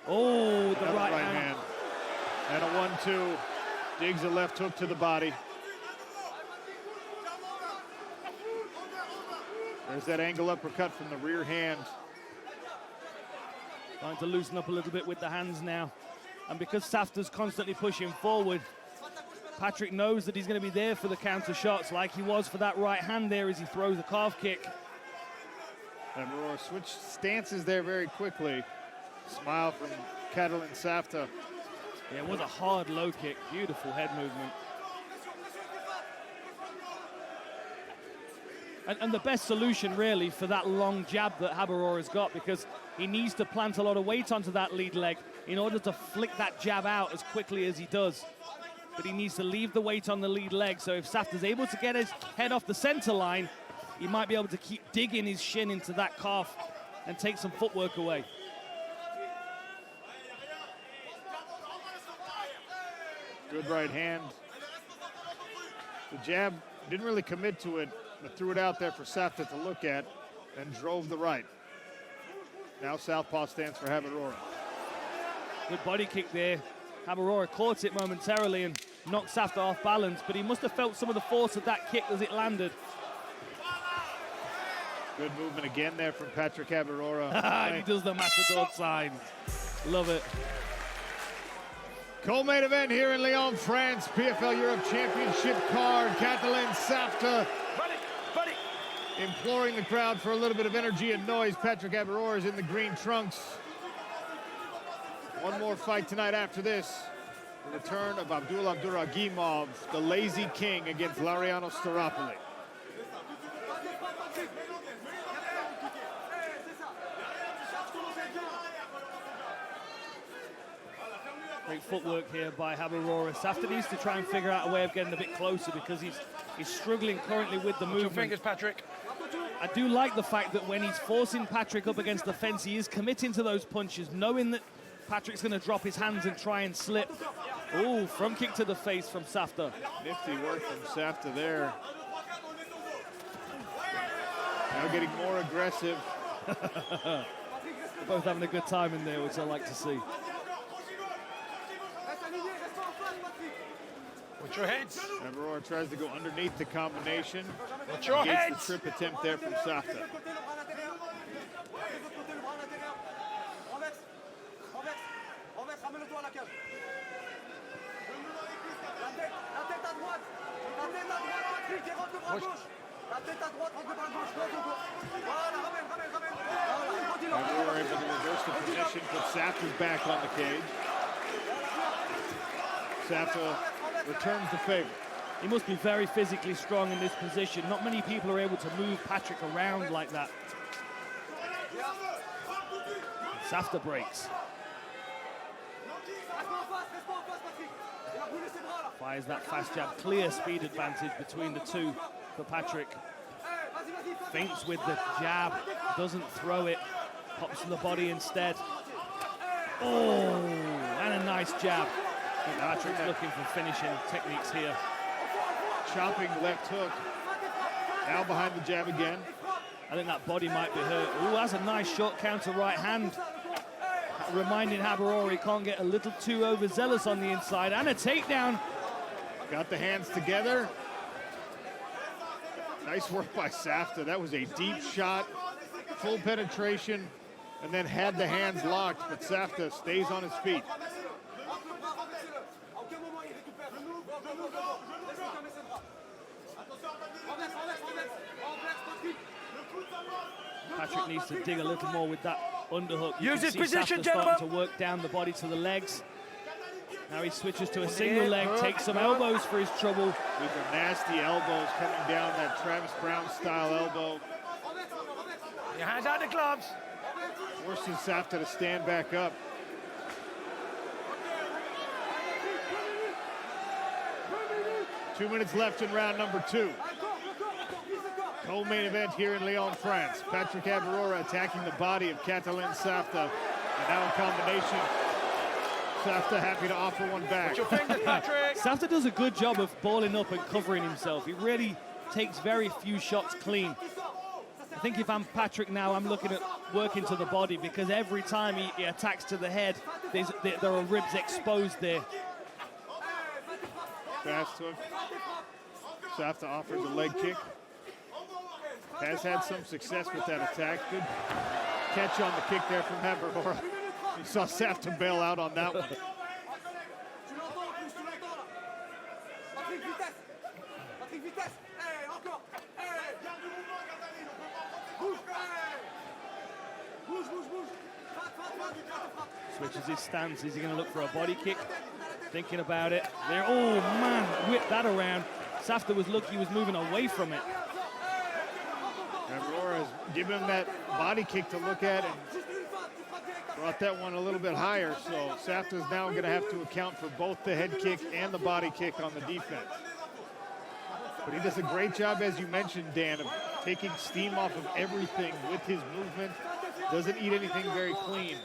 Oh, the right hand. And a 1-2. Digs a left hook to the body. There's that angle uppercut from the rear hand. Trying to loosen up a little bit with the hands now. And because Safta's constantly pushing forward, Patrick knows that he's going to be there for the counter shots like he was for that right hand there as he throws the calf kick. Habirora switched stances there very quickly. Smile from 𝗘𝗨𝗥𝗢𝗣𝗘. Yeah, it was a hard low kick. Beautiful head movement. And the best solution, really, for that long jab that Habirora's got, because he needs to plant a lot of weight onto that lead leg in order to flick that jab out as quickly as he does. But he needs to leave the weight on the lead leg, so if Safta's able to get his head off the center line, he might be able to keep digging his shin into that calf and take some footwork away. Good right hand. The jab didn't really commit to it, but threw it out there for Safta to look at and drove the right. Now southpaw stance for Habirora. Good body kick there. Habirora caught it momentarily and knocked Safta off balance, but he must have felt some of the force of that kick as it landed. Good movement again there from Patrick Habirora. He does the Matador sign. Love it. Co-main event here in Lyon, France. PFL Europe Championship card. 𝗘𝗨𝗥𝗢𝗣𝗘 imploring the crowd for a little bit of energy and noise. Patrick Habirora is in the green trunks. One more fight tonight after this. The return of 𝗟𝗘𝗥𝗢𝗣𝗘, the Lazy King, against Laureano Staropoli. Great footwork here by Habirora. Safta needs to try and figure out a way of getting a bit closer because he's struggling currently with the movement. Your fingers, Patrick. I do like the fact that when he's forcing Patrick up against the fence, he is committing to those punches, knowing that Patrick's going to drop his hands and try and slip. Oh, front kick to the face from Safta. Nifty work from Safta there. Now getting more aggressive. They're both having a good time in there, which I like to see. Watch your heads. Habirora tries to go underneath the combination. Watch your heads. The trip attempt there from Safta. Habirora able to reverse the position, put Safta's back on the cage. Safta returns the favor. He must be very physically strong in this position. Not many people are able to move Patrick around like that. Safta breaks. Fires that fast jab. Clear speed advantage between the two for Patrick. Feints with the jab. Doesn't throw it. Pops to the body instead. Oh, and a nice jab. Patrick's looking for finishing techniques here. Chopping left hook. Now behind the jab again. I think that body might be hurt. Oh, that's a nice short counter right hand. Reminding Habirora he can't get a little too overzealous on the inside. And a takedown. Got the hands together. Nice work by Safta. That was a deep shot. Full penetration. And then had the hands locked. But Safta stays on his feet. Patrick needs to dig a little more with that underhook. Use his position, Safta gentlemen. starting to work down the body to the legs. Now he switches to a single leg, takes some elbows for his trouble. These are nasty elbows coming down, that Travis Brown style elbow. Your hands out the gloves. Forces Safta to stand back up. Two minutes left in round number 2. Co-main event here in Lyon, France. Patrick Habirora attacking the body of 𝗘𝗨𝗥𝗢𝗣𝗘. And now in combination, Safta happy to offer one back. Safta does a good job of balling up and covering himself. He really takes very few shots clean. I think if I'm Patrick now, I'm looking at working to the body, because every time he attacks to the head, there are ribs exposed there. Fast hook. Safta offers a leg kick. Has had some success with that attack. Good catch on the kick there from Habirora. You saw Safta bail out on that one. Switches his stance. Is he going to look for a body kick? Thinking about it. There. Oh, man. Whipped that around. Safta was lucky he was moving away from it. Habirora's given him that body kick to look at and brought that one a little bit higher. So Safta's now going to have to account for both the head kick and the body kick on the defense. But he does a great job, as you mentioned, Dan, of taking steam off of everything with his movement. Doesn't eat anything very clean.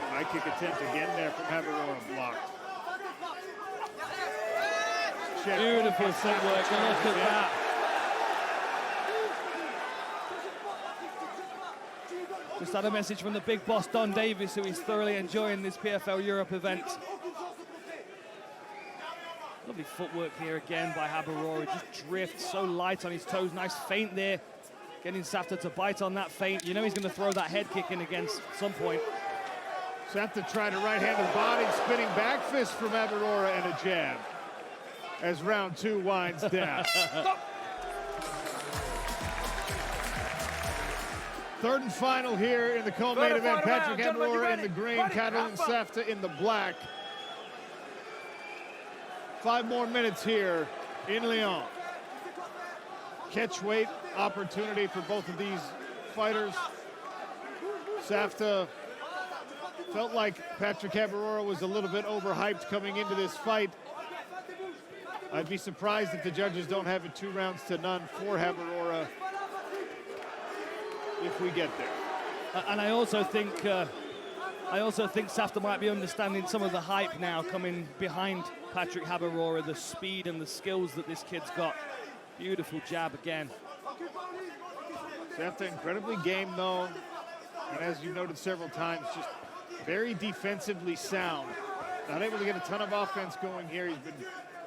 High kick attempt again there from Habirora, blocked. Beautiful footwork, look at that. Just had a message from the big boss, Don Davis, who is thoroughly enjoying this PFL Europe event. Lovely footwork here again by Habirora. Just drifts so light on his toes. Nice feint there. Getting Safta to bite on that feint. You know he's going to throw that head kick in against at some point. Safta tried a right-handed body, spinning back fist from Habirora, and a jab as round two winds down. Third and final here in the co-main event. Patrick Habirora in the green, 𝗘𝗨𝗥𝗢𝗣𝗘 Safta in the black. 5 more minutes here in Lyon. Catch weight opportunity for both of these fighters. Safta felt like Patrick Habirora was a little bit overhyped coming into this fight. I'd be surprised if the judges don't have it 2 rounds to none for Habirora if we get there. And I also think Safta might be understanding some of the hype now coming behind Patrick Habirora, the speed and the skills that this kid's got. Beautiful jab again. Safta incredibly game though, and as you noted several times, just very defensively sound. Not able to get a ton of offense going here. He's been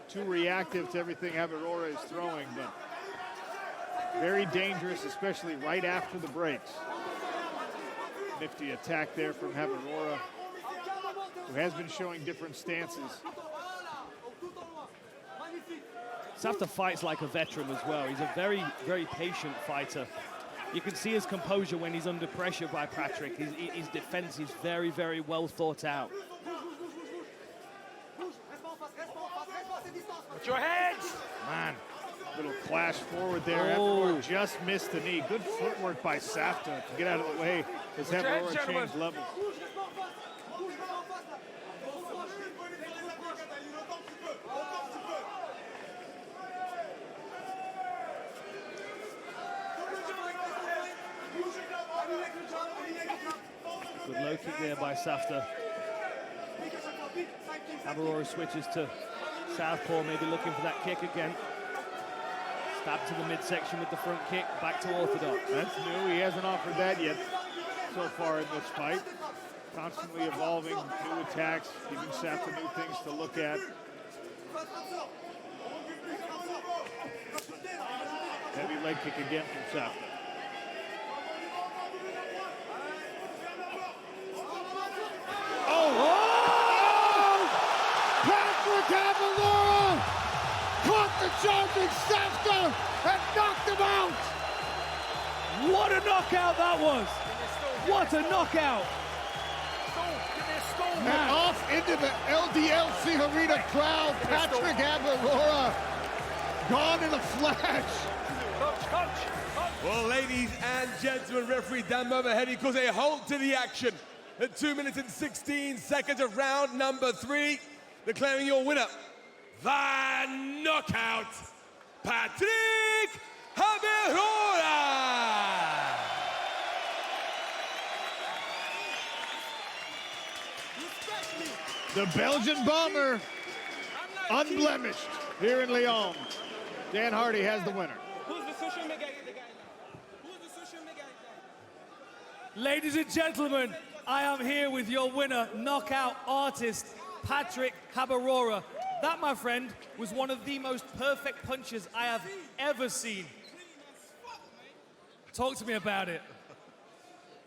too reactive to everything Habirora is throwing, but very dangerous, especially right after the breaks. Nifty attack there from Habirora, who has been showing different stances. Safta fights like a veteran as well. He's a very, very patient fighter. You can see his composure when he's under pressure by Patrick. His defense is very, very well thought out. Put your heads! Man, little clash forward there. Habirora just missed the knee. Good footwork by Safta to get out of the way as Habirora changed levels. Good low kick there by Safta. Habirora switches to southpaw, maybe looking for that kick again. Stab to the midsection with the front kick, back to orthodox. That's new, he hasn't offered that yet so far in this fight. Constantly evolving, new attacks, giving Safta new things to look at. Heavy leg kick again from Safta. Patrick Habirora caught the charging Safta and knocked him out. What a knockout that was! What a knockout! And off into the LDLC Arena crowd, Patrick Habirora gone in a flash. Well, ladies and gentlemen, referee Dan Moverhead calls a halt to the action at 2 minutes and 16 seconds of round number 3, declaring your winner, the knockout, Patrick Habirora. The Belgian bomber, unblemished here in Lyon. Dan Hardy has the winner. Who's the social media guy now? Who's the social media guy? Ladies and gentlemen, I am here with your winner, knockout artist, 𝗘𝗨𝗥𝗢𝗣𝗘. That, my friend, was one of the most perfect punches I have ever seen. Talk to me about it.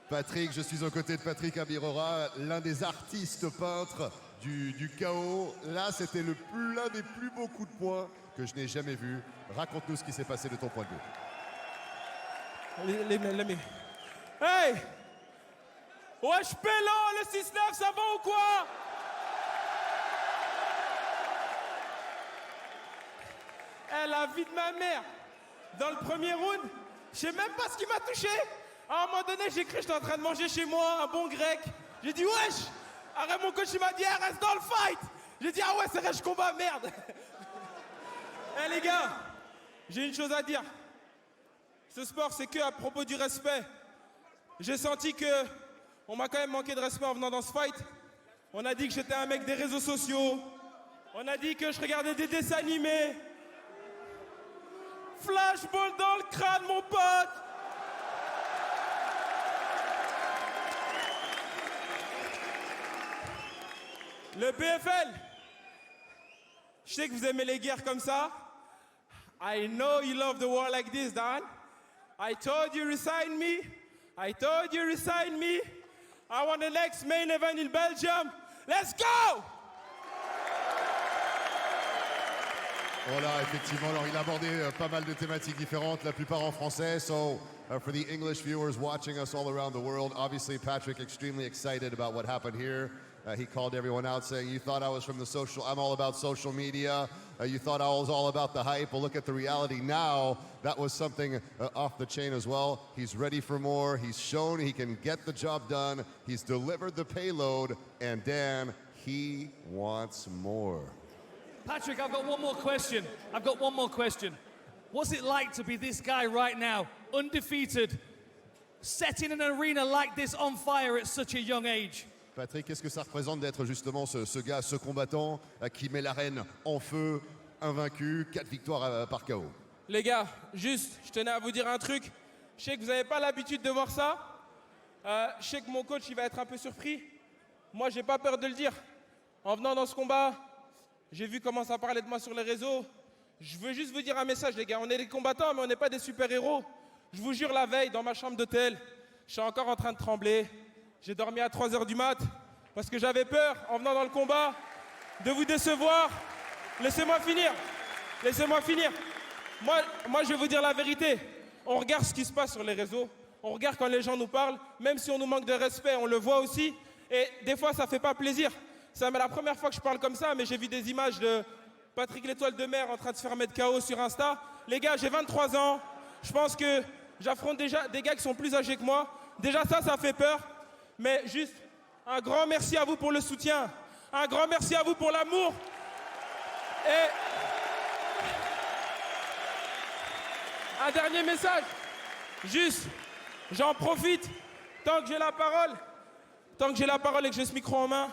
Patrick, je suis aux côtés de Patrick Habirora, l'un des artistes peintres du chaos. Là, c'était l'un des plus beaux coups de poing que je n'ai jamais vu. Raconte-nous ce qui s'est passé de ton point de vue. Let me. Hey! Wesh Pélan, le 6-9, ça va ou quoi? La vie de ma mère. Dans le premier round, je sais même pas ce qui m'a touché. À un moment donné, j'ai cru que j'étais en train de manger chez moi un bon grec. J'ai dit wesh. Arrête, mon coach il m'a dit reste dans le fight. J'ai dit ah ouais c'est vrai je combat merde. Eh les gars, j'ai une chose à dire. Ce sport c'est que à propos du respect. J'ai senti que on m'a quand même manqué de respect en venant dans ce fight. On a dit que j'étais un mec des réseaux sociaux. On a dit que je regardais des dessins animés. Flashball dans le crâne, mon pote. Le PFL, je sais que vous aimez les guerres comme ça. I know you love the war like this, Dan. I told you resign me. I told you resign me. I want the next main event in Belgium. Let's go! Voilà, effectivement, alors il a abordé pas mal de thématiques différentes, la plupart en français. So, for the English viewers watching us all around the world, obviously Patrick extremely excited about what happened here. He called everyone out saying, you thought I was from the social, I'm all about social media. You thought I was all about the hype. Well, look at the reality now. That was something off the chain as well. He's ready for more. He's shown he can get the job done. He's delivered the payload. And Dan, he wants more. Patrick, I've got one more question. What's it like to be this guy right now, undefeated, setting an arena like this on fire at such a young age? Patrick, qu'est-ce que ça représente d'être justement ce gars, ce combattant qui met l'arène en feu, invaincu, 4 victoires par KO? Les gars, juste, je tenais à vous dire un truc. Je sais que vous n'avez pas l'habitude de voir ça. Je sais que mon coach, il va être un peu surpris. Moi, j'ai pas peur de le dire. En venant dans ce combat, j'ai vu comment ça parlait de moi sur les réseaux. Je veux juste vous dire un message, les gars. On est des combattants, mais on n'est pas des super-héros. Je vous jure, la veille, dans ma chambre d'hôtel, je suis encore en train de trembler. J'ai dormi à 3 h du mat parce que j'avais peur, en venant dans le combat, de vous décevoir. Laissez-moi finir. Moi, je vais vous dire la vérité. On regarde ce qui se passe sur les réseaux. On regarde quand les gens nous parlent. Même si on nous manque de respect, on le voit aussi. Et des fois, ça ne fait pas plaisir. C'est la première fois que je parle comme ça, mais j'ai vu des images de Patrick 𝗘𝗨𝗥𝗢𝗣𝗘 en train de se faire mettre KO sur Insta. Les gars, j'ai 23 ans. Je pense que j'affronte déjà des gars qui sont plus âgés que moi. Déjà, ça fait peur. Mais juste, un grand merci à vous pour le soutien. Un grand merci à vous pour l'amour. Et un dernier message. Juste, j'en profite. Tant que j'ai la parole et que j'ai ce micro en main,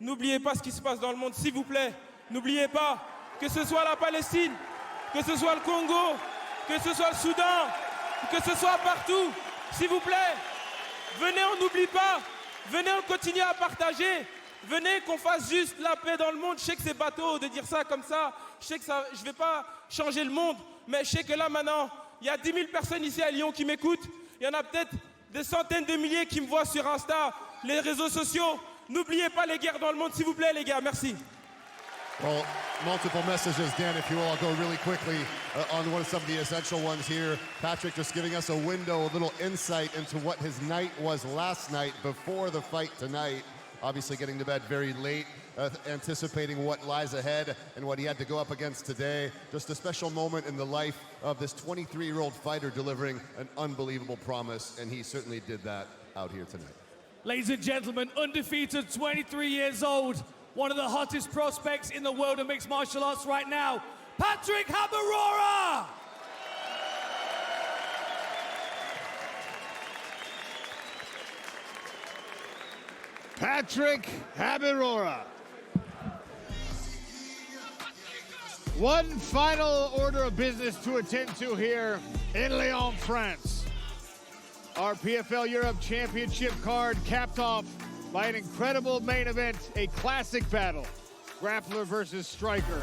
n'oubliez pas ce qui se passe dans le monde, s'il vous plaît. N'oubliez pas que ce soit la Palestine, que ce soit le Congo, que ce soit le Soudan, que ce soit partout. S'il vous plaît, venez, on n'oublie pas. Venez, on continue à partager. Venez, qu'on fasse juste la paix dans le monde. Je sais que c'est bateau de dire ça comme ça. Je sais que je ne vais pas changer le monde. Mais je sais que là, maintenant, il y a 10 000 personnes ici à Lyon qui m'écoutent. Il y en a peut-être des centaines de milliers qui me voient sur Insta, les réseaux sociaux. N'oubliez pas les guerres dans le monde, s'il vous plaît, les gars. Merci. Well, multiple messages, Dan, if you will. I'll go really quickly on some of the essential ones here. Patrick just giving us a window, a little insight into what his night was last night before the fight tonight. Obviously getting to bed very late, anticipating what lies ahead and what he had to go up against today. Just a special moment in the life of this 23-year-old fighter delivering an unbelievable promise, and he certainly did that out here tonight. Ladies and gentlemen, undefeated, 23 years old, one of the hottest prospects in the world of mixed martial arts right now, Patrick Habirora! Patrick Habirora. One final order of business to attend to here in Lyon, France. Our PFL Europe Championship card capped off by an incredible main event, a classic battle, grappler versus striker.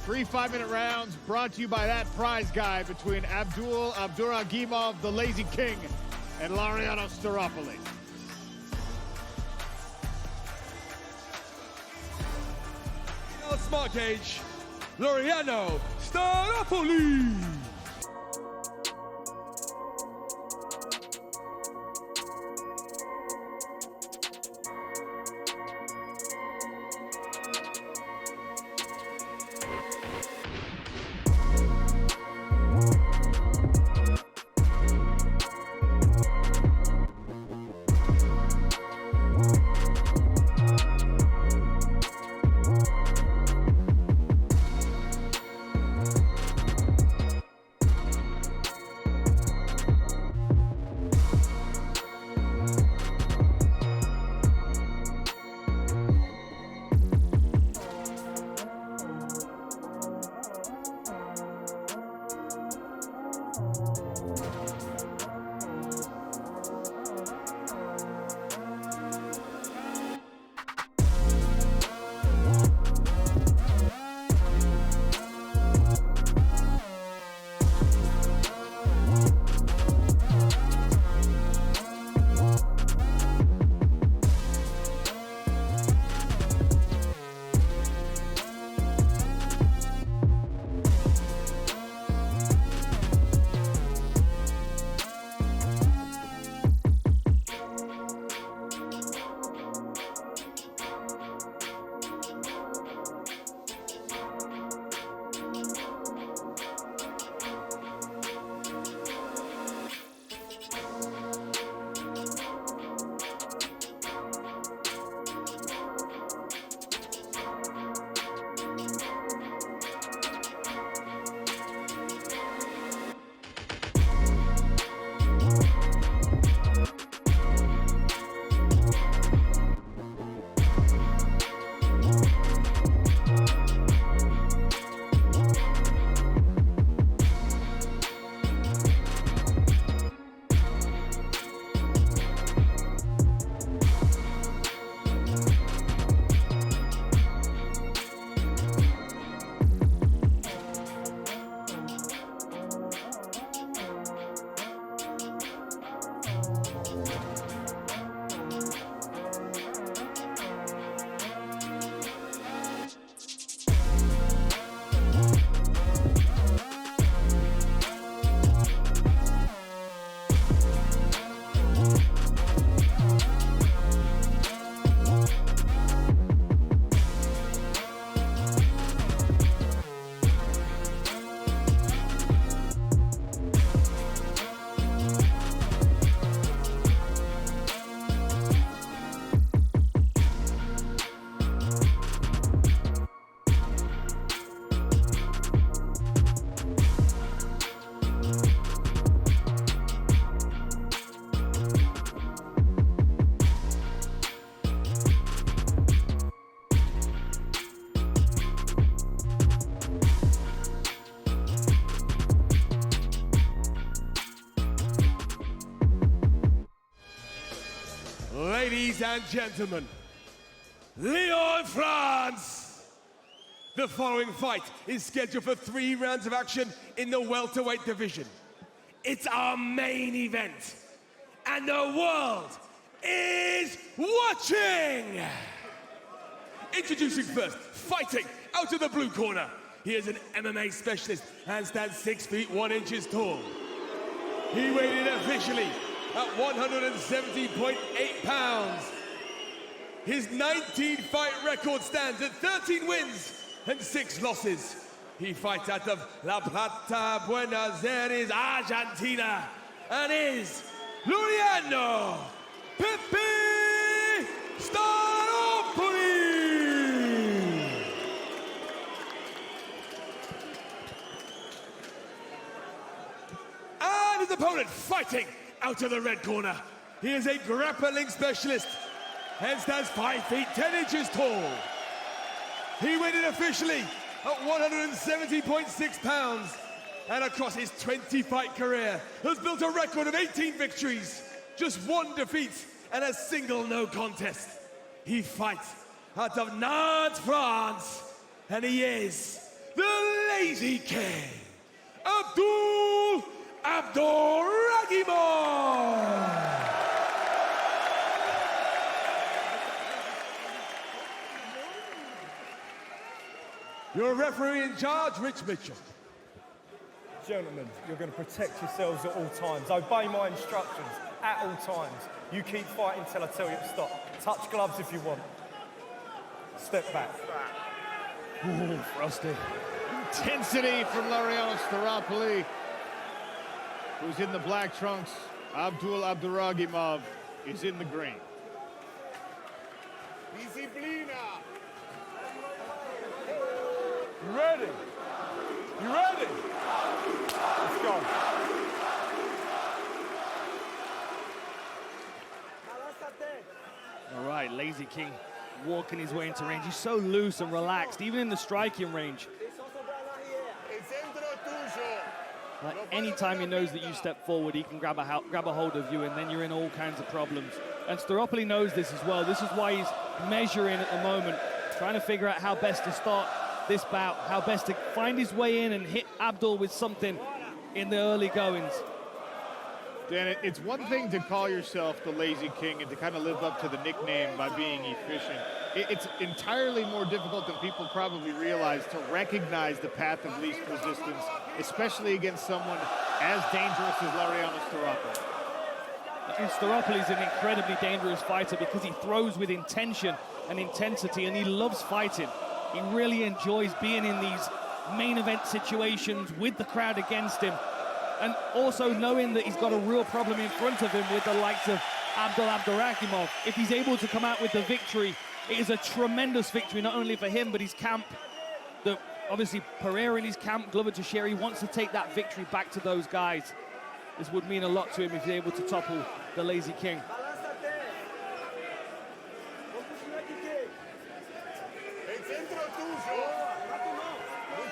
3 5-minute rounds brought to you by that prize guy between 𝗟𝗘𝗥𝗢𝗣𝗘, the Lazy King, and 𝗟𝗘𝗔𝗚𝗨𝗘. Smart Cage, 𝗟𝗘𝗥𝗢𝗣𝗘'𝗟𝗘. Ladies and gentlemen, Lyon, France! The following fight is scheduled for 3 rounds of action in the welterweight division. It's our main event, and the world is watching! Introducing first, fighting out of the blue corner. He is an MMA specialist and stands 6 feet 1 inches tall. He weighed in officially at 170.8 pounds. His 19-fight record stands at 13 wins and 6 losses. He fights out of La Plata, Buenos Aires, Argentina, and is 𝗟𝗘𝗥𝗢𝗣𝗘'𝗟𝗘𝗥𝗢𝗣𝗘. And his opponent fighting out of the red corner. He is a grappling specialist and stands 5 feet 10 inches tall. He weighed in officially at 170.6 pounds, and across his 20-fight career has built a record of 18 victories, just 1 defeat, and a single no contest. He fights out of Nantes, France, and he is the Lazy King, 𝗟𝗘𝗥𝗢𝗣𝗘'𝗦. Your referee in charge, Rich Mitchell. Gentlemen, you're going to protect yourselves at all times. Obey my instructions at all times. You keep fighting till I tell you to stop. Touch gloves if you want. Step back. Ooh, frosty. Intensity from 𝗟𝗘𝗥𝗢𝗣𝗘', who's in the black trunks. 𝗟𝗘𝗥𝗢𝗣𝗘'𝗏 is in the green. Disciplina. You ready? You ready? Let's go. All right, Lazy King walking his way into range. He's so loose and relaxed, even in the striking range. Like anytime he knows that you step forward, he can grab a hold of you, and then you're in all kinds of problems. And 𝗟𝗨𝗥𝗢𝗣 knows this as well. This is why he's measuring at the moment, trying to figure out how best to start this bout, how best to find his way in and hit Abdul with something in the early goings. Dan, it's one thing to call yourself the Lazy King and to kind of live up to the nickname by being efficient. It's entirely more difficult than people probably realize to recognize the path of least resistance, especially against someone as dangerous as 𝗟𝗘𝗥𝗢𝗣𝗑. And 𝗟𝗨𝗥𝗢𝗣 is an incredibly dangerous fighter because he throws with intention and intensity, and he loves fighting. He really enjoys being in these main event situations with the crowd against him, and also knowing that he's got a real problem in front of him with the likes of 𝗟𝗘𝗥𝗢𝗣𝗏. If he's able to come out with the victory, it is a tremendous victory, not only for him, but his camp. Obviously, Pereira in his camp, Glover Teixeira, he wants to take that victory back to those guys. This would mean a lot to him if he's able to topple the Lazy King.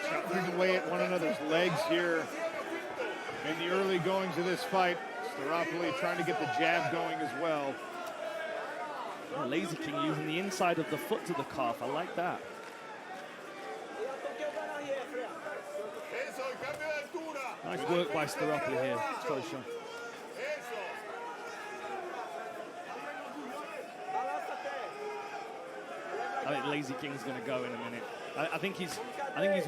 Chopping away at one another's legs here in the early goings of this fight. 𝗟𝗨𝗥𝗢𝗣 trying to get the jab going as well. The Lazy King using the inside of the foot to the calf. I like that. Nice work by 𝗟𝗨𝗥𝗢𝗣 here. Stosha. I think Lazy King's going to go in a minute. I think he's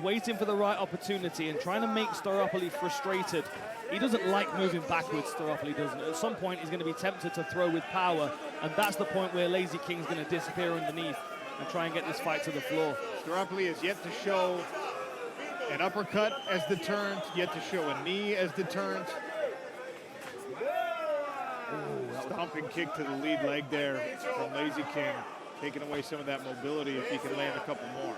waiting for the right opportunity and trying to make 𝗟𝗨𝗥𝗢𝗣 frustrated. He doesn't like moving backwards, 𝗟𝗨𝗥𝗢𝗣 doesn't. At some point, he's going to be tempted to throw with power, and that's the point where Lazy King's going to disappear underneath and try and get this fight to the floor. 𝗟𝗨𝗥𝗢𝗣 has yet to show an uppercut as deterrent, yet to show a knee as deterrent. Stomping kick to the lead leg there from Lazy King, taking away some of that mobility if he can land a couple more.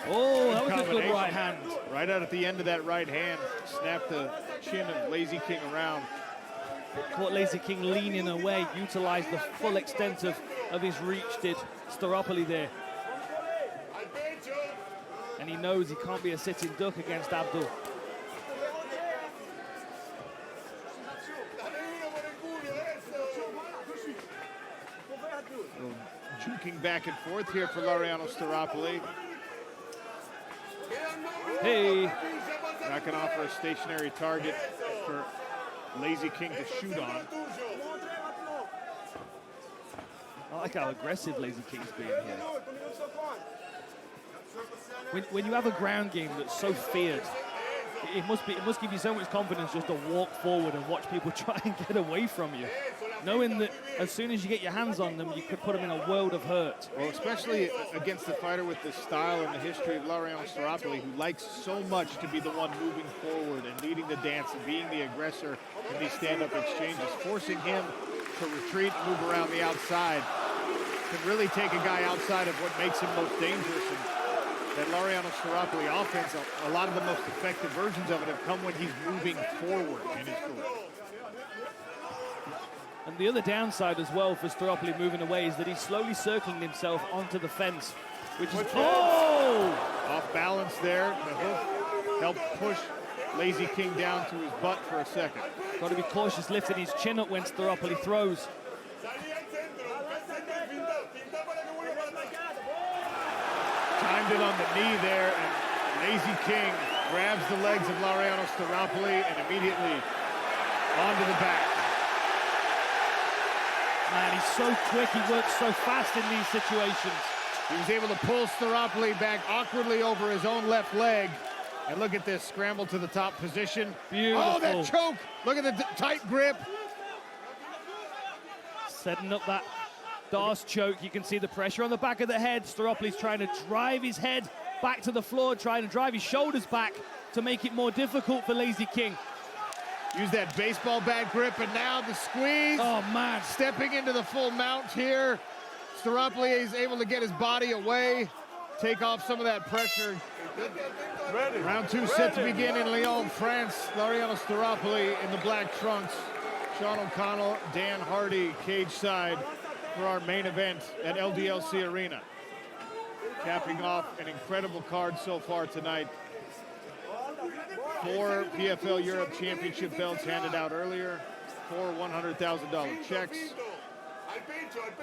Oh, that was a good right hand. Right out at the end of that right hand, snapped the chin of Lazy King around. Caught Lazy King leaning away, utilized the full extent of his reach, did 𝗟𝗨𝗥𝗢𝗣 there. And he knows he can't be a sitting duck against Abdul. Juking back and forth here for Laureano 𝗟𝗨𝗥𝗢𝗣. Hey. Not going to offer a stationary target for Lazy King to shoot on. I like how aggressive Lazy King's being here. When you have a ground game that's so feared, it must give you so much confidence just to walk forward and watch people try and get away from you, knowing that as soon as you get your hands on them, you could put them in a world of hurt. Well, especially against a fighter with the style and the history of Laureano 𝗟𝗨𝗥𝗢𝗣, who likes so much to be the one moving forward and leading the dance and being the aggressor in these stand-up exchanges. Forcing him to retreat and move around the outside can really take a guy outside of what makes him most dangerous. And that Laureano 𝗟𝗨𝗥𝗢𝗣 offense, a lot of the most effective versions of it have come when he's moving forward in his career. And the other downside as well for 𝗟𝗨𝗥𝗢𝗣𝗘 moving away is that he's slowly circling himself onto the fence, which is... Oh! Off balance there. The hook helped push Lazy King down to his butt for a second. Got to be cautious lifting his chin up when 𝗟𝗨𝗥𝗢𝗣𝗘 throws. Timed it on the knee there, and Lazy King grabs the legs of Laureano 𝗟𝗨𝗥𝗢𝗣𝗘 and immediately onto the back. Man, he's so quick, he works so fast in these situations. He was able to pull 𝗟𝗨𝗥𝗢𝗣𝗘 back awkwardly over his own left leg. And look at this, scramble to the top position. Beautiful. Oh, that choke! Look at the tight grip. Setting up that D'Arce choke. You can see the pressure on the back of the head. 𝗟𝗨𝗥𝗢𝗣𝗘's trying to drive his head back to the floor, trying to drive his shoulders back to make it more difficult for Lazy King. Use that baseball bat grip, and now the squeeze. Oh, man. Stepping into the full mount here. 𝗟𝗨𝗥𝗢𝗣𝗘 is able to get his body away, take off some of that pressure. Round 2 set to begin in Lyon, France. Laureano 𝗟𝗨𝗥𝗢𝗣𝗘 in the black trunks. Sean O'Connell, Dan Hardy, cage side for our main event at LDLC Arena. Capping off an incredible card so far tonight. 4 PFL Europe Championship belts handed out earlier, 4 $100,000 checks.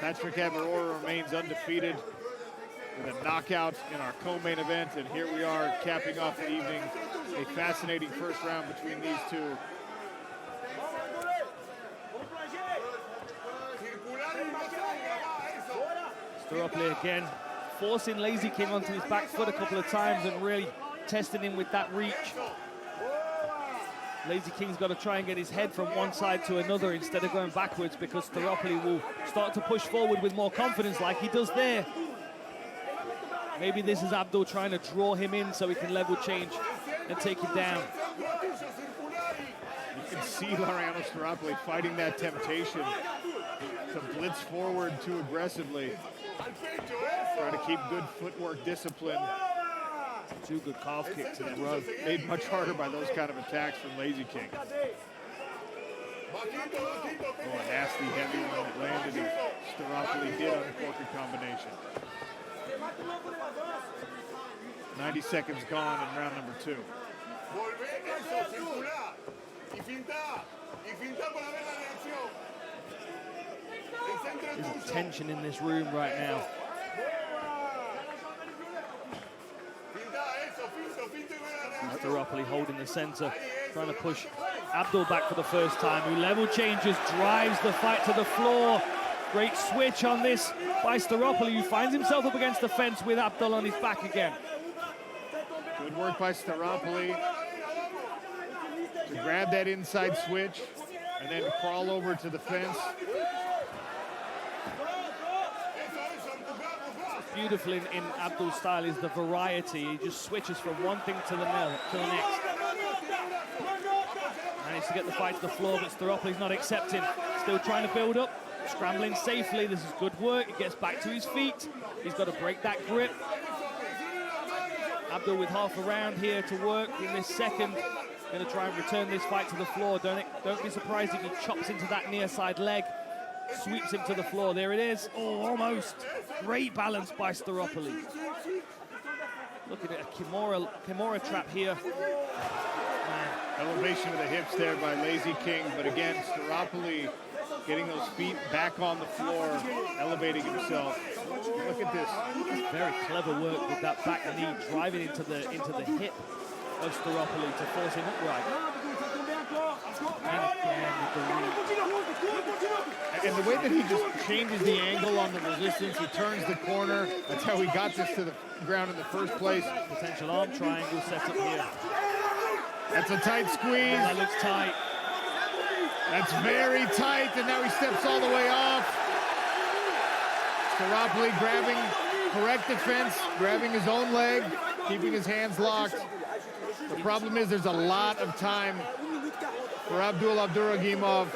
Patrick Habirora remains undefeated with a knockout in our co-main event, and here we are capping off the evening. A fascinating first round between these two. 𝗟𝗨𝗥𝗢𝗣𝗘 again, forcing Lazy King onto his back foot a couple of times and really testing him with that reach. Lazy King's got to try and get his head from one side to another instead of going backwards, because 𝗟𝗨𝗥𝗢𝗣𝗘 will start to push forward with more confidence like he does there. Maybe this is Abdul trying to draw him in so he can level change and take him down. You can see Laureano 𝗟𝗨𝗥𝗢𝗣𝗘 fighting that temptation to blitz forward too aggressively. Try to keep good footwork discipline. 2 good calf kicks in a row. Made much harder by those kind of attacks from Lazy King. Oh, a nasty heavy one that landed, and 𝗟𝗨𝗥𝗢𝗣𝗘 did uncork a combination. 90 seconds gone in round number 2. There's tension in this room right now. 𝗟𝗨𝗥𝗢𝗣𝗘 holding the center, trying to push Abdul back for the first time, who level changes, drives the fight to the floor. Great switch on this by 𝗟𝗨𝗥𝗢𝗣𝗘, who finds himself up against the fence with Abdul on his back again. Good work by 𝗟𝗨𝗥𝗢𝗣𝗘 to grab that inside switch and then crawl over to the fence. Beautiful in Abdul's style is the variety. He just switches from one thing to the next. Managed to get the fight to the floor, but 𝗟𝗨𝗥𝗢𝗣𝗘's not accepting. Still trying to build up, scrambling safely. This is good work. He gets back to his feet. He's got to break that grip. Abdul with half a round here to work in this second. Going to try and return this fight to the floor. Don't be surprised if he chops into that near side leg. Sweeps him to the floor. There it is. Oh, almost. Great balance by 𝗟𝗨𝗥𝗢𝗣𝗘. Looking at a Kimura trap here. Elevation of the hips there by Lazy King, but again, 𝗟𝗨𝗥𝗢𝗣𝗘 getting those feet back on the floor, elevating himself. Look at this. Very clever work with that back knee, driving into the hip of 𝗟𝗨𝗥𝗢𝗣𝗘 to force him upright. And again with the reach. And the way that he just changes the angle on the resistance, he turns the corner. That's how he got this to the ground in the first place. Potential arm triangle set up here. That's a tight squeeze. That looks tight. That's very tight, and now he steps all the way off. 𝗟𝗨𝗥𝗢𝗣𝗘 grabbing correct defense, grabbing his own leg, keeping his hands locked. The problem is there's a lot of time for Abdul Abdurakhimov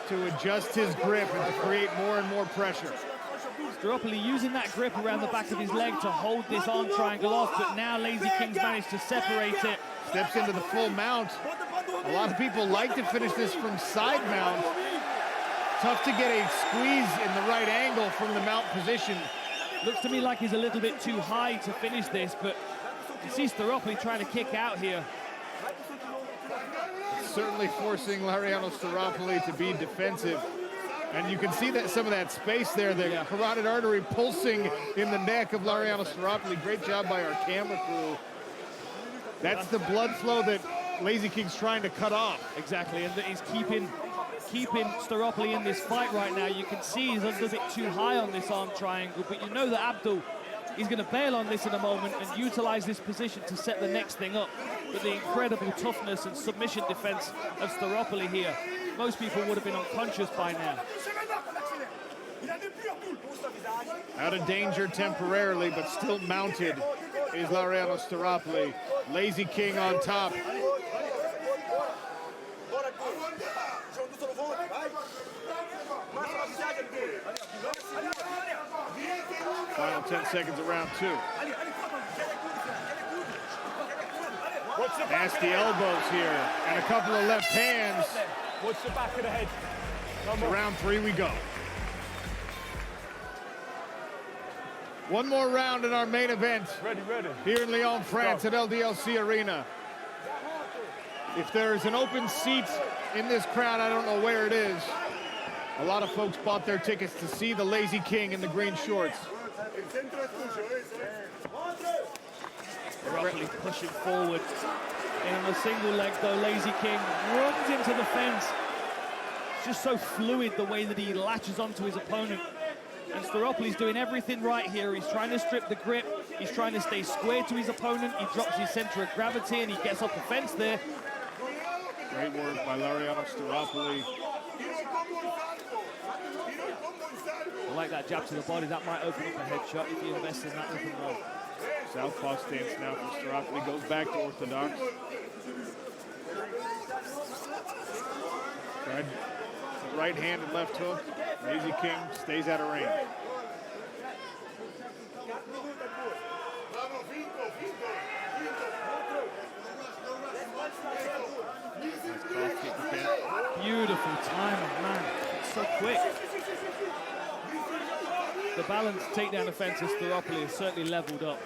to adjust his grip and to create more and more pressure. 𝗟𝗨𝗥𝗢𝗣𝗘 using that grip around the back of his leg to hold this arm triangle off, but now Lazy King's managed to separate it. Steps into the full mount. A lot of people like to finish this from side mount. Tough to get a squeeze in the right angle from the mount position. Looks to me like he's a little bit too high to finish this, but you see 𝗟𝗨𝗥𝗢𝗣 trying to kick out here. Certainly forcing Lariano 𝗟𝗨𝗥𝗢𝗣𝗑 to be defensive. And you can see that some of that space there, the carotid artery pulsing in the neck of Lariano 𝗟𝗨𝗥𝗢𝗣𝗑. Great job by our camera crew. That's the blood flow that Lazy King's trying to cut off. Exactly, and he's keeping 𝗟𝗨𝗥𝗢𝗣𝗑 in this fight right now. You can see he's a little bit too high on this arm triangle, but you know that Abdul is going to bail on this in a moment and utilize this position to set the next thing up. But the incredible toughness and submission defense of 𝗟𝗨𝗥𝗢𝗣𝗑 here. Most people would have been unconscious by now. Out of danger temporarily, but still mounted is Lariano 𝗟𝗨𝗥𝗢𝗣𝗑. Lazy King on top. Final 10 seconds of round 2. Nasty elbows here and a couple of left hands. Watch the back of the head. To round 3 we go. One more round in our main event. Ready. Here in Lyon, France at LDLC Arena. If there's an open seat in this crowd, I don't know where it is. A lot of folks bought their tickets to see the Lazy King in the green shorts. 𝗟𝗨𝗥𝗢𝗣𝗑 pushing forward. And on a single leg though, Lazy King runs into the fence. It's just so fluid the way that he latches onto his opponent. And 𝗟𝗨𝗥𝗢𝗣𝗑's doing everything right here. He's trying to strip the grip. He's trying to stay square to his opponent. He drops his center of gravity and he gets off the fence there. Great work by Lariano 𝗟𝗨𝗥𝗢𝗣𝗑. I like that jab to the body. That might open up a headshot if you invest in that little more. Southpaw stance now for 𝗟𝗨𝗥𝗢𝗣𝗑. Goes back to orthodox. Right hand and left hook. Lazy King stays out of range. Beautiful timing, man. It's so quick. The balance takedown offense of 𝗟𝗨𝗥𝗢𝗣𝗑 is certainly leveled up.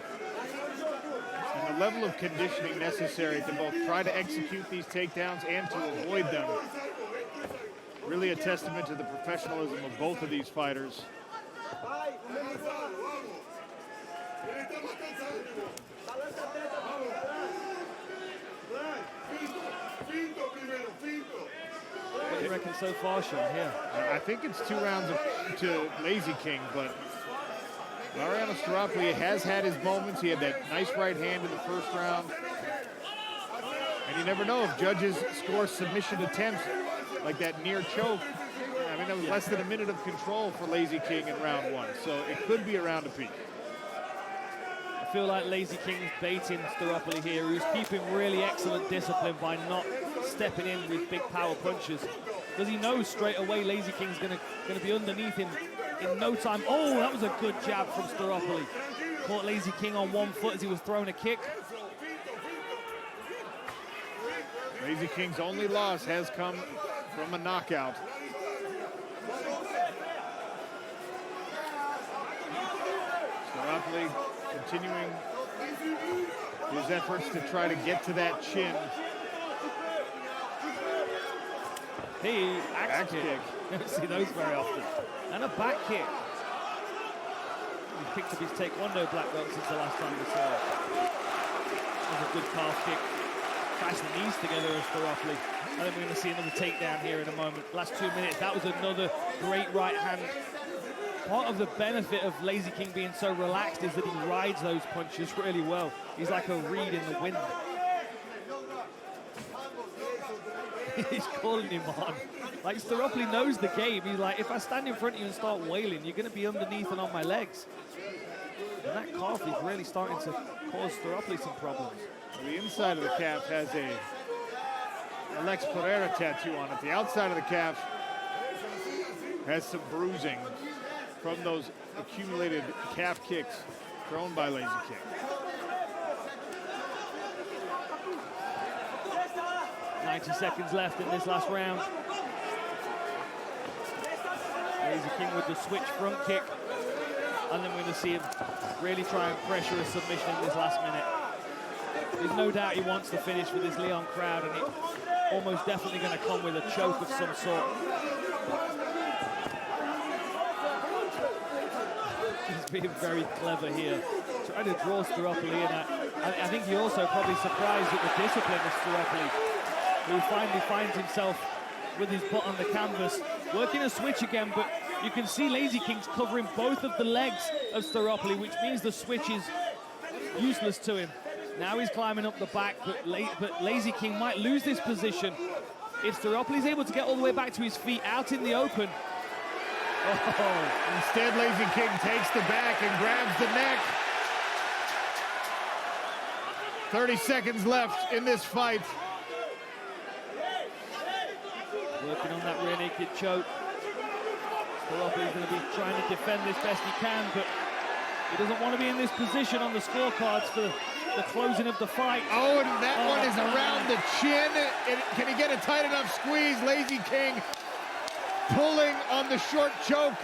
And the level of conditioning necessary to both try to execute these takedowns and to avoid them. Really a testament to the professionalism of both of these fighters. What do you reckon so far, Sean, here? I think it's 2 rounds to Lazy King, but Lariano 𝗟𝗨𝗥𝗢𝗣𝗑 has had his moments. He had that nice right hand in the first round. And you never know if judges score submission attempts like that near choke. I mean, that was less than a minute of control for Lazy King in round 1, so it could be a round apiece. I feel like Lazy King's baiting 𝗟𝗨𝗥𝗢𝗣𝗑 here, who's keeping really excellent discipline by not stepping in with big power punches. Because he knows straight away Lazy King's gonna be underneath in no time. Oh, that was a good jab from 𝗟𝗨𝗥𝗢𝗣𝗑. Caught Lazy King on one foot as he was throwing a kick. Lazy King's only loss has come from a knockout. 𝗟𝗨𝗥𝗢𝗣𝗑 continuing his efforts to try to get to that chin. He axe kick. Don't see those very often. And a back kick. He picked up his taekwondo black belt since the last time we saw it. There's a good calf kick. Crash the knees together as 𝗟𝗨𝗥𝗢𝗣𝗑. I think we're going to see another takedown here in a moment. Last 2 minutes, that was another great right hand. Part of the benefit of Lazy King being so relaxed is that he rides those punches really well. He's like a reed in the wind. He's calling him on. Like, 𝗟𝗨𝗥𝗢𝗣𝗑 knows the game. He's like, if I stand in front of you and start wailing, you're going to be underneath and on my legs. And that calf is really starting to cause 𝗟𝗨𝗥𝗢𝗣𝗑 some problems. The inside of the calf has a Alex Pereira tattoo on it. The outside of the calf has some bruising from those accumulated calf kicks thrown by Lazy King. .90 seconds left in this last round. Lazy King with the switch front kick. And then we're going to see him really try and pressure a submission in this last minute. There's no doubt he wants to finish with this Leon crowd, and it's almost definitely going to come with a choke of some sort. He's being very clever here, trying to draw 𝗟𝗨𝗥𝗢𝗣𝗘 in. I think he also probably surprised at the discipline of 𝗟𝗨𝗥𝗢𝗣𝗘, who finally finds himself with his butt on the canvas, working a switch again, but you can see Lazy King's covering both of the legs of 𝗟𝗨𝗥𝗢𝗣𝗘, which means the switch is useless to him. Now he's climbing up the back, but Lazy King might lose this position if 𝗟𝗨𝗥𝗢𝗣𝗘 is able to get all the way back to his feet out in the open. Oh, instead, Lazy King takes the back and grabs the neck. 30 seconds left in this fight. Working on that rear naked choke. 𝗟𝗨𝗥𝗢𝗣𝗘 is going to be trying to defend this best he can, but he doesn't want to be in this position on the scorecards for the closing of the fight. Oh, and that one is around the chin. Can he get a tight enough squeeze? Lazy King pulling on the short choke.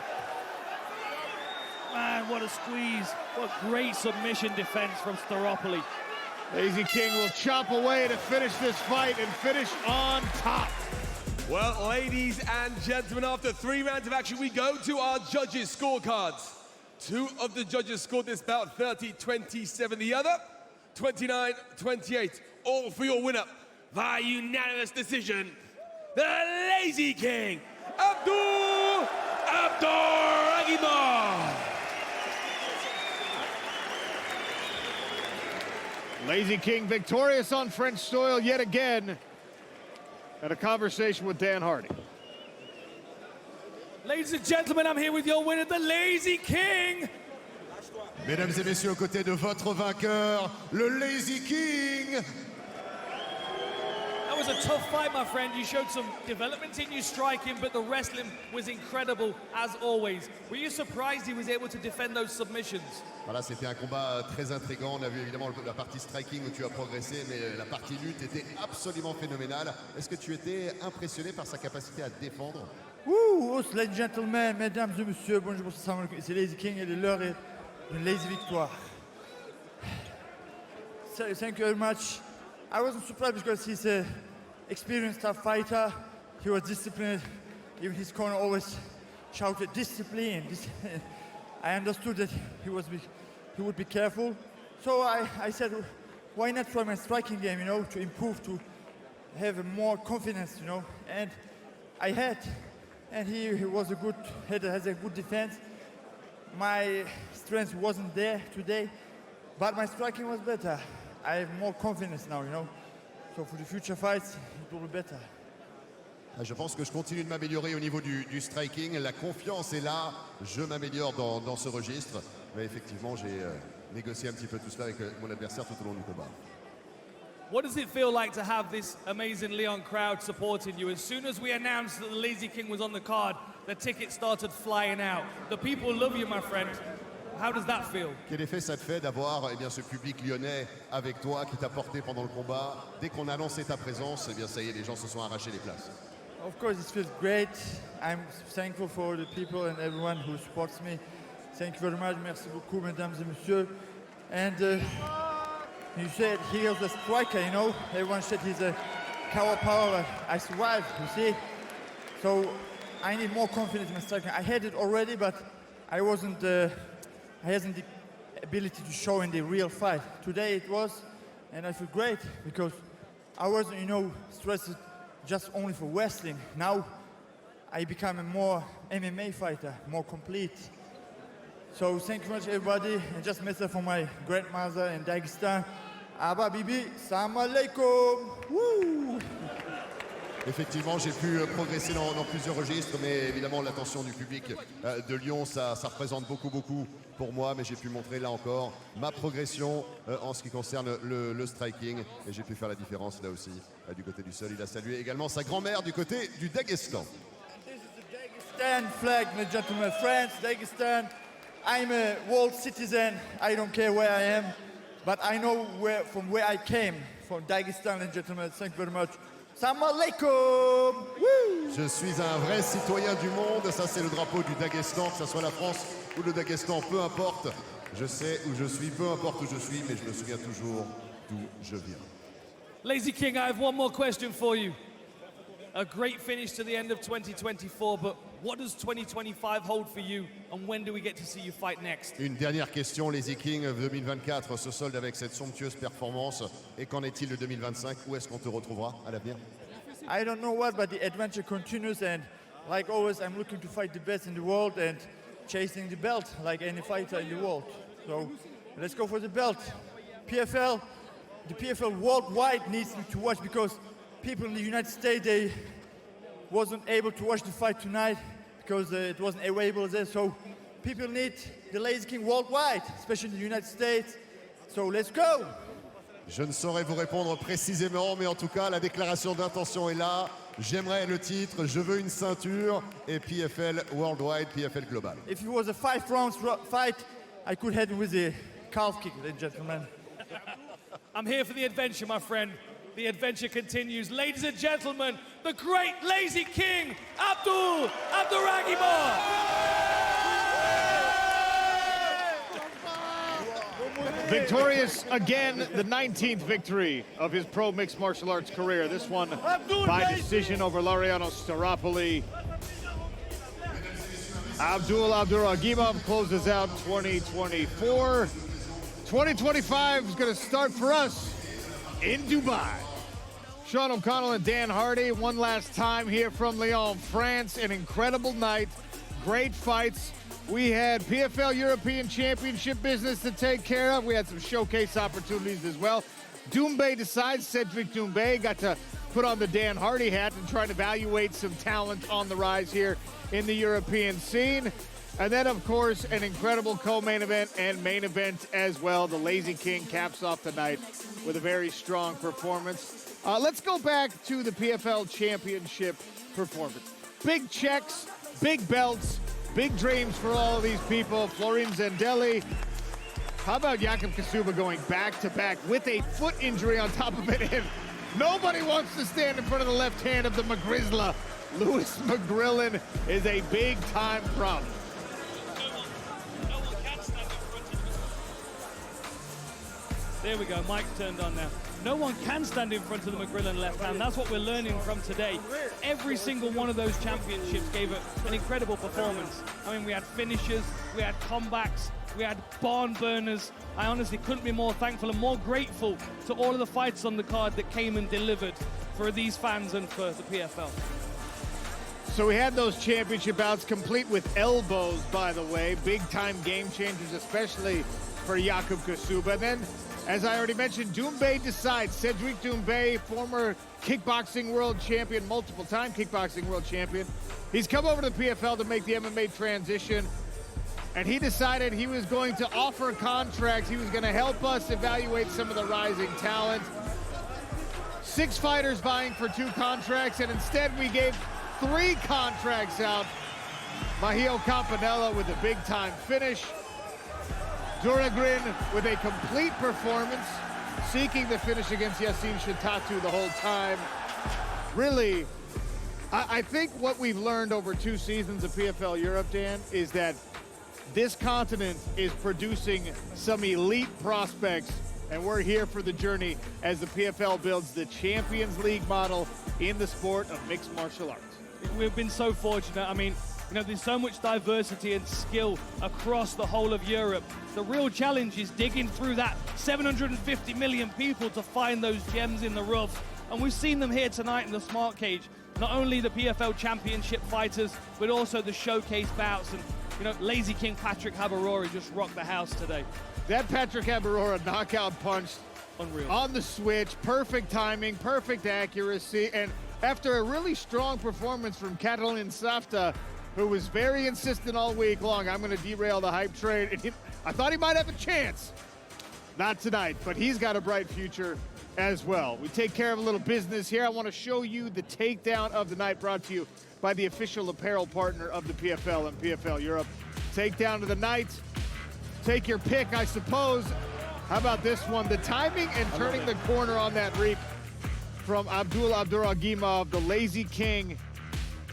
Man, what a squeeze. What great submission defense from 𝗟𝗨𝗥𝗢𝗣𝗘. Lazy King will chop away to finish this fight and finish on top. Well, ladies and gentlemen, after 3 rounds of action, we go to our judges' scorecards. 2 of the judges scored this bout 30-27. The other, 29-28. All for your winner via unanimous decision, the Lazy King, 𝗟𝗘𝗥𝗢𝗣𝗘. Lazy King victorious on French soil yet again. Had a conversation with Dan Hardy. Ladies and gentlemen, I'm here with your winner, the Lazy King. Mesdames et messieurs, aux côtés de votre vainqueur, le Lazy King. That was a tough fight, my friend. You showed some development in your striking, but the wrestling was incredible, as always. Were you surprised he was able to defend those submissions? Voilà, c'était un combat très intriguant. On a vu évidemment la partie striking où tu as progressé, mais la partie lutte était absolument phénoménale. Est-ce que tu étais impressionné par sa capacité à défendre? Ouh, ladies and gentlemen, mesdames et messieurs, bonjour, c'est Lazy King et l'heure est d'une Lazy victoire. Thank you very much. I wasn't surprised because he's an experienced tough fighter. He was disciplined. Even his corner always shouted discipline. I understood that he would be careful. So I said, why not try my striking game, you know, to improve, to have more confidence, you know. And I had. And he was has a good defense. My strength wasn't there today, but my striking was better. I have more confidence now, you know. So for the future fights, it will be better. Je pense que je continue de m'améliorer au niveau du striking. La confiance est là. Je m'améliore dans ce registre. Mais effectivement, j'ai négocié un petit peu tout cela avec mon adversaire tout au long du combat. What does it feel like to have this amazing Leon crowd supporting you? As soon as we announced that the Lazy King was on the card, the tickets started flying out. The people love you, my friend. How does that feel? Quel effet ça te fait d'avoir ce public lyonnais avec toi qui t'a porté pendant le combat? Dès qu'on a annoncé ta présence, ça y est, les gens se sont arrachés les places. Of course, it feels great. I'm thankful for the people and everyone who supports me. Thank you very much. Merci beaucoup, mesdames et messieurs. And you said he is a striker, you know. Everyone said he's a power, but I survived, you see. So I need more confidence in my striking. I had it already, but I hadn't the ability to show in the real fight. Today it was, and I feel great because I wasn't, you know, stressed just only for wrestling. Now I become a more MMA fighter, more complete. So thank you very much, everybody. And just message for my grandmother in Dagestan. Abba Bibi, salam alaikum. Woo! Effectivement, j'ai pu progresser dans plusieurs registres, mais évidemment l'attention du public de Lyon, ça représente beaucoup pour moi, mais j'ai pu montrer là encore ma progression en ce qui concerne le striking, et j'ai pu faire la différence là aussi du côté du sol. Il a salué également sa grand-mère du côté du Daghestan. This is the Dagestan flag, ladies and gentlemen. France, Dagestan. I'm a world citizen. I don't care where I am, but I know from where I came, from Dagestan, ladies and gentlemen. Thank you very much Salam alaikum. Je suis un vrai citoyen du monde. Ça, c'est le drapeau du Daghestan, que ce soit la France ou le Daghestan, peu importe. Je sais où je suis, peu importe où je suis, mais je me souviens toujours d'où je viens. 𝗟𝗘𝗥𝗢𝗣𝗘, I have one more question for you. A great finish to the end of 2024, but what does 2025 hold for you, and when do we get to see you fight next? Une dernière question, 𝗟𝗘𝗥𝗢𝗣𝗘 2024 se solde avec cette somptueuse performance. Et qu'en est-il de 2025? Où est-ce qu'on te retrouvera à l'avenir? I don't know what, but the adventure continues, and like always, I'm looking to fight the best in the world and chasing the belt like any fighter in the world. So let's go for the belt. PFL, the PFL worldwide needs me to watch because people in the United States, they wasn't able to watch the fight tonight because it wasn't available there. So people need the Lazy King worldwide, especially in the United States. So let's go. Je ne saurais vous répondre précisément, mais en tout cas, la déclaration d'intention est là. J'aimerais le titre, je veux une ceinture et PFL Worldwide, PFL Global. If it was a 5 rounds fight, I could head with a calf kick, ladies and gentlemen. I'm here for the adventure, my friend. The adventure continues. Ladies and gentlemen, the great Lazy King, 𝗟𝗘𝗥𝗢𝗣𝗘. Victorious again, the 19th victory of his pro mixed martial arts career. This one by decision over Laureano Staropoli. 𝗟𝗘𝗥𝗢𝗣𝗘 closes out 2024. 2025 is going to start for us in Dubai. Sean O'Connell and Dan Hardy, one last time here from Lyon, France. An incredible night, great fights. We had PFL European Championship business to take care of. We had some showcase opportunities as well. 𝗟𝗏𝗡 decides, Cedric 𝗟𝗏𝗡 got to put on the Dan Hardy hat and try to evaluate some talent on the rise here in the European scene. And then, of course, an incredible co-main event and main event as well. The Lazy King caps off the night with a very strong performance. Let's go back to the PFL Championship performance. Big checks, big belts, big dreams for all of these people. Florin Zendelli. How about 𝗟𝗚𝗥𝗢𝗣𝗘 going back-to-back with a foot injury on top of it? And nobody wants to stand in front of the left hand of the McGrillen. Louis McGrillen is a big-time problem. There we go, Mike's turned on now. No one can stand in front of the McGrillen left hand. That's what we're learning from today. Every single one of those championships gave an incredible performance. I mean, we had finishers, we had comebacks, we had barn burners. I honestly couldn't be more thankful and more grateful to all of the fighters on the card that came and delivered for these fans and for the PFL. So we had those championship bouts complete with elbows, by the way. Big-time game changers, especially for 𝗟𝗚𝗥𝗢𝗣𝗘. And then, as I already mentioned, 𝗟𝗏𝗡 decides. Cedric 𝗟𝗏𝗡, former kickboxing world champion, multiple-time kickboxing world champion. He's come over to the PFL to make the MMA transition, and he decided he was going to offer contracts. He was going to help us evaluate some of the rising talent. 6 fighters vying for 2 contracts, and instead we gave 3 contracts out. Mahio Campanella with a big-time finish. Duragrin with a complete performance, seeking the finish against Yassine Chitatu the whole time. Really, I think what we've learned over 2 seasons of PFL Europe, Dan, is that this continent is producing some elite prospects, and we're here for the journey as the PFL builds the Champions League model in the sport of mixed martial arts. We've been so fortunate. I mean, you know, there's so much diversity and skill across the whole of Europe. The real challenge is digging through that 750 million people to find those gems in the rough. And we've seen them here tonight in the Smart Cage. Not only the PFL Championship fighters, but also the showcase bouts. And, you know, Lazy King Patrick Habirora just rocked the house today. That Patrick Habirora knockout punch, unreal. On the switch, perfect timing, perfect accuracy. And after a really strong performance from 𝗟𝗚𝗥𝗢𝗣𝗘, who was very insistent all week long, I'm going to derail the hype train. And I thought he might have a chance. Not tonight, but he's got a bright future as well. We take care of a little business here. I want to show you the takedown of the night, brought to you by the official apparel partner of the PFL and PFL Europe. Takedown of the night. Take your pick, I suppose. How about this one? The timing and turning the corner on that reap. from 𝗟𝗘𝗥𝗢𝗣𝗑, the Lazy King.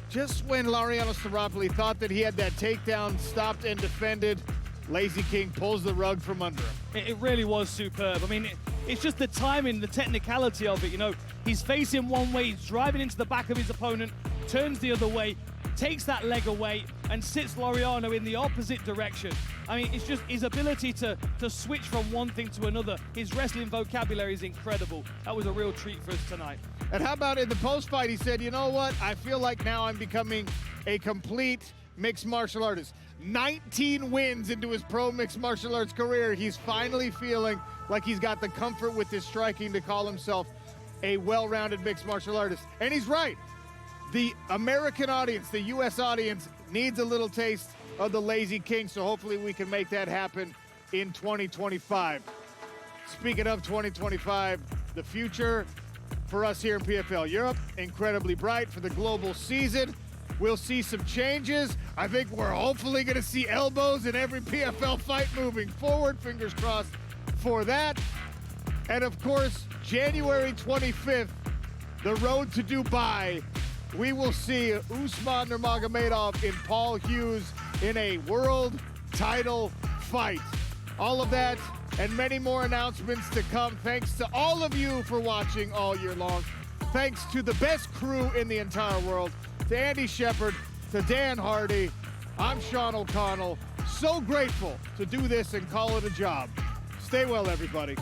Just when Loureano స్థύραυλη thought that he had that takedown, stopped and defended, Lazy King pulls the rug from under him. It really was superb. I mean, it's just the timing, the technicality of it, you know. He's facing one way, he's driving into the back of his opponent, turns the other way, takes that leg away, and sits Loureano in the opposite direction. I mean, it's just his ability to switch from one thing to another. His wrestling vocabulary is incredible. That was a real treat for us tonight. And how about in the post-fight, he said, you know what, I feel like now I'm becoming a complete mixed martial artist. 19 wins into his pro mixed martial arts career. He's finally feeling like he's got the comfort with his striking to call himself a well-rounded mixed martial artist. And he's right. The American audience, the U.S. audience, needs a little taste of the Lazy King, so hopefully we can make that happen in 2025. Speaking of 2025, the future for us here in PFL Europe, incredibly bright for the global season. We'll see some changes. I think we're hopefully going to see elbows in every PFL fight moving forward. Fingers crossed for that. And of course, January 25th, the road to Dubai. We will see Usman Nurmagomedov and Paul Hughes in a world title fight. All of that and many more announcements to come. Thanks to all of you for watching all year long. Thanks to the best crew in the entire world. To Andy Shepard, to Dan Hardy, I'm Sean O'Connell. So grateful to do this and call it a job. Stay well, everybody.